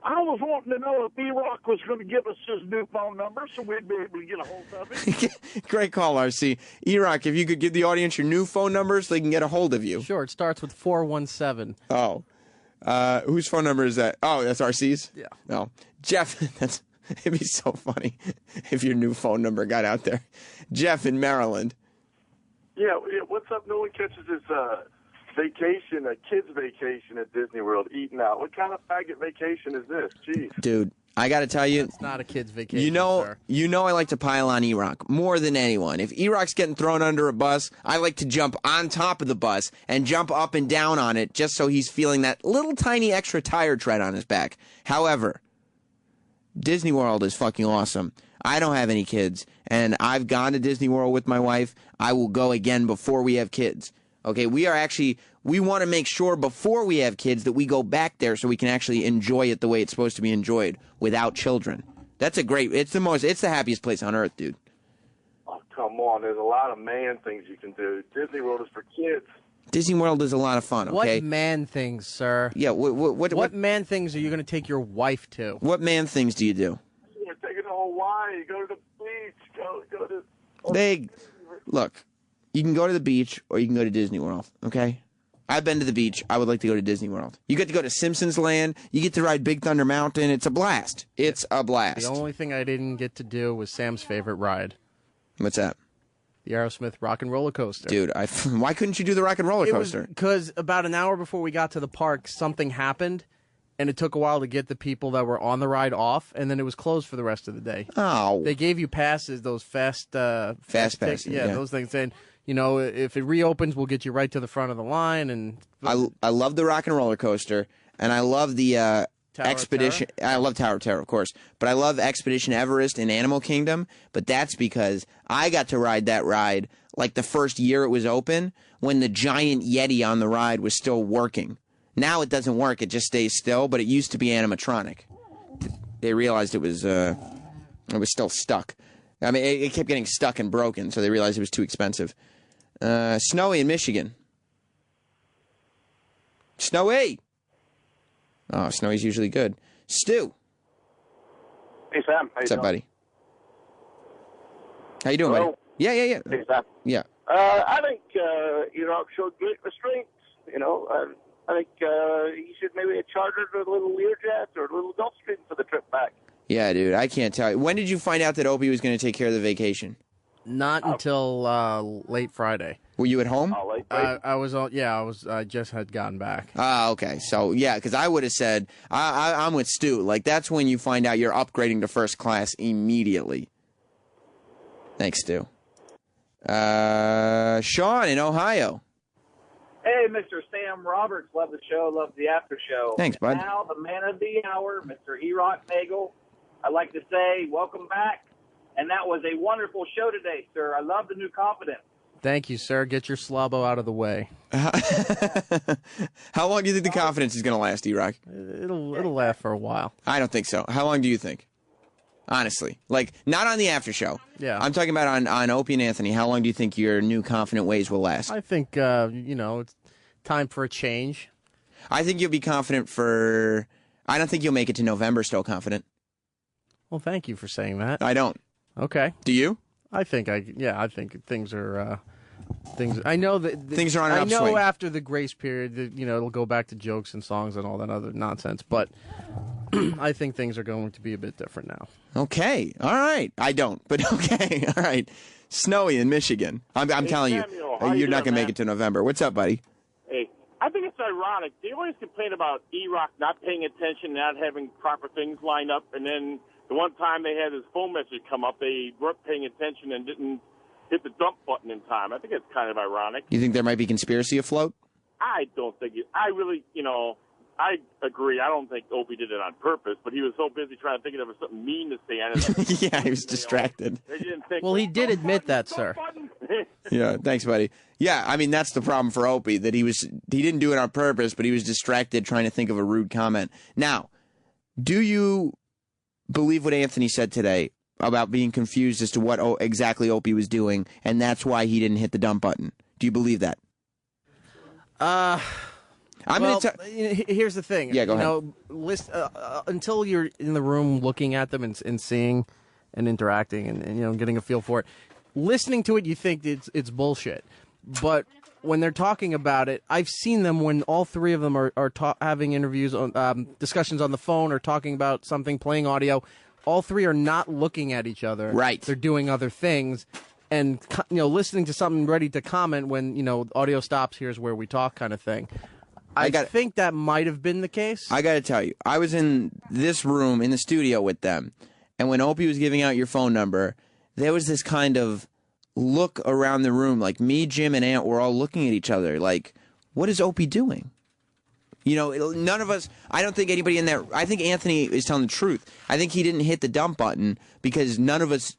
I was wanting to know if E-Rock was going to give us his new phone number so we'd be able to get a hold of him. Great call, RC. E-Rock, if you could give the audience your new phone number so they can get a hold of you. Sure, it starts with 417. Oh. Whose phone number is that? Oh, that's RC's? Yeah. No. Jeff, it'd be so funny if your new phone number got out there. Jeff in Maryland. Yeah, what's up? No one catches his vacation, a kid's vacation at Disney World, eating out. What kind of faggot vacation is this? Jeez. Dude, I got to tell you. It's not a kid's vacation, sir. You know I like to pile on E-Rock more than anyone. If E-Rock's getting thrown under a bus, I like to jump on top of the bus and jump up and down on it just so he's feeling that little tiny extra tire tread on his back. However, Disney World is fucking awesome. I don't have any kids, and I've gone to Disney World with my wife. I will go again before we have kids. Okay, we want to make sure before we have kids that we go back there so we can actually enjoy it the way it's supposed to be enjoyed without children. It's the happiest place on earth, dude. Oh, come on. There's a lot of man things you can do. Disney World is for kids. Disney World is a lot of fun, okay? What man things, sir? Yeah, what man things are you going to take your wife to? What man things do you do? We're taking to Hawaii. Go to the beach. Go to... Look, you can go to the beach or you can go to Disney World, okay? I've been to the beach. I would like to go to Disney World. You get to go to Simpsons Land. You get to ride Big Thunder Mountain. It's a blast. It's a blast. The only thing I didn't get to do was Sam's favorite ride. What's that? The Aerosmith Rock and Roller Coaster. Dude, why couldn't you do the Rock and Roller Coaster? Because about an hour before we got to the park, something happened, and it took a while to get the people that were on the ride off, and then it was closed for the rest of the day. Oh. They gave you passes, those fast passes. Yeah, those things saying, you know, if it reopens, we'll get you right to the front of the line. And I love the Rock and Roller Coaster, and I love the Expedition. I love Tower of Terror, of course, but I love Expedition Everest in Animal Kingdom. But that's because I got to ride that ride like the first year it was open, when the giant Yeti on the ride was still working. Now it doesn't work; it just stays still. But it used to be animatronic. They realized it was still stuck. I mean, it kept getting stuck and broken, so they realized it was too expensive. Snowy in Michigan. Snowy. Oh, Snowy's usually good. Stu. Hey, Sam. What's up, buddy? How you doing, buddy? Yeah. Hey, Sam. Yeah. I think Erik showed great restraint. I think he should maybe have chartered a little Learjet or a little Gulfstream for the trip back. Yeah, dude, I can't tell you. When did you find out that Opie was going to take care of the vacation? Not until late Friday. Were you at home? I just had gotten back. Ah, okay. So, yeah, because I would have said, I'm with Stu. Like, that's when you find out you're upgrading to first class immediately. Thanks, Stu. Sean in Ohio. Hey, Mr. Sam Roberts. Love the show. Love the after show. Thanks, bud. Now, the man of the hour, Mr. Erik Nagel. I'd like to say welcome back. And that was a wonderful show today, sir. I love the new confidence. Thank you, sir. Get your slobbo out of the way. How long do you think the confidence is going to last, Erik? It'll last for a while. I don't think so. How long do you think? Honestly. Like, not on the after show. Yeah. I'm talking about on Opie and Anthony. How long do you think your new confident ways will last? I think, it's time for a change. I think you'll be confident for... I don't think you'll make it to November still confident. Well, thank you for saying that. I don't. Okay. Do you? I think things are... I know that things are on an upswing. I know after the grace period, that, it'll go back to jokes and songs and all that other nonsense. But I think things are going to be a bit different now. Okay, all right. I don't, but okay, all right. Snowy in Michigan. I'm telling Samuel, you, you're not gonna make it to November. What's up, buddy? Hey, I think it's ironic. They always complain about Erik not paying attention, not having proper things lined up, and then the one time they had his phone message come up, they weren't paying attention and didn't hit the dump button in time. I think it's kind of ironic. You think there might be conspiracy afloat? I don't think it. I really, I agree. I don't think Opie did it on purpose, but he was so busy trying to think of something mean to say. And yeah, he was distracted. They didn't think, well, he did admit that, sir. Yeah, thanks, buddy. Yeah, I mean, that's the problem for Opie, that he didn't do it on purpose, but he was distracted trying to think of a rude comment. Now, do you believe what Anthony said today about being confused as to what exactly Opie was doing, and that's why he didn't hit the dump button? Do you believe that? Here's the thing. Yeah, go ahead. Until you're in the room looking at them and seeing and interacting and getting a feel for it, listening to it, you think it's bullshit. But when they're talking about it, I've seen them when all three of them are having interviews, on discussions on the phone, or talking about something, playing audio. All three are not looking at each other. Right. They're doing other things. And, listening to something, ready to comment when, audio stops, here's where we talk kind of thing. I think that might have been the case. I got to tell you, I was in this room in the studio with them, and when Opie was giving out your phone number, there was this kind of look around the room, like me, Jim, and Ant were all looking at each other, like, what is Opie doing? None of us, I don't think anybody in there, I think Anthony is telling the truth. I think he didn't hit the dump button because none of us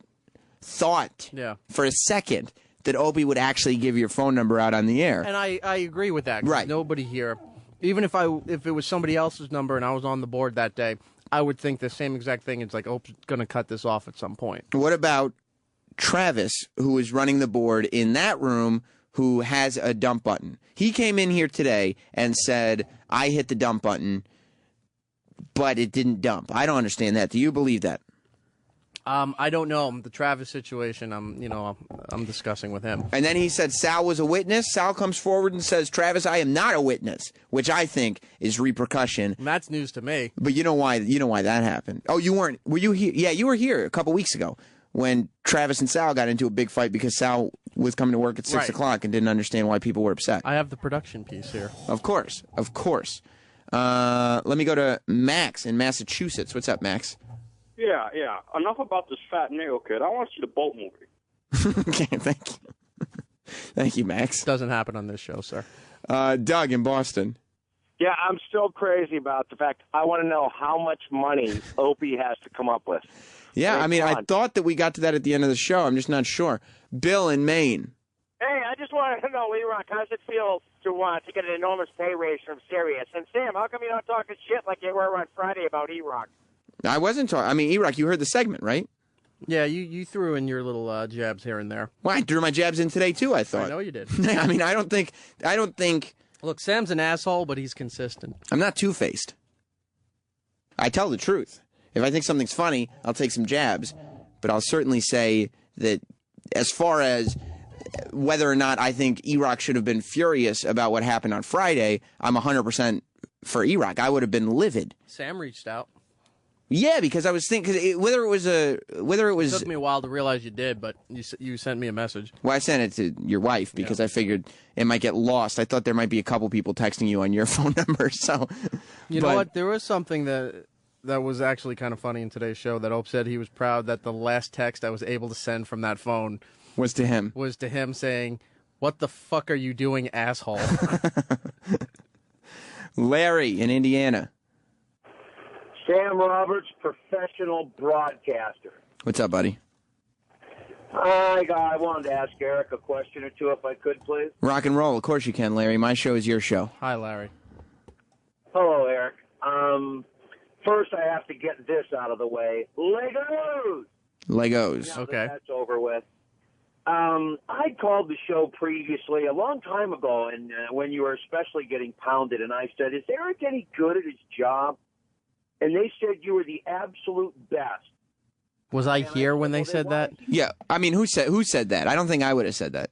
thought for a second that Opie would actually give your phone number out on the air. And I agree with that. Right. Nobody here, even if it was somebody else's number and I was on the board that day, I would think the same exact thing. It's like, Opie's going to cut this off at some point. What about Travis, who is running the board in that room, who has a dump button? He came in here today and said, I hit the dump button, but it didn't dump. I don't understand that. Do you believe that? I don't know. The Travis situation, I'm discussing with him. And then he said Sal was a witness. Sal comes forward and says, Travis, I am not a witness, which I think is repercussion. And that's news to me. But you know why that happened. Oh, you weren't. Were you here? Yeah, you were here a couple weeks ago when Travis and Sal got into a big fight because Sal was coming to work at 6 o'clock and didn't understand why people were upset. I have the production piece here. Of course. Let me go to Max in Massachusetts. What's up, Max? Yeah. Enough about this fat Nagel kid. I want to see the boat movie. Okay, thank you. Thank you, Max. Doesn't happen on this show, sir. Doug in Boston. Yeah, I'm still crazy about the fact I want to know how much money Opie has to come up with. Yeah, I mean, I thought that we got to that at the end of the show. I'm just not sure. Bill in Maine. Hey, I just wanted to know, E-Rock, how does it feel to get an enormous pay raise from Sirius? And Sam, how come you're not talking shit like you were on Friday about E-Rock? I wasn't talking. I mean, E-Rock, you heard the segment, right? Yeah, you threw in your little jabs here and there. Well, I threw my jabs in today too. I thought. I know you did. I mean, I don't think. Look, Sam's an asshole, but he's consistent. I'm not two-faced. I tell the truth. If I think something's funny, I'll take some jabs, but I'll certainly say that as far as whether or not I think E-Rock should have been furious about what happened on Friday, I'm 100% for E-Rock. I would have been livid. Sam reached out. Yeah, because I was thinking whether it was. It took me a while to realize you did, but you sent me a message. Well, I sent it to your wife because I figured it might get lost. I thought there might be a couple people texting you on your phone number. So, you know what? There was something that was actually kind of funny in today's show that Ope said he was proud that the last text I was able to send from that phone was to him. Was to him saying, "What the fuck are you doing, asshole?" Larry in Indiana. Sam Roberts, professional broadcaster. What's up, buddy? I wanted to ask Eric a question or two, if I could, please. Rock and roll. Of course you can, Larry. My show is your show. Hi, Larry. Hello, Eric. First, I have to get this out of the way. Legos! Legos. Now that that's over with. I called the show previously a long time ago, and when you were especially getting pounded, and I said, is Eric any good at his job? And they said you were the absolute best. Was I here when they said that? Yeah, I mean, who said that? I don't think I would have said that.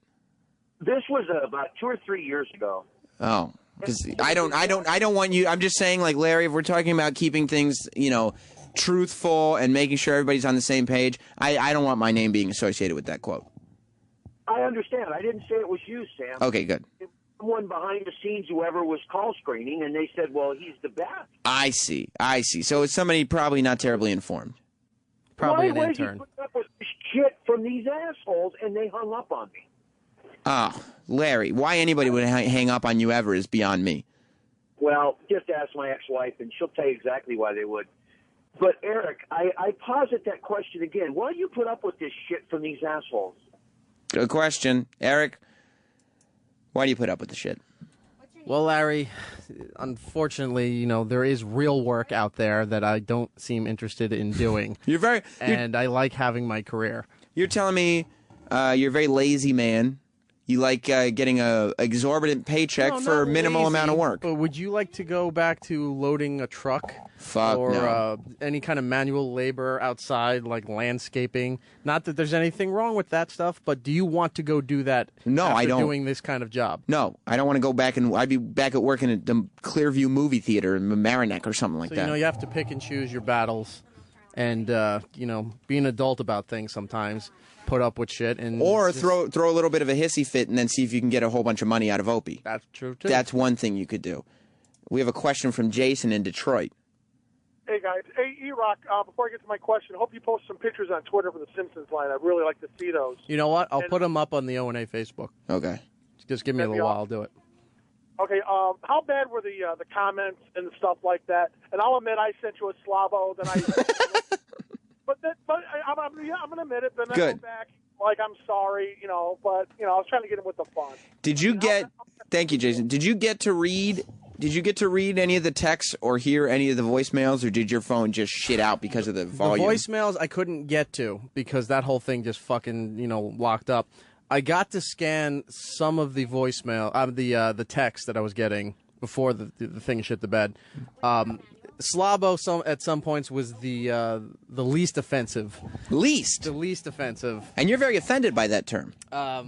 This was about 2 or 3 years ago. Oh, because I don't want you. I'm just saying, like, Larry, if we're talking about keeping things, truthful and making sure everybody's on the same page, I don't want my name being associated with that quote. I understand. I didn't say it was you, Sam. Okay, good. Someone behind the scenes, whoever was call screening, and they said, well, he's the best. I see. So it's somebody probably not terribly informed. Probably an intern. Why put up with this shit from these assholes, and they hung up on me? Ah, Larry, why anybody would hang up on you ever is beyond me. Well, just ask my ex-wife, and she'll tell you exactly why they would. But, Eric, I posit that question again. Why do you put up with this shit from these assholes? Good question. Eric, why do you put up with the shit? Well, Larry, unfortunately, there is real work out there that I don't seem interested in doing. And I like having my career. You're telling me you're a very lazy man. You like getting a exorbitant paycheck for a minimal amount of work. But would you like to go back to loading a truck? Fuck or no. Any kind of manual labor outside, like landscaping? Not that there's anything wrong with that stuff, but do you want to go do that No, after I don't. doing this kind of job? No, I don't want to go back, and I'd be back at work in the Clearview movie theater in Mamaroneck or something like that. You have to pick and choose your battles and, be an adult about things sometimes. Put up with shit and throw a little bit of a hissy fit and then see if you can get a whole bunch of money out of Opie. That's true too. That's one thing you could do. We have a question from Jason in Detroit. Hey guys, hey E-Rock. Before I get to my question, I hope you post some pictures on Twitter for the Simpsons line. I'd really like to see those. You know what? I'll put them up on the O&A Facebook. Okay. Just give me a little while. I'll do it. Okay. How bad were the comments and stuff like that? And I'll admit I sent you a Slavo. Then I. But I'm going to admit it. Then I go back like I'm sorry, But I was trying to get him with the fun. Did you get? Thank you, Jason. Did you get to read? Did you get to read any of the texts or hear any of the voicemails, or did your phone just shit out because of the volume? The voicemails I couldn't get to because that whole thing just fucking locked up. I got to scan some of the voicemail, the text that I was getting before the thing shit the bed. Slabo at some points was the least offensive. The least offensive. And you're very offended by that term. Yeah,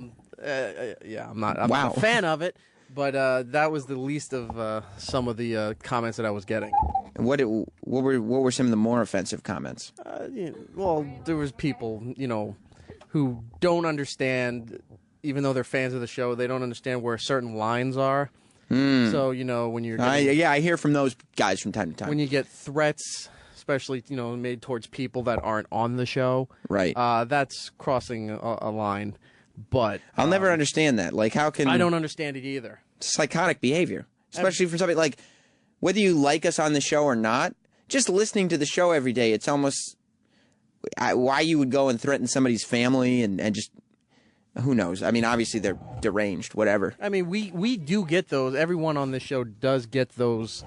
I'm not a fan of it, but that was the least of some of the comments that I was getting. And what were some of the more offensive comments? Well, there was people, who don't understand, even though they're fans of the show, they don't understand where certain lines are. So, when you're getting, I hear from those guys from time to time. When you get threats, especially, made towards people that aren't on the show. Right. That's crossing a line. But I'll never understand that. Like, how can... I don't understand it either. Psychotic behavior. Especially for somebody like... whether you like us on the show or not, just listening to the show every day, it's almost why you would go and threaten somebody's family and just, who knows? I mean, obviously they're deranged, whatever. I mean, we do get those. Everyone on this show does get those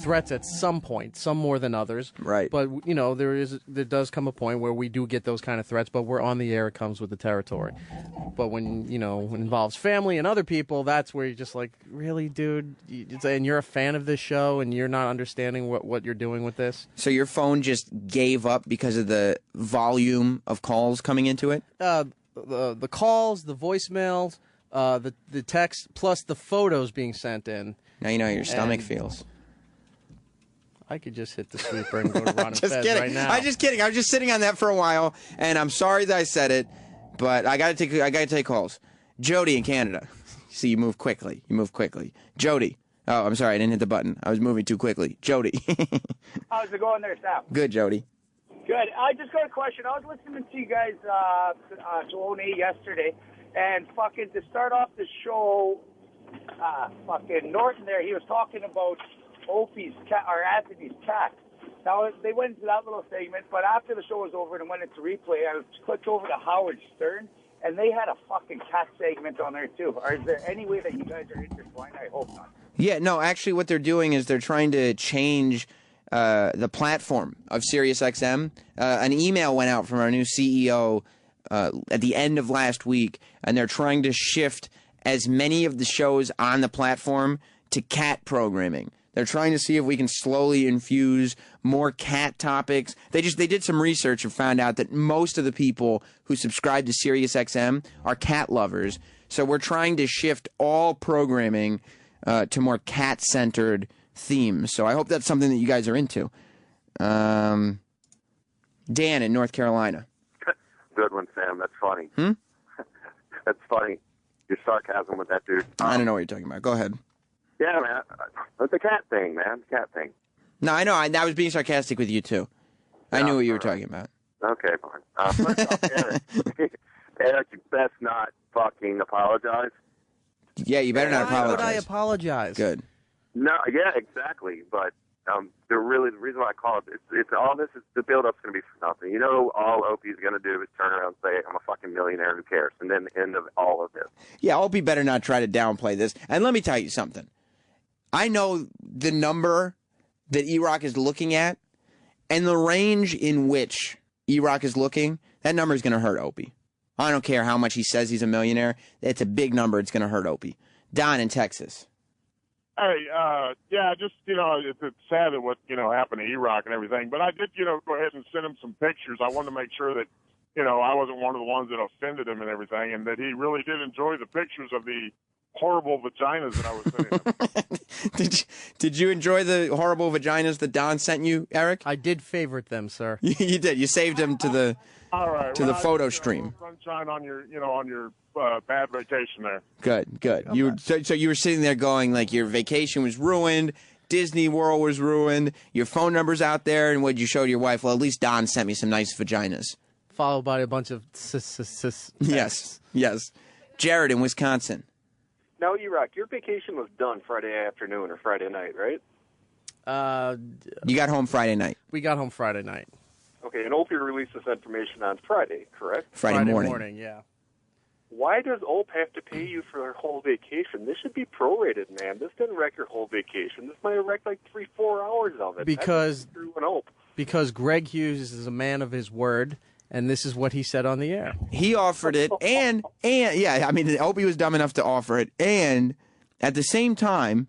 threats at some point, some more than others. Right. But, you know, there does come a point where we do get those kind of threats, but we're on the air. It comes with the territory. But when, you know, when it involves family and other people, that's where you're just like, really, dude? And you're a fan of this show and you're not understanding what you're doing with this? So your phone just gave up because of the volume of calls coming into it? The calls, the voicemails, the text, plus the photos being sent in. Now you know how your stomach feels. I could just hit the sweeper and go to Ron and Just Fez kidding. right now. I'm just kidding. I was just sitting on that for a while, and I'm sorry that I said it, but I gotta take calls. Jody in Canada. See, you move quickly. Jody. Oh, I'm sorry, I didn't hit the button. I was moving too quickly. Jody. How's it going there, Sam? Good, Jody. Good. I just got a question. I was listening to you guys to One yesterday, and fucking to start off the show, fucking Norton there, he was talking about Opie's cat or Anthony's cat. Now they went into that little segment, but after the show was over and went into replay, I clicked over to Howard Stern, and they had a fucking cat segment on there too. Or is there any way that you guys are intertwined? I hope not. Yeah, no, actually what they're doing is they're trying to change the platform of SiriusXM. An email went out from our new CEO at the end of last week, and they're trying to shift as many of the shows on the platform to cat programming. They're trying to see if we can slowly infuse more cat topics. They did some research and found out that most of the people who subscribe to SiriusXM are cat lovers. So we're trying to shift all programming to more cat-centered themes. So I hope that's something that you guys are into. Dan in North Carolina. Good one, Sam. That's funny. That's funny. Your sarcasm with that dude. I don't know what you're talking about. Go ahead. Yeah, man. It's a cat thing, man. Cat thing. No, I know. I was being sarcastic with you, too. I knew what you were talking about. Okay, fine. First off, Eric, you best not fucking apologize. Yeah, you better not apologize. Why would I apologize? Good. No, yeah, exactly. But the reason why I call it, it's all this is the build-up's going to be for nothing. You know, all Opie's going to do is turn around and say, I'm a fucking millionaire, who cares? And then the end of all of this. Yeah, Opie better not try to downplay this. And let me tell you something. I know the number that E-Rock is looking at, and the range in which E-Rock is looking, that number is going to hurt Opie. I don't care how much he says he's a millionaire. It's a big number. It's going to hurt Opie. Don in Texas. Hey, yeah, just, it's sad that what, happened to E-Rock and everything, but I did, go ahead and send him some pictures. I wanted to make sure that, I wasn't one of the ones that offended him and everything, and that he really did enjoy the pictures of the horrible vaginas that I was sending him. Did you enjoy the horrible vaginas that Don sent you, Eric? I did favorite them, sir. You did. You saved them to the the photo stream. Sunshine on your, on your bad vacation there. Good. So you were sitting there going like your vacation was ruined, Disney World was ruined, your phone number's out there, and what you showed your wife? Well, at least Don sent me some nice vaginas. Followed by a bunch of Yes. Jared in Wisconsin. Now, E-Rock, your vacation was done Friday afternoon or Friday night, right? You got home Friday night. We got home Friday night. Okay, and Opie released this information on Friday, correct? Friday morning, yeah. Why does Ope have to pay you for their whole vacation? This should be prorated, man. This didn't wreck your whole vacation. This might have wrecked like 3-4 hours of it. Because Because Greg Hughes is a man of his word, and this is what he said on the air. He offered it, and yeah, I mean, Opie was dumb enough to offer it, and at the same time,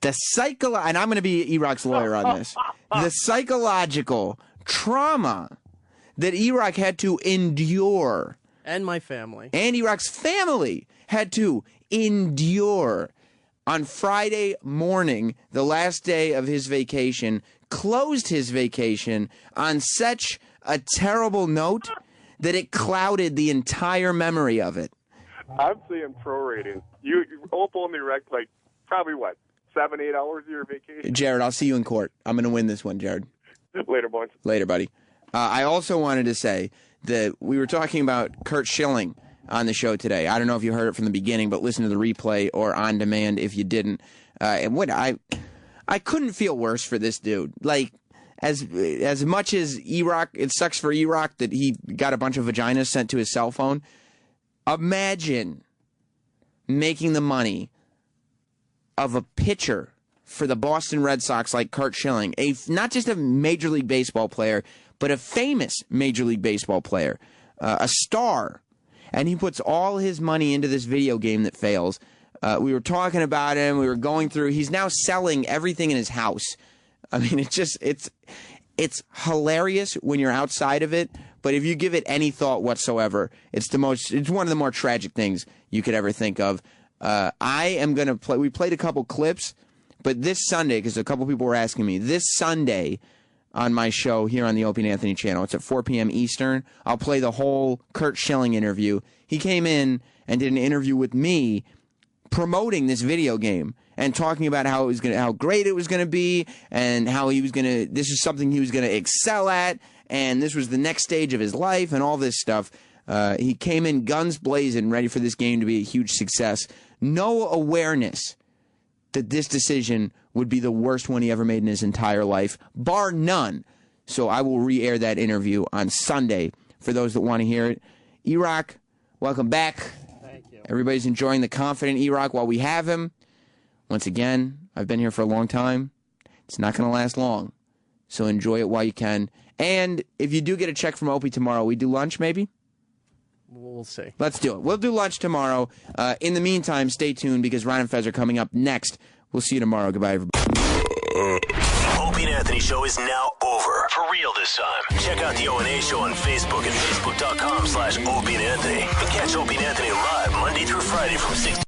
and I'm going to be E-Rock's lawyer on this, the psychological trauma that E-Rock had to endure. And my family. And E-Rock's family had to endure on Friday morning, the last day of his vacation, closed his vacation on such a terrible note that it clouded the entire memory of it. I'm saying prorated. Ope only wrecked like probably 7-8 hours of your vacation. Jared, I'll see you in court. I'm going to win this one, Jared. Later, boys. Later, buddy. I also wanted to say that we were talking about Curt Schilling on the show today. I don't know if you heard it from the beginning, but listen to the replay or on demand if you didn't. And what I I couldn't feel worse for this dude. Like, as much as E-Rock, it sucks for E-Rock that he got a bunch of vaginas sent to his cell phone. Imagine making the money of a pitcher for the Boston Red Sox like Curt Schilling, not just a Major League Baseball player, but a famous Major League Baseball player, a star. And he puts all his money into this video game that fails. We were talking about him. We were going through. He's now selling everything in his house. I mean, it's hilarious when you're outside of it. But if you give it any thought whatsoever, it's one of the more tragic things you could ever think of. I am going to play. We played a couple clips, but this Sunday, because a couple people were asking me, this Sunday on my show here on the Opie Anthony channel, it's at 4 p.m. Eastern, I'll play the whole Curt Schilling interview. He came in and did an interview with me promoting this video game and talking about how great it was going to be, and how this is something he was going to excel at, and this was the next stage of his life, and all this stuff. He came in guns blazing, ready for this game to be a huge success. No awareness that this decision would be the worst one he ever made in his entire life, bar none. So I will re-air that interview on Sunday for those that want to hear it. E-Rock, welcome back. Thank you. Everybody's enjoying the confident E-Rock while we have him. Once again, I've been here for a long time. It's not going to last long, so enjoy it while you can. And if you do get a check from Opie tomorrow, we do lunch maybe? We'll see. Let's do it. We'll do lunch tomorrow. In the meantime, stay tuned because Ryan and Fez are coming up next. We'll see you tomorrow. Goodbye, everybody. Opie and Anthony show is now over. For real this time. Check out the O&A show on Facebook at facebook.com/Opie and Anthony. And catch Opie and Anthony live Monday through Friday from 6 to